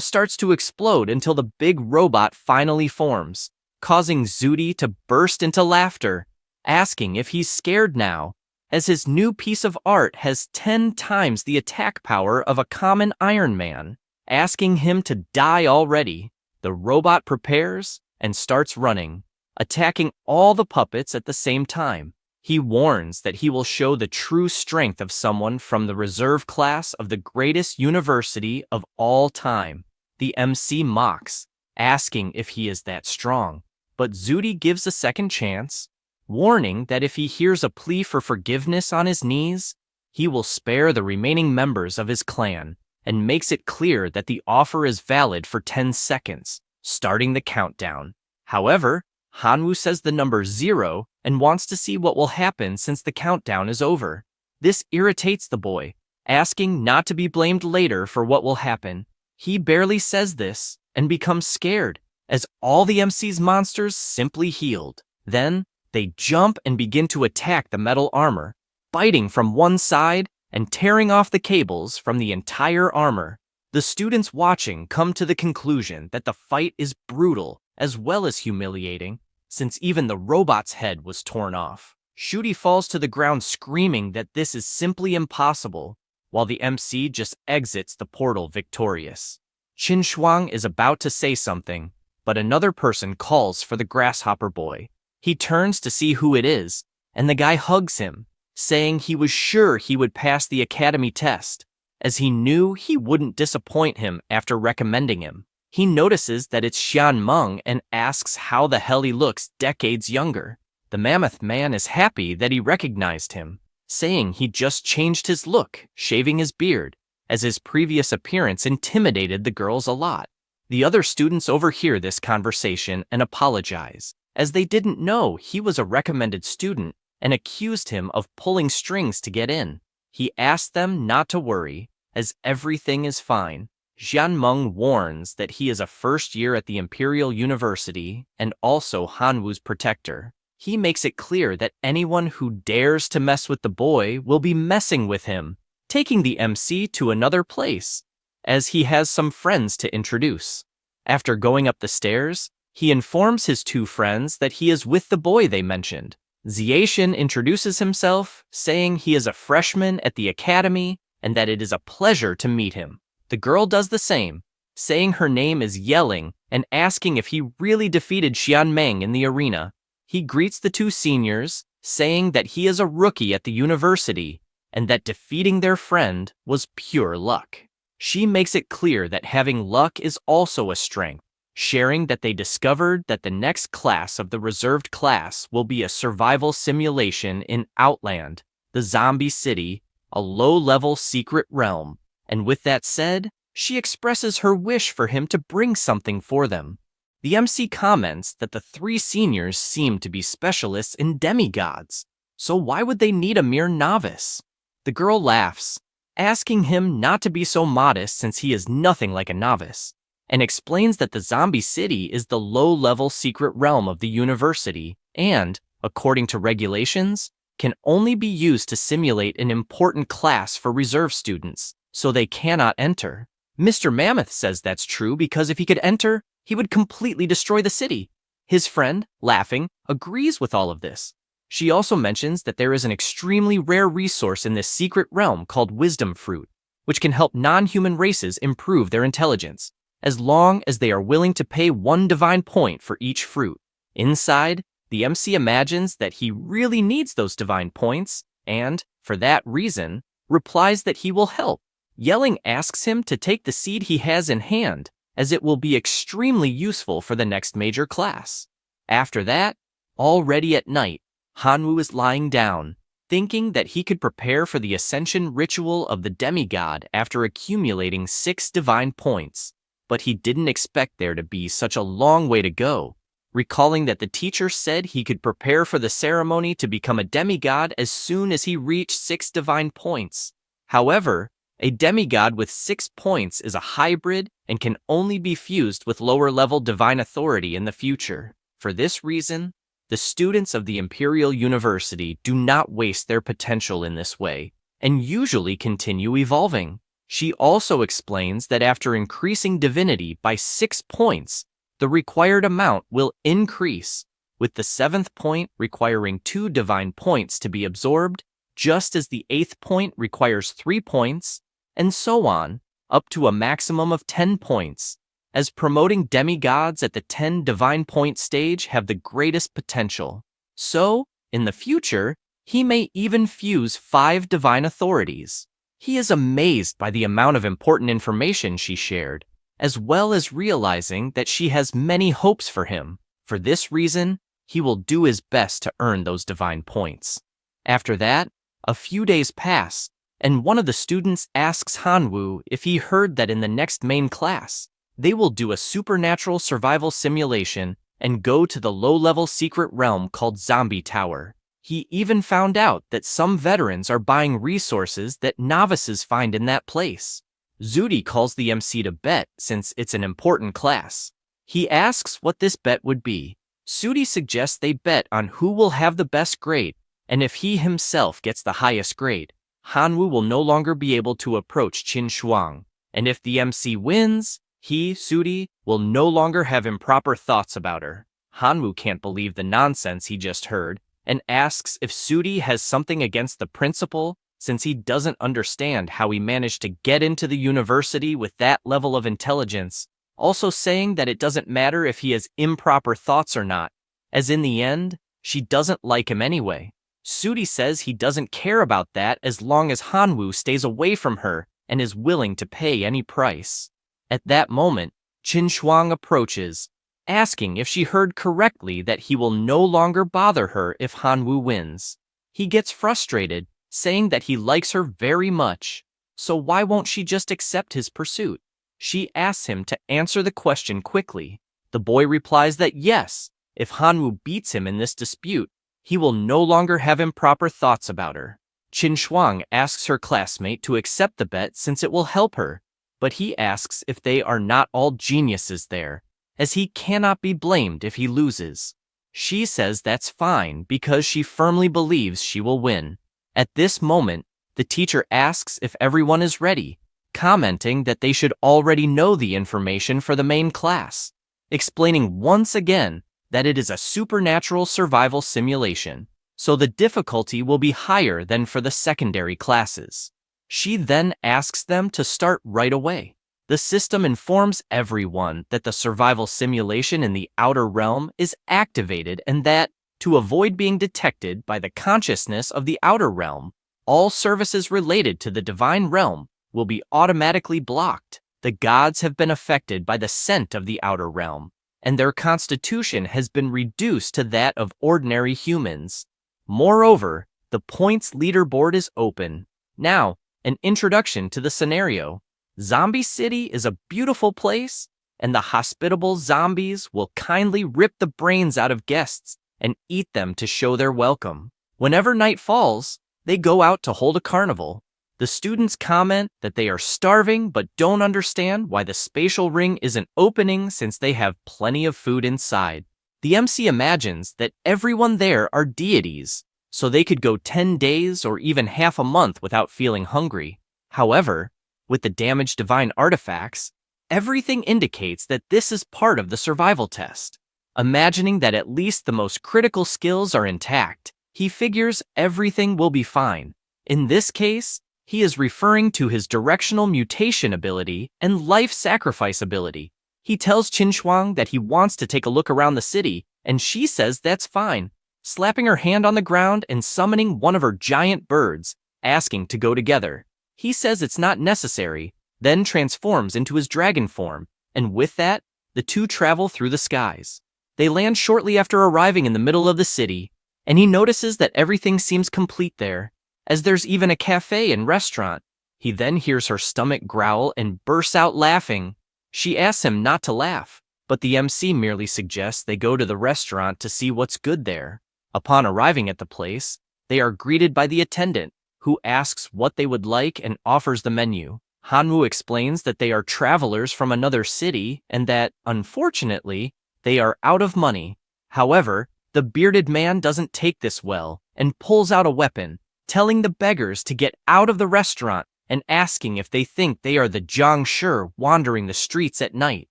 starts to explode until the big robot finally forms, causing Zudi to burst into laughter, asking if he's scared now, as his new piece of art has 10 times the attack power of a common Iron Man, asking him to die already. The robot prepares and starts running, attacking all the puppets at the same time. He warns that he will show the true strength of someone from the reserve class of the greatest university of all time. The MC mocks, asking if he is that strong, but Zudi gives a second chance, warning that if he hears a plea for forgiveness on his knees, he will spare the remaining members of his clan, and makes it clear that the offer is valid for 10 seconds, starting the countdown. However, Hanwoo says the number 0 and wants to see what will happen since the countdown is over. This irritates the boy, asking not to be blamed later for what will happen. He barely says this and becomes scared, as all the MC's monsters simply healed. Then, they jump and begin to attack the metal armor, biting from one side and tearing off the cables from the entire armor. The students watching come to the conclusion that the fight is brutal as well as humiliating, since even the robot's head was torn off. Shudi falls to the ground screaming that this is simply impossible, while the MC just exits the portal victorious. Qin Shuang is about to say something, but another person calls for the grasshopper boy. He turns to see who it is, and the guy hugs him, saying he was sure he would pass the academy test, as he knew he wouldn't disappoint him after recommending him. He notices that it's Xian Meng and asks how the hell he looks decades younger. The mammoth man is happy that he recognized him, saying he just changed his look, shaving his beard, as his previous appearance intimidated the girls a lot. The other students overhear this conversation and apologize, as they didn't know he was a recommended student and accused him of pulling strings to get in. He asked them not to worry, as everything is fine. Xian Meng warns that he is a first year at the Imperial University and also Hanwoo's protector. He makes it clear that anyone who dares to mess with the boy will be messing with him, taking the MC to another place, as he has some friends to introduce. After going up the stairs, he informs his two friends that he is with the boy they mentioned. Ziaxian introduces himself, saying he is a freshman at the academy and that it is a pleasure to meet him. The girl does the same, saying her name is Yelling and asking if he really defeated Xian Meng in the arena. He greets the two seniors, saying that he is a rookie at the university and that defeating their friend was pure luck. She makes it clear that having luck is also a strength, sharing that they discovered that the next class of the reserved class will be a survival simulation in Outland, the zombie city, a low-level secret realm. And with that said, she expresses her wish for him to bring something for them. The MC comments that the three seniors seem to be specialists in demigods, so why would they need a mere novice? The girl laughs, asking him not to be so modest since he is nothing like a novice, and explains that the zombie city is the low-level secret realm of the university and, according to regulations, can only be used to simulate an important class for reserve students, so they cannot enter. Mr. Mammoth says that's true because if he could enter, he would completely destroy the city. His friend, laughing, agrees with all of this. She also mentions that there is an extremely rare resource in this secret realm called Wisdom Fruit, which can help non-human races improve their intelligence, as long as they are willing to pay 1 divine point for each fruit. Inside, the MC imagines that he really needs those divine points, and, for that reason, replies that he will help. Yelling asks him to take the seed he has in hand, as it will be extremely useful for the next major class. After that, already at night, Hanwoo is lying down, thinking that he could prepare for the ascension ritual of the demigod after accumulating 6 divine points, but he didn't expect there to be such a long way to go, recalling that the teacher said he could prepare for the ceremony to become a demigod as soon as he reached 6 divine points. However, a demigod with 6 points is a hybrid and can only be fused with lower-level divine authority in the future. For this reason, the students of the Imperial University do not waste their potential in this way, and usually continue evolving. She also explains that after increasing divinity by 6 points, the required amount will increase, with the 7th point requiring 2 divine points to be absorbed, just as the 8th point requires 3 points, and so on, up to a maximum of 10 points, as promoting demigods at the 10 divine point stage have the greatest potential. So, in the future, he may even fuse 5 divine authorities. He is amazed by the amount of important information she shared, as well as realizing that she has many hopes for him. For this reason, he will do his best to earn those divine points. After that, a few days pass, and one of the students asks Hanwoo if he heard that in the next main class, they will do a supernatural survival simulation and go to the low-level secret realm called Zombie Tower. He even found out that some veterans are buying resources that novices find in that place. Zudi calls the MC to bet since it's an important class. He asks what this bet would be. Zudi suggests they bet on who will have the best grade, and if he himself gets the highest grade, Hanwoo will no longer be able to approach Qin Shuang, and if the MC wins, he, Zudi, will no longer have improper thoughts about her. Hanwoo can't believe the nonsense he just heard, and asks if Zudi has something against the principal, since he doesn't understand how he managed to get into the university with that level of intelligence, also saying that it doesn't matter if he has improper thoughts or not, as in the end, she doesn't like him anyway. Zudi says he doesn't care about that as long as Hanwoo stays away from her and is willing to pay any price. At that moment, Qin Shuang approaches, asking if she heard correctly that he will no longer bother her if Hanwoo wins. He gets frustrated, saying that he likes her very much, so why won't she just accept his pursuit? She asks him to answer the question quickly. The boy replies that yes, if Hanwoo beats him in this dispute, he will no longer have improper thoughts about her. Qin Shuang asks her classmate to accept the bet since it will help her, but he asks if they are not all geniuses there, as he cannot be blamed if he loses. She says that's fine because she firmly believes she will win. At this moment, the teacher asks if everyone is ready, commenting that they should already know the information for the main class, explaining once again that it is a supernatural survival simulation, so the difficulty will be higher than for the secondary classes. She then asks them to start right away. The system informs everyone that the survival simulation in the outer realm is activated and that, to avoid being detected by the consciousness of the outer realm, all services related to the divine realm will be automatically blocked. The gods have been affected by the scent of the outer realm, and their constitution has been reduced to that of ordinary humans. Moreover, the points leaderboard is open. Now, an introduction to the scenario. Zombie City is a beautiful place, and the hospitable zombies will kindly rip the brains out of guests and eat them to show their welcome. Whenever night falls, they go out to hold a carnival. The students comment that they are starving but don't understand why the spatial ring isn't opening since they have plenty of food inside. The MC imagines that everyone there are deities, so they could go 10 days or even half a month without feeling hungry. However, with the damaged divine artifacts, everything indicates that this is part of the survival test. Imagining that at least the most critical skills are intact, he figures everything will be fine. In this case, he is referring to his directional mutation ability and life sacrifice ability. He tells Qin Shuang that he wants to take a look around the city, and she says that's fine, slapping her hand on the ground and summoning one of her giant birds, asking to go together. He says it's not necessary, then transforms into his dragon form, and with that, the two travel through the skies. They land shortly after arriving in the middle of the city, and he notices that everything seems complete there, as there's even a cafe and restaurant. He then hears her stomach growl and bursts out laughing. She asks him not to laugh, but the MC merely suggests they go to the restaurant to see what's good there. Upon arriving at the place, they are greeted by the attendant, who asks what they would like and offers the menu. Hanwoo explains that they are travelers from another city and that, unfortunately, they are out of money. However, the bearded man doesn't take this well and pulls out a weapon, telling the beggars to get out of the restaurant and asking if they think they are the Jiangshi wandering the streets at night.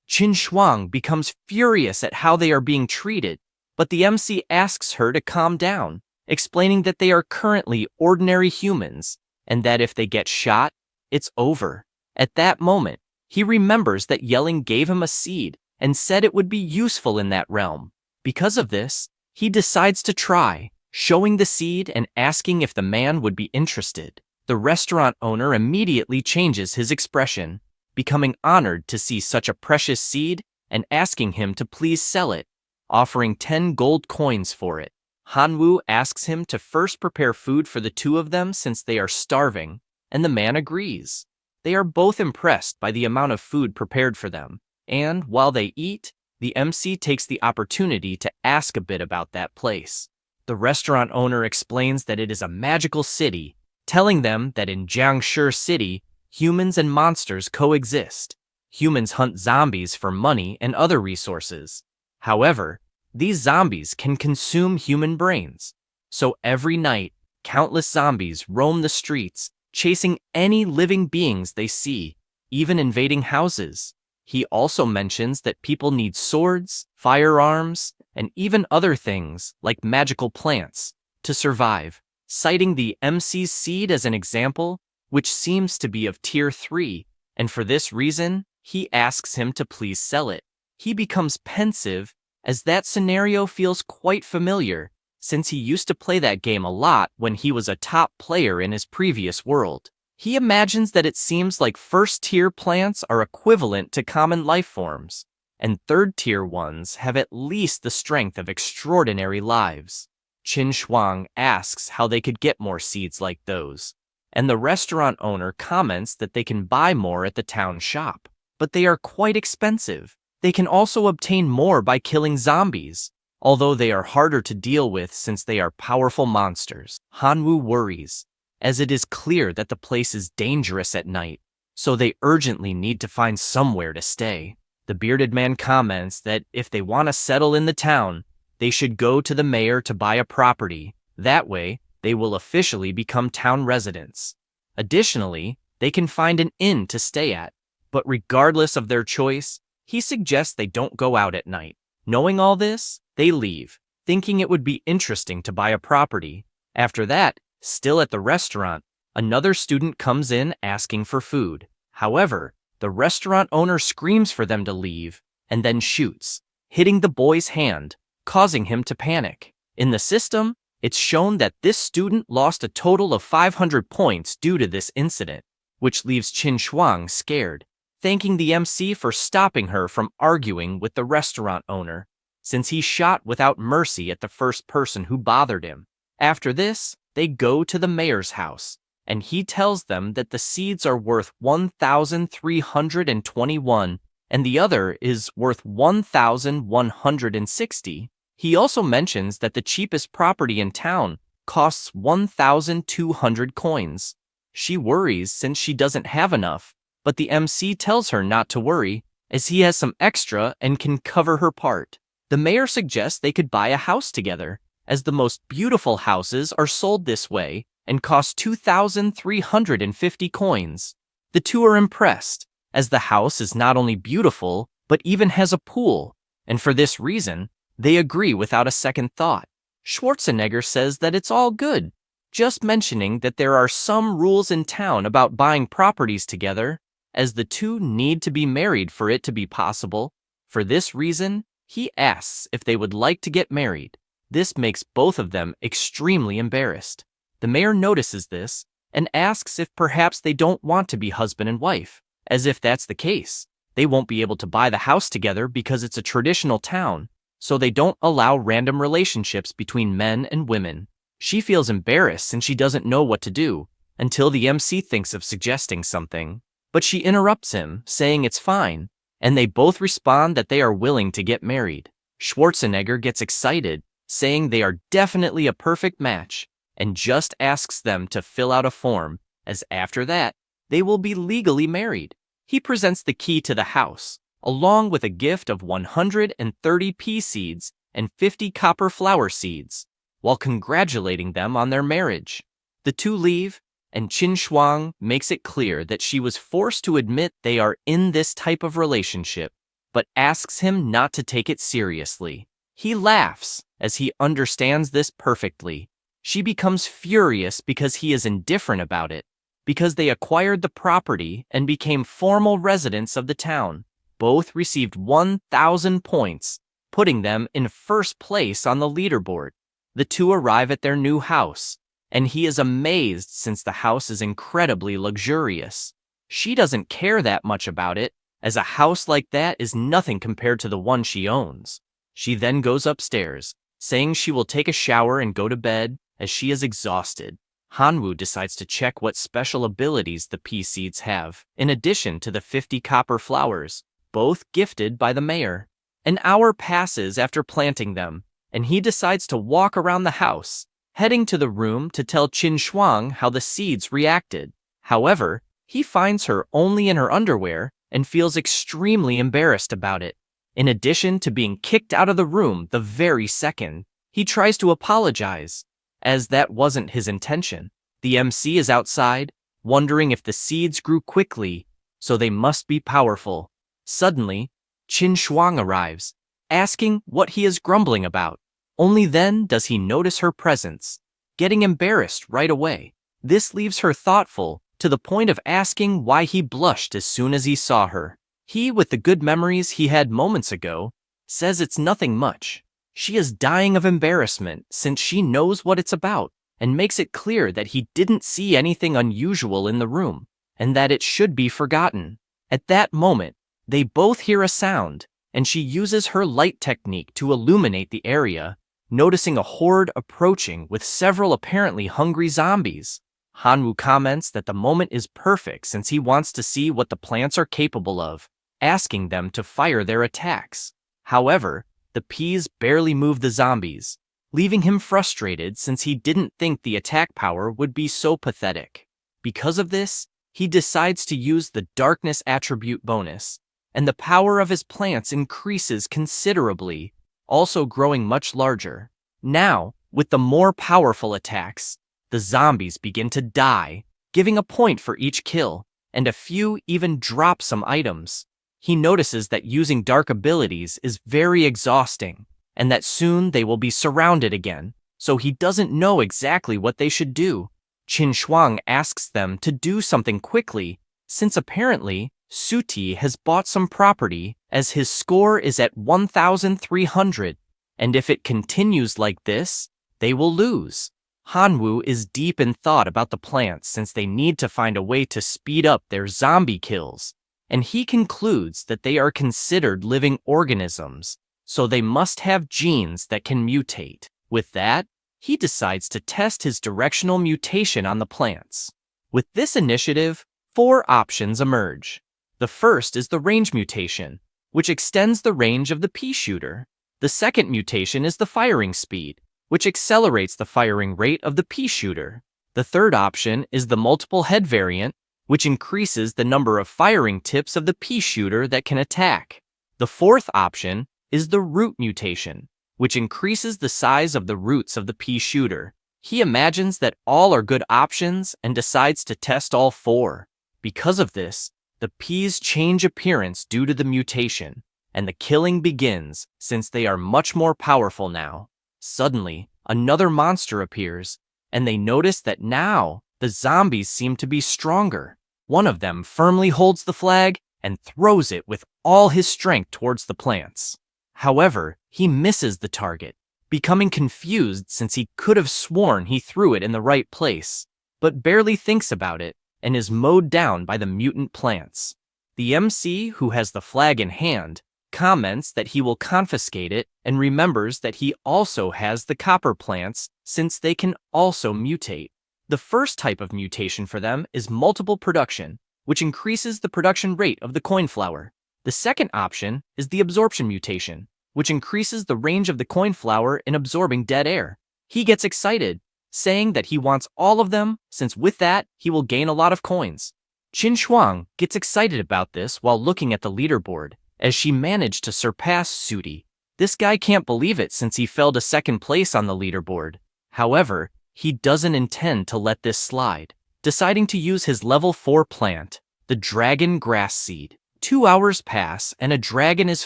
Qin Shuang becomes furious at how they are being treated, but the MC asks her to calm down, explaining that they are currently ordinary humans and that if they get shot, it's over. At that moment, he remembers that Yelling gave him a seed and said it would be useful in that realm. Because of this, he decides to try, showing the seed and asking if the man would be interested. The restaurant owner immediately changes his expression, becoming honored to see such a precious seed and asking him to please sell it, offering 10 gold coins for it. Hanwoo asks him to first prepare food for the two of them since they are starving, and the man agrees. They are both impressed by the amount of food prepared for them, and while they eat, the MC takes the opportunity to ask a bit about that place. The restaurant owner explains that it is a magical city, telling them that in Jiangshi City, humans and monsters coexist. Humans hunt zombies for money and other resources. However, these zombies can consume human brains. So every night, countless zombies roam the streets, chasing any living beings they see, even invading houses. He also mentions that people need swords, firearms, and even other things like magical plants to survive, citing the MC's seed as an example, which seems to be of tier 3, and for this reason, he asks him to please sell it. He becomes pensive as that scenario feels quite familiar, since he used to play that game a lot when he was a top player in his previous world. He imagines that it seems like first-tier plants are equivalent to common life forms, and third-tier ones have at least the strength of extraordinary lives. Qin Shuang asks how they could get more seeds like those, and the restaurant owner comments that they can buy more at the town shop, but they are quite expensive. They can also obtain more by killing zombies, although they are harder to deal with since they are powerful monsters. Hanwoo worries, as it is clear that the place is dangerous at night, so they urgently need to find somewhere to stay. The bearded man comments that if they want to settle in the town, they should go to the mayor to buy a property. That way, they will officially become town residents. Additionally, they can find an inn to stay at, but regardless of their choice, he suggests they don't go out at night. Knowing all this, they leave, thinking it would be interesting to buy a property. After that, still at the restaurant, another student comes in asking for food. However, the restaurant owner screams for them to leave and then shoots, hitting the boy's hand, causing him to panic. In the system, it's shown that this student lost a total of 500 points due to this incident. which leaves Qin Shuang scared, thanking the MC for stopping her from arguing with the restaurant owner, since he shot without mercy at the first person who bothered him. After this, they go to the mayor's house, and he tells them that the seeds are worth 1,321 and the other is worth 1,160. He also mentions that the cheapest property in town costs 1,200 coins. She worries since she doesn't have enough, but the MC tells her not to worry, as he has some extra and can cover her part. The mayor suggests they could buy a house together, as the most beautiful houses are sold this way and cost 2,350 coins. The two are impressed, as the house is not only beautiful, but even has a pool, and for this reason, they agree without a second thought. Schwarzenegger says that it's all good, just mentioning that there are some rules in town about buying properties together, as the two need to be married for it to be possible. For this reason, he asks if they would like to get married. This makes both of them extremely embarrassed. The mayor notices this and asks if perhaps they don't want to be husband and wife, as if that's the case. They won't be able to buy the house together because it's a traditional town, so they don't allow random relationships between men and women. She feels embarrassed and she doesn't know what to do, until the MC thinks of suggesting something. But she interrupts him, saying it's fine, and they both respond that they are willing to get married. Schwarzenegger gets excited, saying they are definitely a perfect match, and just asks them to fill out a form, as after that, they will be legally married. He presents the key to the house, along with a gift of 130 pea seeds and 50 copper flower seeds, while congratulating them on their marriage. The two leave, and Qin Shuang makes it clear that she was forced to admit they are in this type of relationship, but asks him not to take it seriously. He laughs, as he understands this perfectly. She becomes furious because he is indifferent about it, because they acquired the property and became formal residents of the town. Both received 1,000 points, putting them in first place on the leaderboard. The two arrive at their new house, and he is amazed since the house is incredibly luxurious. She doesn't care that much about it, as a house like that is nothing compared to the one she owns. She then goes upstairs, saying she will take a shower and go to bed, as she is exhausted. Hanwoo decides to check what special abilities the pea seeds have, in addition to the 50 copper flowers, both gifted by the mayor. An hour passes after planting them, and he decides to walk around the house, heading to the room to tell Qin Shuang how the seeds reacted. However, he finds her only in her underwear and feels extremely embarrassed about it. In addition to being kicked out of the room the very second, he tries to apologize, as that wasn't his intention. The MC is outside, wondering if the seeds grew quickly, so they must be powerful. Suddenly, Qin Shuang arrives, asking what he is grumbling about. Only then does he notice her presence, getting embarrassed right away. This leaves her thoughtful, to the point of asking why he blushed as soon as he saw her. He, with the good memories he had moments ago, says it's nothing much. She is dying of embarrassment since she knows what it's about, and makes it clear that he didn't see anything unusual in the room, and that it should be forgotten. At that moment, they both hear a sound, and she uses her light technique to illuminate the area, noticing a horde approaching with several apparently hungry zombies. Hanwoo comments that the moment is perfect since he wants to see what the plants are capable of, asking them to fire their attacks. However, the peas barely move the zombies, leaving him frustrated since he didn't think the attack power would be so pathetic. Because of this, he decides to use the darkness attribute bonus, and the power of his plants increases considerably, also growing much larger. Now, with the more powerful attacks, the zombies begin to die, giving a point for each kill, and a few even drop some items. He notices that using dark abilities is very exhausting, and that soon they will be surrounded again, so he doesn't know exactly what they should do. Qin Shuang asks them to do something quickly, since apparently Suti has bought some property as his score is at 1,300, and if it continues like this, they will lose. Hanwoo is deep in thought about the plants since they need to find a way to speed up their zombie kills, and he concludes that they are considered living organisms, so they must have genes that can mutate. With that, he decides to test his directional mutation on the plants. With this initiative, 4 options emerge. The first is the range mutation, which extends the range of the pea shooter. The second mutation is the firing speed, which accelerates the firing rate of the pea shooter. The third option is the multiple head variant, which increases the number of firing tips of the pea shooter that can attack. The fourth option is the root mutation, which increases the size of the roots of the pea shooter. He imagines that all are good options and decides to test all 4. Because of this, the peas change appearance due to the mutation, and the killing begins since they are much more powerful now. Suddenly, another monster appears, and they notice that now the zombies seem to be stronger. One of them firmly holds the flag and throws it with all his strength towards the plants. However, he misses the target, becoming confused since he could have sworn he threw it in the right place, but barely thinks about it and is mowed down by the mutant plants. The MC, who has the flag in hand, comments that he will confiscate it and remembers that he also has the copper plants since they can also mutate. The first type of mutation for them is multiple production, which increases the production rate of the coin flower. The second option is the absorption mutation, which increases the range of the coin flower in absorbing dead air. He gets excited, saying that he wants all of them since with that he will gain a lot of coins. Qin Shuang gets excited about this while looking at the leaderboard, as she managed to surpass Sudi. This guy can't believe it since he fell to second place on the leaderboard. However, he doesn't intend to let this slide, deciding to use his level 4 plant, the dragon grass seed. 2 hours pass and a dragon is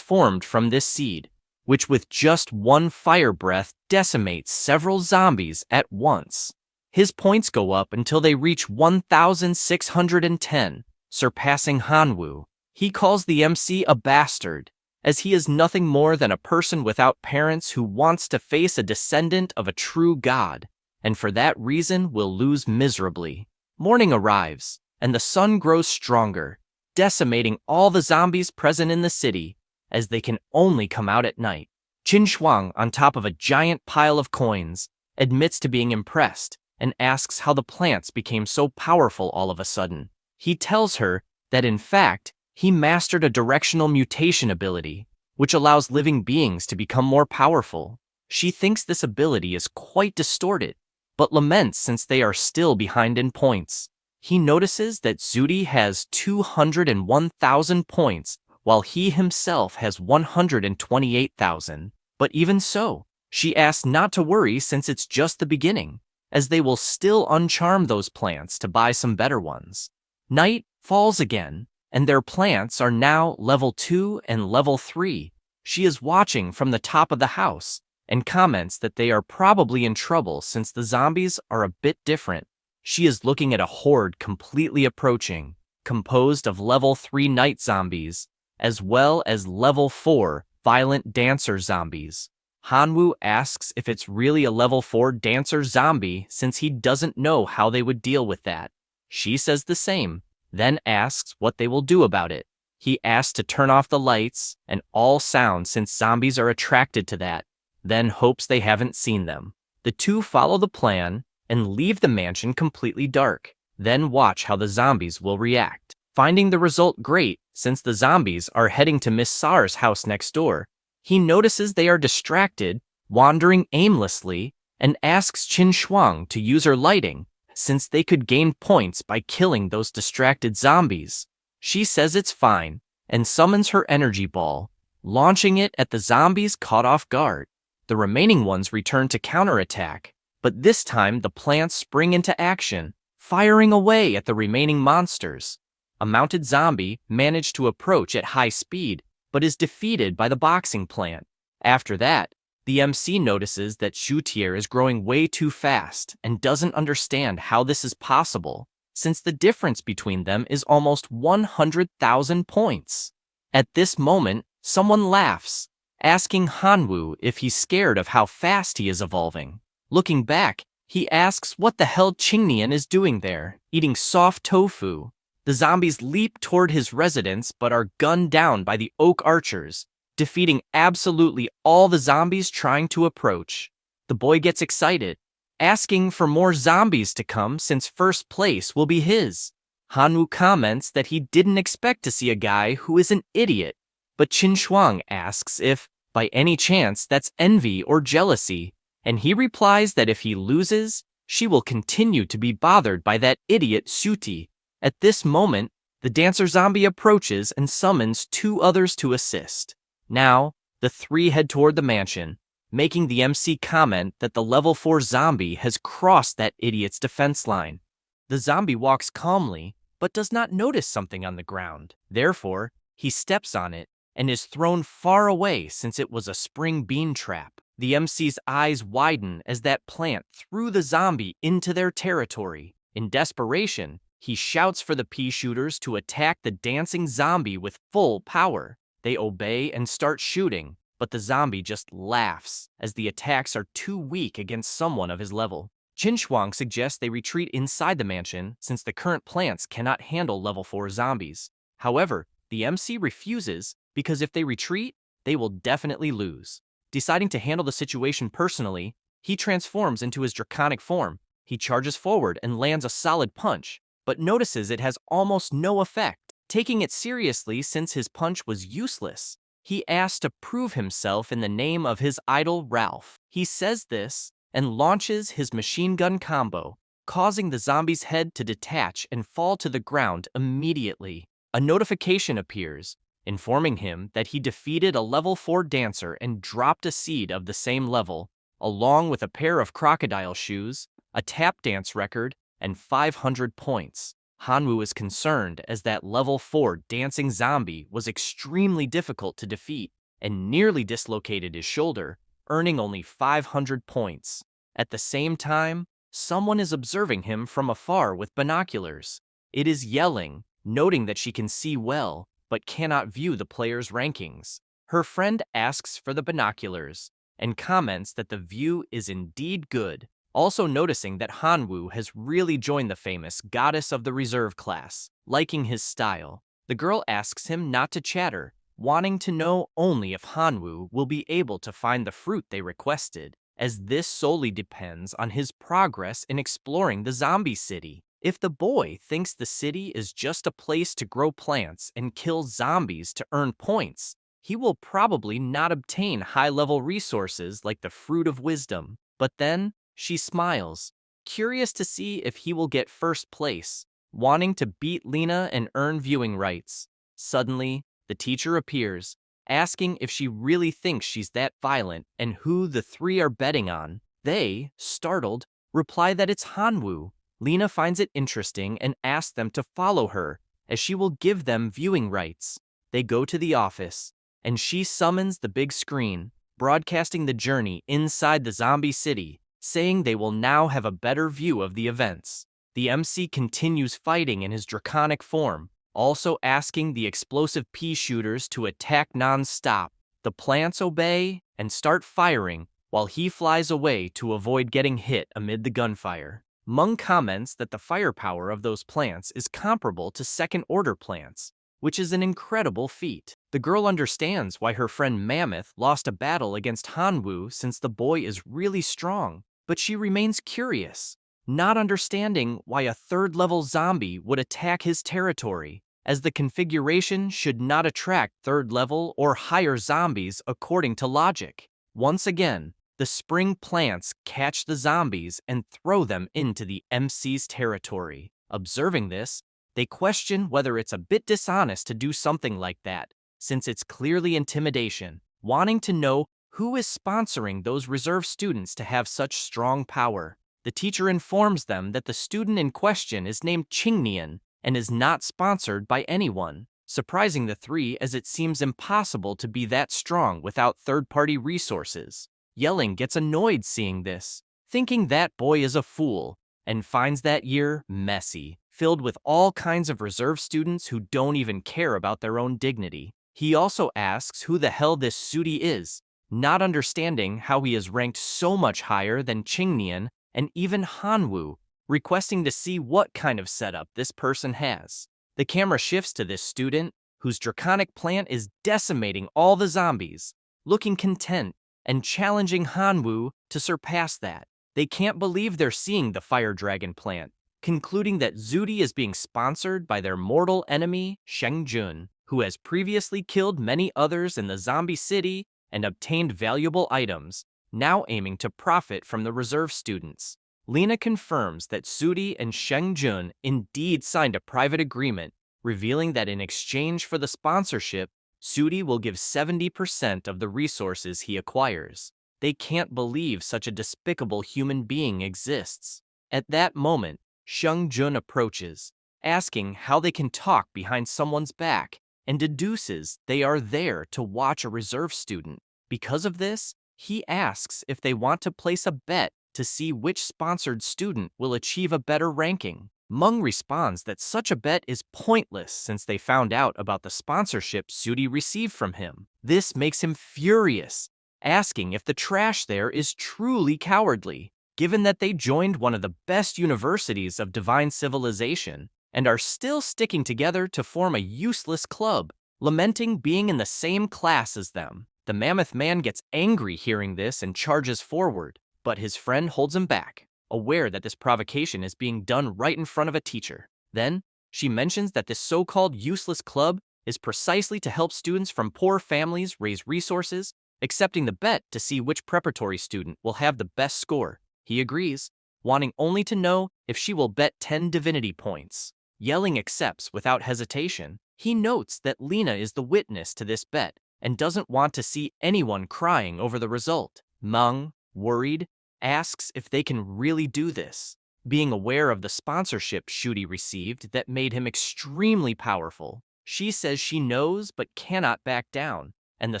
formed from this seed, which with just one fire breath decimates several zombies at once. His points go up until they reach 1,610, surpassing Hanwoo. He calls the MC a bastard, as he is nothing more than a person without parents who wants to face a descendant of a true god, and for that reason will lose miserably. Morning arrives, and the sun grows stronger, decimating all the zombies present in the city, as they can only come out at night. Qin Shuang, on top of a giant pile of coins, admits to being impressed and asks how the plants became so powerful all of a sudden. He tells her that in fact, he mastered a directional mutation ability, which allows living beings to become more powerful. She thinks this ability is quite distorted, but laments since they are still behind in points. He notices that Zudi has 201,000 points, while he himself has 128,000. But even so, she asks not to worry since it's just the beginning, as they will still uncharm those plants to buy some better ones. Night falls again, and their plants are now level 2 and level 3. She is watching from the top of the house, and comments that they are probably in trouble since the zombies are a bit different. She is looking at a horde completely approaching, composed of level 3 night zombies, as well as level 4 violent dancer zombies. Hanwoo asks if it's really a level 4 dancer zombie since he doesn't know how they would deal with that. She says the same, then asks what they will do about it. He asks to turn off the lights and all sound since zombies are attracted to that, then hopes they haven't seen them. The two follow the plan and leave the mansion completely dark, then watch how the zombies will react. Finding the result great, since the zombies are heading to Miss Sar's house next door, he notices they are distracted, wandering aimlessly, and asks Qin Shuang to use her lighting, since they could gain points by killing those distracted zombies. She says it's fine, and summons her energy ball, launching it at the zombies caught off guard. The remaining ones return to counterattack, but this time the plants spring into action, firing away at the remaining monsters. A mounted zombie managed to approach at high speed, but is defeated by the boxing plant. After that, the MC notices that Shutier is growing way too fast and doesn't understand how this is possible, since the difference between them is almost 100,000 points. At this moment, someone laughs, asking Hanwoo if he's scared of how fast he is evolving. Looking back, He asks what the hell Qingnian is doing there, eating soft tofu. The zombies leap toward his residence but are gunned down by the oak archers, defeating absolutely all the zombies trying to approach. The boy gets excited, asking for more zombies to come since first place will be his. Hanwoo comments that he didn't expect to see a guy who is an idiot, but Qin Shuang asks if, by any chance, that's envy or jealousy, and he replies that if he loses, she will continue to be bothered by that idiot Suti. At this moment, the dancer zombie approaches and summons two others to assist. Now, the three head toward the mansion, making the MC comment that the level 4 zombie has crossed that idiot's defense line. The zombie walks calmly, but does not notice something on the ground. Therefore, he steps on it and is thrown far away since it was a spring bean trap. The MC's eyes widen as that plant threw the zombie into their territory. In desperation, he shouts for the pea shooters to attack the dancing zombie with full power. They obey and start shooting, but the zombie just laughs as the attacks are too weak against someone of his level. Qin Shuang suggests they retreat inside the mansion since the current plants cannot handle level 4 zombies. However, the MC refuses because if they retreat, they will definitely lose. Deciding to handle the situation personally, he transforms into his draconic form. He charges forward and lands a solid punch, but notices it has almost no effect. Taking it seriously since his punch was useless, he asks to prove himself in the name of his idol Ralph. He says this and launches his machine gun combo, causing the zombie's head to detach and fall to the ground immediately. A notification appears, informing him that he defeated a level 4 dancer and dropped a seed of the same level, along with a pair of crocodile shoes, a tap dance record, and 500 points. Hanwoo is concerned as that level 4 dancing zombie was extremely difficult to defeat and nearly dislocated his shoulder, earning only 500 points. At the same time, someone is observing him from afar with binoculars. It is Yelling, noting that she can see well, but cannot view the player's rankings. Her friend asks for the binoculars and comments that the view is indeed good, also noticing that Hanwoo has really joined the famous Goddess of the Reserve class, liking his style. The girl asks him not to chatter, wanting to know only if Hanwoo will be able to find the fruit they requested, as this solely depends on his progress in exploring the zombie city. If the boy thinks the city is just a place to grow plants and kill zombies to earn points, he will probably not obtain high-level resources like the Fruit of Wisdom. But then, she smiles, curious to see if he will get first place, wanting to beat Lena and earn viewing rights. Suddenly, the teacher appears, asking if she really thinks she's that violent and who the three are betting on. They, startled, reply that it's Hanwoo. Lena finds it interesting and asks them to follow her, as she will give them viewing rights. They go to the office, and she summons the big screen, broadcasting the journey inside the zombie city, saying they will now have a better view of the events. The MC continues fighting in his draconic form, also asking the explosive pea shooters to attack non-stop. The plants obey and start firing, while he flies away to avoid getting hit amid the gunfire. Meng comments that the firepower of those plants is comparable to second-order plants, which is an incredible feat. The girl understands why her friend Mammoth lost a battle against Hanwoo since the boy is really strong, but she remains curious, not understanding why a third-level zombie would attack his territory, as the configuration should not attract third-level or higher zombies according to logic. Once again, the spring plants catch the zombies and throw them into the MC's territory. Observing this, they question whether it's a bit dishonest to do something like that, since it's clearly intimidation, wanting to know who is sponsoring those reserve students to have such strong power. The teacher informs them that the student in question is named Qingnian and is not sponsored by anyone, surprising the three as it seems impossible to be that strong without third-party resources. Yelling gets annoyed seeing this, thinking that boy is a fool, and finds that year messy, filled with all kinds of reserve students who don't even care about their own dignity. He also asks who the hell this Sudi is, not understanding how he is ranked so much higher than Qingnian and even Hanwoo, requesting to see what kind of setup this person has. The camera shifts to this student, whose draconic plant is decimating all the zombies, looking content and challenging Hanwoo to surpass that. They can't believe they're seeing the fire dragon plant, concluding that Zudi is being sponsored by their mortal enemy, Shengjun, who has previously killed many others in the zombie city and obtained valuable items, now aiming to profit from the reserve students. Lena confirms that Zudi and Shengjun indeed signed a private agreement, revealing that in exchange for the sponsorship, Zudi will give 70% of the resources he acquires. They can't believe such a despicable human being exists. At that moment, Shengjun approaches, asking how they can talk behind someone's back, and deduces they are there to watch a reserve student. Because of this, he asks if they want to place a bet to see which sponsored student will achieve a better ranking. Meng responds that such a bet is pointless since they found out about the sponsorship Zudi received from him. This makes him furious, asking if the trash there is truly cowardly, given that they joined one of the best universities of divine civilization and are still sticking together to form a useless club, lamenting being in the same class as them. The mammoth man gets angry hearing this and charges forward, but his friend holds him back, aware that this provocation is being done right in front of a teacher. Then, she mentions that this so-called useless club is precisely to help students from poor families raise resources, accepting the bet to see which preparatory student will have the best score. He agrees, wanting only to know if she will bet 10 divinity points. Yelling accepts without hesitation. He notes that Lena is the witness to this bet and doesn't want to see anyone crying over the result. Meng, worried, asks if they can really do this, being aware of the sponsorship Zudi received that made him extremely powerful. She says she knows but cannot back down, and the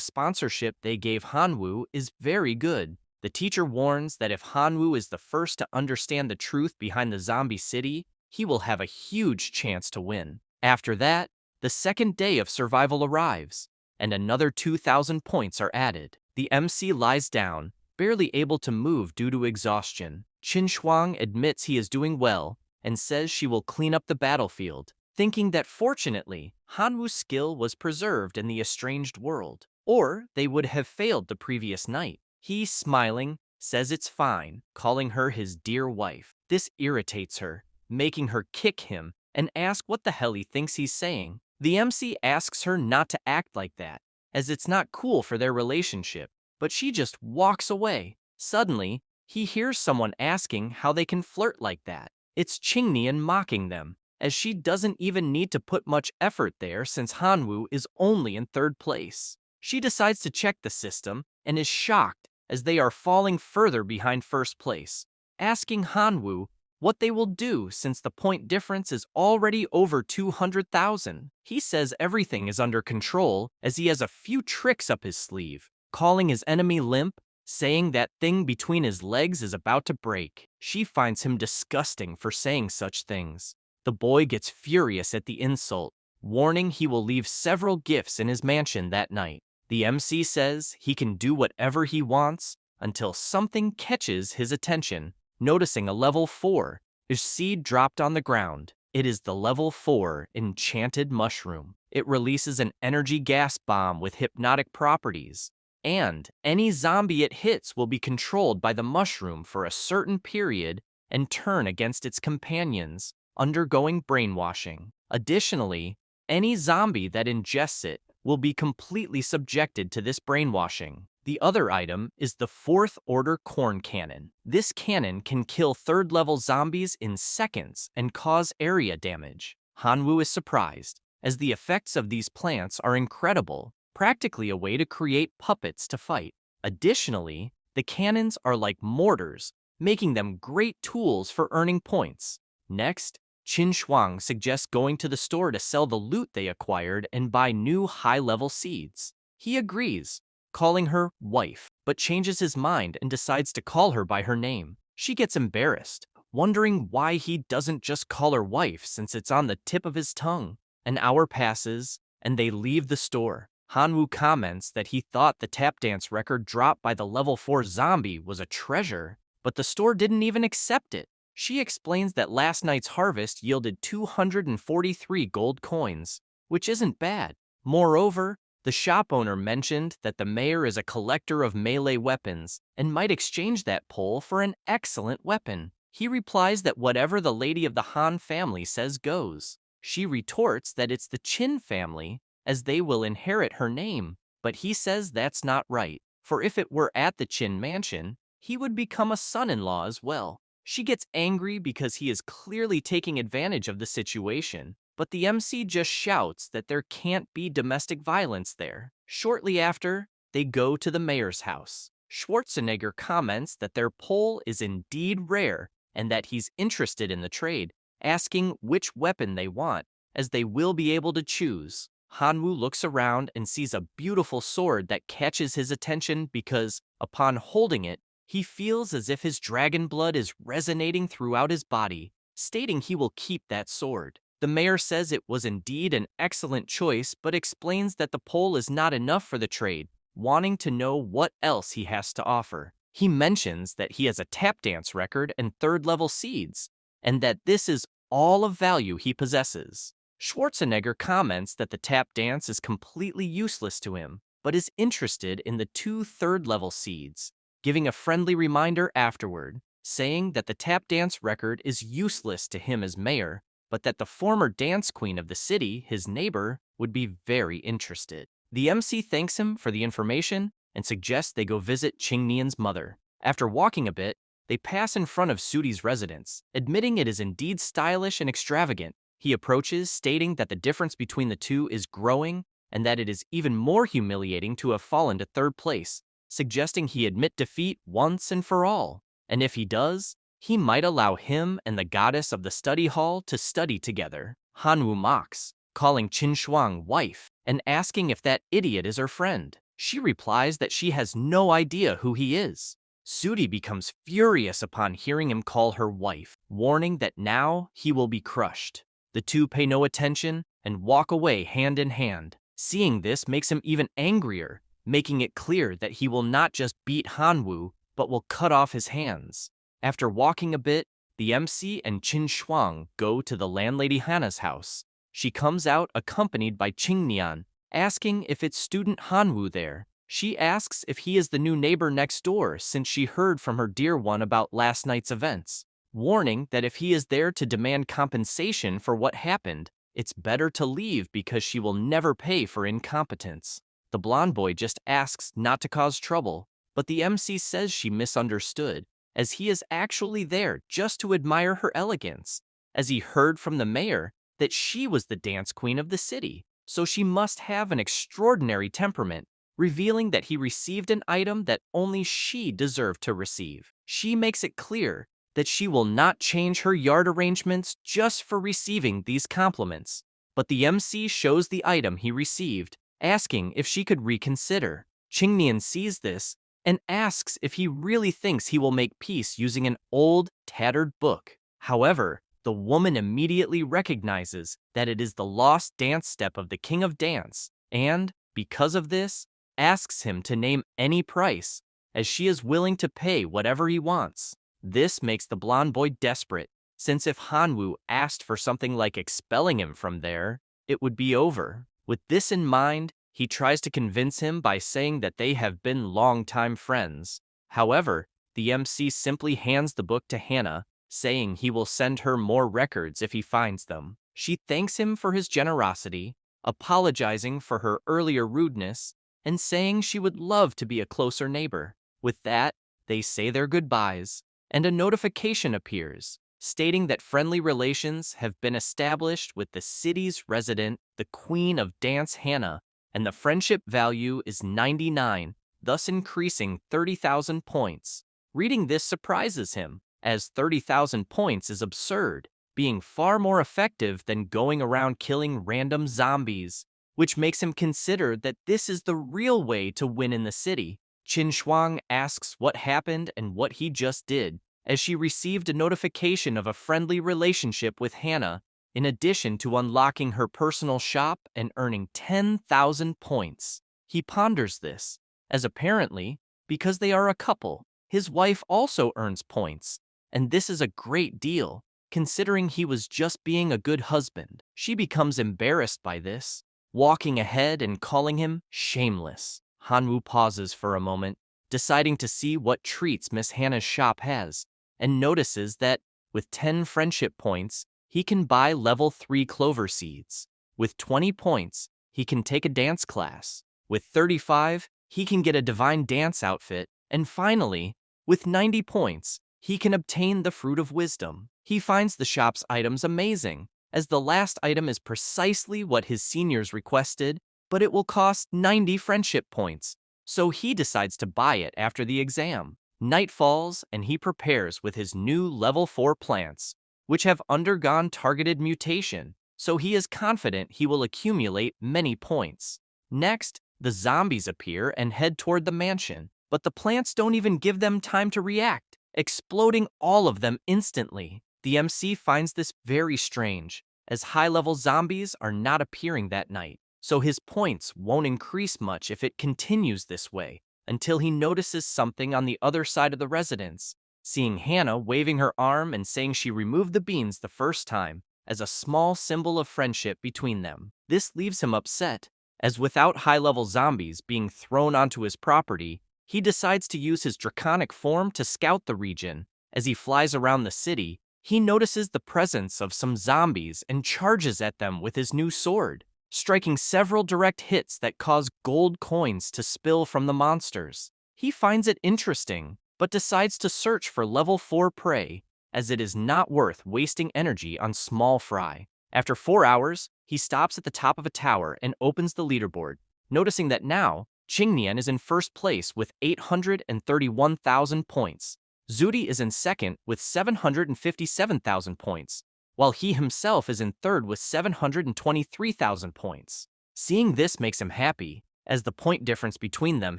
sponsorship they gave Hanwoo is very good. The teacher warns that if Hanwoo is the first to understand the truth behind the zombie city, he will have a huge chance to win. After that, the second day of survival arrives, and another 2,000 points are added. The MC lies down, barely able to move due to exhaustion. Qin Shuang admits he is doing well and says she will clean up the battlefield, thinking that fortunately, Hanwoo's skill was preserved in the estranged world, or they would have failed the previous night. He, smiling, says it's fine, calling her his dear wife. This irritates her, making her kick him and ask what the hell he thinks he's saying. The MC asks her not to act like that, as it's not cool for their relationship, but she just walks away. Suddenly, he hears someone asking how they can flirt like that. It's Qingnian mocking them, as she doesn't even need to put much effort there since Hanwoo is only in third place. She decides to check the system and is shocked as they are falling further behind first place, asking Hanwoo what they will do since the point difference is already over 200,000. He says everything is under control as he has a few tricks up his sleeve, calling his enemy limp, saying that thing between his legs is about to break. She finds him disgusting for saying such things. The boy gets furious at the insult, warning he will leave several gifts in his mansion that night. The MC says he can do whatever he wants until something catches his attention, noticing a level 4 seed dropped on the ground. It is the level 4 enchanted mushroom. It releases an energy gas bomb with hypnotic properties, and any zombie it hits will be controlled by the mushroom for a certain period and turn against its companions, undergoing brainwashing. Additionally, any zombie that ingests it will be completely subjected to this brainwashing. The other item is the 4th order corn cannon. This cannon can kill 3rd level zombies in seconds and cause area damage. Hanwoo is surprised, as the effects of these plants are incredible, practically a way to create puppets to fight. Additionally, the cannons are like mortars, making them great tools for earning points. Next, Qin Shuang suggests going to the store to sell the loot they acquired and buy new high-level seeds. He agrees, calling her wife, but changes his mind and decides to call her by her name. She gets embarrassed, wondering why he doesn't just call her wife since it's on the tip of his tongue. An hour passes, and they leave the store. Hanwoo comments that he thought the tap dance record dropped by the level 4 zombie was a treasure, but the store didn't even accept it. She explains that last night's harvest yielded 243 gold coins, which isn't bad. Moreover, the shop owner mentioned that the mayor is a collector of melee weapons and might exchange that pole for an excellent weapon. He replies that whatever the lady of the Han family says goes. She retorts that it's the Qin family, as they will inherit her name, but he says that's not right, for if it were at the Qin mansion, he would become a son-in-law as well. She gets angry because he is clearly taking advantage of the situation, but the MC just shouts that there can't be domestic violence there. Shortly after, they go to the mayor's house. Schwarzenegger comments that their pole is indeed rare and that he's interested in the trade, asking which weapon they want, as they will be able to choose. Hanwoo looks around and sees a beautiful sword that catches his attention because, upon holding it, he feels as if his dragon blood is resonating throughout his body, stating he will keep that sword. The mayor says it was indeed an excellent choice, but explains that the pole is not enough for the trade, wanting to know what else he has to offer. He mentions that he has a tap dance record and third-level seeds, and that this is all of value he possesses. Schwarzenegger comments that the tap dance is completely useless to him, but is interested in the 2 third-level seeds, giving a friendly reminder afterward, saying that the tap dance record is useless to him as mayor, but that the former dance queen of the city, his neighbor, would be very interested. The MC thanks him for the information and suggests they go visit Qingnian's mother. After walking a bit, they pass in front of Sudi's residence, admitting it is indeed stylish and extravagant. He approaches, stating that the difference between the two is growing and that it is even more humiliating to have fallen to third place, suggesting he admit defeat once and for all. And if he does, he might allow him and the goddess of the study hall to study together. Hanwoo mocks, calling Qin Shuang wife and asking if that idiot is her friend. She replies that she has no idea who he is. Sudi becomes furious upon hearing him call her wife, warning that now he will be crushed. The two pay no attention and walk away hand in hand. Seeing this makes him even angrier, making it clear that he will not just beat Hanwoo, but will cut off his hands. After walking a bit, the MC and Qin Shuang go to the landlady Hana's house. She comes out accompanied by Qingnian, asking if it's student Hanwoo there. She asks if he is the new neighbor next door since she heard from her dear one about last night's events, warning that if he is there to demand compensation for what happened, it's better to leave because she will never pay for incompetence. The blonde boy just asks not to cause trouble, but the MC says she misunderstood, as he is actually there just to admire her elegance, as he heard from the mayor that she was the dance queen of the city, so she must have an extraordinary temperament, revealing that he received an item that only she deserved to receive. She makes it clear that she will not change her yard arrangements just for receiving these compliments, but the MC shows the item he received, asking if she could reconsider. Qingnian sees this and asks if he really thinks he will make peace using an old, tattered book. However, the woman immediately recognizes that it is the lost dance step of the King of Dance, and, because of this, asks him to name any price, as she is willing to pay whatever he wants. This makes the blonde boy desperate, since if Hanwoo asked for something like expelling him from there, it would be over. With this in mind, he tries to convince him by saying that they have been longtime friends. However, the MC simply hands the book to Hannah, saying he will send her more records if he finds them. She thanks him for his generosity, apologizing for her earlier rudeness, and saying she would love to be a closer neighbor. With that, they say their goodbyes, and a notification appears, stating that friendly relations have been established with the city's resident, the Queen of Dance Hannah, and the friendship value is 99, thus increasing 30,000 points. Reading this surprises him, as 30,000 points is absurd, being far more effective than going around killing random zombies, which makes him consider that this is the real way to win in the city. Qin Shuang asks what happened and what he just did, as she received a notification of a friendly relationship with Hannah, in addition to unlocking her personal shop and earning 10,000 points. He ponders this, as apparently, because they are a couple, His wife also earns points, and this is a great deal, considering he was just being a good husband. She becomes embarrassed by this, walking ahead and calling him shameless. Hanwoo pauses for a moment, deciding to see what treats Miss Hannah's shop has, and notices that, with 10 friendship points, he can buy level 3 clover seeds. With 20 points, he can take a dance class. With 35, he can get a divine dance outfit. And finally, with 90 points, he can obtain the Fruit of Wisdom. He finds the shop's items amazing, as the last item is precisely what his seniors requested, but it will cost 90 friendship points, so he decides to buy it after the exam. Night falls, and he prepares with his new level 4 plants, which have undergone targeted mutation, so he is confident he will accumulate many points. Next, the zombies appear and head toward the mansion, but the plants don't even give them time to react, exploding all of them instantly. The MC finds this very strange, as high-level zombies are not appearing that night, so his points won't increase much if it continues this way, until he notices something on the other side of the residence, seeing Hannah waving her arm and saying she removed the beans the first time, as a small symbol of friendship between them. This leaves him upset, as without high-level zombies being thrown onto his property, he decides to use his draconic form to scout the region. As he flies around the city, he notices the presence of some zombies and charges at them with his new sword, striking several direct hits that cause gold coins to spill from the monsters. He finds it interesting, but decides to search for level 4 prey, as it is not worth wasting energy on small fry. After 4 hours, he stops at the top of a tower and opens the leaderboard, noticing that now, Qingnian is in first place with 831,000 points. Zudi is in second with 757,000 points, while he himself is in third with 723,000 points. Seeing this makes him happy, as the point difference between them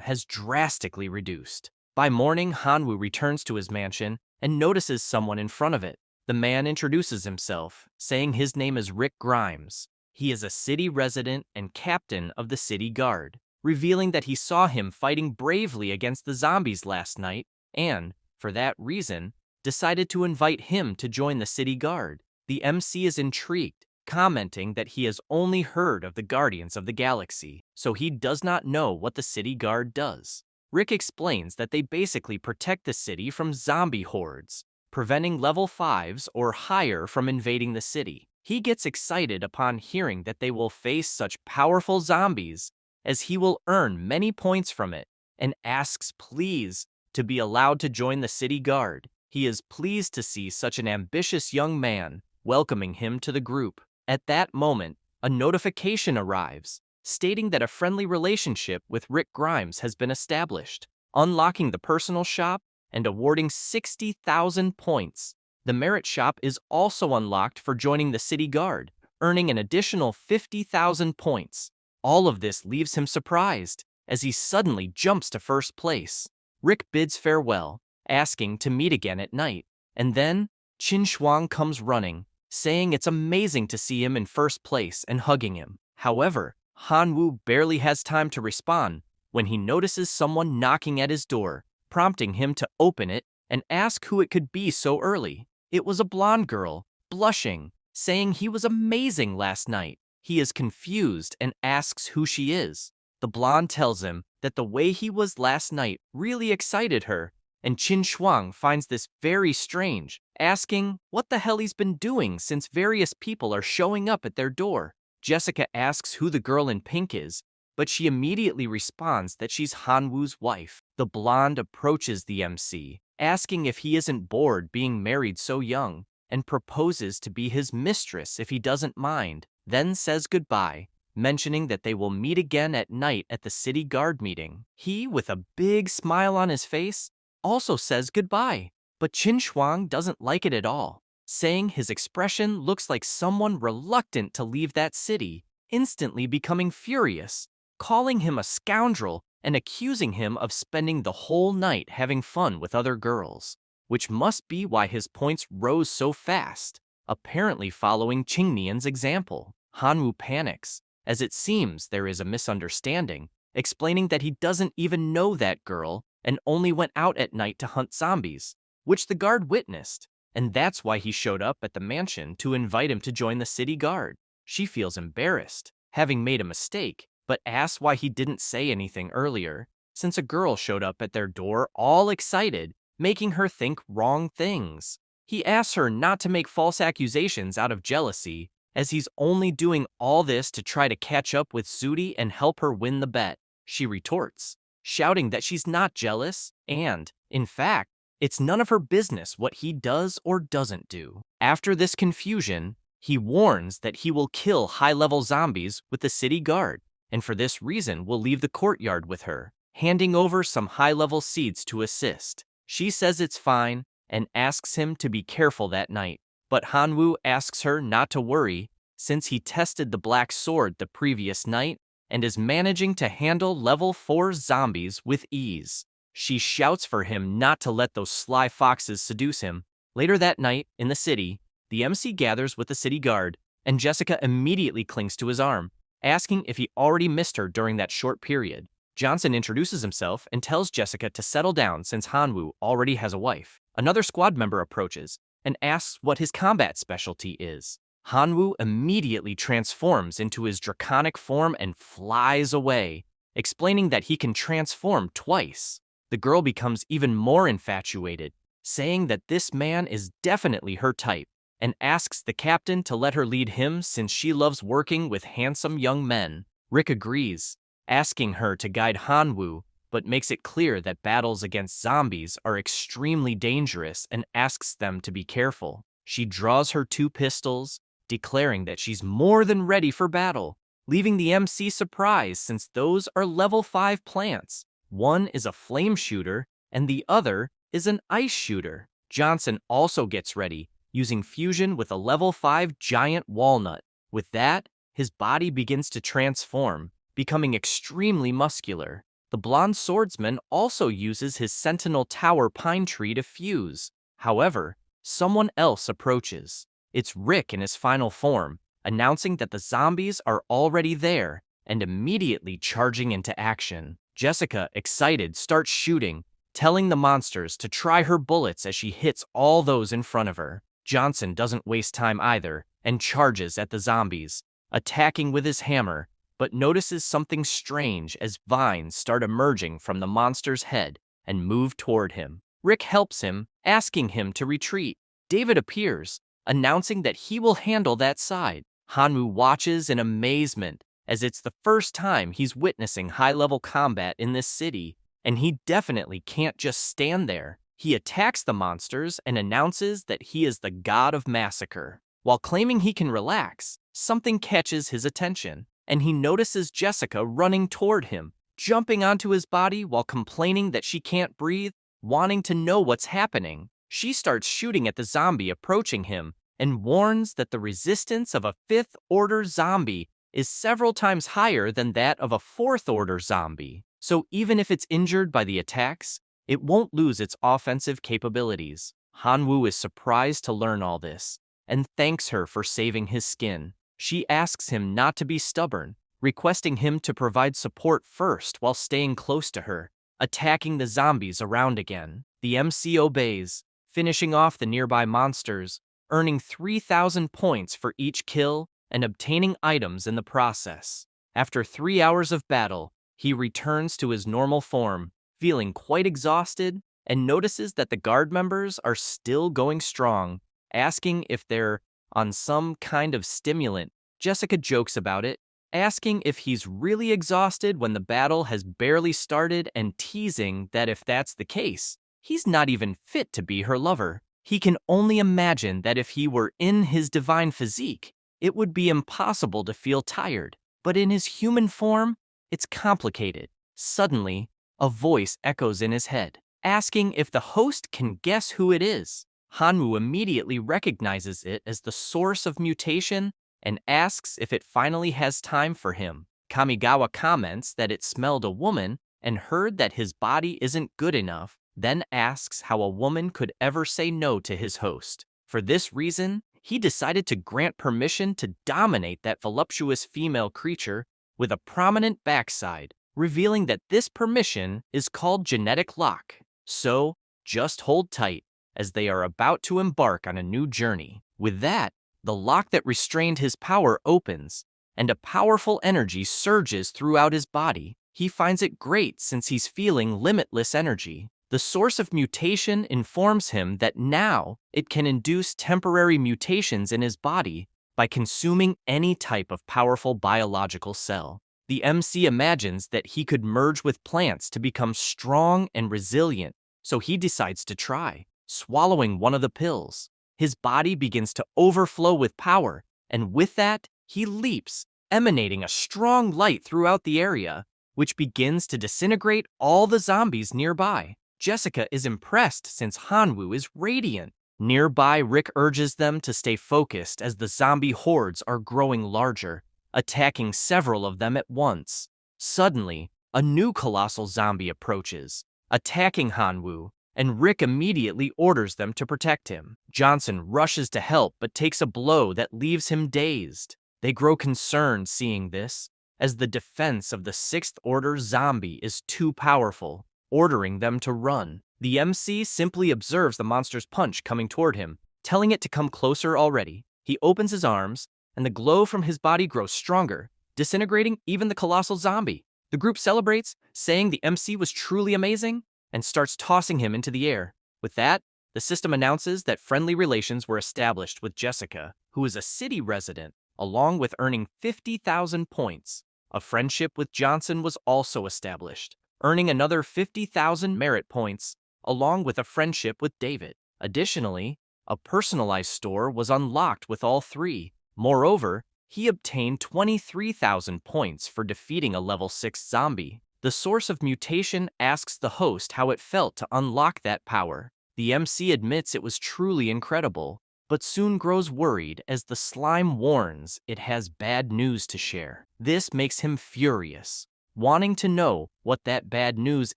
has drastically reduced. By morning, Hanwoo returns to his mansion and notices someone in front of it. The man introduces himself, saying his name is Rick Grimes. He is a city resident and captain of the city guard, revealing that he saw him fighting bravely against the zombies last night and, for that reason, decided to invite him to join the city guard. The MC is intrigued, commenting that he has only heard of the Guardians of the Galaxy, so he does not know what the city guard does. Rick explains that they basically protect the city from zombie hordes, preventing level 5s or higher from invading the city. He gets excited upon hearing that they will face such powerful zombies, as he will earn many points from it, and asks please to be allowed to join the city guard. He is pleased to see such an ambitious young man, welcoming him to the group. At that moment, a notification arrives, stating that a friendly relationship with Rick Grimes has been established, unlocking the personal shop and awarding 60,000 points. The merit shop is also unlocked for joining the city guard, earning an additional 50,000 points. All of this leaves him surprised, as he suddenly jumps to first place. Rick bids farewell, asking to meet again at night, and then Qin Shuang comes running, saying it's amazing to see him in first place and hugging him. However, Hanwoo barely has time to respond when he notices someone knocking at his door, prompting him to open it and ask who it could be so early. It was a blonde girl, blushing, saying he was amazing last night. He is confused and asks who she is. The blonde tells him that the way he was last night really excited her, and Qin Shuang finds this very strange, asking what the hell he's been doing since various people are showing up at their door. Jessica asks who the girl in pink is, but she immediately responds that she's Hanwoo's wife. The blonde approaches the MC, asking if he isn't bored being married so young, and proposes to be his mistress if he doesn't mind, then says goodbye, mentioning that they will meet again at night at the city guard meeting. He, with a big smile on his face, also says goodbye, but Qin Shuang doesn't like it at all, saying his expression looks like someone reluctant to leave that city, instantly becoming furious, calling him a scoundrel and accusing him of spending the whole night having fun with other girls, which must be why his points rose so fast, apparently following Qingnian's example. Hanwoo panics, as it seems there is a misunderstanding, explaining that he doesn't even know that girl and only went out at night to hunt zombies, which the guard witnessed, and that's why he showed up at the mansion to invite him to join the city guard. She feels embarrassed, having made a mistake, but asks why he didn't say anything earlier, since a girl showed up at their door all excited, making her think wrong things. He asks her not to make false accusations out of jealousy, as he's only doing all this to try to catch up with Sudi and help her win the bet. She retorts, shouting that she's not jealous, and, in fact, it's none of her business what he does or doesn't do. After this confusion, he warns that he will kill high-level zombies with the city guard, and for this reason will leave the courtyard with her, handing over some high-level seeds to assist. She says it's fine and asks him to be careful that night, but Hanwoo asks her not to worry since he tested the black sword the previous night and is managing to handle level 4 zombies with ease. She shouts for him not to let those sly foxes seduce him. Later that night, in the city, the MC gathers with the city guard, and Jessica immediately clings to his arm, asking if he already missed her during that short period. Johnson introduces himself and tells Jessica to settle down since Hanwoo already has a wife. Another squad member approaches and asks what his combat specialty is. Hanwoo immediately transforms into his draconic form and flies away, explaining that he can transform twice. The girl becomes even more infatuated, saying that this man is definitely her type, and asks the captain to let her lead him since she loves working with handsome young men. Rick agrees, asking her to guide Hanwoo, but makes it clear that battles against zombies are extremely dangerous and asks them to be careful. She draws her 2 pistols, declaring that she's more than ready for battle, leaving the MC surprised since those are level 5 plants. One is a flame shooter, and the other is an ice shooter. Johnson also gets ready, using fusion with a level 5 giant walnut. With that, his body begins to transform, becoming extremely muscular. The blonde swordsman also uses his Sentinel Tower pine tree to fuse. However, someone else approaches. It's Rick in his final form, announcing that the zombies are already there and immediately charging into action. Jessica, excited, starts shooting, telling the monsters to try her bullets as she hits all those in front of her. Johnson doesn't waste time either and charges at the zombies, attacking with his hammer, but notices something strange as vines start emerging from the monster's head and move toward him. Rick helps him, asking him to retreat. David appears, announcing that he will handle that side. Hanwoo watches in amazement, as it's the first time he's witnessing high-level combat in this city, and he definitely can't just stand there. He attacks the monsters and announces that he is the god of massacre. While claiming he can relax, something catches his attention, and he notices Jessica running toward him, jumping onto his body while complaining that she can't breathe, wanting to know what's happening. She starts shooting at the zombie approaching him and warns that the resistance of a 5th-order zombie is several times higher than that of a 4th-order zombie. So even if it's injured by the attacks, it won't lose its offensive capabilities. Hanwoo is surprised to learn all this and thanks her for saving his skin. She asks him not to be stubborn, requesting him to provide support first while staying close to her, attacking the zombies around again. The MC obeys, finishing off the nearby monsters, earning 3,000 points for each kill and obtaining items in the process. After 3 hours of battle, he returns to his normal form, feeling quite exhausted, and notices that the guard members are still going strong, asking if they're on some kind of stimulant. Jessica jokes about it, asking if he's really exhausted when the battle has barely started and teasing that if that's the case, he's not even fit to be her lover. He can only imagine that if he were in his divine physique, it would be impossible to feel tired, but in his human form, it's complicated. Suddenly, a voice echoes in his head, asking if the host can guess who it is. Hanwoo immediately recognizes it as the source of mutation and asks if it finally has time for him. Kamigawa comments that it smelled a woman and heard that his body isn't good enough, then asks how a woman could ever say no to his host. For this reason, he decided to grant permission to dominate that voluptuous female creature with a prominent backside, revealing that this permission is called genetic lock. So, just hold tight as they are about to embark on a new journey. With that, the lock that restrained his power opens, and a powerful energy surges throughout his body. He finds it great since he's feeling limitless energy. The source of mutation informs him that now it can induce temporary mutations in his body by consuming any type of powerful biological cell. The MC imagines that he could merge with plants to become strong and resilient, so he decides to try. Swallowing one of the pills, his body begins to overflow with power, and with that, he leaps, emanating a strong light throughout the area, which begins to disintegrate all the zombies nearby. Jessica is impressed since Hanwoo is radiant. Nearby, Rick urges them to stay focused as the zombie hordes are growing larger, attacking several of them at once. Suddenly, a new colossal zombie approaches, attacking Hanwoo, and Rick immediately orders them to protect him. Johnson rushes to help but takes a blow that leaves him dazed. They grow concerned seeing this, as the defense of the Sixth Order zombie is too powerful, ordering them to run. The MC simply observes the monster's punch coming toward him, telling it to come closer already. He opens his arms, and the glow from his body grows stronger, disintegrating even the colossal zombie. The group celebrates, saying the MC was truly amazing, and starts tossing him into the air. With that, the system announces that friendly relations were established with Jessica, who is a city resident, along with earning 50,000 points. A friendship with Johnson was also established, earning another 50,000 merit points, along with a friendship with David. Additionally, a personalized store was unlocked with all three. Moreover, he obtained 23,000 points for defeating a level 6 zombie. The source of mutation asks the host how it felt to unlock that power. The MC admits it was truly incredible, but soon grows worried as the slime warns it has bad news to share. This makes him furious, wanting to know what that bad news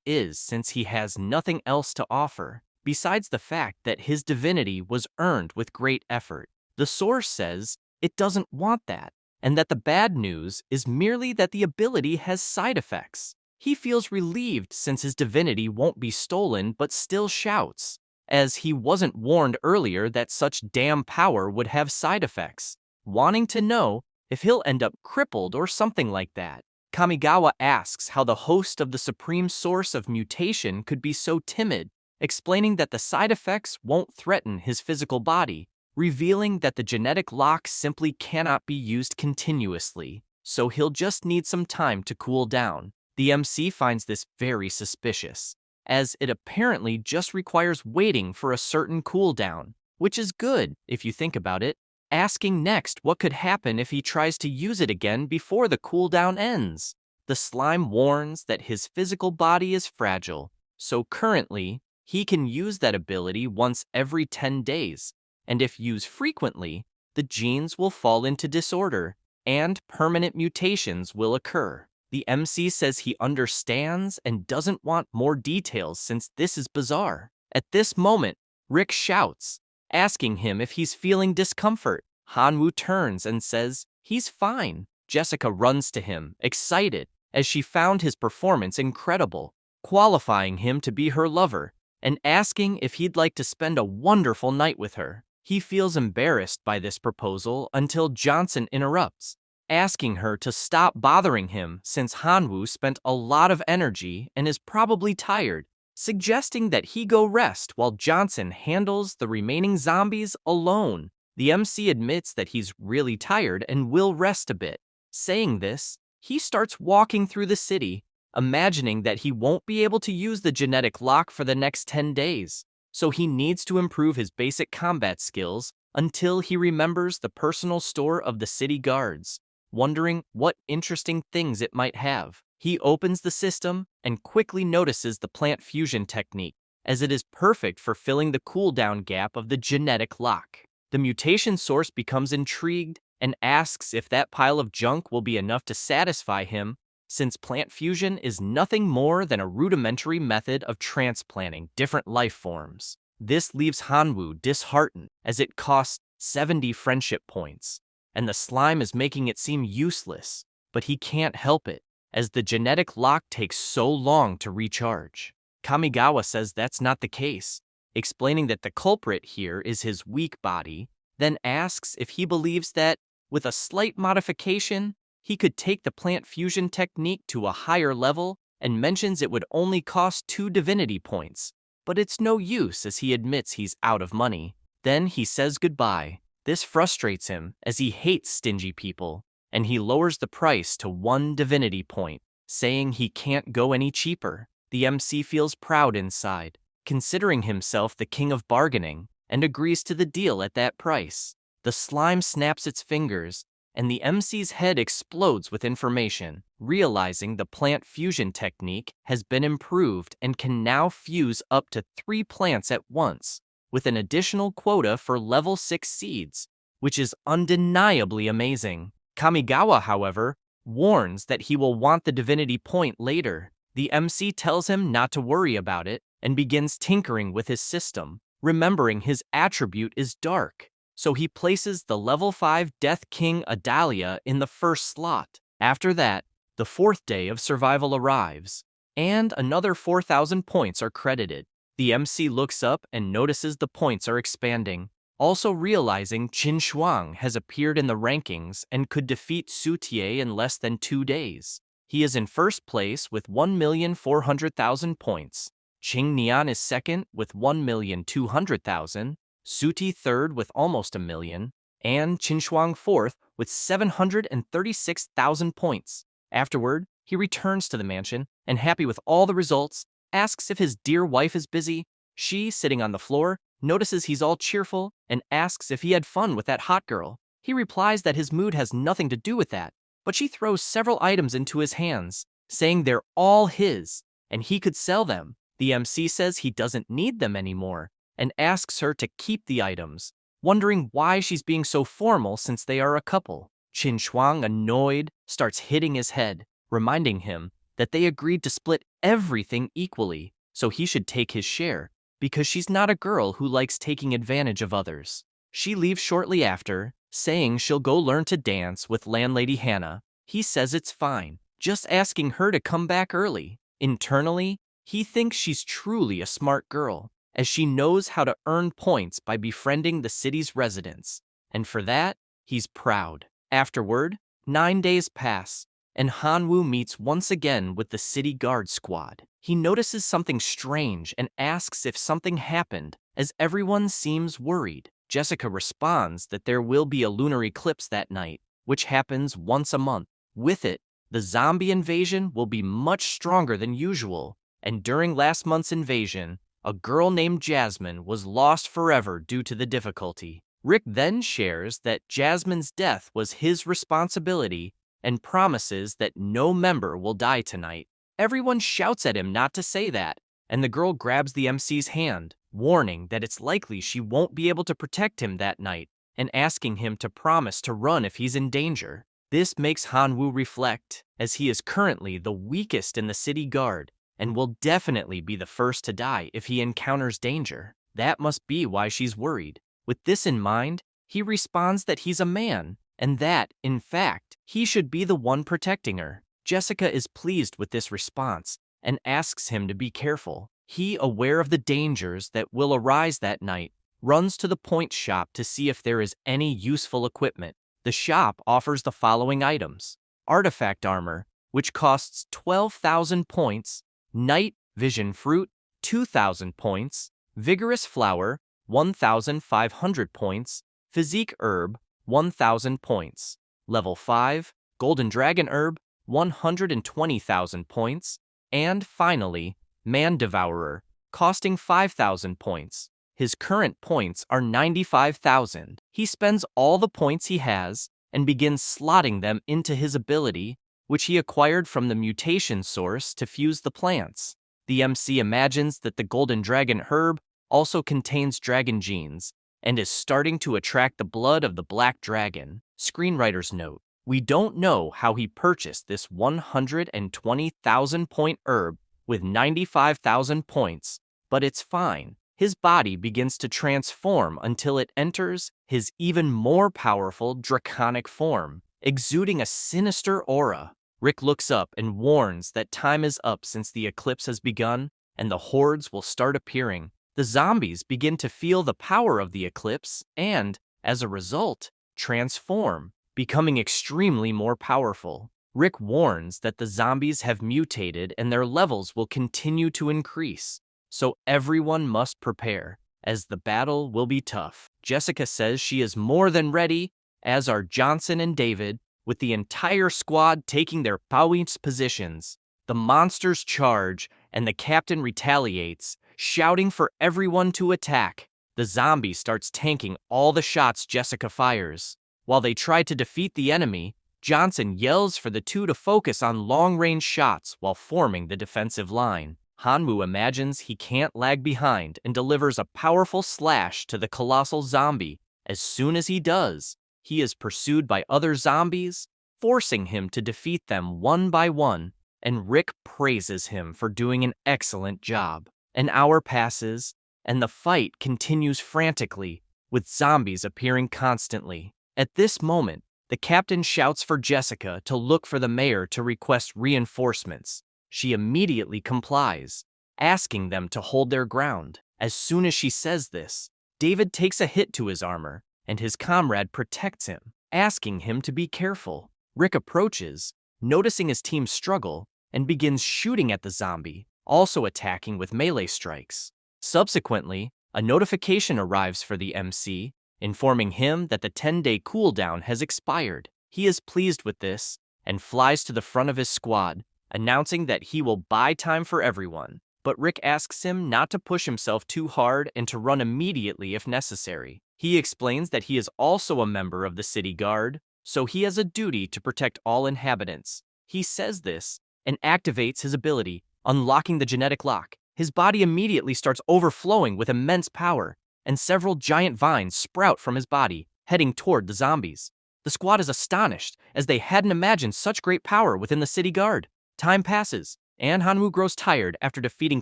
is since he has nothing else to offer, besides the fact that his divinity was earned with great effort. The source says it doesn't want that, and that the bad news is merely that the ability has side effects. He feels relieved since his divinity won't be stolen but still shouts, as he wasn't warned earlier that such damn power would have side effects, wanting to know if he'll end up crippled or something like that. Kamigawa asks how the host of the supreme source of mutation could be so timid, explaining that the side effects won't threaten his physical body, revealing that the genetic lock simply cannot be used continuously, so he'll just need some time to cool down. The MC finds this very suspicious, as it apparently just requires waiting for a certain cooldown, which is good if you think about it, asking next what could happen if he tries to use it again before the cooldown ends. The slime warns that his physical body is fragile, so currently, he can use that ability once every 10 days, and if used frequently, the genes will fall into disorder, and permanent mutations will occur. The MC says he understands and doesn't want more details since this is bizarre. At this moment, Rick shouts, asking him if he's feeling discomfort. Hanwoo turns and says he's fine. Jessica runs to him, excited, as she found his performance incredible, qualifying him to be her lover, and asking if he'd like to spend a wonderful night with her. He feels embarrassed by this proposal until Johnson interrupts, asking her to stop bothering him since Hanwoo spent a lot of energy and is probably tired, suggesting that he go rest while Johnson handles the remaining zombies alone. The MC admits that he's really tired and will rest a bit. Saying this, he starts walking through the city, imagining that he won't be able to use the genetic lock for the next 10 days, so he needs to improve his basic combat skills until he remembers the personal store of the city guards, wondering what interesting things it might have. He opens the system and quickly notices the plant fusion technique, as it is perfect for filling the cooldown gap of the genetic lock. The mutation source becomes intrigued and asks if that pile of junk will be enough to satisfy him, since plant fusion is nothing more than a rudimentary method of transplanting different life forms. This leaves Hanwoo disheartened, as it costs 70 friendship points, and the slime is making it seem useless, but he can't help it, as the genetic lock takes so long to recharge. Kamigawa says that's not the case, explaining that the culprit here is his weak body, then asks if he believes that, with a slight modification, he could take the plant fusion technique to a higher level, and mentions it would only cost 2 divinity points. But it's no use, as he admits he's out of money. Then he says goodbye. This frustrates him, as he hates stingy people, and he lowers the price to 1 divinity point, saying he can't go any cheaper. The MC feels proud inside, considering himself the king of bargaining, and agrees to the deal at that price. The slime snaps its fingers, and the MC's head explodes with information, realizing the plant fusion technique has been improved and can now fuse up to 3 plants at once, with an additional quota for level 6 seeds, which is undeniably amazing. Kamigawa, however, warns that he will want the divinity point later. The MC tells him not to worry about it and begins tinkering with his system, remembering his attribute is dark. So he places the level 5 Death King Adalia in the first slot. After that, the 4th day of survival arrives, and another 4,000 points are credited. The MC looks up and notices the points are expanding, also realizing Qin Shuang has appeared in the rankings and could defeat Su Tie in less than 2 days. He is in first place with 1,400,000 points. Qing Nian is second with 1,200,000, Suti third with almost 1 million, and Qin Shuang fourth with 736,000 points. Afterward, he returns to the mansion and, happy with all the results, asks if his dear wife is busy. She, sitting on the floor, notices he's all cheerful and asks if he had fun with that hot girl. He replies that his mood has nothing to do with that, but she throws several items into his hands, saying they're all his, and he could sell them. The MC says he doesn't need them anymore, and asks her to keep the items, wondering why she's being so formal since they are a couple. Qin Shuang, annoyed, starts hitting his head, reminding him that they agreed to split everything equally, so he should take his share, because she's not a girl who likes taking advantage of others. She leaves shortly after, saying she'll go learn to dance with landlady Hannah. He says it's fine, just asking her to come back early. Internally, he thinks she's truly a smart girl, as she knows how to earn points by befriending the city's residents, and for that, he's proud. Afterward, 9 days pass, and Hanwoo meets once again with the city guard squad. He notices something strange and asks if something happened, as everyone seems worried. Jessica responds that there will be a lunar eclipse that night, which happens once a month. With it, the zombie invasion will be much stronger than usual, and during last month's invasion, a girl named Jasmine was lost forever due to the difficulty. Rick then shares that Jasmine's death was his responsibility and promises that no member will die tonight. Everyone shouts at him not to say that, and the girl grabs the MC's hand, warning that it's likely she won't be able to protect him that night, and asking him to promise to run if he's in danger. This makes Hanwoo reflect, as he is currently the weakest in the city guard, and will definitely be the first to die if he encounters danger. That must be why she's worried. With this in mind, he responds that he's a man, and that, in fact, he should be the one protecting her. Jessica is pleased with this response and asks him to be careful. He, aware of the dangers that will arise that night, runs to the point shop to see if there is any useful equipment. The shop offers the following items: artifact armor, which costs 12,000 points, night vision fruit, 2,000 points, vigorous flower, 1,500 points, physique herb, 1,000 points, level 5, golden dragon herb, 120,000 points, and finally, man devourer, costing 5,000 points. His current points are 95,000. He spends all the points he has and begins slotting them into his ability, which he acquired from the mutation source to fuse the plants. The MC imagines that the golden dragon herb also contains dragon genes and is starting to attract the blood of the black dragon. Screenwriter's note: we don't know how he purchased this 120,000 point herb with 95,000 points, but it's fine. His body begins to transform until it enters his even more powerful draconic form, exuding a sinister aura. Rick looks up and warns that time is up since the eclipse has begun, and the hordes will start appearing. The zombies begin to feel the power of the eclipse and, as a result, transform, becoming extremely more powerful. Rick warns that the zombies have mutated and their levels will continue to increase, so everyone must prepare, as the battle will be tough. Jessica says she is more than ready, as are Johnson and David, with the entire squad taking their points positions. The monsters charge, and the captain retaliates, shouting for everyone to attack. The zombie starts tanking all the shots Jessica fires. While they try to defeat the enemy, Johnson yells for the two to focus on long-range shots while forming the defensive line. Hanwoo imagines he can't lag behind and delivers a powerful slash to the colossal zombie. As soon as he does, he is pursued by other zombies, forcing him to defeat them one by one, and Rick praises him for doing an excellent job. An hour passes, and the fight continues frantically, with zombies appearing constantly. At this moment, the captain shouts for Jessica to look for the mayor to request reinforcements. She immediately complies, asking them to hold their ground. As soon as she says this, David takes a hit to his armor, and his comrade protects him, asking him to be careful. Rick approaches, noticing his team struggle, and begins shooting at the zombie, also attacking with melee strikes. Subsequently, a notification arrives for the MC, informing him that the 10-day cooldown has expired. He is pleased with this and flies to the front of his squad, announcing that he will buy time for everyone. But Rick asks him not to push himself too hard and to run immediately if necessary. He explains that he is also a member of the city guard, so he has a duty to protect all inhabitants. He says this and activates his ability, unlocking the genetic lock. His body immediately starts overflowing with immense power, and several giant vines sprout from his body, heading toward the zombies. The squad is astonished, as they hadn't imagined such great power within the city guard. Time passes, and Hanwoo grows tired after defeating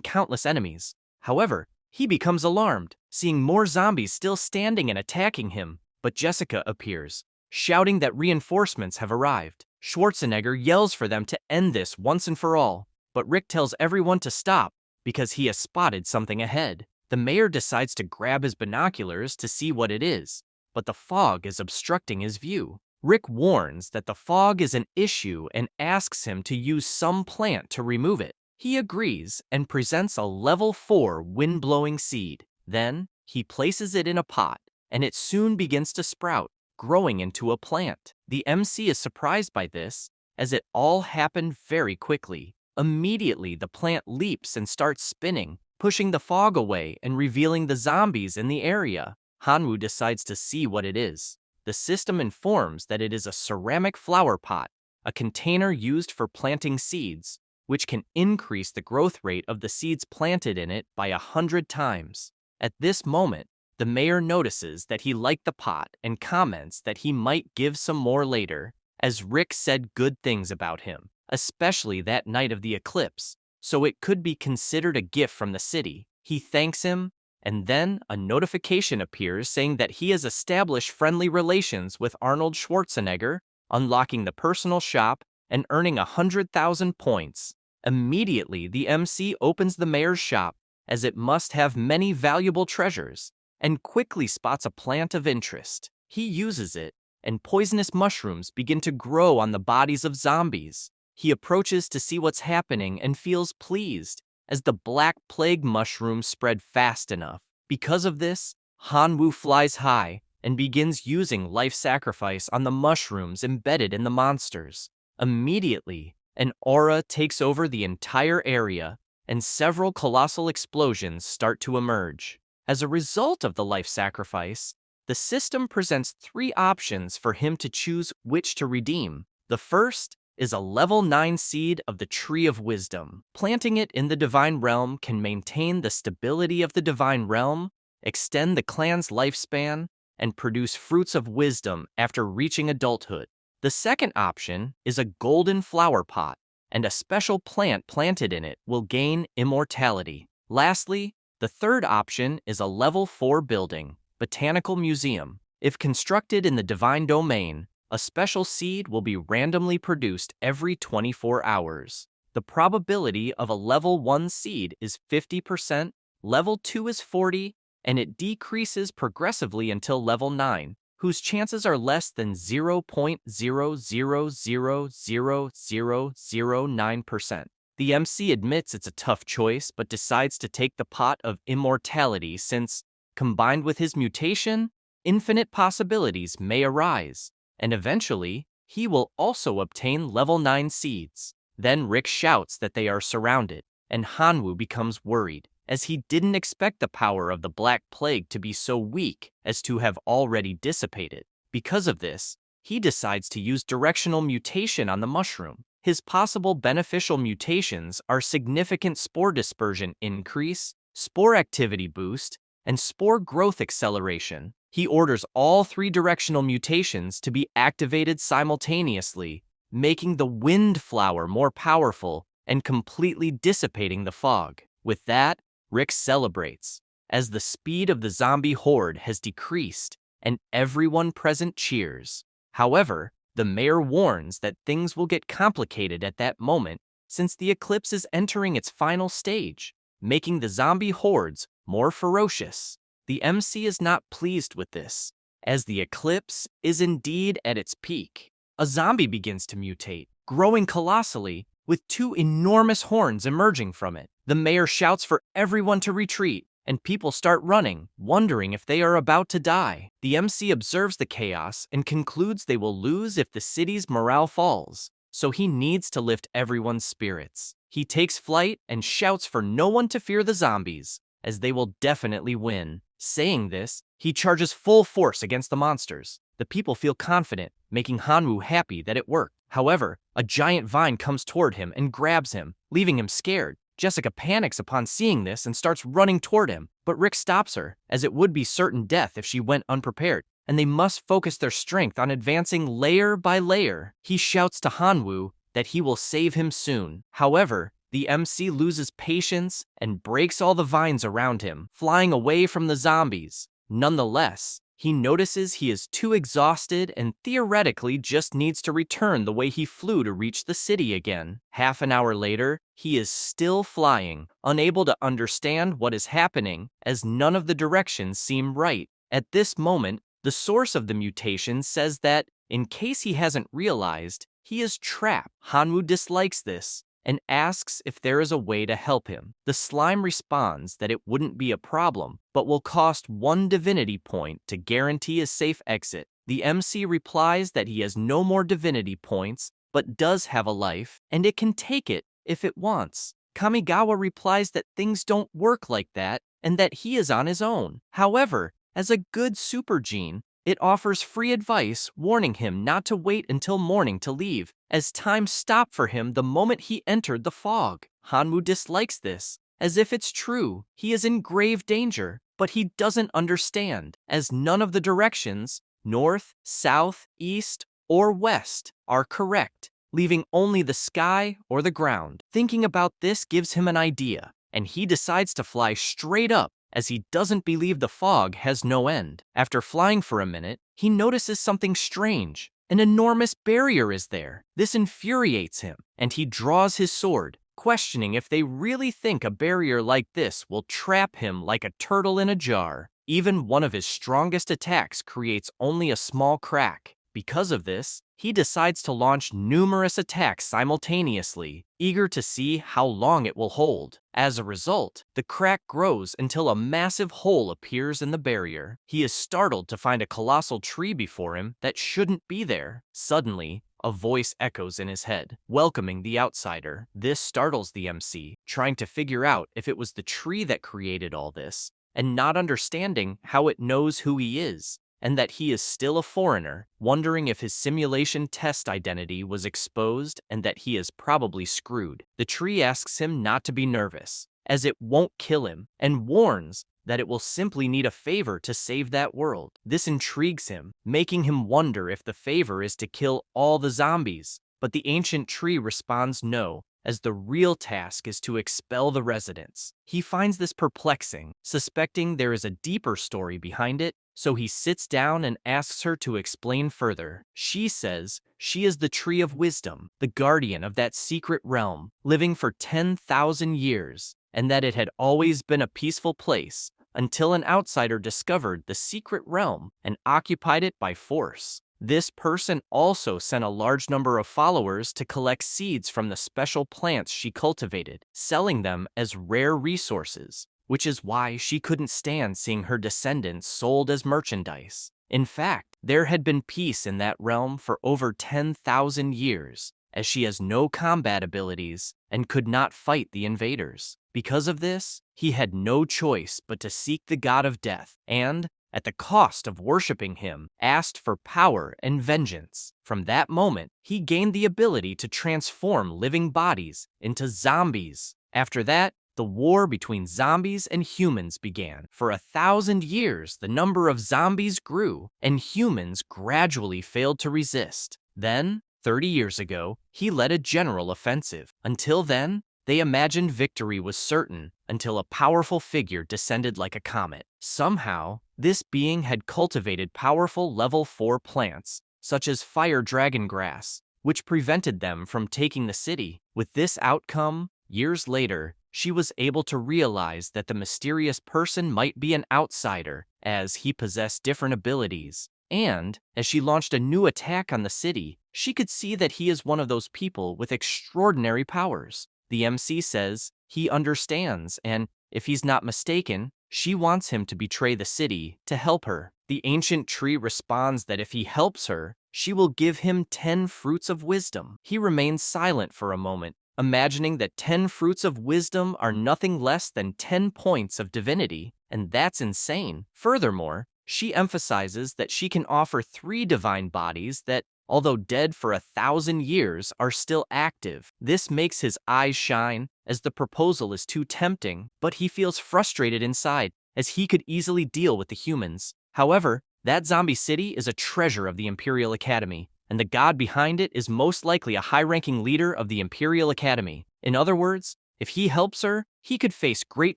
countless enemies. However, he becomes alarmed, seeing more zombies still standing and attacking him. But Jessica appears, shouting that reinforcements have arrived. Schwarzenegger yells for them to end this once and for all, but Rick tells everyone to stop because he has spotted something ahead. The mayor decides to grab his binoculars to see what it is, but the fog is obstructing his view. Rick warns that the fog is an issue and asks him to use some plant to remove it. He agrees and presents a level 4 wind-blowing seed. Then, he places it in a pot, and it soon begins to sprout, growing into a plant. The MC is surprised by this, as it all happened very quickly. Immediately, the plant leaps and starts spinning, pushing the fog away and revealing the zombies in the area. Hanwoo decides to see what it is. The system informs that it is a ceramic flower pot, a container used for planting seeds, which can increase the growth rate of the seeds planted in it by 100 times. At this moment, the mayor notices that he liked the pot and comments that he might give some more later, as Rick said good things about him, especially that night of the eclipse, so it could be considered a gift from the city. He thanks him, and then a notification appears saying that he has established friendly relations with Arnold Schwarzenegger, unlocking the personal shop and earning 100,000 points. Immediately, the MC opens the mayor's shop, as it must have many valuable treasures, and quickly spots a plant of interest. He uses it, and poisonous mushrooms begin to grow on the bodies of zombies. He approaches to see what's happening and feels pleased, as the Black Plague mushrooms spread fast enough. Because of this, Hanwoo flies high and begins using life sacrifice on the mushrooms embedded in the monsters. Immediately, an aura takes over the entire area, and several colossal explosions start to emerge. As a result of the life sacrifice, the system presents 3 options for him to choose which to redeem. The first is a level 9 seed of the Tree of Wisdom. Planting it in the Divine Realm can maintain the stability of the Divine Realm, extend the clan's lifespan, and produce fruits of wisdom after reaching adulthood. The second option is a golden flower pot, and a special plant planted in it will gain immortality. Lastly, the third option is a level 4 building, Botanical Museum. If constructed in the Divine Domain, A special seed will be randomly produced every 24 hours. The probability of a level 1 seed is 50%, level 2 is 40, and it decreases progressively until level 9, whose chances are less than 0.0000009%. The MC admits it's a tough choice, but decides to take the pot of immortality since, combined with his mutation, infinite possibilities may arise, and eventually, he will also obtain level 9 seeds. Then Rick shouts that they are surrounded, and Hanwoo becomes worried, as he didn't expect the power of the Black Plague to be so weak as to have already dissipated. Because of this, he decides to use directional mutation on the mushroom. His possible beneficial mutations are significant spore dispersion increase, spore activity boost, and spore growth acceleration. He orders all 3 directional mutations to be activated simultaneously, making the wind flower more powerful and completely dissipating the fog. With that, Rick celebrates, as the speed of the zombie horde has decreased and everyone present cheers. However, the mayor warns that things will get complicated at that moment since the eclipse is entering its final stage, making the zombie hordes more ferocious. The MC is not pleased with this, as the eclipse is indeed at its peak. A zombie begins to mutate, growing colossally, with 2 enormous horns emerging from it. The mayor shouts for everyone to retreat, and people start running, wondering if they are about to die. The MC observes the chaos and concludes they will lose if the city's morale falls, so he needs to lift everyone's spirits. He takes flight and shouts for no one to fear the zombies, as they will definitely win. Saying this, he charges full force against the monsters. The people feel confident, making Hanwoo happy that it worked. However, a giant vine comes toward him and grabs him, leaving him scared. Jessica panics upon seeing this and starts running toward him, but Rick stops her, as it would be certain death if she went unprepared, and they must focus their strength on advancing layer by layer. He shouts to Hanwoo that he will save him soon. However, the MC loses patience and breaks all the vines around him, flying away from the zombies. Nonetheless, he notices he is too exhausted and theoretically just needs to return the way he flew to reach the city again. Half an hour later, he is still flying, unable to understand what is happening, as none of the directions seem right. At this moment, the source of the mutation says that, in case he hasn't realized, he is trapped. Hanwoo dislikes this and asks if there is a way to help him. The slime responds that it wouldn't be a problem, but will cost 1 divinity point to guarantee a safe exit. The MC replies that he has no more divinity points, but does have a life, and it can take it if it wants. Kamigawa replies that things don't work like that, and that he is on his own. However, as a good super gene, it offers free advice, warning him not to wait until morning to leave, as time stopped for him the moment he entered the fog. Hanwoo dislikes this, as if it's true, he is in grave danger, but he doesn't understand, as none of the directions, north, south, east, or west, are correct, leaving only the sky or the ground. Thinking about this gives him an idea, and he decides to fly straight up, as he doesn't believe the fog has no end. After flying for a minute, he notices something strange. An enormous barrier is there. This infuriates him, and he draws his sword, questioning if they really think a barrier like this will trap him like a turtle in a jar. Even one of his strongest attacks creates only a small crack. Because of this, he decides to launch numerous attacks simultaneously, eager to see how long it will hold. As a result, the crack grows until a massive hole appears in the barrier. He is startled to find a colossal tree before him that shouldn't be there. Suddenly, a voice echoes in his head, welcoming the outsider. This startles the MC, trying to figure out if it was the tree that created all this, and not understanding how it knows who he is, and that he is still a foreigner, wondering if his simulation test identity was exposed and that he is probably screwed. The tree asks him not to be nervous, as it won't kill him, and warns that it will simply need a favor to save that world. This intrigues him, making him wonder if the favor is to kill all the zombies, but the ancient tree responds no, as the real task is to expel the residents. He finds this perplexing, suspecting there is a deeper story behind it, so he sits down and asks her to explain further. She says she is the tree of wisdom, the guardian of that secret realm, living for 10,000 years, and that it had always been a peaceful place until an outsider discovered the secret realm and occupied it by force. This person also sent a large number of followers to collect seeds from the special plants she cultivated, selling them as rare resources, which is why she couldn't stand seeing her descendants sold as merchandise. In fact, there had been peace in that realm for over 10,000 years, as she has no combat abilities and could not fight the invaders. Because of this, he had no choice but to seek the god of death and, at the cost of worshipping him, asked for power and vengeance. From that moment, he gained the ability to transform living bodies into zombies. After that, the war between zombies and humans began. For 1,000 years, the number of zombies grew, and humans gradually failed to resist. Then, 30 years ago, he led a general offensive. Until then, they imagined victory was certain until a powerful figure descended like a comet. Somehow, this being had cultivated powerful level 4 plants, such as fire dragon grass, which prevented them from taking the city. With this outcome, years later, she was able to realize that the mysterious person might be an outsider, as he possessed different abilities. And, as she launched a new attack on the city, she could see that he is one of those people with extraordinary powers. The MC says he understands, and, if he's not mistaken, she wants him to betray the city to help her. The ancient tree responds that if he helps her, she will give him 10 fruits of wisdom. He remains silent for a moment, imagining that 10 fruits of wisdom are nothing less than 10 points of divinity, and that's insane. Furthermore, she emphasizes that she can offer 3 divine bodies that, although dead for 1,000 years, are still active. This makes his eyes shine, as the proposal is too tempting, but he feels frustrated inside, as he could easily deal with the humans. However, that zombie city is a treasure of the Imperial Academy, and the god behind it is most likely a high-ranking leader of the Imperial Academy. In other words, if he helps her, he could face great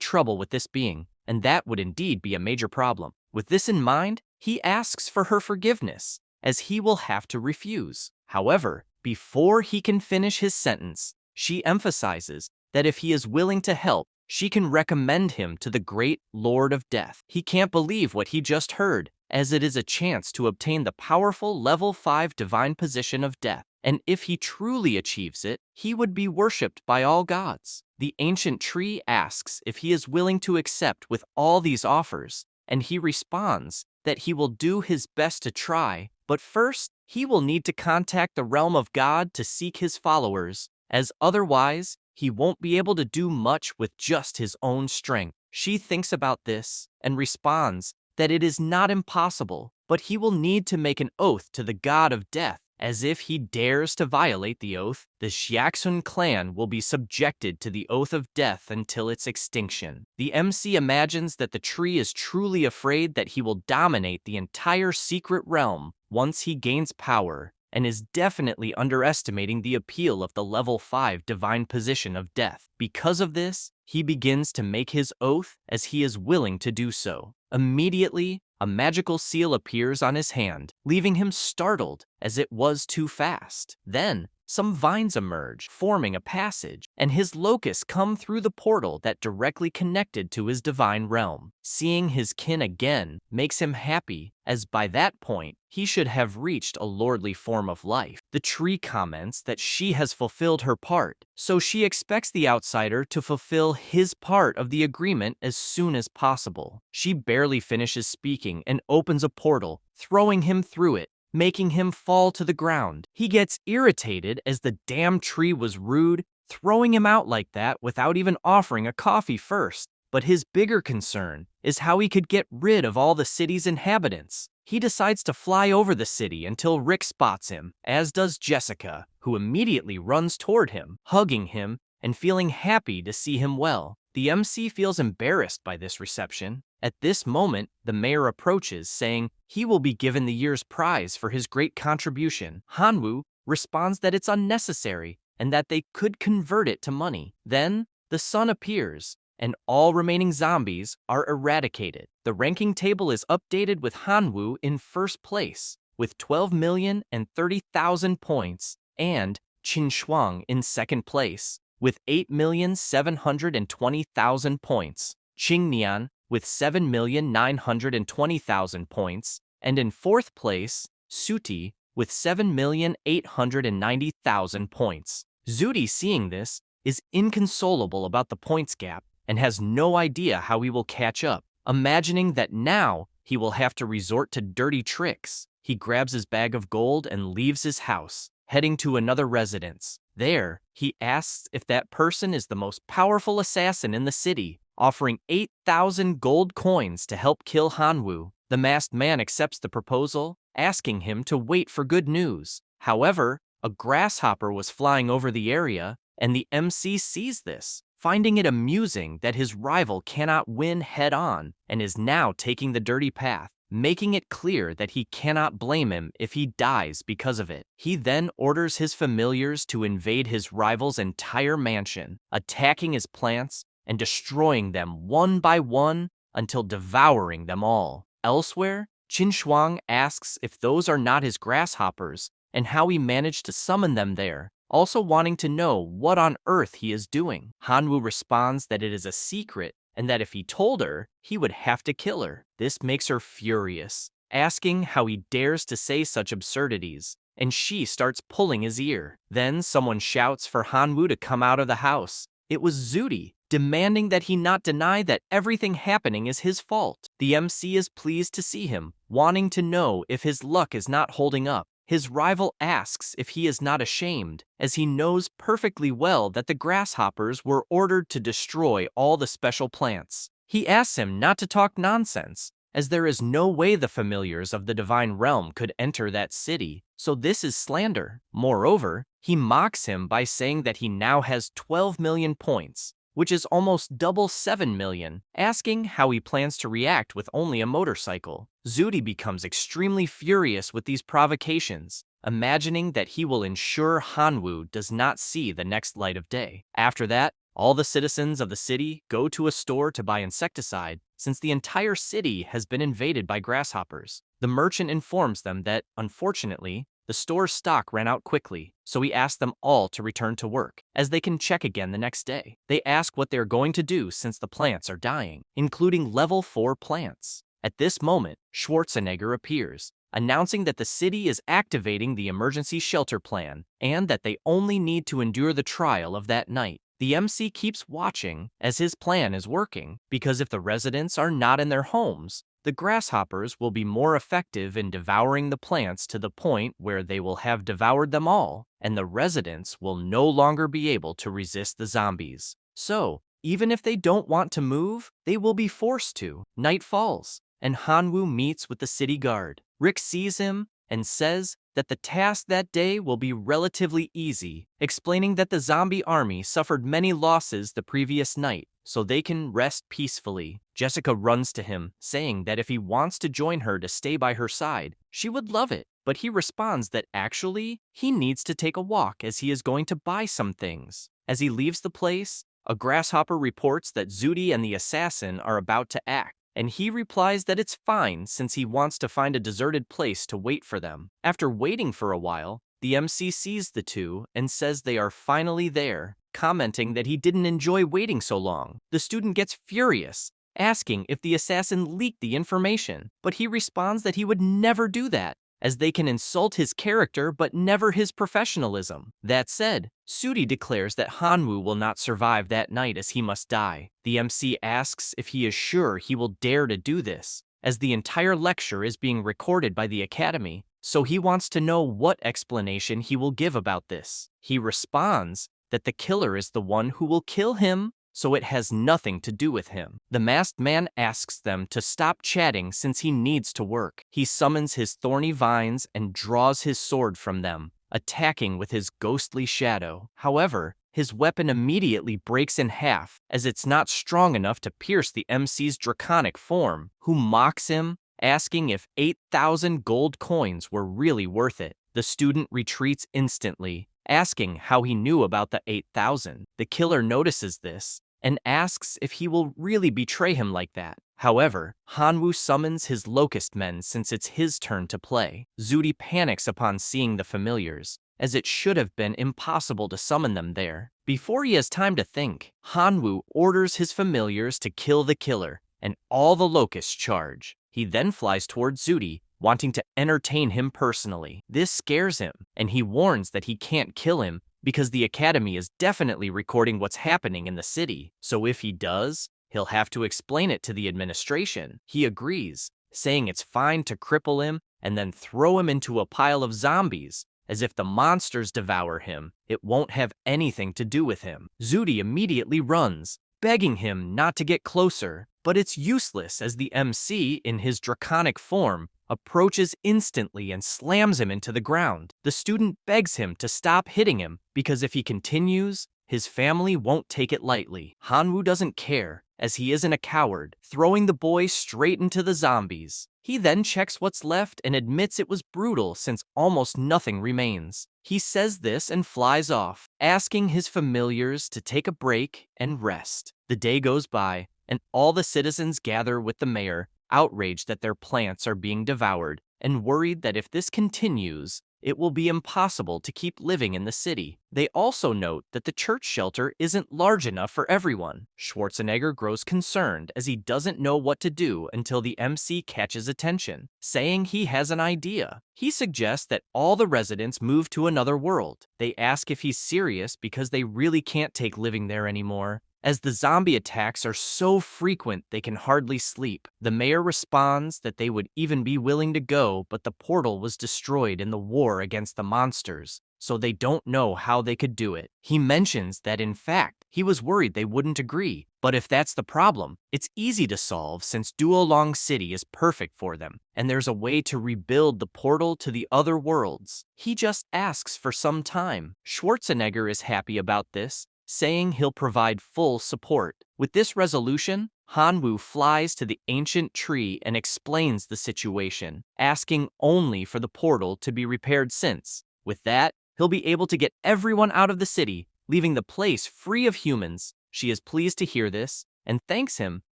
trouble with this being, and that would indeed be a major problem. With this in mind, he asks for her forgiveness, as he will have to refuse. However, before he can finish his sentence, she emphasizes that if he is willing to help, she can recommend him to the great Lord of Death. He can't believe what he just heard, as it is a chance to obtain the powerful level 5 divine position of death, and if he truly achieves it, he would be worshipped by all gods. The ancient tree asks if he is willing to accept with all these offers, and he responds that he will do his best to try, but first, he will need to contact the realm of God to seek his followers, as otherwise, he won't be able to do much with just his own strength. She thinks about this and responds that it is not impossible, but he will need to make an oath to the god of death. As if he dares to violate the oath, the Xiaxun clan will be subjected to the oath of death until its extinction. The MC imagines that the tree is truly afraid that he will dominate the entire secret realm once he gains power, and is definitely underestimating the appeal of the level 5 divine position of death. Because of this, he begins to make his oath as he is willing to do so. Immediately, a magical seal appears on his hand, leaving him startled as it was too fast. Then, some vines emerge, forming a passage, and his locusts come through the portal that directly connected to his divine realm. Seeing his kin again makes him happy, as by that point, he should have reached a lordly form of life. The tree comments that she has fulfilled her part, so she expects the outsider to fulfill his part of the agreement as soon as possible. She barely finishes speaking and opens a portal, throwing him through it, making him fall to the ground. He gets irritated as the damn tree was rude, throwing him out like that without even offering a coffee first. But his bigger concern is how he could get rid of all the city's inhabitants. He decides to fly over the city until Rick spots him, as does Jessica, who immediately runs toward him, hugging him and feeling happy to see him well. The MC feels embarrassed by this reception. At this moment, the mayor approaches, saying he will be given the year's prize for his great contribution. Hanwoo responds that it's unnecessary and that they could convert it to money. Then, the sun appears, and all remaining zombies are eradicated. The ranking table is updated with Hanwoo in first place, with 12,030,000 points, and Qin Shuang in second place, with 8,720,000 points, Qingnian with 7,920,000 points, and in fourth place, Suti with 7,890,000 points. Zudi, seeing this, is inconsolable about the points gap and has no idea how he will catch up. Imagining that now he will have to resort to dirty tricks, he grabs his bag of gold and leaves his house, heading to another residence. There, he asks if that person is the most powerful assassin in the city, offering 8,000 gold coins to help kill Hanwoo. The masked man accepts the proposal, asking him to wait for good news. However, a grasshopper was flying over the area, and the MC sees this, finding it amusing that his rival cannot win head-on and is now taking the dirty path, making it clear that he cannot blame him if he dies because of it. He then orders his familiars to invade his rival's entire mansion, attacking his plants and destroying them one by one until devouring them all. Elsewhere, Qin Shuang asks if those are not his grasshoppers and how he managed to summon them there, also wanting to know what on earth he is doing. Hanwoo responds that it is a secret and that if he told her, he would have to kill her. This makes her furious, asking how he dares to say such absurdities, and she starts pulling his ear. Then someone shouts for Hanwoo to come out of the house. It was Zudi, demanding that he not deny that everything happening is his fault. The MC is pleased to see him, wanting to know if his luck is not holding up. His rival asks if he is not ashamed, as he knows perfectly well that the grasshoppers were ordered to destroy all the special plants. He asks him not to talk nonsense, as there is no way the familiars of the divine realm could enter that city, so this is slander. Moreover, he mocks him by saying that he now has 12 million points, which is almost double 7 million, asking how he plans to react with only a motorcycle. Zudi becomes extremely furious with these provocations, imagining that he will ensure Hanwoo does not see the next light of day. After that, all the citizens of the city go to a store to buy insecticide, since the entire city has been invaded by grasshoppers. The merchant informs them that, unfortunately, the store's stock ran out quickly, so he asks them all to return to work, as they can check again the next day. They ask what they're going to do since the plants are dying, including level 4 plants. At this moment, Schwarzenegger appears, announcing that the city is activating the emergency shelter plan, and that they only need to endure the trial of that night. The MC keeps watching as his plan is working, because if the residents are not in their homes, the grasshoppers will be more effective in devouring the plants to the point where they will have devoured them all, and the residents will no longer be able to resist the zombies. So, even if they don't want to move, they will be forced to. Night falls, and Hanwoo meets with the city guard. Rick sees him and says that the task that day will be relatively easy, explaining that the zombie army suffered many losses the previous night, so they can rest peacefully. Jessica runs to him, saying that if he wants to join her to stay by her side, she would love it. But he responds that actually, he needs to take a walk as he is going to buy some things. As he leaves the place, a grasshopper reports that Zudi and the assassin are about to act, and he replies that it's fine since he wants to find a deserted place to wait for them. After waiting for a while, the MC sees the two and says they are finally there, commenting that he didn't enjoy waiting so long. The student gets furious, asking if the assassin leaked the information, but he responds that he would never do that, as they can insult his character but never his professionalism. That said, Sudi declares that Hanwoo will not survive that night as he must die. The MC asks if he is sure he will dare to do this, as the entire lecture is being recorded by the Academy, so he wants to know what explanation he will give about this. He responds that the killer is the one who will kill him, so it has nothing to do with him. The masked man asks them to stop chatting since he needs to work. He summons his thorny vines and draws his sword from them, attacking with his ghostly shadow. However, his weapon immediately breaks in half, as it's not strong enough to pierce the MC's draconic form, who mocks him, asking if 8,000 gold coins were really worth it. The student retreats instantly, asking how he knew about the 8,000. The killer notices this, and asks if he will really betray him like that. However, Hanwoo summons his locust men since it's his turn to play. Zuri panics upon seeing the familiars, as it should have been impossible to summon them there. Before he has time to think, Hanwoo orders his familiars to kill the killer, and all the locusts charge. He then flies towards Zuri, wanting to entertain him personally. This scares him, and he warns that he can't kill him because the Academy is definitely recording what's happening in the city. So if he does, he'll have to explain it to the administration. He agrees, saying it's fine to cripple him and then throw him into a pile of zombies, as if the monsters devour him, it won't have anything to do with him. Zuri immediately runs, begging him not to get closer, but it's useless as the MC, in his draconic form, approaches instantly and slams him into the ground. The student begs him to stop hitting him because if he continues, his family won't take it lightly. Hanwoo doesn't care, as he isn't a coward, throwing the boy straight into the zombies. He then checks what's left and admits it was brutal since almost nothing remains. He says this and flies off, asking his familiars to take a break and rest. The day goes by, and all the citizens gather with the mayor, outraged that their plants are being devoured, and worried that if this continues, it will be impossible to keep living in the city. They also note that the church shelter isn't large enough for everyone. Schwarzenegger grows concerned as he doesn't know what to do until the MC catches attention, saying he has an idea. He suggests that all the residents move to another world. They ask if he's serious because they really can't take living there anymore, as the zombie attacks are so frequent they can hardly sleep. The mayor responds that they would even be willing to go, but the portal was destroyed in the war against the monsters, so they don't know how they could do it. He mentions that in fact, he was worried they wouldn't agree, but if that's the problem, it's easy to solve since Duolong City is perfect for them, and there's a way to rebuild the portal to the other worlds. He just asks for some time. Schwarzenegger is happy about this, saying he'll provide full support. With this resolution, Hanwoo flies to the ancient tree and explains the situation, asking only for the portal to be repaired since, with that, he'll be able to get everyone out of the city, leaving the place free of humans. She is pleased to hear this, and thanks him,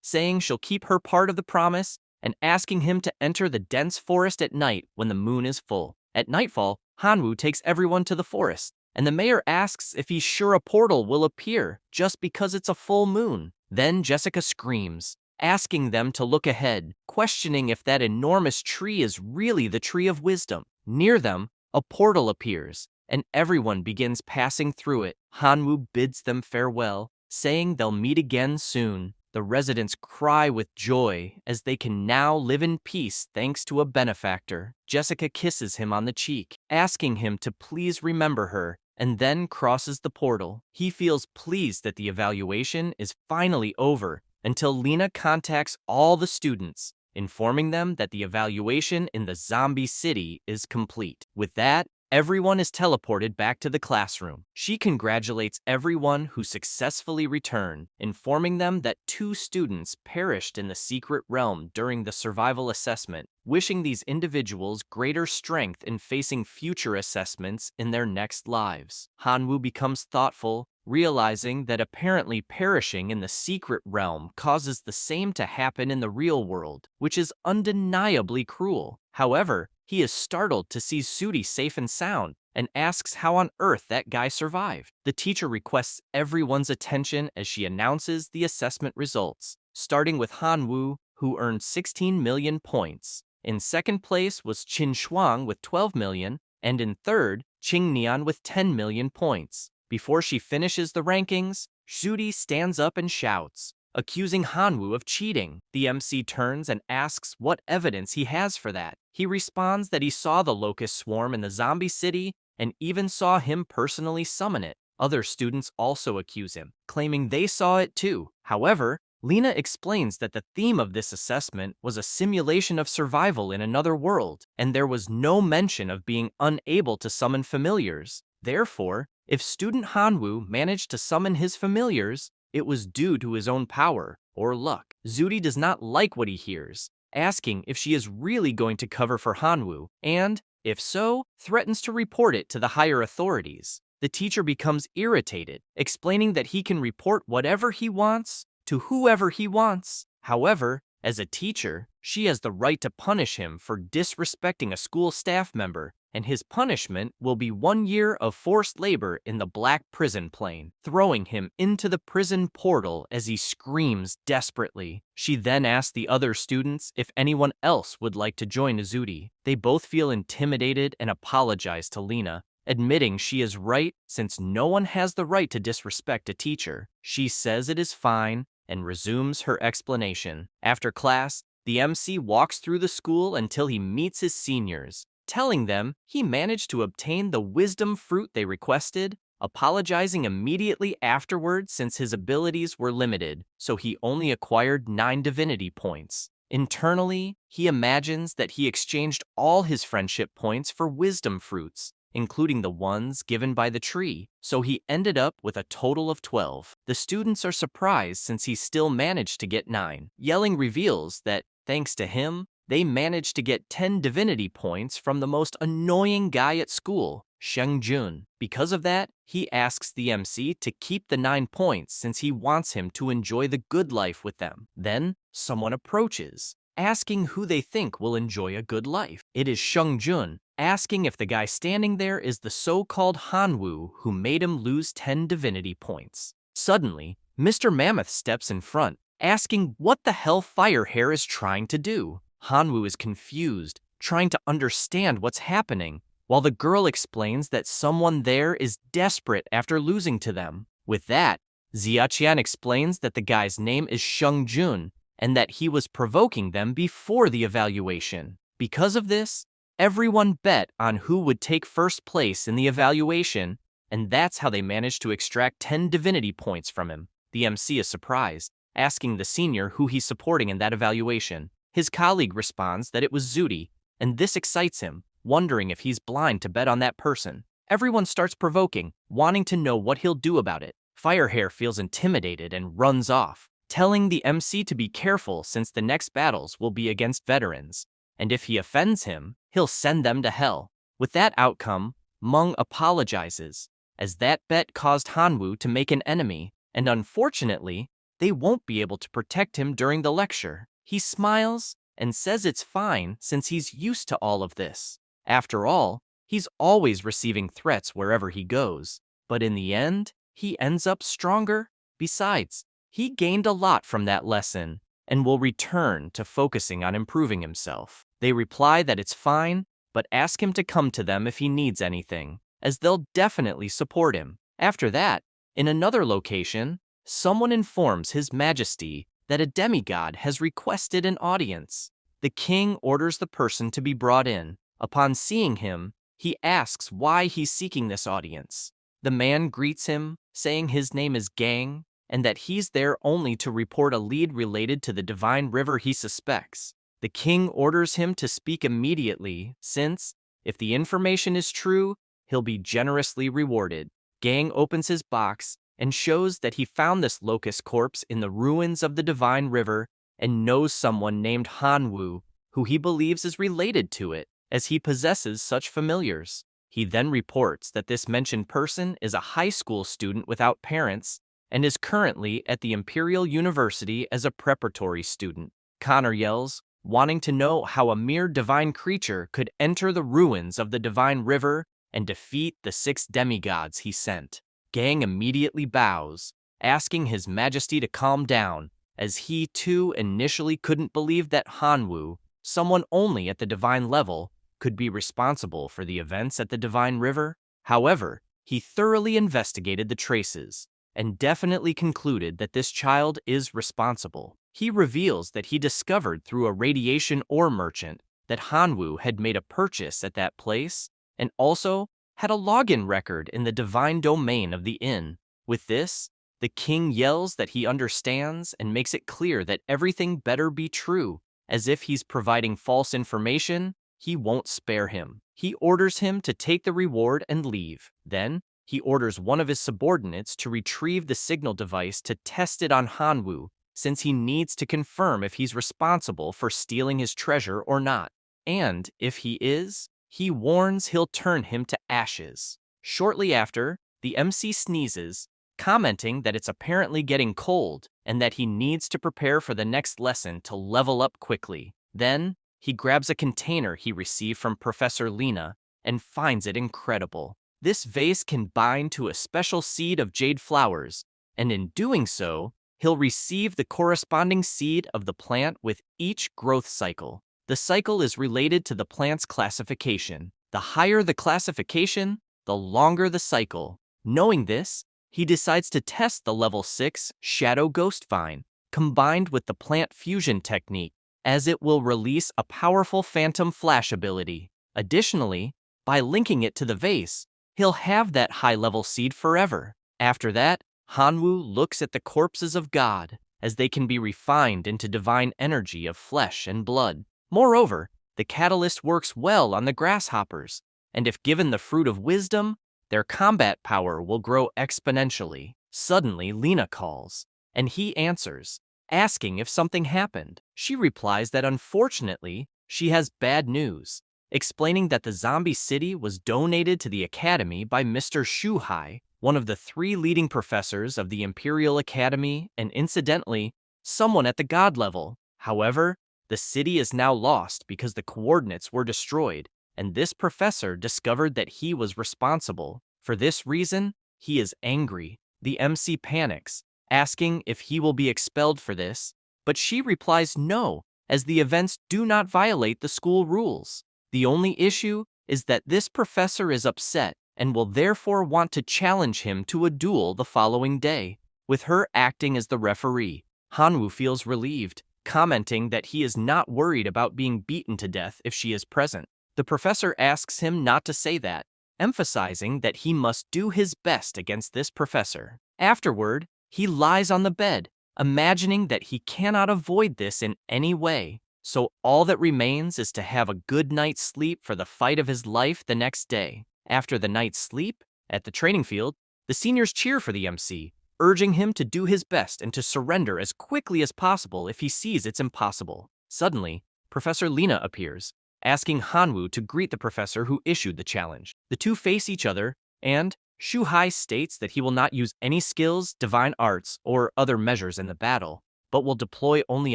saying she'll keep her part of the promise, and asking him to enter the dense forest at night when the moon is full. At nightfall, Hanwoo takes everyone to the forest, and the mayor asks if he's sure a portal will appear just because it's a full moon. Then Jessica screams, asking them to look ahead, questioning if that enormous tree is really the tree of wisdom. Near them, a portal appears, and everyone begins passing through it. Hanwoo bids them farewell, saying they'll meet again soon. The residents cry with joy as they can now live in peace thanks to a benefactor. Jessica kisses him on the cheek, asking him to please remember her, and then crosses the portal. He feels pleased that the evaluation is finally over until Lena contacts all the students, informing them that the evaluation in the zombie city is complete. With that, everyone is teleported back to the classroom. She congratulates everyone who successfully returned, informing them that 2 students perished in the secret realm during the survival assessment, wishing these individuals greater strength in facing future assessments in their next lives. Hanwoo becomes thoughtful, realizing that apparently perishing in the secret realm causes the same to happen in the real world, which is undeniably cruel. However, he is startled to see Sudi safe and sound and asks how on earth that guy survived. The teacher requests everyone's attention as she announces the assessment results, starting with Hanwoo, who earned 16 million points. In second place was Qin Shuang with 12 million, and in third, Qing Nian with 10 million points. Before she finishes the rankings, Sudi stands up and shouts, accusing Hanwoo of cheating. The MC turns and asks what evidence he has for that. He responds that he saw the locust swarm in the zombie city and even saw him personally summon it. Other students also accuse him, claiming they saw it too. However, Lena explains that the theme of this assessment was a simulation of survival in another world, and there was no mention of being unable to summon familiars. Therefore, if student Hanwoo managed to summon his familiars, it was due to his own power or luck. Zudi does not like what he hears, asking if she is really going to cover for Hanwoo, and, if so, threatens to report it to the higher authorities. the teacher becomes irritated, explaining that he can report whatever he wants to whoever he wants. However, as a teacher, she has the right to punish him for disrespecting a school staff member, and his punishment will be 1 year of forced labor in the black prison plane, throwing him into the prison portal as he screams desperately. She then asks the other students if anyone else would like to join Azuti. They both feel intimidated and apologize to Lena, admitting she is right since no one has the right to disrespect a teacher. She says it is fine and resumes her explanation. After class, the MC walks through the school until he meets his seniors, telling them he managed to obtain the wisdom fruit they requested, apologizing immediately afterwards since his abilities were limited, so he only acquired 9 divinity points. Internally, he imagines that he exchanged all his friendship points for wisdom fruits, including the ones given by the tree, so he ended up with a total of 12. The students are surprised since he still managed to get 9. Yelling reveals that, thanks to him, they managed to get 10 divinity points from the most annoying guy at school, Sheng Jun. Because of that, he asks the MC to keep the 9 points since he wants him to enjoy the good life with them. Then, someone approaches, asking who they think will enjoy a good life. It is Sheng Jun, asking if the guy standing there is the so-called Hanwoo who made him lose 10 divinity points. Suddenly, Mr. Mammoth steps in front, asking what the hell Firehair is trying to do. Hanwoo is confused, trying to understand what's happening, while the girl explains that someone there is desperate after losing to them. With that, Xiaqian explains that the guy's name is Sheng Jun, and that he was provoking them before the evaluation. Because of this, everyone bet on who would take first place in the evaluation, and that's how they managed to extract 10 divinity points from him. The MC is surprised, asking the senior who he's supporting in that evaluation. His colleague responds that it was Zuti, and this excites him, wondering if he's blind to bet on that person. Everyone starts provoking, wanting to know what he'll do about it. Firehair feels intimidated and runs off, telling the MC to be careful since the next battles will be against veterans, and if he offends him, he'll send them to hell. With that outcome, Meng apologizes, as that bet caused Hanwoo to make an enemy, and unfortunately, they won't be able to protect him during the lecture. He smiles and says it's fine since he's used to all of this. After all, he's always receiving threats wherever he goes, but in the end, he ends up stronger. Besides, he gained a lot from that lesson and will return to focusing on improving himself. They reply that it's fine, but ask him to come to them if he needs anything, as they'll definitely support him. After that, in another location, someone informs His Majesty that a demigod has requested an audience. The king orders the person to be brought in. Upon seeing him, he asks why he's seeking this audience. The man greets him, saying his name is Gang, and that he's there only to report a lead related to the divine river he suspects. The king orders him to speak immediately, since, if the information is true, he'll be generously rewarded. Gang opens his box and shows that he found this locust corpse in the ruins of the divine river and knows someone named Hanwoo, who he believes is related to it, as he possesses such familiars. He then reports that this mentioned person is a high school student without parents and is currently at the Imperial University as a preparatory student. Connor yells, wanting to know how a mere divine creature could enter the ruins of the divine river and defeat the 6 demigods he sent. Gang immediately bows, asking His Majesty to calm down, as he too initially couldn't believe that Hanwoo, someone only at the divine level, could be responsible for the events at the divine river. However, he thoroughly investigated the traces and definitely concluded that this child is responsible. He reveals that he discovered through a radiation ore merchant that Hanwoo had made a purchase at that place and also had a login record in the divine domain of the inn. With this, the king yells that he understands and makes it clear that everything better be true, as if he's providing false information, he won't spare him. He orders him to take the reward and leave. Then, he orders one of his subordinates to retrieve the signal device to test it on Hanwoo, since he needs to confirm if he's responsible for stealing his treasure or not. And, if he is, he warns he'll turn him to ashes. Shortly after, the MC sneezes, commenting that it's apparently getting cold and that he needs to prepare for the next lesson to level up quickly. Then, he grabs a container he received from Professor Lena and finds it incredible. This vase can bind to a special seed of jade flowers, and in doing so, he'll receive the corresponding seed of the plant with each growth cycle. The cycle is related to the plant's classification. The higher the classification, the longer the cycle. Knowing this, he decides to test the level 6 Shadow Ghost Vine, combined with the plant fusion technique, as it will release a powerful phantom flash ability. Additionally, by linking it to the vase, he'll have that high-level seed forever. After that, Hanwoo looks at the corpses of God, as they can be refined into divine energy of flesh and blood. Moreover, the catalyst works well on the grasshoppers, and if given the fruit of wisdom, their combat power will grow exponentially. Suddenly, Lena calls, and he answers, asking if something happened. She replies that unfortunately, she has bad news, explaining that the zombie city was donated to the academy by Mr. Shuhai, one of the 3 leading professors of the Imperial Academy and incidentally, someone at the god level. However, the city is now lost because the coordinates were destroyed, and this professor discovered that he was responsible. For this reason, he is angry. The MC panics, asking if he will be expelled for this, but she replies no, as the events do not violate the school rules. The only issue is that this professor is upset and will therefore want to challenge him to a duel the following day, with her acting as the referee. Hanwoo feels relieved, commenting that he is not worried about being beaten to death if she is present. The professor asks him not to say that, emphasizing that he must do his best against this professor. Afterward, he lies on the bed, imagining that he cannot avoid this in any way, so all that remains is to have a good night's sleep for the fight of his life the next day. After the night's sleep, at the training field, the seniors cheer for the MC, urging him to do his best and to surrender as quickly as possible if he sees it's impossible. Suddenly, Professor Lena appears, asking Hanwoo to greet the professor who issued the challenge. The two face each other, and Shuhai states that he will not use any skills, divine arts, or other measures in the battle, but will deploy only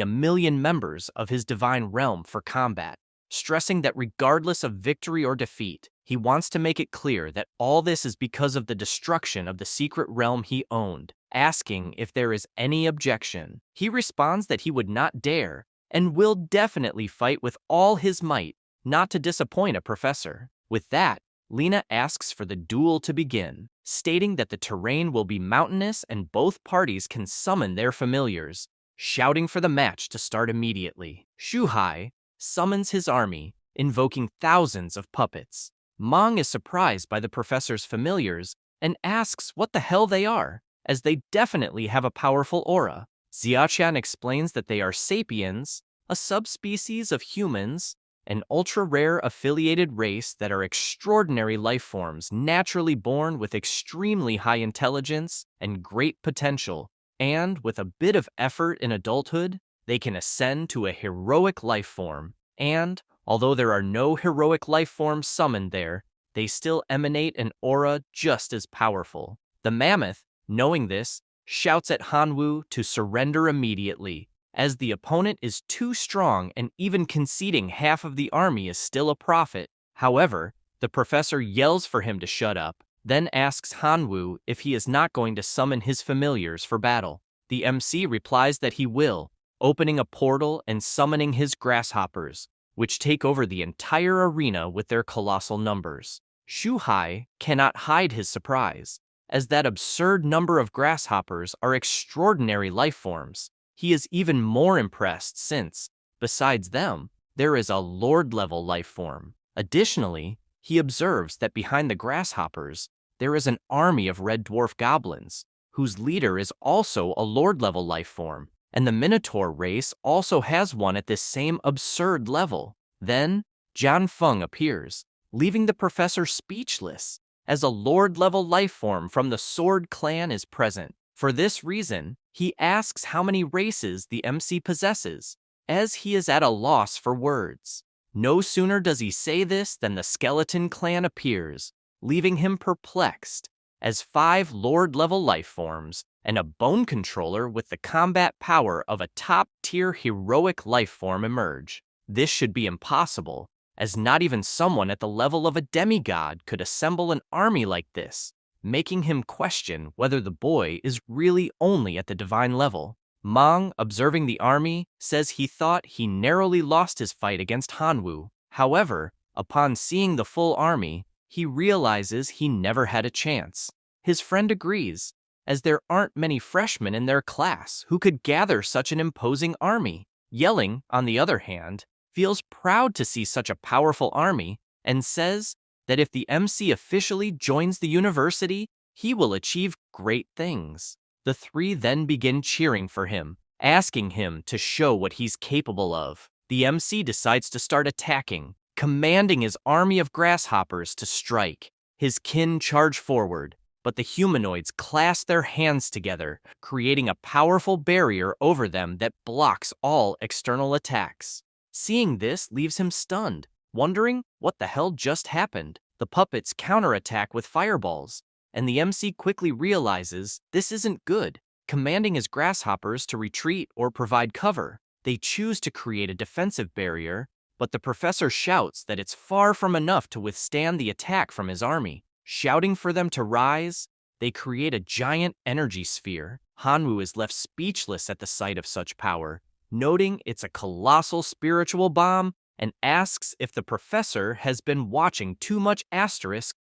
1,000,000 members of his divine realm for combat, stressing that regardless of victory or defeat, he wants to make it clear that all this is because of the destruction of the secret realm he owned. Asking if there is any objection, he responds that he would not dare and will definitely fight with all his might, not to disappoint a professor. With that, Lena asks for the duel to begin, stating that the terrain will be mountainous and both parties can summon their familiars, shouting for the match to start immediately. Shuhai summons his army, invoking thousands of puppets. Mong is surprised by the professor's familiars and asks what the hell they are, as they definitely have a powerful aura. Xiaqian explains that they are sapiens, a subspecies of humans, an ultra-rare affiliated race that are extraordinary life forms naturally born with extremely high intelligence and great potential, and with a bit of effort in adulthood, they can ascend to a heroic life form, and, although there are no heroic life forms summoned there, they still emanate an aura just as powerful. The mammoth, knowing this, shouts at Hanwoo to surrender immediately, as the opponent is too strong and even conceding half of the army is still a profit. However, the professor yells for him to shut up, then asks Hanwoo if he is not going to summon his familiars for battle. The MC replies that he will, opening a portal and summoning his grasshoppers, which take over the entire arena with their colossal numbers. Shuhai cannot hide his surprise, as that absurd number of grasshoppers are extraordinary life forms. He is even more impressed since, besides them, there is a Lord-level life form. Additionally, he observes that behind the grasshoppers, there is an army of red dwarf goblins, whose leader is also a Lord-level life form, and the Minotaur race also has one at this same absurd level. Then, Jian Feng appears, leaving the professor speechless, as a Lord-level life form from the Sword Clan is present. For this reason, he asks how many races the MC possesses, as he is at a loss for words. No sooner does he say this than the Skeleton Clan appears, leaving him perplexed, as 5 Lord-level life forms and a bone controller with the combat power of a top-tier heroic life form emerge. This should be impossible, as not even someone at the level of a demigod could assemble an army like this, making him question whether the boy is really only at the divine level. Mang, observing the army, says he thought he narrowly lost his fight against Hanwoo. However, upon seeing the full army, he realizes he never had a chance. His friend agrees, as there aren't many freshmen in their class who could gather such an imposing army. Yelling, on the other hand, feels proud to see such a powerful army and says that if the MC officially joins the university, he will achieve great things. The 3 then begin cheering for him, asking him to show what he's capable of. The MC decides to start attacking, commanding his army of grasshoppers to strike. His kin charge forward, but the humanoids clasp their hands together, creating a powerful barrier over them that blocks all external attacks. Seeing this leaves him stunned, wondering what the hell just happened. The puppets counterattack with fireballs, and the MC quickly realizes this isn't good, commanding his grasshoppers to retreat or provide cover. They choose to create a defensive barrier, but the professor shouts that it's far from enough to withstand the attack from his army. Shouting for them to rise, they create a giant energy sphere. Hanwoo is left speechless at the sight of such power, noting it's a colossal spiritual bomb, and asks if the professor has been watching too much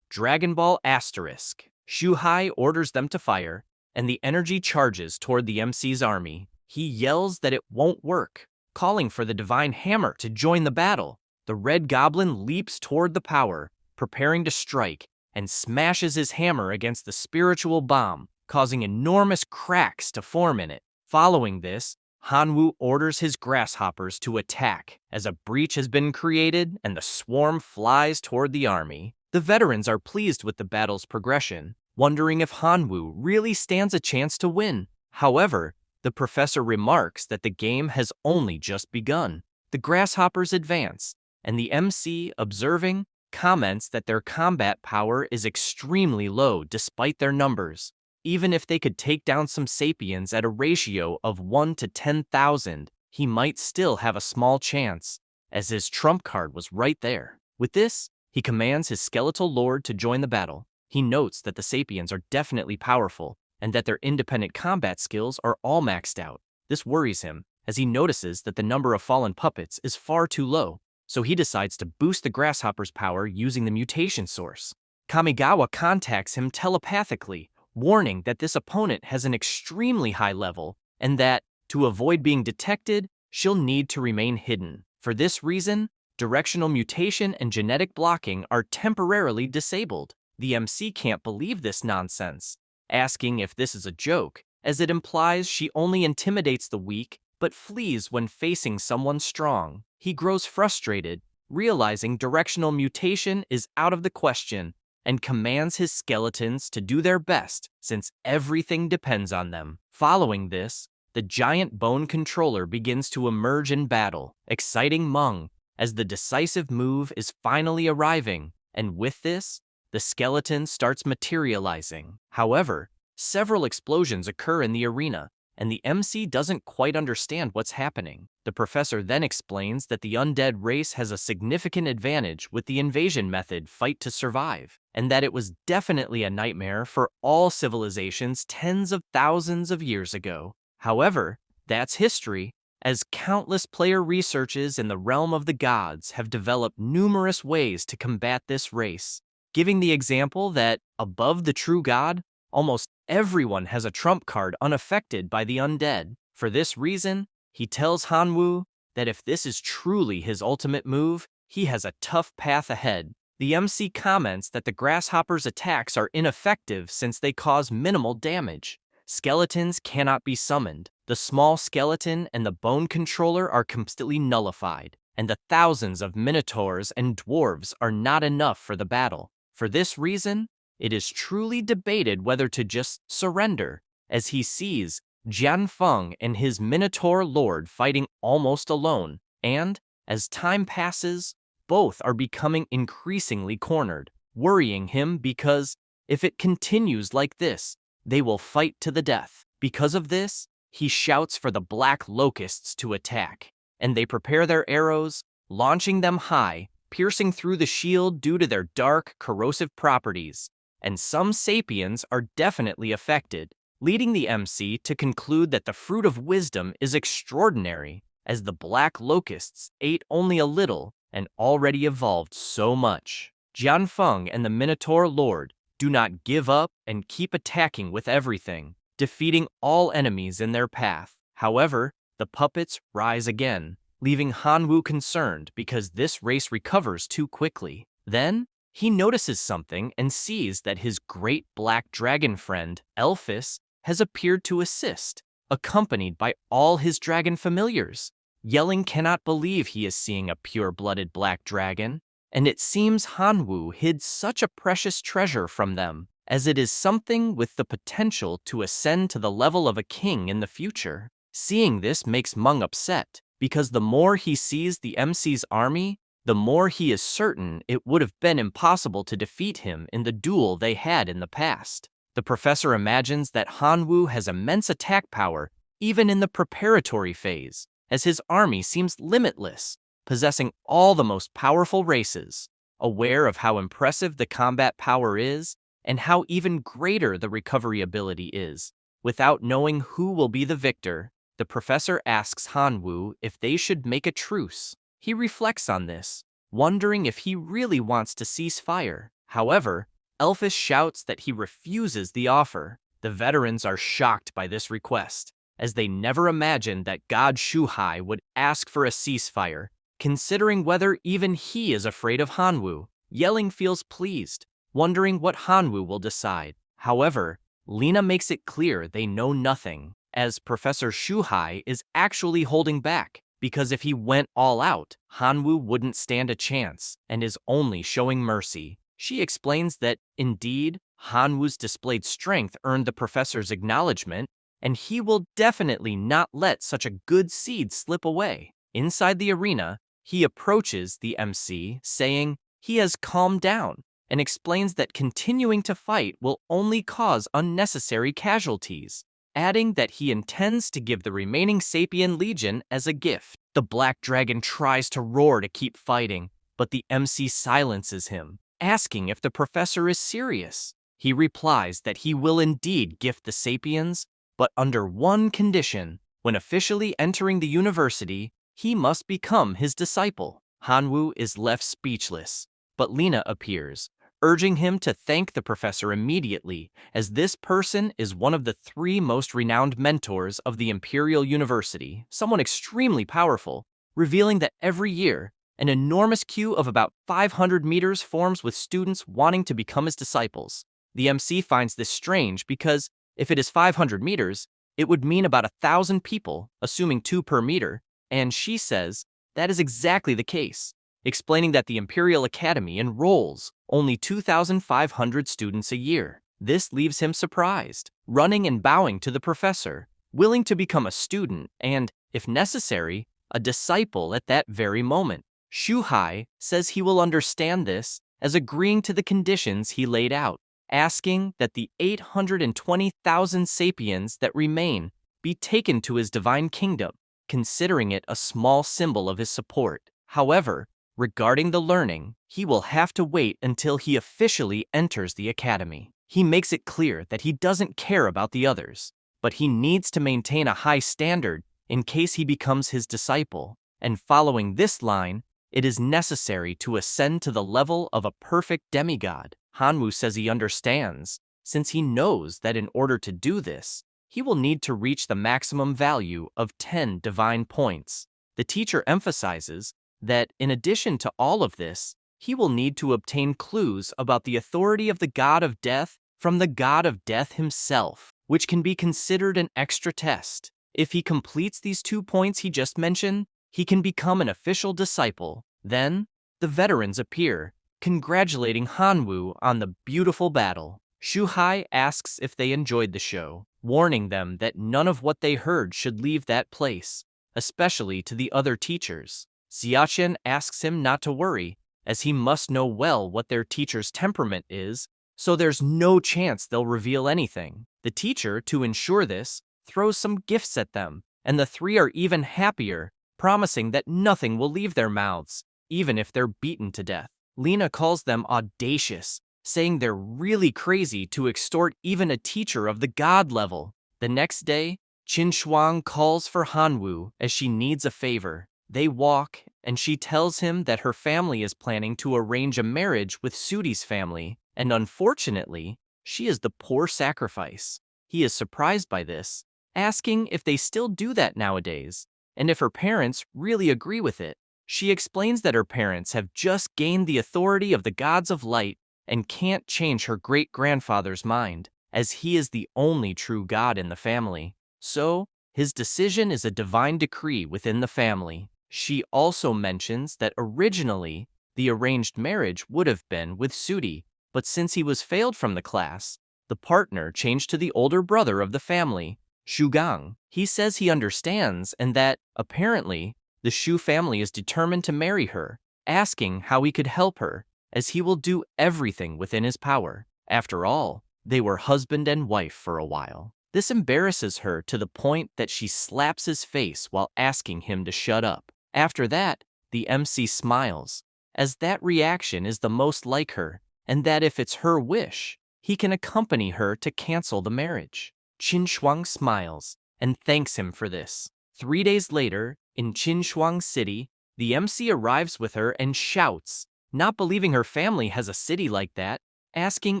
Dragon Ball Asterisk. Shuhai orders them to fire, and the energy charges toward the MC's army. He yells that it won't work, calling for the Divine Hammer to join the battle. The Red Goblin leaps toward the power, preparing to strike, and smashes his hammer against the spiritual bomb, causing enormous cracks to form in it. Following this, Hanwoo orders his grasshoppers to attack, as a breach has been created and the swarm flies toward the army. The veterans are pleased with the battle's progression, wondering if Hanwoo really stands a chance to win. However, the professor remarks that the game has only just begun. The grasshoppers advance, and the MC, observing, comments that their combat power is extremely low despite their numbers. Even if they could take down some sapiens at a ratio of 1 to 10,000, he might still have a small chance, as his trump card was right there. With this, he commands his skeletal lord to join the battle. He notes that the sapiens are definitely powerful, and that their independent combat skills are all maxed out. This worries him, as he notices that the number of fallen puppets is far too low, so he decides to boost the grasshopper's power using the mutation source. Kamigawa contacts him telepathically, warning that this opponent has an extremely high level, and that, to avoid being detected, she'll need to remain hidden. For this reason, directional mutation and genetic blocking are temporarily disabled. The MC can't believe this nonsense, asking if this is a joke, as it implies she only intimidates the weak but flees when facing someone strong. He grows frustrated, realizing directional mutation is out of the question, and commands his skeletons to do their best since everything depends on them. Following this, the giant bone controller begins to emerge in battle, exciting Meng, as the decisive move is finally arriving, and with this, the skeleton starts materializing. However, several explosions occur in the arena, and the MC doesn't quite understand what's happening. The professor then explains that the undead race has a significant advantage with the invasion method fight to survive, and that it was definitely a nightmare for all civilizations tens of thousands of years ago. However, that's history, as countless player researches in the realm of the gods have developed numerous ways to combat this race, giving the example that, above the true god, almost everyone has a trump card unaffected by the undead. For this reason, he tells Hanwoo that if this is truly his ultimate move, he has a tough path ahead. The MC comments that the grasshopper's attacks are ineffective since they cause minimal damage. Skeletons cannot be summoned. The small skeleton and the bone controller are completely nullified, and the thousands of minotaurs and dwarves are not enough for the battle. For this reason, it is truly debated whether to just surrender, as he sees Jian Feng and his Minotaur Lord fighting almost alone, and, as time passes, both are becoming increasingly cornered, worrying him because If it continues like this, they will fight to the death. Because of this, he shouts for the black locusts to attack, and they prepare their arrows, launching them high, piercing through the shield due to their dark, corrosive properties. And some sapiens are definitely affected, leading the MC to conclude that the fruit of wisdom is extraordinary, as the black locusts ate only a little and already evolved so much. Jianfeng and the Minotaur Lord do not give up and keep attacking with everything, defeating all enemies in their path. However, the puppets rise again, leaving Hanwu concerned because this race recovers too quickly. Then, he notices something and sees that his great black dragon friend, Elphys, has appeared to assist, accompanied by all his dragon familiars. Yelling cannot believe he is seeing a pure-blooded black dragon, and it seems Hanwu hid such a precious treasure from them, as it is something with the potential to ascend to the level of a king in the future. Seeing this makes Meng upset, because the more he sees the MC's army, the more he is certain it would have been impossible to defeat him in the duel they had in the past. The professor imagines that Hanwu has immense attack power even in the preparatory phase, as his army seems limitless, possessing all the most powerful races. Aware of how impressive the combat power is, and how even greater the recovery ability is, without knowing who will be the victor, the professor asks Hanwu if they should make a truce. He reflects on this, wondering if he really wants to cease fire. However, Elphys shouts that he refuses the offer. The veterans are shocked by this request, as they never imagined that God Shuhai would ask for a ceasefire, considering whether even he is afraid of Hanwu. Yelling feels pleased, wondering what Hanwu will decide. However, Lina makes it clear they know nothing, as Professor Shuhai is actually holding back, because if he went all out, Hanwu wouldn't stand a chance and is only showing mercy. She explains that, indeed, Hanwu's displayed strength earned the professor's acknowledgement, and he will definitely not let such a good seed slip away. Inside the arena, he approaches the MC, saying he has calmed down, and explains that continuing to fight will only cause unnecessary casualties, adding that he intends to give the remaining Sapien Legion as a gift. The Black Dragon tries to roar to keep fighting, but the MC silences him, asking if the professor is serious. He replies that he will indeed gift the Sapiens, but under one condition: when officially entering the university, he must become his disciple. Hanwu is left speechless, but Lina appears, urging him to thank the professor immediately, as this person is one of the 3 most renowned mentors of the Imperial University, someone extremely powerful, revealing that every year, an enormous queue of about 500 meters forms with students wanting to become his disciples. The MC finds this strange because, if it is 500 meters, it would mean about 1,000 people, assuming 2 per meter, and she says that is exactly the case, explaining that the Imperial Academy enrolls only 2,500 students a year. This leaves him surprised, running and bowing to the professor, willing to become a student and, if necessary, a disciple at that very moment. Shuhai says he will understand this as agreeing to the conditions he laid out, asking that the 820,000 sapiens that remain be taken to his divine kingdom, considering it a small symbol of his support. However, regarding the learning, he will have to wait until he officially enters the academy. He makes it clear that he doesn't care about the others, but he needs to maintain a high standard in case he becomes his disciple, and following this line, it is necessary to ascend to the level of a perfect demigod. Hanwu says he understands, since he knows that in order to do this, he will need to reach the maximum value of 10 divine points. The teacher emphasizes that, in addition to all of this, he will need to obtain clues about the authority of the God of Death from the God of Death himself, which can be considered an extra test. If he completes these 2 points he just mentioned, he can become an official disciple. Then, the veterans appear, congratulating Hanwu on the beautiful battle. Shuhai asks if they enjoyed the show, warning them that none of what they heard should leave that place, especially to the other teachers. Xiachen asks him not to worry, as he must know well what their teacher's temperament is, so there's no chance they'll reveal anything. The teacher, to ensure this, throws some gifts at them, and the three are even happier, promising that nothing will leave their mouths, even if they're beaten to death. Lena calls them audacious, saying they're really crazy to extort even a teacher of the god level. The next day, Qin Shuang calls for Hanwu as she needs a favor. They walk, and she tells him that her family is planning to arrange a marriage with Suti's family, and unfortunately, she is the poor sacrifice. He is surprised by this, asking if they still do that nowadays, and if her parents really agree with it. She explains that her parents have just gained the authority of the gods of light and can't change her great-grandfather's mind, as he is the only true god in the family. So, his decision is a divine decree within the family. She also mentions that originally, the arranged marriage would have been with Suti, but since he was failed from the class, the partner changed to the older brother of the family, Shugang. He says he understands and that, apparently, the Shu family is determined to marry her, asking how he could help her, as he will do everything within his power. After all, they were husband and wife for a while. This embarrasses her to the point that she slaps his face while asking him to shut up. After that, the MC smiles, as that reaction is the most like her, and that if it's her wish, he can accompany her to cancel the marriage. Qin Shuang smiles and thanks him for this. 3 days later, in Qin Shuang City, the MC arrives with her and shouts, not believing her family has a city like that, asking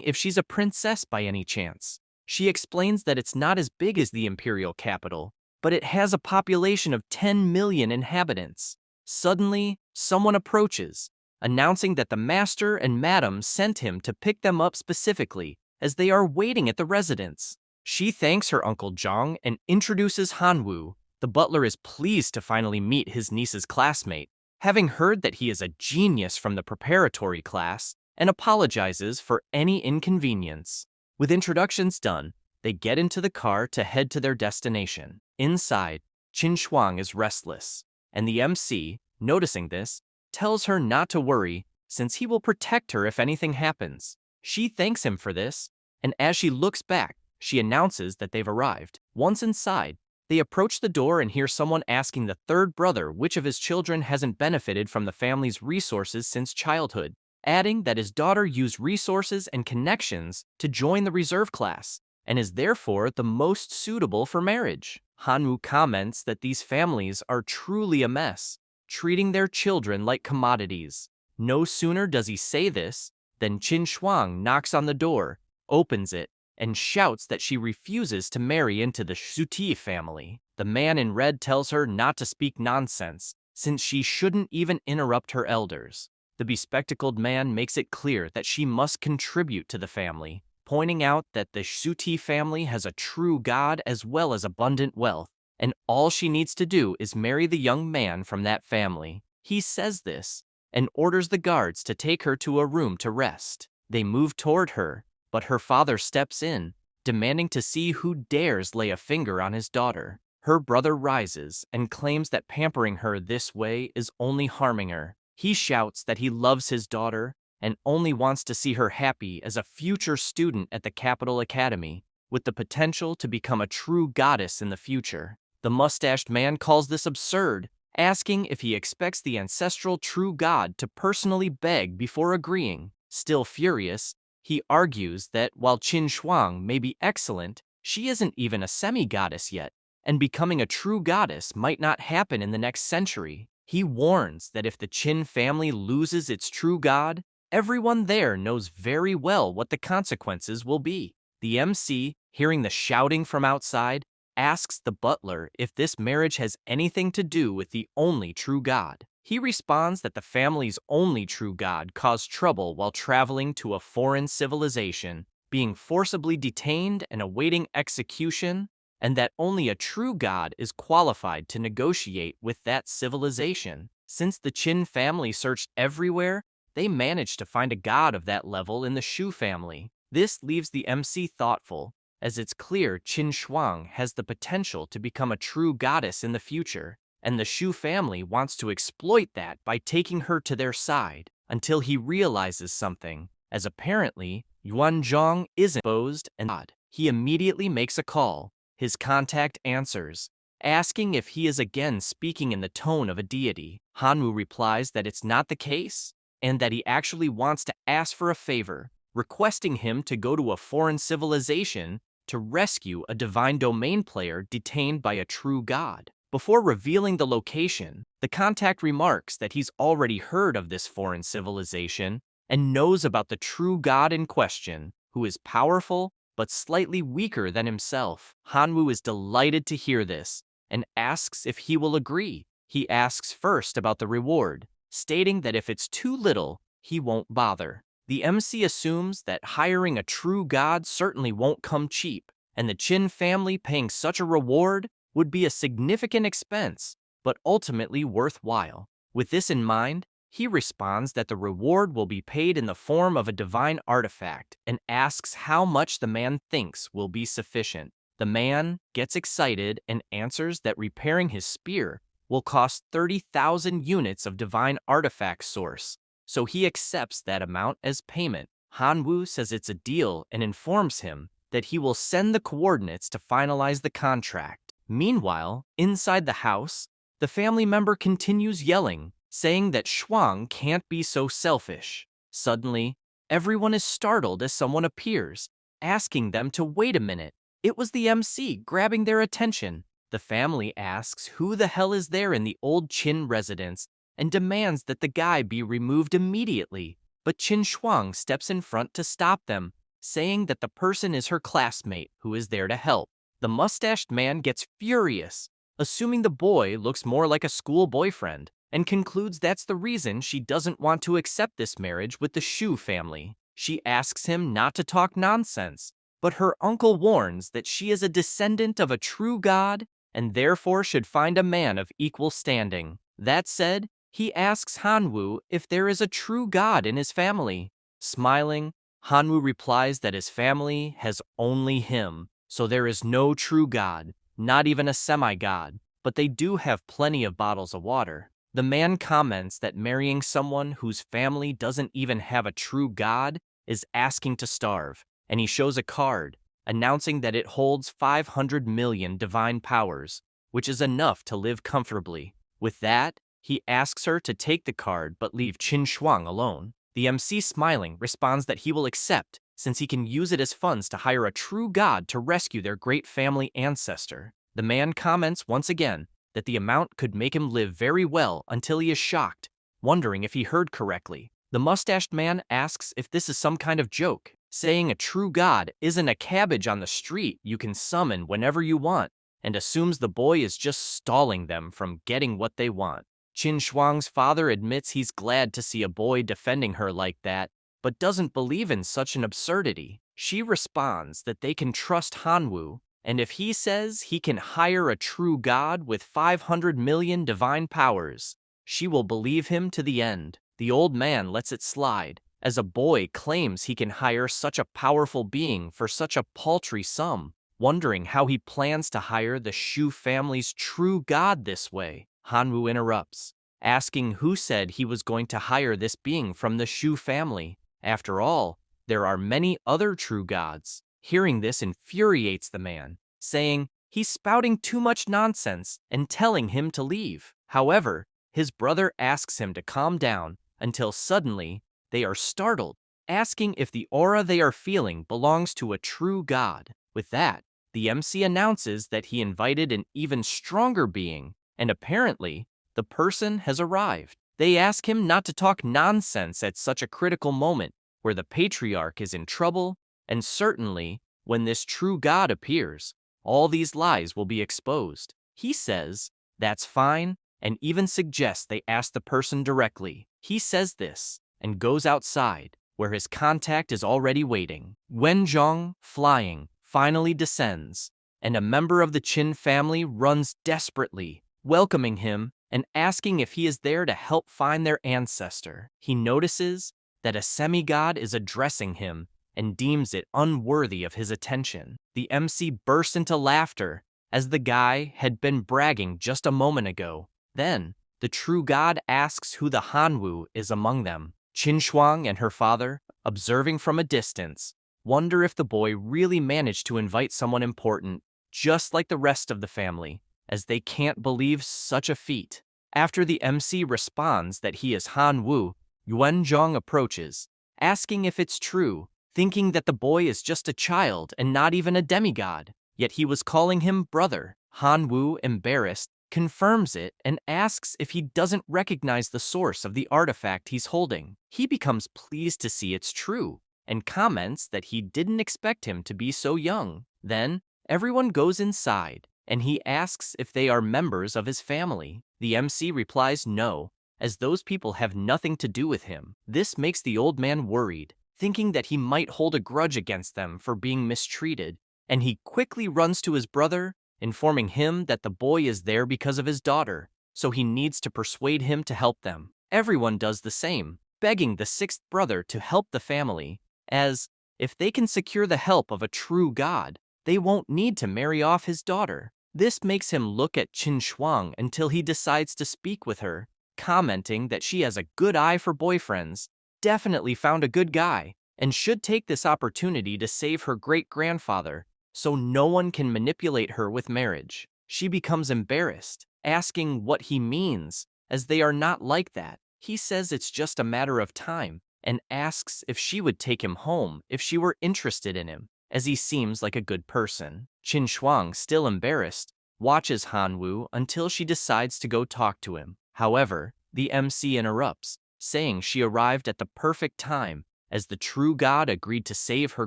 if she's a princess by any chance. She explains that it's not as big as the imperial capital, but it has a population of 10 million inhabitants. Suddenly, someone approaches, announcing that the master and madam sent him to pick them up specifically, as they are waiting at the residence. She thanks her uncle Zhang and introduces Hanwu. The butler is pleased to finally meet his niece's classmate, having heard that he is a genius from the preparatory class, and apologizes for any inconvenience. With introductions done, they get into the car to head to their destination. Inside, Qin Shuang is restless, and the MC, noticing this, tells her not to worry, since he will protect her if anything happens. She thanks him for this, and as she looks back, she announces that they've arrived. Once inside, they approach the door and hear someone asking the third brother which of his children hasn't benefited from the family's resources since childhood, adding that his daughter used resources and connections to join the reserve class, and is therefore the most suitable for marriage. Hanwu comments that these families are truly a mess, treating their children like commodities. No sooner does he say this than Qin Shuang knocks on the door, opens it, and shouts that she refuses to marry into the Suti family. The man in red tells her not to speak nonsense, since she shouldn't even interrupt her elders. The bespectacled man makes it clear that she must contribute to the family, pointing out that the Suti family has a true god as well as abundant wealth, and all she needs to do is marry the young man from that family. He says this, and orders the guards to take her to a room to rest. They move toward her, but her father steps in, demanding to see who dares lay a finger on his daughter. Her brother rises and claims that pampering her this way is only harming her. He shouts that he loves his daughter and only wants to see her happy as a future student at the Capital Academy, with the potential to become a true goddess in the future. The mustached man calls this absurd, asking if he expects the ancestral true god to personally beg before agreeing. Still furious, he argues that while Qin Shuang may be excellent, she isn't even a semi-goddess yet, and becoming a true goddess might not happen in the next century. He warns that if the Qin family loses its true god, everyone there knows very well what the consequences will be. The MC, hearing the shouting from outside, asks the butler if this marriage has anything to do with the only true god. He responds that the family's only true god caused trouble while traveling to a foreign civilization, being forcibly detained and awaiting execution, and that only a true god is qualified to negotiate with that civilization. Since the Qin family searched everywhere, they managed to find a god of that level in the Shu family. This leaves the MC thoughtful, as it's clear Qin Shuang has the potential to become a true goddess in the future, and the Shu family wants to exploit that by taking her to their side, until he realizes something, as apparently Yuanzhong isn't exposed and odd. He immediately makes a call. His contact answers, asking if he is again speaking in the tone of a deity. Hanwu replies that it's not the case, and that he actually wants to ask for a favor, requesting him to go to a foreign civilization to rescue a divine domain player detained by a true god. Before revealing the location, the contact remarks that he's already heard of this foreign civilization and knows about the true god in question, who is powerful but slightly weaker than himself. Hanwu is delighted to hear this and asks if he will agree. He asks first about the reward, stating that if it's too little, he won't bother. The MC assumes that hiring a true god certainly won't come cheap, and the Qin family paying such a reward would be a significant expense, but ultimately worthwhile. With this in mind, he responds that the reward will be paid in the form of a divine artifact and asks how much the man thinks will be sufficient. The man gets excited and answers that repairing his spear will cost 30,000 units of divine artifact source, so he accepts that amount as payment. Hanwu says it's a deal and informs him that he will send the coordinates to finalize the contract. Meanwhile, inside the house, the family member continues yelling, saying that Shuang can't be so selfish. Suddenly, everyone is startled as someone appears, asking them to wait a minute. It was the MC grabbing their attention. The family asks who the hell is there in the old Qin residence and demands that the guy be removed immediately. But Qin Shuang steps in front to stop them, saying that the person is her classmate who is there to help. The mustached man gets furious, assuming the boy looks more like a school boyfriend, and concludes that's the reason she doesn't want to accept this marriage with the Shu family. She asks him not to talk nonsense, but her uncle warns that she is a descendant of a true god and therefore should find a man of equal standing. That said, he asks Hanwu if there is a true god in his family. Smiling, Hanwu replies that his family has only him, so there is no true god, not even a semi-god, but they do have plenty of bottles of water. The man comments that marrying someone whose family doesn't even have a true god is asking to starve, and he shows a card, announcing that it holds 500 million divine powers, which is enough to live comfortably. With that, he asks her to take the card but leave Qin Shuang alone. The MC, smiling, responds that he will accept, since he can use it as funds to hire a true god to rescue their great family ancestor. The man comments once again that the amount could make him live very well until he is shocked, wondering if he heard correctly. The mustached man asks if this is some kind of joke, saying a true god isn't a cabbage on the street you can summon whenever you want, and assumes the boy is just stalling them from getting what they want. Qin Shuang's father admits he's glad to see a boy defending her like that, but doesn't believe in such an absurdity. She responds that they can trust Hanwu, and if he says he can hire a true god with 500 million divine powers, she will believe him to the end. The old man lets it slide, as a boy claims he can hire such a powerful being for such a paltry sum, wondering how he plans to hire the Shu family's true god this way. Hanwu interrupts, asking who said he was going to hire this being from the Shu family. After all, there are many other true gods. Hearing this infuriates the man, saying he's spouting too much nonsense and telling him to leave. However, his brother asks him to calm down until suddenly they are startled, asking if the aura they are feeling belongs to a true god. With that, the MC announces that he invited an even stronger being, and apparently, the person has arrived. They ask him not to talk nonsense at such a critical moment where the patriarch is in trouble, and certainly, when this true god appears, all these lies will be exposed. He says, that's fine, and even suggests they ask the person directly. He says this, and goes outside, where his contact is already waiting. Wenzhong, flying, finally descends, and a member of the Qin family runs desperately, welcoming him and asking if he is there to help find their ancestor. He notices that a semi-god is addressing him and deems it unworthy of his attention. The MC bursts into laughter, as the guy had been bragging just a moment ago. Then, the true god asks who the Hanwu is among them. Qin Shuang and her father, observing from a distance, wonder if the boy really managed to invite someone important, just like the rest of the family, as they can't believe such a feat. After the MC responds that he is Han Wu, Yuan Zhong approaches, asking if it's true, thinking that the boy is just a child and not even a demigod. Yet he was calling him brother. Han Wu, embarrassed, confirms it and asks if he doesn't recognize the source of the artifact he's holding. He becomes pleased to see it's true and comments that he didn't expect him to be so young. Then, everyone goes inside, and he asks if they are members of his family. The MC replies no, as those people have nothing to do with him. This makes the old man worried, thinking that he might hold a grudge against them for being mistreated, and he quickly runs to his brother, informing him that the boy is there because of his daughter, so he needs to persuade him to help them. Everyone does the same, begging the sixth brother to help the family, as, if they can secure the help of a true god, they won't need to marry off his daughter. This makes him look at Qin Shuang until he decides to speak with her, commenting that she has a good eye for boyfriends, definitely found a good guy, and should take this opportunity to save her great-grandfather, so no one can manipulate her with marriage. She becomes embarrassed, asking what he means, as they are not like that. He says it's just a matter of time, and asks if she would take him home if she were interested in him, as he seems like a good person. Qin Shuang, still embarrassed, watches Han Wu until she decides to go talk to him. However, the MC interrupts, saying she arrived at the perfect time, as the true god agreed to save her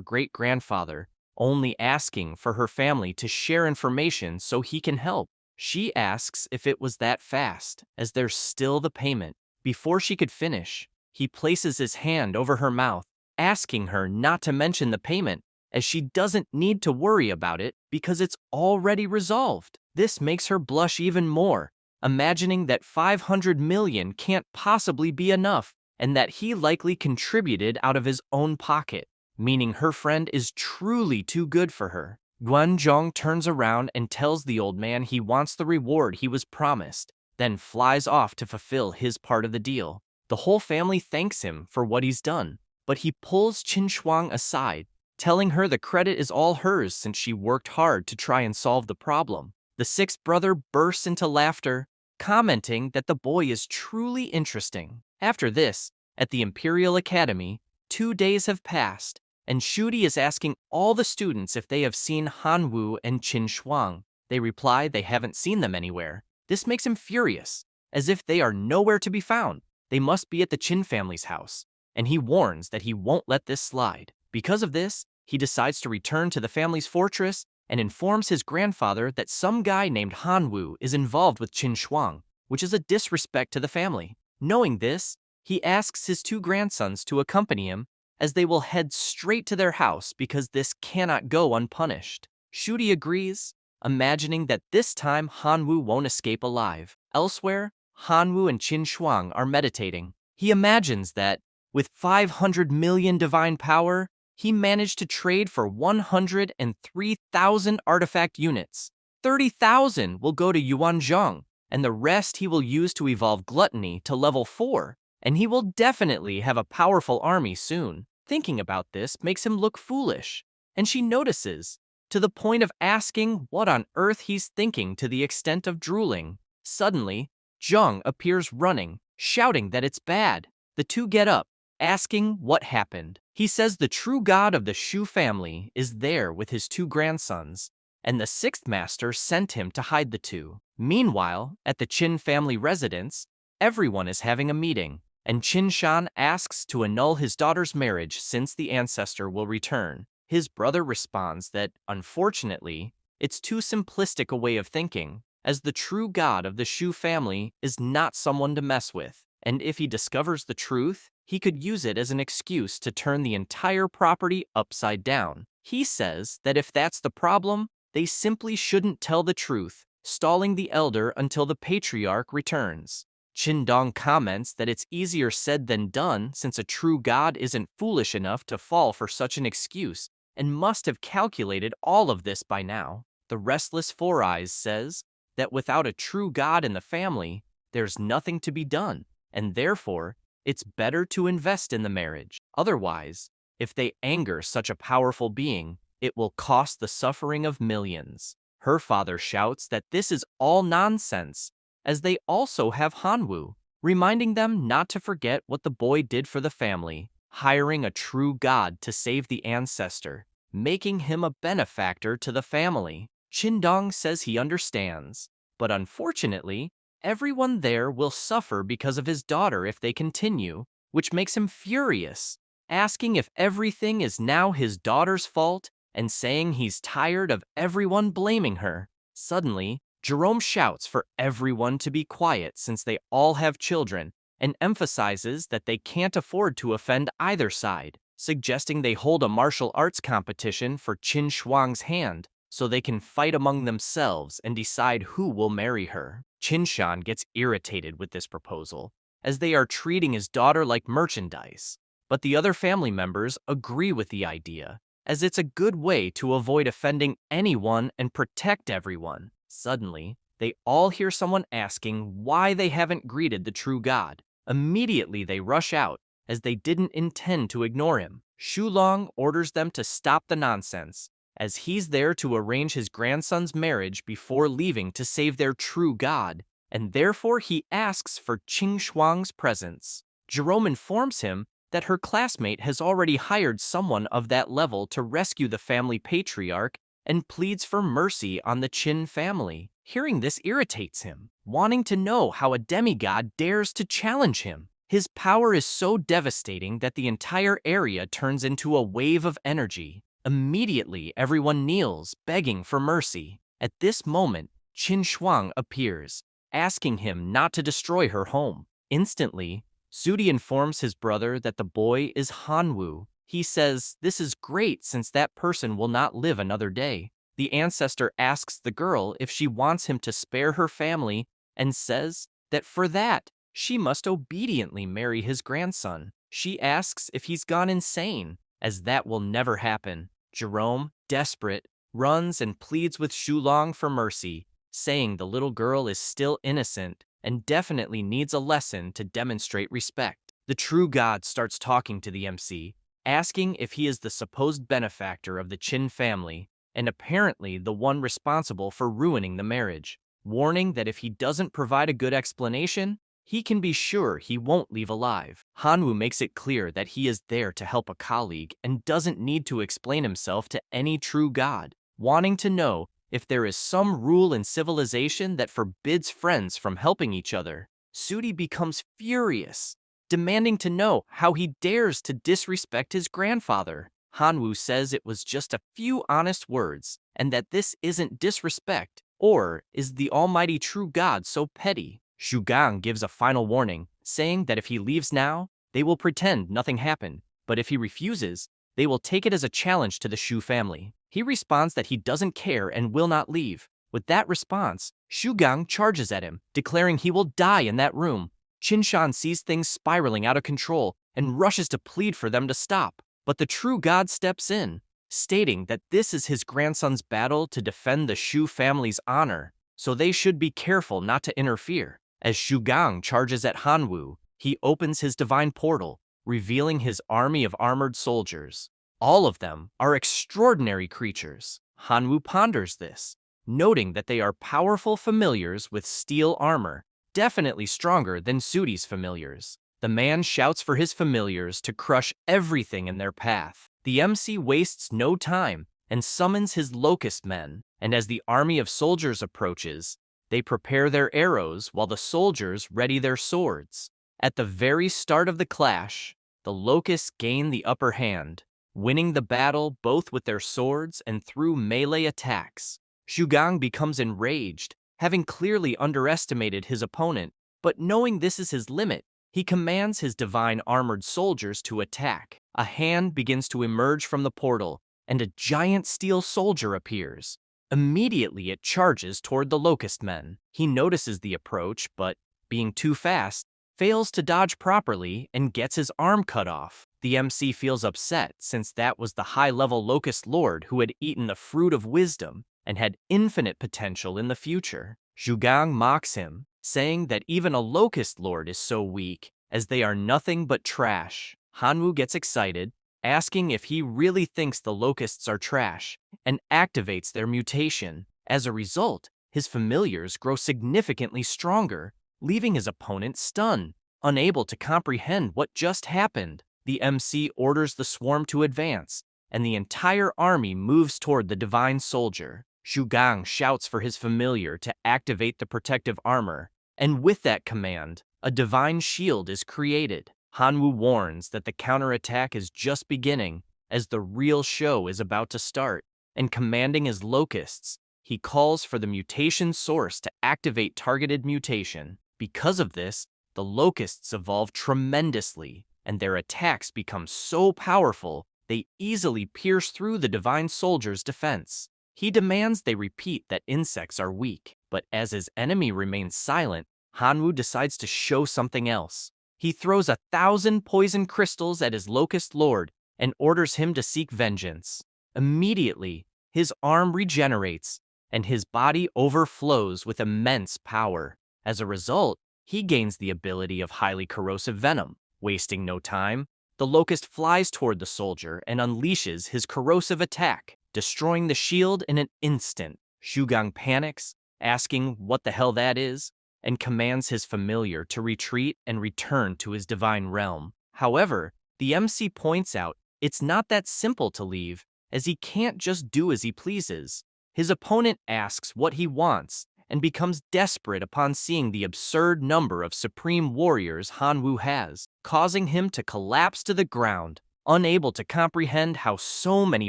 great-grandfather, only asking for her family to share information so he can help. She asks if it was that fast, as there's still the payment. Before she could finish, he places his hand over her mouth, asking her not to mention the payment, as she doesn't need to worry about it because it's already resolved. This makes her blush even more, imagining that 500 million can't possibly be enough, and that he likely contributed out of his own pocket, meaning her friend is truly too good for her. Guan Zhong turns around and tells the old man he wants the reward he was promised, then flies off to fulfill his part of the deal. The whole family thanks him for what he's done, but he pulls Qin Shuang aside, telling her the credit is all hers since she worked hard to try and solve the problem. The sixth brother bursts into laughter, commenting that the boy is truly interesting. After this, at the Imperial Academy, 2 days have passed, and Shudi is asking all the students if they have seen Han Wu and Qin Shuang. They reply they haven't seen them anywhere. This makes him furious, as if they are nowhere to be found. They must be at the Qin family's house, and he warns that he won't let this slide. Because of this, he decides to return to the family's fortress and informs his grandfather that some guy named Han Wu is involved with Qin Shuang, which is a disrespect to the family. Knowing this, he asks his 2 grandsons to accompany him, as they will head straight to their house because this cannot go unpunished. Shudi agrees, imagining that this time Han Wu won't escape alive. Elsewhere, Han Wu and Qin Shuang are meditating. He imagines that, with 500 million divine power, he managed to trade for 103,000 artifact units. 30,000 will go to Yuan Zhong, and the rest he will use to evolve gluttony to level 4, and he will definitely have a powerful army soon. Thinking about this makes him look foolish, and she notices, to the point of asking what on earth he's thinking to the extent of drooling. Suddenly, Zhong appears running, shouting that it's bad. The 2 get up, asking what happened. He says the true god of the Shu family is there with his 2 grandsons, and the 6th master sent him to hide the 2. Meanwhile, at the Qin family residence, everyone is having a meeting, and Qin Shan asks to annul his daughter's marriage since the ancestor will return. His brother responds that, unfortunately, it's too simplistic a way of thinking, as the true god of the Shu family is not someone to mess with, and if he discovers the truth, he could use it as an excuse to turn the entire property upside down. He says that if that's the problem, they simply shouldn't tell the truth, stalling the elder until the patriarch returns. Qin Dong comments that it's easier said than done since a true god isn't foolish enough to fall for such an excuse and must have calculated all of this by now. The restless Four Eyes says that without a true god in the family, there's nothing to be done, and therefore, it's better to invest in the marriage. Otherwise, if they anger such a powerful being, it will cost the suffering of millions. Her father shouts that this is all nonsense, as they also have Hanwoo, reminding them not to forget what the boy did for the family, hiring a true god to save the ancestor, making him a benefactor to the family. Qindong says he understands, but unfortunately, everyone there will suffer because of his daughter if they continue, which makes him furious, asking if everything is now his daughter's fault and saying he's tired of everyone blaming her. Suddenly, Jerome shouts for everyone to be quiet since they all have children and emphasizes that they can't afford to offend either side, suggesting they hold a martial arts competition for Qin Shuang's hand so they can fight among themselves and decide who will marry her. Qin Shan gets irritated with this proposal, as they are treating his daughter like merchandise, but the other family members agree with the idea, as it's a good way to avoid offending anyone and protect everyone. Suddenly, they all hear someone asking why they haven't greeted the true god. Immediately they rush out, as they didn't intend to ignore him. Shulong orders them to stop the nonsense, as he's there to arrange his grandson's marriage before leaving to save their true god, and therefore he asks for Qing Shuang's presence. Jerome informs him that her classmate has already hired someone of that level to rescue the family patriarch and pleads for mercy on the Qin family. Hearing this irritates him, wanting to know how a demigod dares to challenge him. His power is so devastating that the entire area turns into a wave of energy. Immediately, everyone kneels, begging for mercy. At this moment, Qin Shuang appears, asking him not to destroy her home. Instantly, Sudi informs his brother that the boy is Hanwoo. He says this is great since that person will not live another day. The ancestor asks the girl if she wants him to spare her family and says that for that, she must obediently marry his grandson. She asks if he's gone insane, as that will never happen. Jerome, desperate, runs and pleads with Shulong for mercy, saying the little girl is still innocent and definitely needs a lesson to demonstrate respect. The true god starts talking to the MC, asking if he is the supposed benefactor of the Qin family, and apparently the one responsible for ruining the marriage, warning that if he doesn't provide a good explanation, he can be sure he won't leave alive. Hanwoo makes it clear that he is there to help a colleague and doesn't need to explain himself to any true god, wanting to know if there is some rule in civilization that forbids friends from helping each other. Sudi becomes furious, demanding to know how he dares to disrespect his grandfather. Hanwoo says it was just a few honest words, and that this isn't disrespect, or is the almighty true god so petty? Shugang gives a final warning, saying that if he leaves now, they will pretend nothing happened, but if he refuses, they will take it as a challenge to the Shu family. He responds that he doesn't care and will not leave. With that response, Shugang charges at him, declaring he will die in that room. Qinshan sees things spiraling out of control and rushes to plead for them to stop. But the true god steps in, stating that this is his grandson's battle to defend the Shu family's honor, so they should be careful not to interfere. As Shugang charges at Hanwoo, he opens his divine portal, revealing his army of armored soldiers. All of them are extraordinary creatures. Hanwoo ponders this, noting that they are powerful familiars with steel armor, definitely stronger than Sudi's familiars. The man shouts for his familiars to crush everything in their path. The MC wastes no time and summons his locust men, and as the army of soldiers approaches, they prepare their arrows while the soldiers ready their swords. At the very start of the clash, the locusts gain the upper hand, winning the battle both with their swords and through melee attacks. Shugang becomes enraged, having clearly underestimated his opponent, but knowing this is his limit, he commands his divine armored soldiers to attack. A hand begins to emerge from the portal, and a giant steel soldier appears. Immediately it charges toward the locust men. He notices the approach, but, being too fast, fails to dodge properly and gets his arm cut off. The MC feels upset since that was the high-level locust lord who had eaten the fruit of wisdom and had infinite potential in the future. Shugang mocks him, saying that even a locust lord is so weak, as they are nothing but trash. Hanwoo gets excited, asking if he really thinks the locusts are trash, and activates their mutation. As a result, his familiars grow significantly stronger, leaving his opponent stunned, unable to comprehend what just happened. The MC orders the swarm to advance, and the entire army moves toward the divine soldier. Shugang shouts for his familiar to activate the protective armor, and with that command, a divine shield is created. Hanwoo warns that the counterattack is just beginning, as the real show is about to start, and commanding his locusts, he calls for the mutation source to activate targeted mutation. Because of this, the locusts evolve tremendously, and their attacks become so powerful they easily pierce through the divine soldier's defense. He demands they repeat that insects are weak, but as his enemy remains silent, Hanwoo decides to show something else. He throws 1,000 poison crystals at his locust lord and orders him to seek vengeance. Immediately, his arm regenerates, and his body overflows with immense power. As a result, he gains the ability of highly corrosive venom. Wasting no time, the locust flies toward the soldier and unleashes his corrosive attack, destroying the shield in an instant. Shugang panics, asking what the hell that is, and commands his familiar to retreat and return to his divine realm. However, the MC points out it's not that simple to leave, as he can't just do as he pleases. His opponent asks what he wants and becomes desperate upon seeing the absurd number of supreme warriors Hanwoo has, causing him to collapse to the ground, unable to comprehend how so many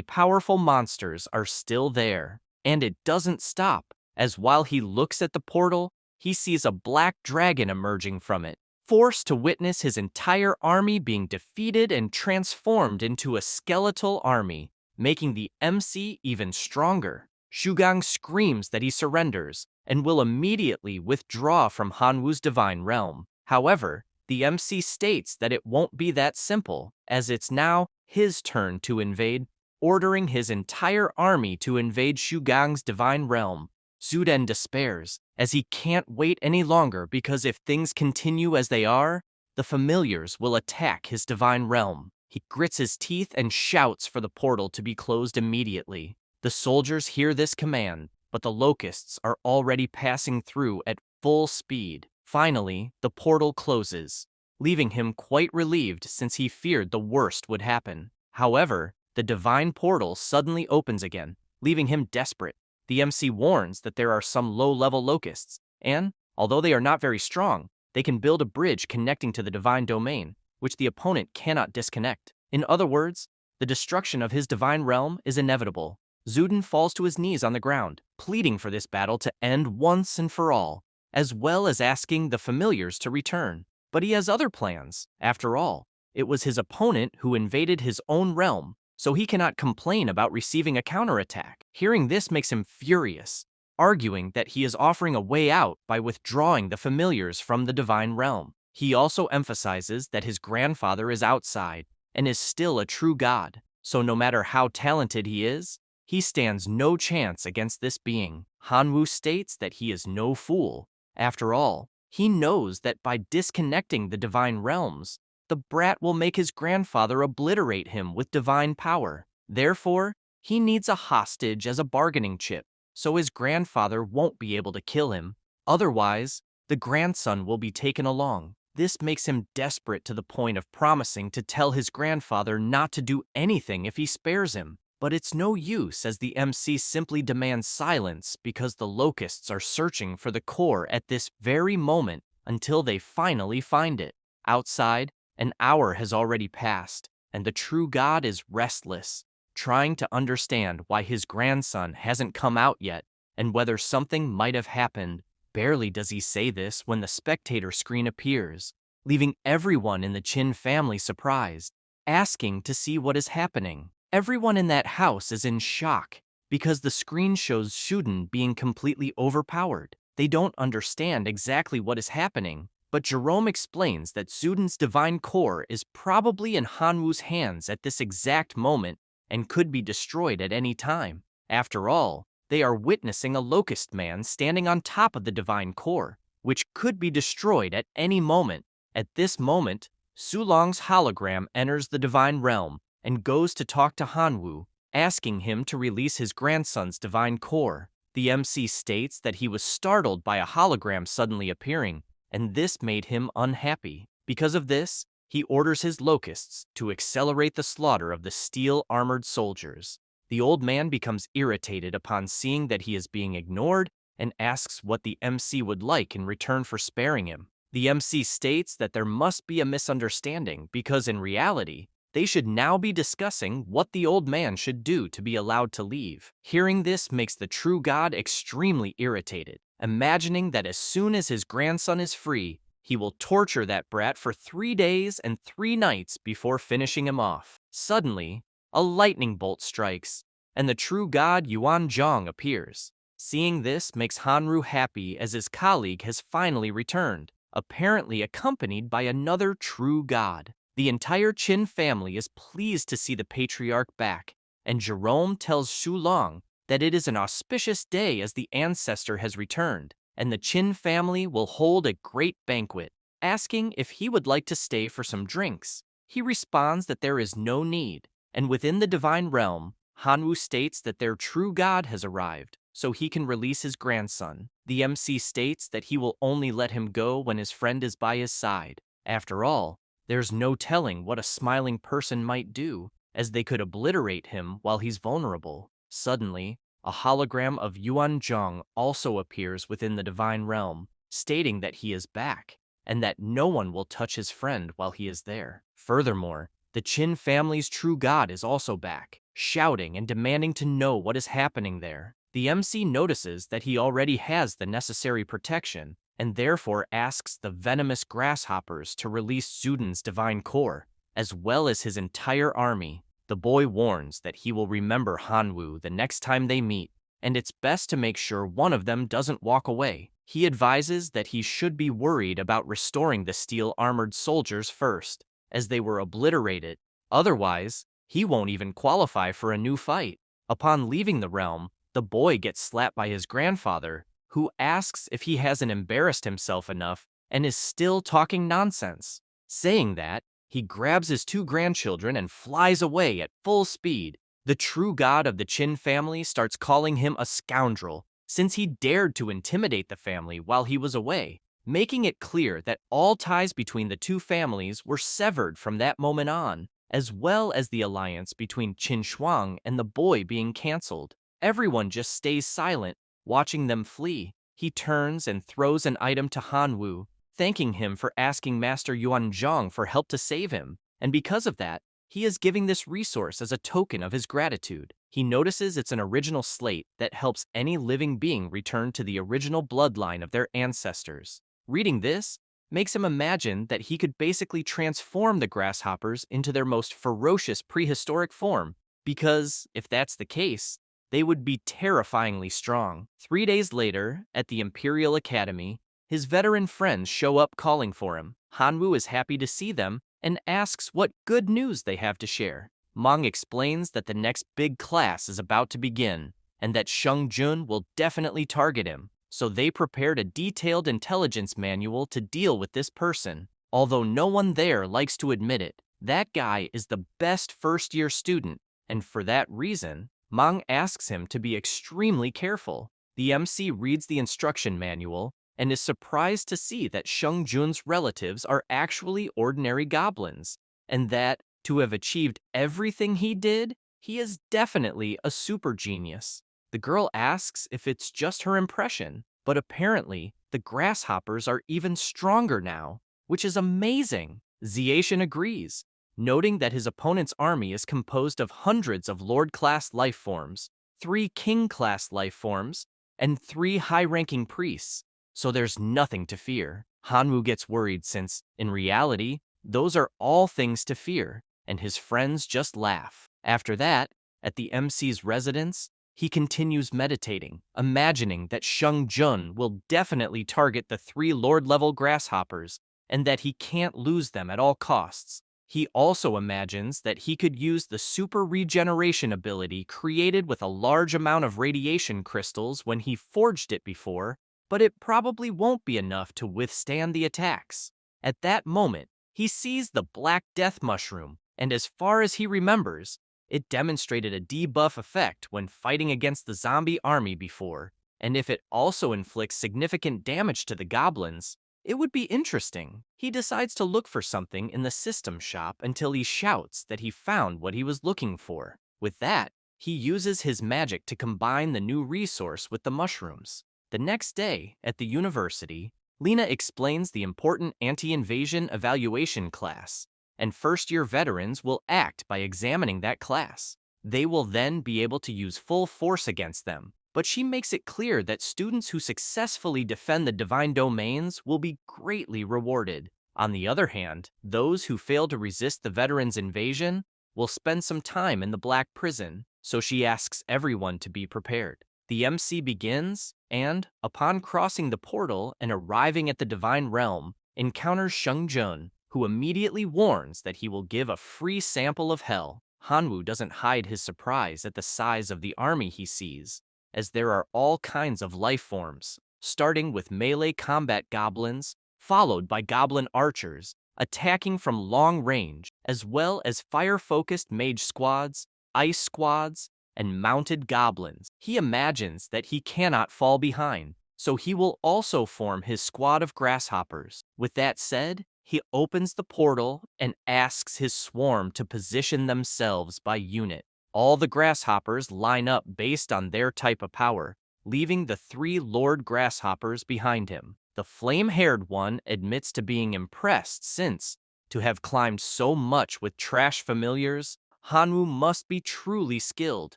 powerful monsters are still there. And it doesn't stop, as while he looks at the portal, he sees a black dragon emerging from it, forced to witness his entire army being defeated and transformed into a skeletal army, making the MC even stronger. Shugang screams that he surrenders and will immediately withdraw from Hanwoo's divine realm. However, the MC states that it won't be that simple, as it's now his turn to invade, ordering his entire army to invade Shugang's divine realm. Zuden despairs, as he can't wait any longer because if things continue as they are, the familiars will attack his divine realm. He grits his teeth and shouts for the portal to be closed immediately. The soldiers hear this command, but the locusts are already passing through at full speed. Finally, the portal closes, leaving him quite relieved since he feared the worst would happen. However, the divine portal suddenly opens again, leaving him desperate. The MC warns that there are some low-level locusts, and, although they are not very strong, they can build a bridge connecting to the divine domain, which the opponent cannot disconnect. In other words, the destruction of his divine realm is inevitable. Zuden falls to his knees on the ground, pleading for this battle to end once and for all, as well as asking the familiars to return. But he has other plans. After all, it was his opponent who invaded his own realm, so he cannot complain about receiving a counterattack. Hearing this makes him furious, arguing that he is offering a way out by withdrawing the familiars from the divine realm. He also emphasizes that his grandfather is outside and is still a true god, so no matter how talented he is, he stands no chance against this being. Hanwoo states that he is no fool. After all, he knows that by disconnecting the divine realms, the brat will make his grandfather obliterate him with divine power. Therefore, he needs a hostage as a bargaining chip, so his grandfather won't be able to kill him. Otherwise, the grandson will be taken along. This makes him desperate to the point of promising to tell his grandfather not to do anything if he spares him. But it's no use, as the MC simply demands silence because the locusts are searching for the core at this very moment until they finally find it. Outside, an hour has already passed, and the true god is restless, trying to understand why his grandson hasn't come out yet and whether something might have happened. Barely does he say this when the spectator screen appears, leaving everyone in the Chin family surprised, asking to see what is happening. Everyone in that house is in shock because the screen shows Shuden being completely overpowered. They don't understand exactly what is happening, but Jerome explains that Zuden's divine core is probably in Hanwoo's hands at this exact moment and could be destroyed at any time. After all, they are witnessing a locust man standing on top of the divine core, which could be destroyed at any moment. At this moment, Sulong's hologram enters the divine realm and goes to talk to Hanwoo, asking him to release his grandson's divine core. The MC states that he was startled by a hologram suddenly appearing, and this made him unhappy. Because of this, he orders his locusts to accelerate the slaughter of the steel-armored soldiers. The old man becomes irritated upon seeing that he is being ignored and asks what the MC would like in return for sparing him. The MC states that there must be a misunderstanding because in reality, they should now be discussing what the old man should do to be allowed to leave. Hearing this makes the true god extremely irritated, imagining that as soon as his grandson is free, he will torture that brat for 3 days and 3 nights before finishing him off. Suddenly, a lightning bolt strikes, and the true god Yuan Zhong appears. Seeing this makes Hanru happy as his colleague has finally returned, apparently accompanied by another true god. The entire Qin family is pleased to see the patriarch back, and Jerome tells Shulong that it is an auspicious day as the ancestor has returned, and the Qin family will hold a great banquet. Asking if he would like to stay for some drinks, he responds that there is no need, and within the divine realm, Hanwoo states that their true god has arrived, so he can release his grandson. The MC states that he will only let him go when his friend is by his side. After all, there's no telling what a smiling person might do, as they could obliterate him while he's vulnerable. Suddenly, a hologram of Yuan Zhong also appears within the divine realm, stating that he is back, and that no one will touch his friend while he is there. Furthermore, the Qin family's true god is also back, shouting and demanding to know what is happening there. The MC notices that he already has the necessary protection, and therefore asks the venomous grasshoppers to release Zudan's divine core, as well as his entire army. The boy warns that he will remember Hanwoo the next time they meet, and it's best to make sure one of them doesn't walk away. He advises that he should be worried about restoring the steel-armored soldiers first, as they were obliterated. Otherwise, he won't even qualify for a new fight. Upon leaving the realm, the boy gets slapped by his grandfather, who asks if he hasn't embarrassed himself enough and is still talking nonsense. Saying that, he grabs his 2 grandchildren and flies away at full speed. The true god of the Qin family starts calling him a scoundrel, since he dared to intimidate the family while he was away, making it clear that all ties between the 2 families were severed from that moment on, as well as the alliance between Qin Shuang and the boy being cancelled. Everyone just stays silent, watching them flee. He turns and throws an item to Hanwoo, thanking him for asking Master Yuan Zhong for help to save him, and because of that, he is giving this resource as a token of his gratitude. He notices it's an original slate that helps any living being return to the original bloodline of their ancestors. Reading this makes him imagine that he could basically transform the grasshoppers into their most ferocious prehistoric form, because, if that's the case, they would be terrifyingly strong. 3 days later, at the Imperial Academy, his veteran friends show up calling for him. Hanwoo is happy to see them and asks what good news they have to share. Meng explains that the next big class is about to begin, and that Sheng Jun will definitely target him, so they prepared a detailed intelligence manual to deal with this person. Although no one there likes to admit it, that guy is the best first-year student, and for that reason, Meng asks him to be extremely careful. The MC reads the instruction manual and is surprised to see that Sheng Jun's relatives are actually ordinary goblins, and that, to have achieved everything he did, he is definitely a super genius. The girl asks if it's just her impression, but apparently, the grasshoppers are even stronger now, which is amazing. Ziation agrees, noting that his opponent's army is composed of hundreds of Lord-class life forms, 3 King-class life forms, and 3 high-ranking priests, so there's nothing to fear. Hanwoo gets worried since, in reality, those are all things to fear, and his friends just laugh. After that, at the MC's residence, he continues meditating, imagining that Sheng Jun will definitely target the 3 Lord-level grasshoppers, and that he can't lose them at all costs. He also imagines that he could use the super regeneration ability created with a large amount of radiation crystals when he forged it before, but it probably won't be enough to withstand the attacks. At that moment, He sees the Black Death mushroom, and as far as he remembers, it demonstrated a debuff effect when fighting against the zombie army before, and if it also inflicts significant damage to the goblins, it would be interesting. He decides to look for something in the system shop until he shouts that he found what he was looking for. With that, he uses his magic to combine the new resource with the mushrooms. The next day, at the university, Lena explains the important anti-invasion evaluation class, and first-year veterans will act by examining that class. They will then be able to use full force against them, but she makes it clear that students who successfully defend the divine domains will be greatly rewarded. On the other hand, those who fail to resist the veterans' invasion will spend some time in the Black Prison, so she asks everyone to be prepared. The MC begins, and, upon crossing the portal and arriving at the Divine Realm, encounters Sheng-jun, who immediately warns that he will give a free sample of hell. Hanwoo doesn't hide his surprise at the size of the army he sees, as there are all kinds of life forms, starting with melee combat goblins, followed by goblin archers, attacking from long range, as well as fire-focused mage squads, ice squads, and mounted goblins. He imagines that he cannot fall behind, so he will also form his squad of grasshoppers. With that said, he opens the portal and asks his swarm to position themselves by unit. All the grasshoppers line up based on their type of power, leaving the 3 Lord Grasshoppers behind him. The flame-haired one admits to being impressed since, to have climbed so much with trash familiars, Hanwoo must be truly skilled,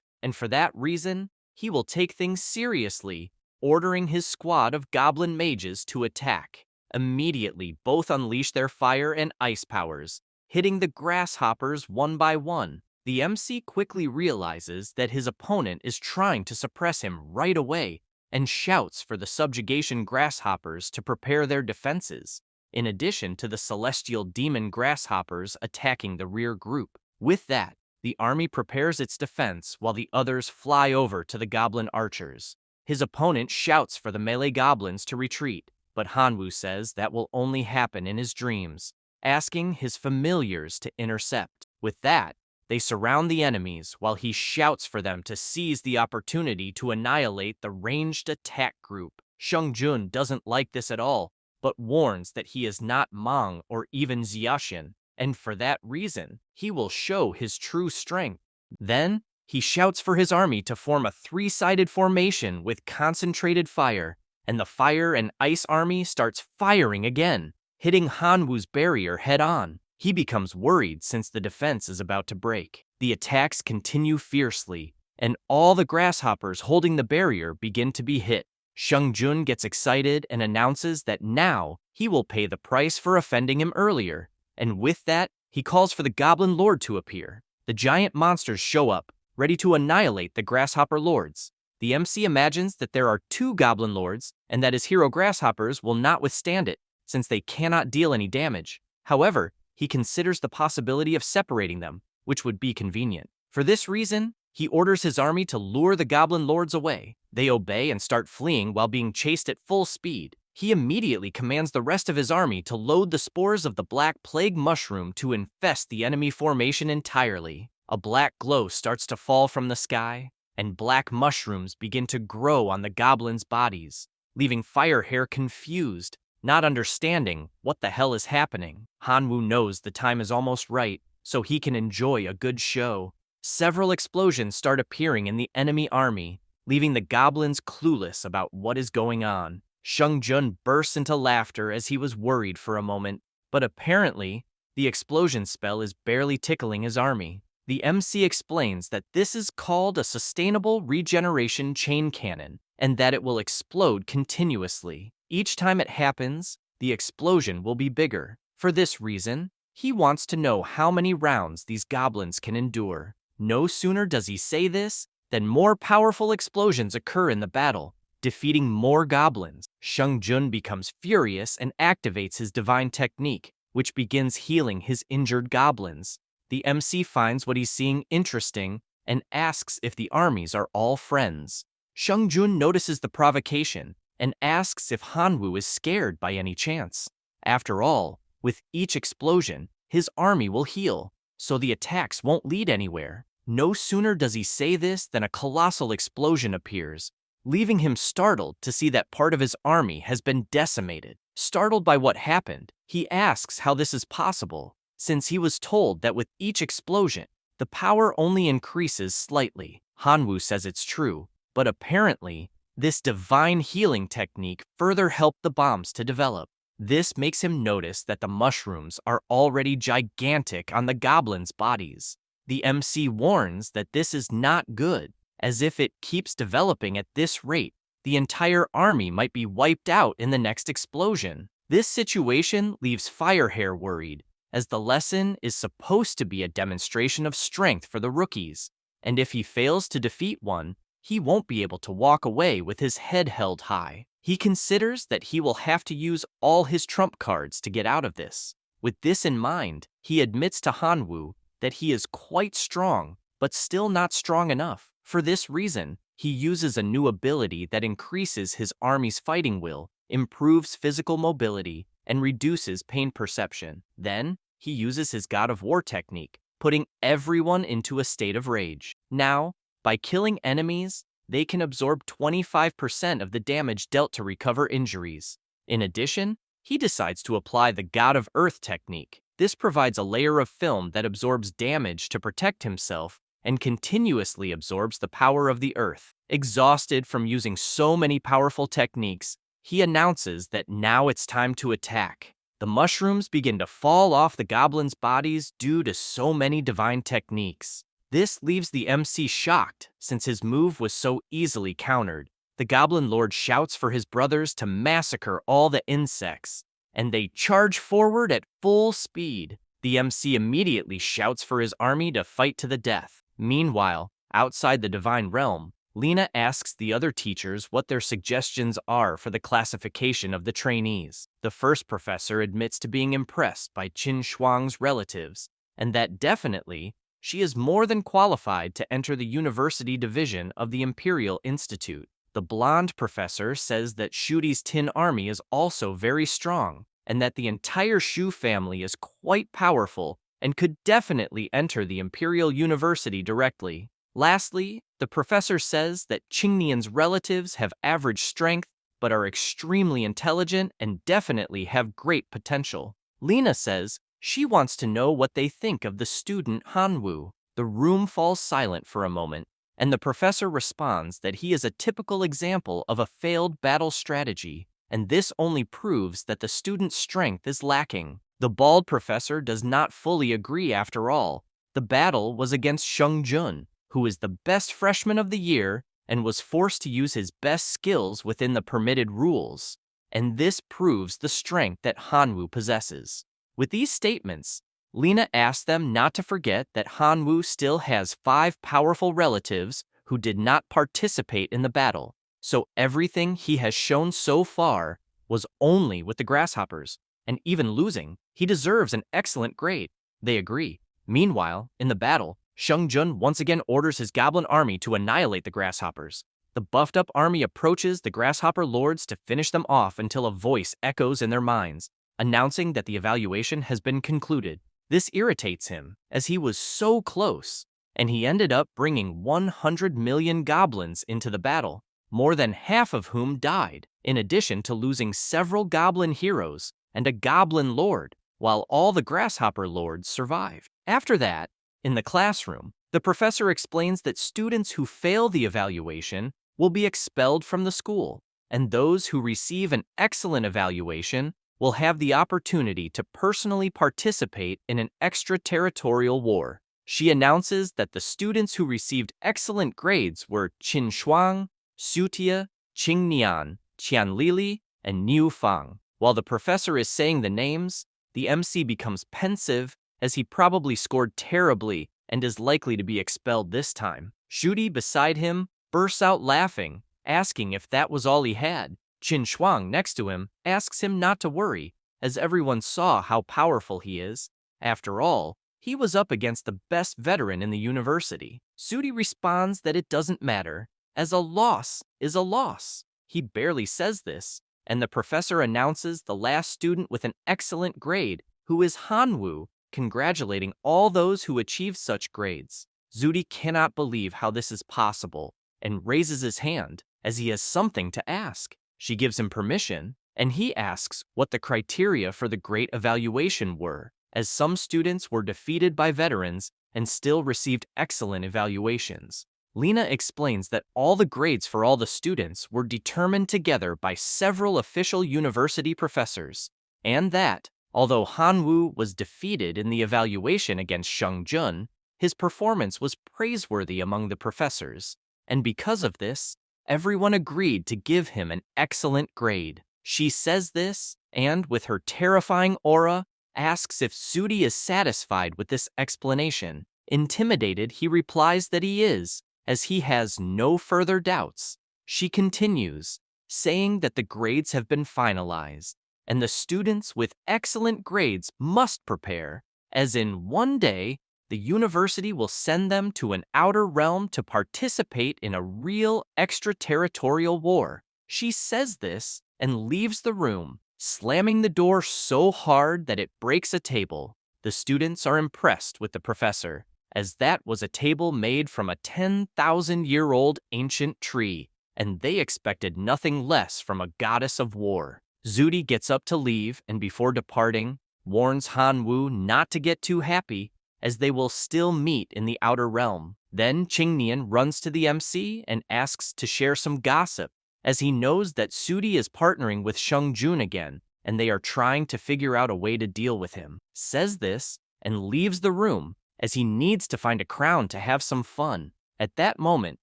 and for that reason, he will take things seriously, ordering his squad of goblin mages to attack. Immediately, both unleash their fire and ice powers, hitting the grasshoppers one by one. The MC quickly realizes that his opponent is trying to suppress him right away and shouts for the subjugation grasshoppers to prepare their defenses, in addition to the celestial demon grasshoppers attacking the rear group. With that, the army prepares its defense while the others fly over to the goblin archers. His opponent shouts for the melee goblins to retreat, but Hanwoo says that will only happen in his dreams, asking his familiars to intercept. With that, they surround the enemies while he shouts for them to seize the opportunity to annihilate the ranged attack group. Sheng-jun doesn't like this at all, but warns that he is not Mang or even Xiaxin, and for that reason, he will show his true strength. Then, he shouts for his army to form a 3-sided formation with concentrated fire, and the fire and ice army starts firing again, hitting Hanwoo's barrier head-on. He becomes worried since the defense is about to break. The attacks continue fiercely, and all the grasshoppers holding the barrier begin to be hit. Sheng-jun gets excited and announces that now he will pay the price for offending him earlier, and with that, he calls for the Goblin Lord to appear. The giant monsters show up, ready to annihilate the Grasshopper Lords. The MC imagines that there are 2 Goblin Lords, and that his hero Grasshoppers will not withstand it, since they cannot deal any damage. However, he considers the possibility of separating them, which would be convenient. For this reason, he orders his army to lure the Goblin Lords away. They obey and start fleeing while being chased at full speed. He immediately commands the rest of his army to load the spores of the Black Plague mushroom to infest the enemy formation entirely. A black glow starts to fall from the sky, and black mushrooms begin to grow on the goblins' bodies, leaving Firehair confused, not understanding what the hell is happening. Hanwoo knows the time is almost right, so he can enjoy a good show. Several explosions start appearing in the enemy army, leaving the goblins clueless about what is going on. Sheng-jun bursts into laughter as he was worried for a moment, but apparently, the explosion spell is barely tickling his army. The MC explains that this is called a sustainable regeneration chain cannon, and that it will explode continuously. Each time it happens, the explosion will be bigger. For this reason, he wants to know how many rounds these goblins can endure. No sooner does he say this, than more powerful explosions occur in the battle, defeating more goblins. Sheng-jun becomes furious and activates his divine technique, which begins healing his injured goblins. The MC finds what he's seeing interesting and asks if the armies are all friends. Sheng-jun notices the provocation and asks if Hanwoo is scared by any chance. After all, With each explosion, his army will heal, so the attacks won't lead anywhere. No sooner does he say this than a colossal explosion appears, leaving him startled to see that part of his army has been decimated. Startled by what happened, he asks how this is possible, since he was told that with each explosion, the power only increases slightly. Hanwoo says it's true, but apparently, this divine healing technique further helped the bombs to develop. This makes him notice that the mushrooms are already gigantic on the goblins' bodies. The MC warns that this is not good, as if it keeps developing at this rate, the entire army might be wiped out in the next explosion. This situation leaves Firehair worried, as the lesson is supposed to be a demonstration of strength for the rookies, and if he fails to defeat one, he won't be able to walk away with his head held high. He considers that he will have to use all his trump cards to get out of this. With this in mind, he admits to Hanwoo that he is quite strong, but still not strong enough. For this reason, he uses a new ability that increases his army's fighting will, improves physical mobility, and reduces pain perception. Then, he uses his God of War technique, putting everyone into a state of rage. Now, by killing enemies, they can absorb 25% of the damage dealt to recover injuries. In addition, he decides to apply the God of Earth technique. This provides a layer of film that absorbs damage to protect himself and continuously absorbs the power of the earth. Exhausted from using so many powerful techniques, he announces that now it's time to attack. The mushrooms begin to fall off the goblins' bodies due to so many divine techniques. This leaves the MC shocked, since his move was so easily countered. The Goblin Lord shouts for his brothers to massacre all the insects, and they charge forward at full speed. The MC immediately shouts for his army to fight to the death. Meanwhile, outside the Divine Realm, Lena asks the other teachers what their suggestions are for the classification of the trainees. The first professor admits to being impressed by Qin Shuang's relatives, and that definitely, she is more than qualified to enter the university division of the Imperial Institute. The blonde professor says that Shuti's Tin Army is also very strong, and that the entire Shu family is quite powerful and could definitely enter the Imperial University directly. Lastly, the professor says that Qingnian's relatives have average strength but are extremely intelligent and definitely have great potential. Lena says she wants to know what they think of the student Hanwoo. The room falls silent for a moment, and the professor responds that he is a typical example of a failed battle strategy, and this only proves that the student's strength is lacking. The bald professor does not fully agree after all. The battle was against Sheng Jun, who is the best freshman of the year and was forced to use his best skills within the permitted rules, and this proves the strength that Hanwoo possesses. With these statements, Lena asks them not to forget that Hanwoo still has 5 powerful relatives who did not participate in the battle, so everything he has shown so far was only with the grasshoppers, and even losing, he deserves an excellent grade. They agree. Meanwhile, in the battle, Sheng Jun once again orders his goblin army to annihilate the grasshoppers. The buffed-up army approaches the grasshopper lords to finish them off until a voice echoes in their minds, announcing that the evaluation has been concluded. This irritates him, as he was so close, and he ended up bringing 100 million goblins into the battle, more than half of whom died, in addition to losing several goblin heroes and a goblin lord, while all the grasshopper lords survived. After that, in the classroom, the professor explains that students who fail the evaluation will be expelled from the school, and those who receive an excellent evaluation will have the opportunity to personally participate in an extraterritorial war. She announces that the students who received excellent grades were Qin Shuang, Sutia, Qingnian, Qianlili, and Niu Fang. While the professor is saying the names, the MC becomes pensive as he probably scored terribly and is likely to be expelled this time. Shuti, beside him, bursts out laughing, asking if that was all he had. Qin Shuang, next to him, asks him not to worry, as everyone saw how powerful he is. After all, he was up against the best veteran in the university. Sudi responds that it doesn't matter, as a loss is a loss. He barely says this, and the professor announces the last student with an excellent grade who is Hanwoo, congratulating all those who achieve such grades. Zudi cannot believe how this is possible and raises his hand as he has something to ask. She gives him permission, and he asks what the criteria for the great evaluation were, as some students were defeated by veterans and still received excellent evaluations. Lena explains that all the grades for all the students were determined together by several official university professors, and that, although Hanwoo was defeated in the evaluation against Jun, his performance was praiseworthy among the professors, and because of this, everyone agreed to give him an excellent grade. She says this, and with her terrifying aura, asks if Sudi is satisfied with this explanation. Intimidated, he replies that he is, as he has no further doubts. She continues, saying that the grades have been finalized, and the students with excellent grades must prepare, as in one day, the university will send them to an outer realm to participate in a real extraterritorial war. She says this and leaves the room, slamming the door so hard that it breaks a table. The students are impressed with the professor, as that was a table made from a 10,000-year-old ancient tree, and they expected nothing less from a goddess of war. Zudi gets up to leave, and before departing, warns Hanwoo not to get too happy, as they will still meet in the outer realm. Then Qingnian runs to the MC and asks to share some gossip, as he knows that Sudi is partnering with Jun again, and they are trying to figure out a way to deal with him. Says this, and leaves the room, as he needs to find a crown to have some fun. At that moment,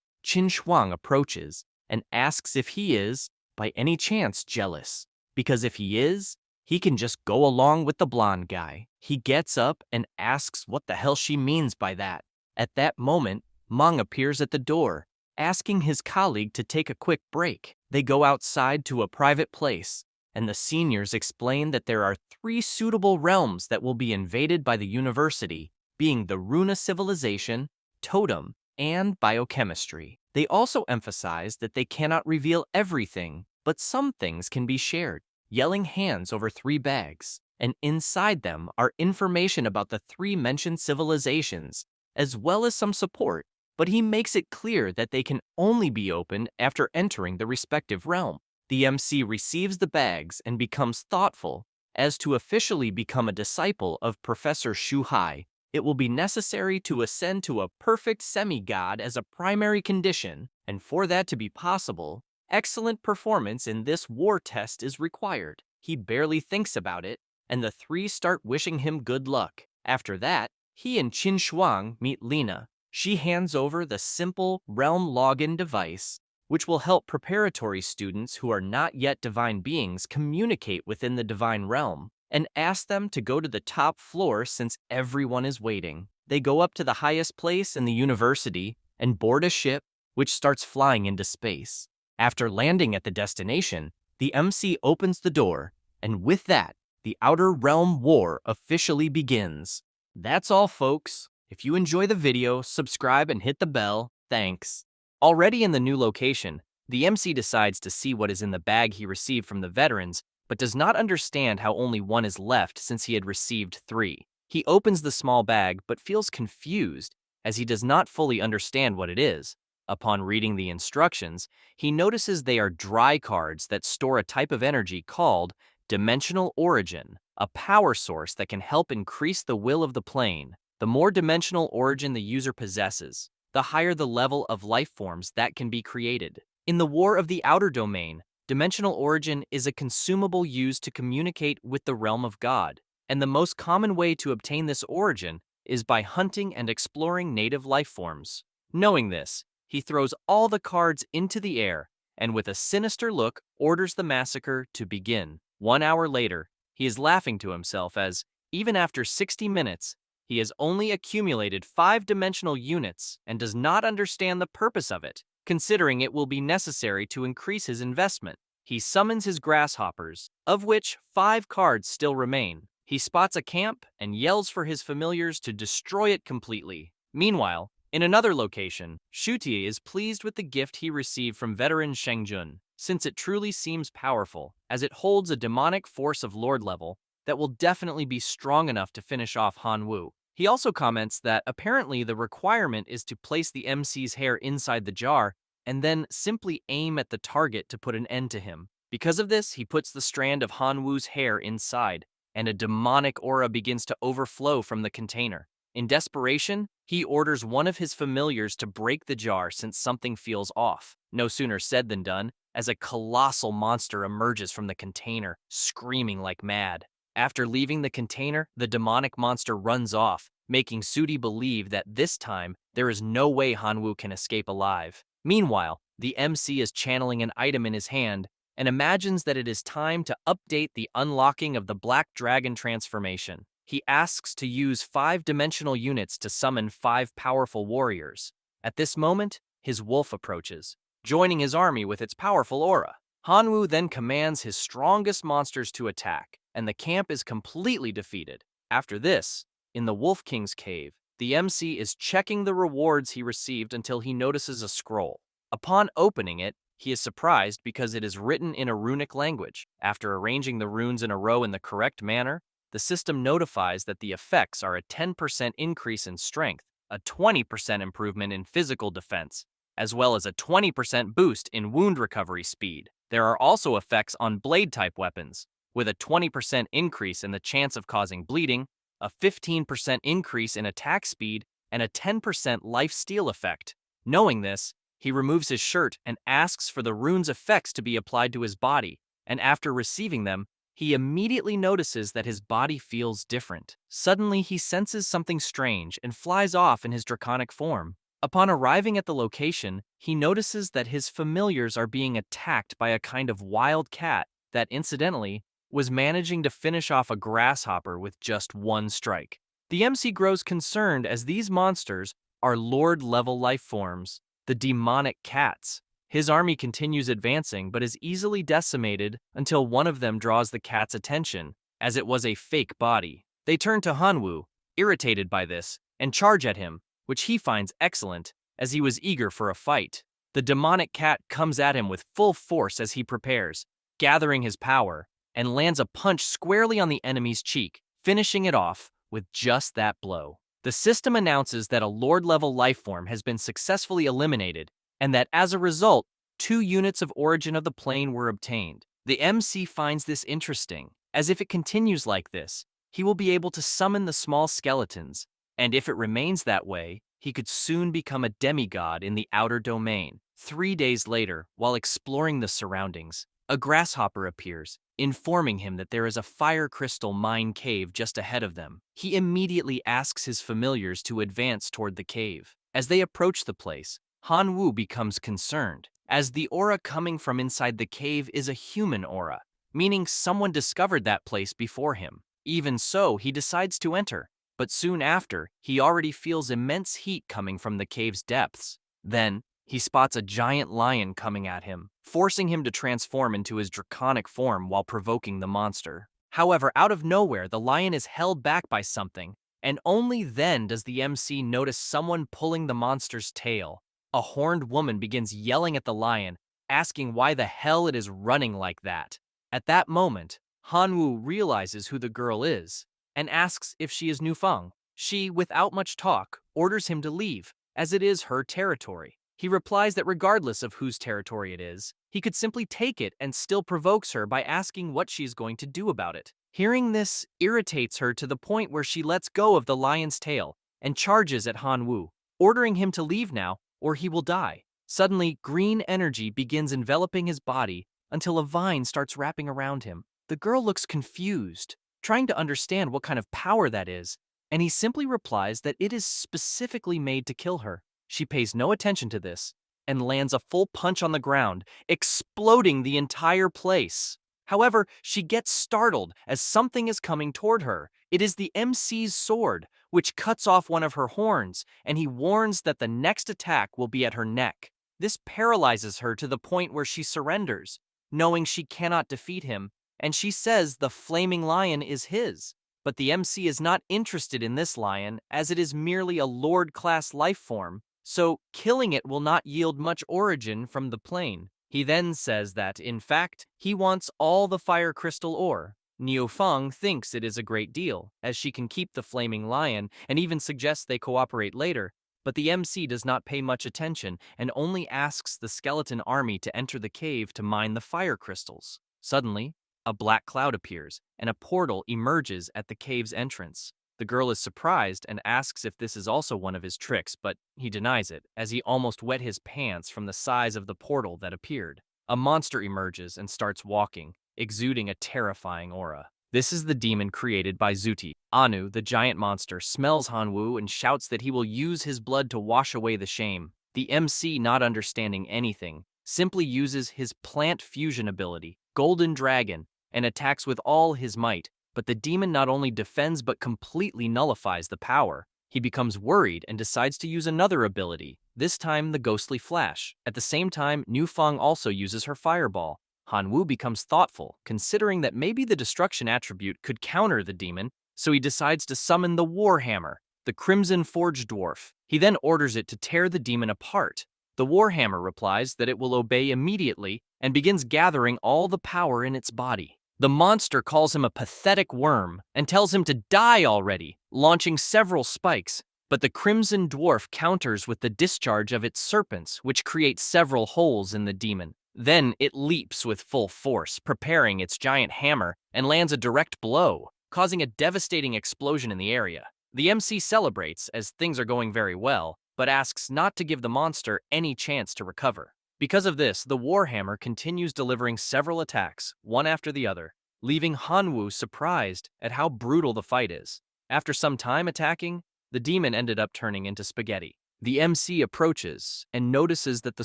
Qin Shuang approaches and asks if he is, by any chance, jealous, because if he is, he can just go along with the blonde guy. He gets up and asks what the hell she means by that. At that moment, Meng appears at the door, asking his colleague to take a quick break. They go outside to a private place, and the seniors explain that there are 3 suitable realms that will be invaded by the university, being the Runa civilization, totem, and biochemistry. They also emphasize that they cannot reveal everything, but some things can be shared. Yelling hands over 3 bags, and inside them are information about the 3 mentioned civilizations, as well as some support, but he makes it clear that they can only be opened after entering the respective realm. The MC receives the bags and becomes thoughtful, as to officially become a disciple of Professor Shu Hai, it will be necessary to ascend to a perfect semi-god as a primary condition, and for that to be possible, excellent performance in this war test is required. He barely thinks about it, and the 3 start wishing him good luck. After that, he and Qin Shuang meet Lena. She hands over the simple realm login device, which will help preparatory students who are not yet divine beings communicate within the divine realm, and asks them to go to the top floor since everyone is waiting. They go up to the highest place in the university and board a ship, which starts flying into space. After landing at the destination, the MC opens the door, and with that, the Outer Realm War officially begins. That's all, folks. If you enjoy the video, subscribe and hit the bell. Thanks. Already in the new location, the MC decides to see what is in the bag he received from the veterans, but does not understand how only 1 is left since he had received 3. He opens the small bag but feels confused, as he does not fully understand what it is. Upon reading the instructions, he notices they are dry cards that store a type of energy called dimensional origin, a power source that can help increase the will of the plane. The more dimensional origin the user possesses, the higher the level of life forms that can be created. In the War of the Outer Domain, dimensional origin is a consumable used to communicate with the realm of God, and the most common way to obtain this origin is by hunting and exploring native life forms. Knowing this, he throws all the cards into the air and with a sinister look orders the massacre to begin. 1 hour later, he is laughing to himself as, even after 60 minutes, he has only accumulated 5-dimensional units and does not understand the purpose of it, considering it will be necessary to increase his investment. He summons his grasshoppers, of which 5 cards still remain. He spots a camp and yells for his familiars to destroy it completely. Meanwhile, in another location, Shuti is pleased with the gift he received from veteran Jun, since it truly seems powerful, as it holds a demonic force of lord level that will definitely be strong enough to finish off Hanwoo. He also comments that apparently the requirement is to place the MC's hair inside the jar and then simply aim at the target to put an end to him. Because of this, he puts the strand of Hanwoo's hair inside, and a demonic aura begins to overflow from the container. In desperation, he orders one of his familiars to break the jar since something feels off. No sooner said than done, as a colossal monster emerges from the container, screaming like mad. After leaving the container, the demonic monster runs off, making Sudi believe that this time there is no way Hanwoo can escape alive. Meanwhile, the MC is channeling an item in his hand and imagines that it is time to update the unlocking of the Black Dragon transformation. He asks to use 5-dimensional units to summon 5 powerful warriors. At this moment, his wolf approaches, joining his army with its powerful aura. Hanwoo then commands his strongest monsters to attack, and the camp is completely defeated. After this, in the Wolf King's cave, the MC is checking the rewards he received until he notices a scroll. Upon opening it, he is surprised because it is written in a runic language. After arranging the runes in a row in the correct manner, the system notifies that the effects are a 10% increase in strength, a 20% improvement in physical defense, as well as a 20% boost in wound recovery speed. There are also effects on blade-type weapons, with a 20% increase in the chance of causing bleeding, a 15% increase in attack speed, and a 10% life steal effect. Knowing this, he removes his shirt and asks for the rune's effects to be applied to his body, and after receiving them, he immediately notices that his body feels different. Suddenly, he senses something strange and flies off in his draconic form. Upon arriving at the location, he notices that his familiars are being attacked by a kind of wild cat that, incidentally, was managing to finish off a grasshopper with just one strike. The MC grows concerned as these monsters are Lord-level life forms, the demonic cats. His army continues advancing but is easily decimated until one of them draws the cat's attention, as it was a fake body. They turn to Hanwoo, irritated by this, and charge at him, which he finds excellent, as he was eager for a fight. The demonic cat comes at him with full force as he prepares, gathering his power, and lands a punch squarely on the enemy's cheek, finishing it off with just that blow. The system announces that a Lord-level lifeform has been successfully eliminated, and that as a result, 2 units of origin of the plane were obtained. The MC finds this interesting, as if it continues like this, he will be able to summon the small skeletons, and if it remains that way, he could soon become a demigod in the outer domain. 3 days later, while exploring the surroundings, a grasshopper appears, informing him that there is a fire crystal mine cave just ahead of them. He immediately asks his familiars to advance toward the cave. As they approach the place, Hanwoo becomes concerned, as the aura coming from inside the cave is a human aura, meaning someone discovered that place before him. Even so, he decides to enter, but soon after, he already feels immense heat coming from the cave's depths. Then, he spots a giant lion coming at him, forcing him to transform into his draconic form while provoking the monster. However, out of nowhere, the lion is held back by something, and only then does the MC notice someone pulling the monster's tail. A horned woman begins yelling at the lion, asking why the hell it is running like that. At that moment, Hanwoo realizes who the girl is, and asks if she is Nufeng. She, without much talk, orders him to leave, as it is her territory. He replies that regardless of whose territory it is, he could simply take it and still provokes her by asking what she is going to do about it. Hearing this irritates her to the point where she lets go of the lion's tail and charges at Hanwoo, ordering him to leave now or he will die. Suddenly, green energy begins enveloping his body until a vine starts wrapping around him. The girl looks confused, trying to understand what kind of power that is, and he simply replies that it is specifically made to kill her. She pays no attention to this and lands a full punch on the ground, exploding the entire place. However, she gets startled as something is coming toward her. It is the MC's sword, which cuts off one of her horns, and he warns that the next attack will be at her neck. This paralyzes her to the point where she surrenders, knowing she cannot defeat him, and she says the flaming lion is his. But the MC is not interested in this lion, as it is merely a Lord-class life form, so killing it will not yield much origin from the plane. He then says that, in fact, he wants all the fire crystal ore, Niufeng thinks it is a great deal, as she can keep the flaming lion and even suggests they cooperate later, but the MC does not pay much attention and only asks the skeleton army to enter the cave to mine the fire crystals. Suddenly, a black cloud appears, and a portal emerges at the cave's entrance. The girl is surprised and asks if this is also one of his tricks, but he denies it, as he almost wet his pants from the size of the portal that appeared. A monster emerges and starts walking, exuding a terrifying aura. This is the demon created by Zuti. Anu, the giant monster, smells Hanwoo and shouts that he will use his blood to wash away the shame. The MC, not understanding anything, simply uses his plant fusion ability, Golden Dragon, and attacks with all his might. But the demon not only defends but completely nullifies the power. He becomes worried and decides to use another ability, this time the Ghostly Flash. At the same time, Niufeng also uses her fireball. Hanwoo becomes thoughtful, considering that maybe the destruction attribute could counter the demon, so he decides to summon the Warhammer, the Crimson Forged Dwarf. He then orders it to tear the demon apart. The Warhammer replies that it will obey immediately and begins gathering all the power in its body. The monster calls him a pathetic worm and tells him to die already, launching several spikes, but the Crimson Dwarf counters with the discharge of its serpents, which create several holes in the demon. Then it leaps with full force, preparing its giant hammer, and lands a direct blow, causing a devastating explosion in the area. The MC celebrates, as things are going very well, but asks not to give the monster any chance to recover. Because of this, the Warhammer continues delivering several attacks, one after the other, leaving Hanwoo surprised at how brutal the fight is. After some time attacking, the demon ended up turning into spaghetti. The MC approaches and notices that the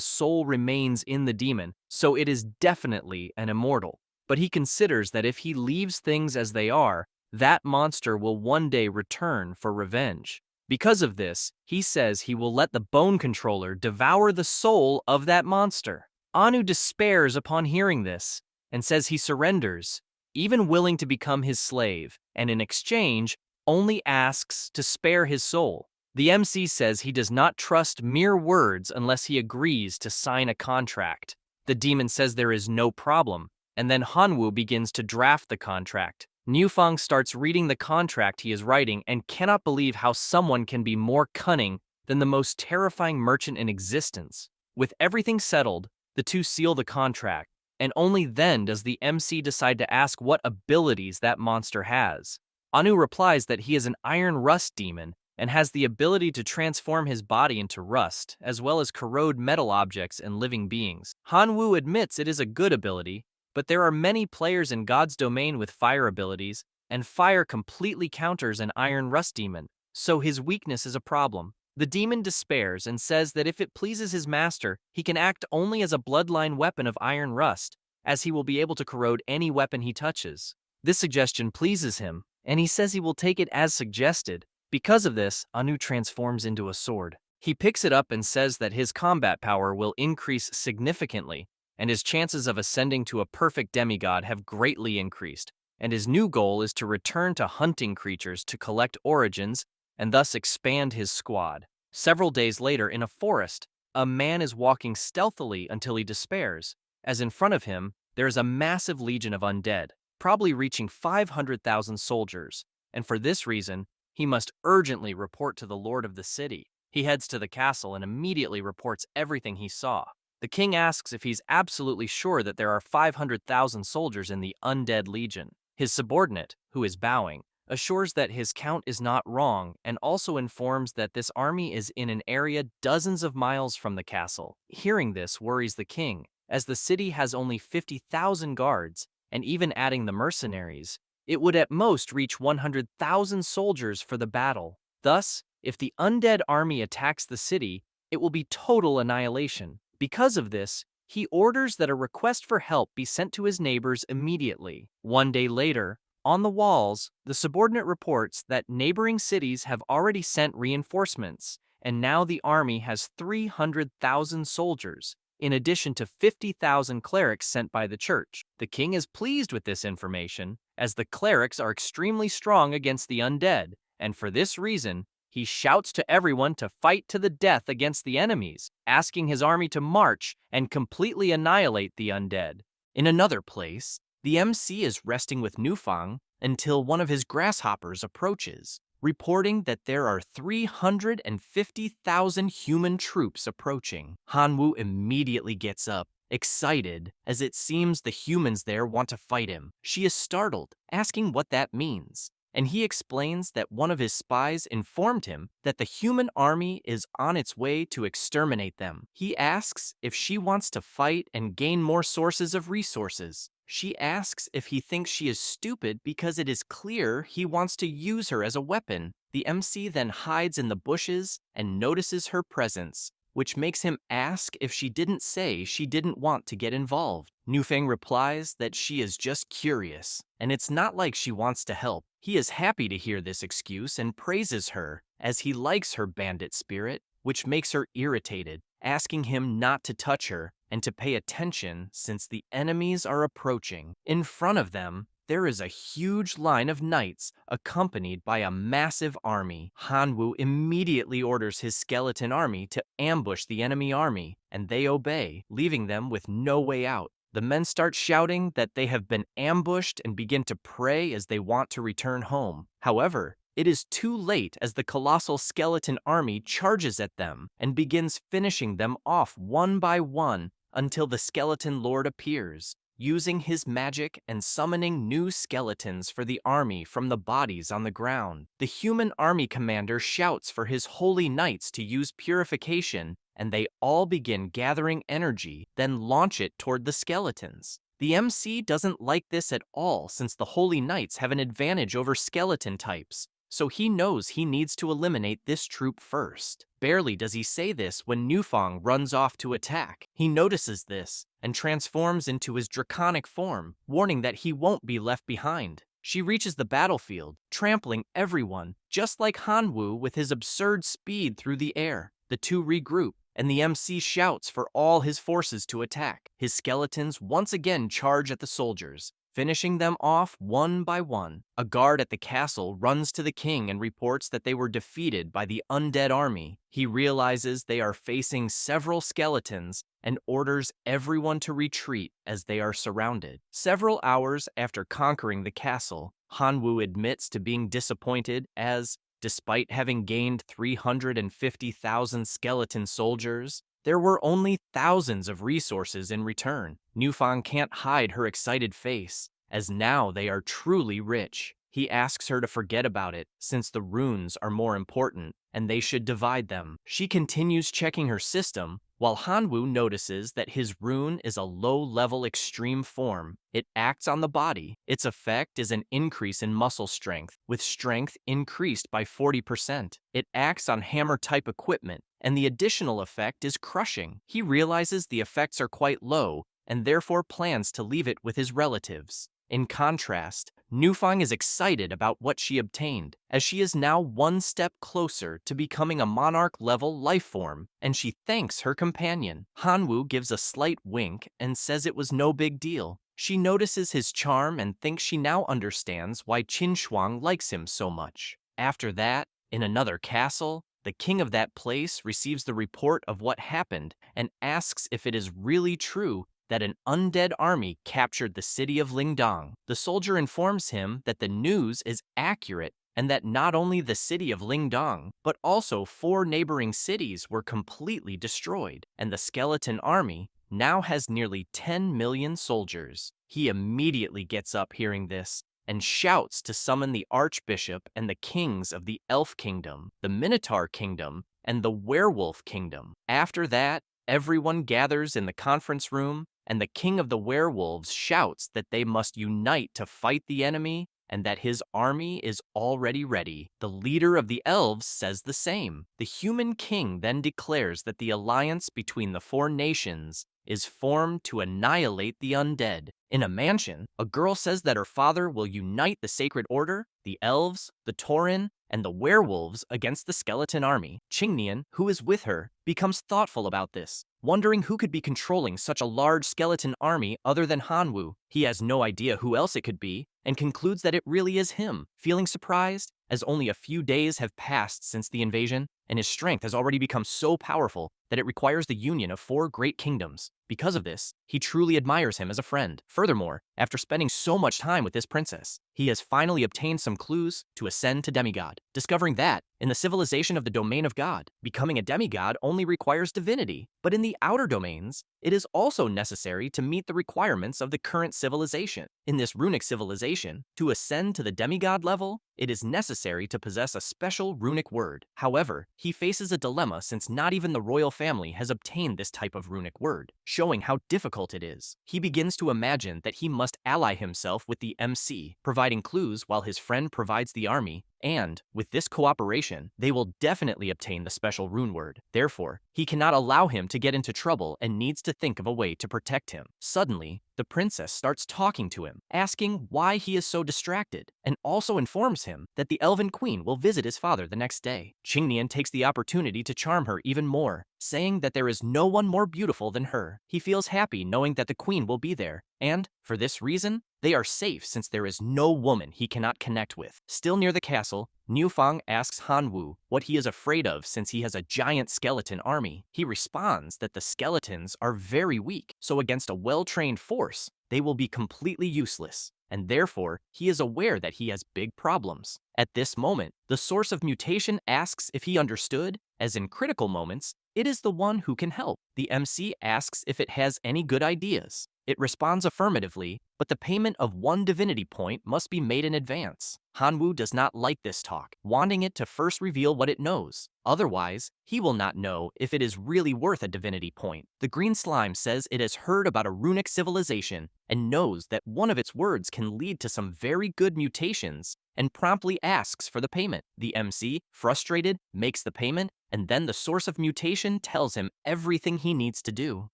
soul remains in the demon, so it is definitely an immortal. But he considers that if he leaves things as they are, that monster will one day return for revenge. Because of this, he says he will let the bone controller devour the soul of that monster. Anu despairs upon hearing this and says he surrenders, even willing to become his slave, and in exchange, only asks to spare his soul. The MC says he does not trust mere words unless he agrees to sign a contract. The demon says there is no problem, and then Hanwoo begins to draft the contract. Niufeng starts reading the contract he is writing and cannot believe how someone can be more cunning than the most terrifying merchant in existence. With everything settled, the two seal the contract, and only then does the MC decide to ask what abilities that monster has. Anu replies that he is an iron rust demon and has the ability to transform his body into rust, as well as corrode metal objects and living beings. Hanwoo admits it is a good ability, but there are many players in God's domain with fire abilities, and fire completely counters an iron rust demon, so his weakness is a problem. The demon despairs and says that if it pleases his master, he can act only as a bloodline weapon of iron rust, as he will be able to corrode any weapon he touches. This suggestion pleases him, and he says he will take it as suggested. Because of this, Anu transforms into a sword. He picks it up and says that his combat power will increase significantly, and his chances of ascending to a perfect demigod have greatly increased, and his new goal is to return to hunting creatures to collect origins and thus expand his squad. Several days later, in a forest, a man is walking stealthily until he despairs, as in front of him there is a massive legion of undead, probably reaching 500,000 soldiers, and for this reason, he must urgently report to the lord of the city. He heads to the castle and immediately reports everything he saw. The king asks if he's absolutely sure that there are 500,000 soldiers in the undead legion. His subordinate, who is bowing, assures that his count is not wrong and also informs that this army is in an area dozens of miles from the castle. Hearing this worries the king, as the city has only 50,000 guards, and even adding the mercenaries, it would at most reach 100,000 soldiers for the battle. Thus, if the undead army attacks the city, it will be total annihilation. Because of this, he orders that a request for help be sent to his neighbors immediately. One day later, on the walls, the subordinate reports that neighboring cities have already sent reinforcements, and now the army has 300,000 soldiers, in addition to 50,000 clerics sent by the church. The king is pleased with this information, as the clerics are extremely strong against the undead, and for this reason, he shouts to everyone to fight to the death against the enemies, asking his army to march and completely annihilate the undead. In another place, The MC is resting with Nufang until one of his grasshoppers approaches, reporting that there are 350,000 human troops approaching. Hanwoo immediately gets up, excited, as it seems the humans there want to fight him. She is startled, asking what that means, and he explains that one of his spies informed him that the human army is on its way to exterminate them. He asks if she wants to fight and gain more sources of resources. She asks if he thinks she is stupid because it is clear he wants to use her as a weapon. The MC then hides in the bushes and notices her presence, which makes him ask if she didn't say she didn't want to get involved. Nufeng replies that she is just curious, and it's not like she wants to help. He is happy to hear this excuse and praises her, as he likes her bandit spirit, which makes her irritated, asking him not to touch her and to pay attention since the enemies are approaching. In front of them, there is a huge line of knights accompanied by a massive army. Hanwoo immediately orders his skeleton army to ambush the enemy army, and they obey, leaving them with no way out. The men start shouting that they have been ambushed and begin to pray as they want to return home. However, it is too late as the colossal skeleton army charges at them and begins finishing them off one by one until the skeleton lord appears, using his magic and summoning new skeletons for the army from the bodies on the ground. The human army commander shouts for his holy knights to use purification, and they all begin gathering energy, then launch it toward the skeletons. The MC doesn't like this at all since the holy knights have an advantage over skeleton types, so he knows he needs to eliminate this troop first. Barely does he say this when Nufang runs off to attack. He notices this and transforms into his draconic form, warning that he won't be left behind. She reaches the battlefield, trampling everyone, just like Hanwoo with his absurd speed through the air. The two regroup, and the MC shouts for all his forces to attack. His skeletons once again charge at the soldiers, finishing them off one by one. A guard at the castle runs to the king and reports that they were defeated by the undead army. He realizes they are facing several skeletons and orders everyone to retreat as they are surrounded. Several hours after conquering the castle, Hanwoo admits to being disappointed as, despite having gained 350,000 skeleton soldiers, there were only thousands of resources in return. Nufang can't hide her excited face, as now they are truly rich. He asks her to forget about it, since the runes are more important, and they should divide them. She continues checking her system, while Hanwoo notices that his rune is a low-level extreme form. It acts on the body. Its effect is an increase in muscle strength, with strength increased by 40%. It acts on hammer-type equipment, and the additional effect is crushing. He realizes the effects are quite low, and therefore plans to leave it with his relatives. In contrast, Nufang is excited about what she obtained, as she is now one step closer to becoming a monarch-level life form, and she thanks her companion. Hanwoo gives a slight wink and says it was no big deal. She notices his charm and thinks she now understands why Qin Shuang likes him so much. After that, in another castle, the king of that place receives the report of what happened and asks if it is really true that an undead army captured the city of Lingdong. The soldier informs him that the news is accurate and that not only the city of Lingdong, but also 4 neighboring cities were completely destroyed, and the skeleton army now has nearly 10 million soldiers. He immediately gets up hearing this and shouts to summon the archbishop and the kings of the Elf Kingdom, the Minotaur Kingdom, and the Werewolf Kingdom. After that, everyone gathers in the conference room, and the king of the werewolves shouts that they must unite to fight the enemy and that his army is already ready. The leader of the elves says the same. The human king then declares that the alliance between the 4 nations is formed to annihilate the undead. In a mansion, a girl says that her father will unite the Sacred Order, the elves, the Tauren, and the werewolves against the skeleton army. Qingnian, who is with her, becomes thoughtful about this, wondering who could be controlling such a large skeleton army other than Hanwoo. He has no idea who else it could be, and concludes that it really is him, feeling surprised as only a few days have passed since the invasion, and his strength has already become so powerful that it requires the union of 4 great kingdoms. Because of this, he truly admires him as a friend. Furthermore, After spending so much time with this princess, he has finally obtained some clues to ascend to demigod, discovering that, in the civilization of the domain of God, becoming a demigod only requires divinity, but in the outer domains, it is also necessary to meet the requirements of the current civilization. In this runic civilization, to ascend to the demigod level, it is necessary to possess a special runic word. However, he faces a dilemma since not even the royal family has obtained this type of runic word, showing how difficult it is. He begins to imagine that he must ally himself with the MC, providing clues while his friend provides the army, and, with this cooperation, they will definitely obtain the special rune word. Therefore, he cannot allow him to get into trouble and needs to think of a way to protect him. Suddenly, the princess starts talking to him, asking why he is so distracted, and also informs him that the elven queen will visit his father the next day. Qingnian takes the opportunity to charm her even more, saying that there is no one more beautiful than her. He feels happy knowing that the queen will be there, and, for this reason, they are safe since there is no woman he cannot connect with. Still near the castle, Niu Fang asks Han Wu what he is afraid of since he has a giant skeleton army. He responds that the skeletons are very weak, so against a well-trained force, they will be completely useless, and therefore he is aware that he has big problems. At this moment, the source of mutation asks if he understood, as in critical moments, it is the one who can help. The MC asks if it has any good ideas. It responds affirmatively, but the payment of 1 divinity point must be made in advance. Hanwu does not like this talk, wanting it to first reveal what it knows. Otherwise, he will not know if it is really worth a divinity point. The green slime says it has heard about a runic civilization and knows that one of its words can lead to some very good mutations and promptly asks for the payment. The MC, frustrated, makes the payment, and then the source of mutation tells him everything he needs to do.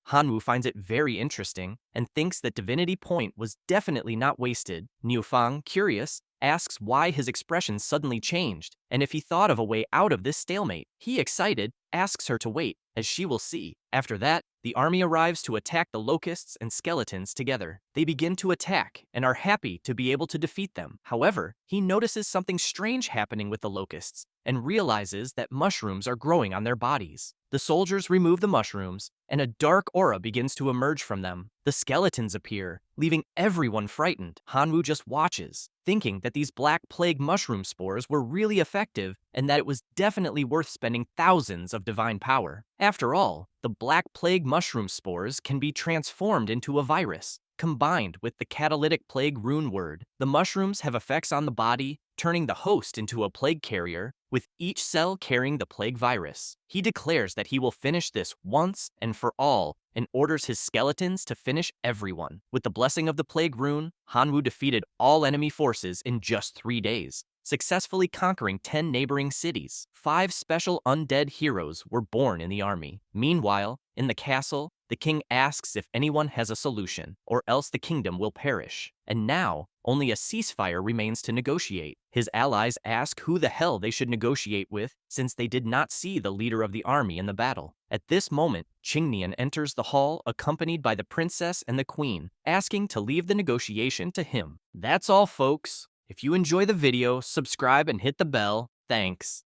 Hanwu finds it very interesting and thinks that divinity point was definitely not wasted. Niu Fang, curious, asks why his expression suddenly changed and if he thought of a way out of this stalemate. He, excited, asks her to wait, as she will see. After that, the army arrives to attack the locusts and skeletons together. They begin to attack and are happy to be able to defeat them. However, he notices something strange happening with the locusts and realizes that mushrooms are growing on their bodies. The soldiers remove the mushrooms, and a dark aura begins to emerge from them. The skeletons appear, leaving everyone frightened. Hanwu just watches, thinking that these black plague mushroom spores were really effective and that it was definitely worth spending thousands of divine power. After all, the black plague mushroom spores can be transformed into a virus. Combined with the catalytic plague rune word, the mushrooms have effects on the body, turning the host into a plague carrier, with each cell carrying the plague virus. He declares that he will finish this once and for all, and orders his skeletons to finish everyone. With the blessing of the plague rune, Hanwu defeated all enemy forces in just 3 days, successfully conquering 10 neighboring cities. 5 special undead heroes were born in the army. Meanwhile, in the castle, the king asks if anyone has a solution, or else the kingdom will perish. And now, only a ceasefire remains to negotiate. His allies ask who the hell they should negotiate with, since they did not see the leader of the army in the battle. At this moment, Qingnian enters the hall accompanied by the princess and the queen, asking to leave the negotiation to him. That's all, folks. If you enjoy the video, subscribe and hit the bell. Thanks.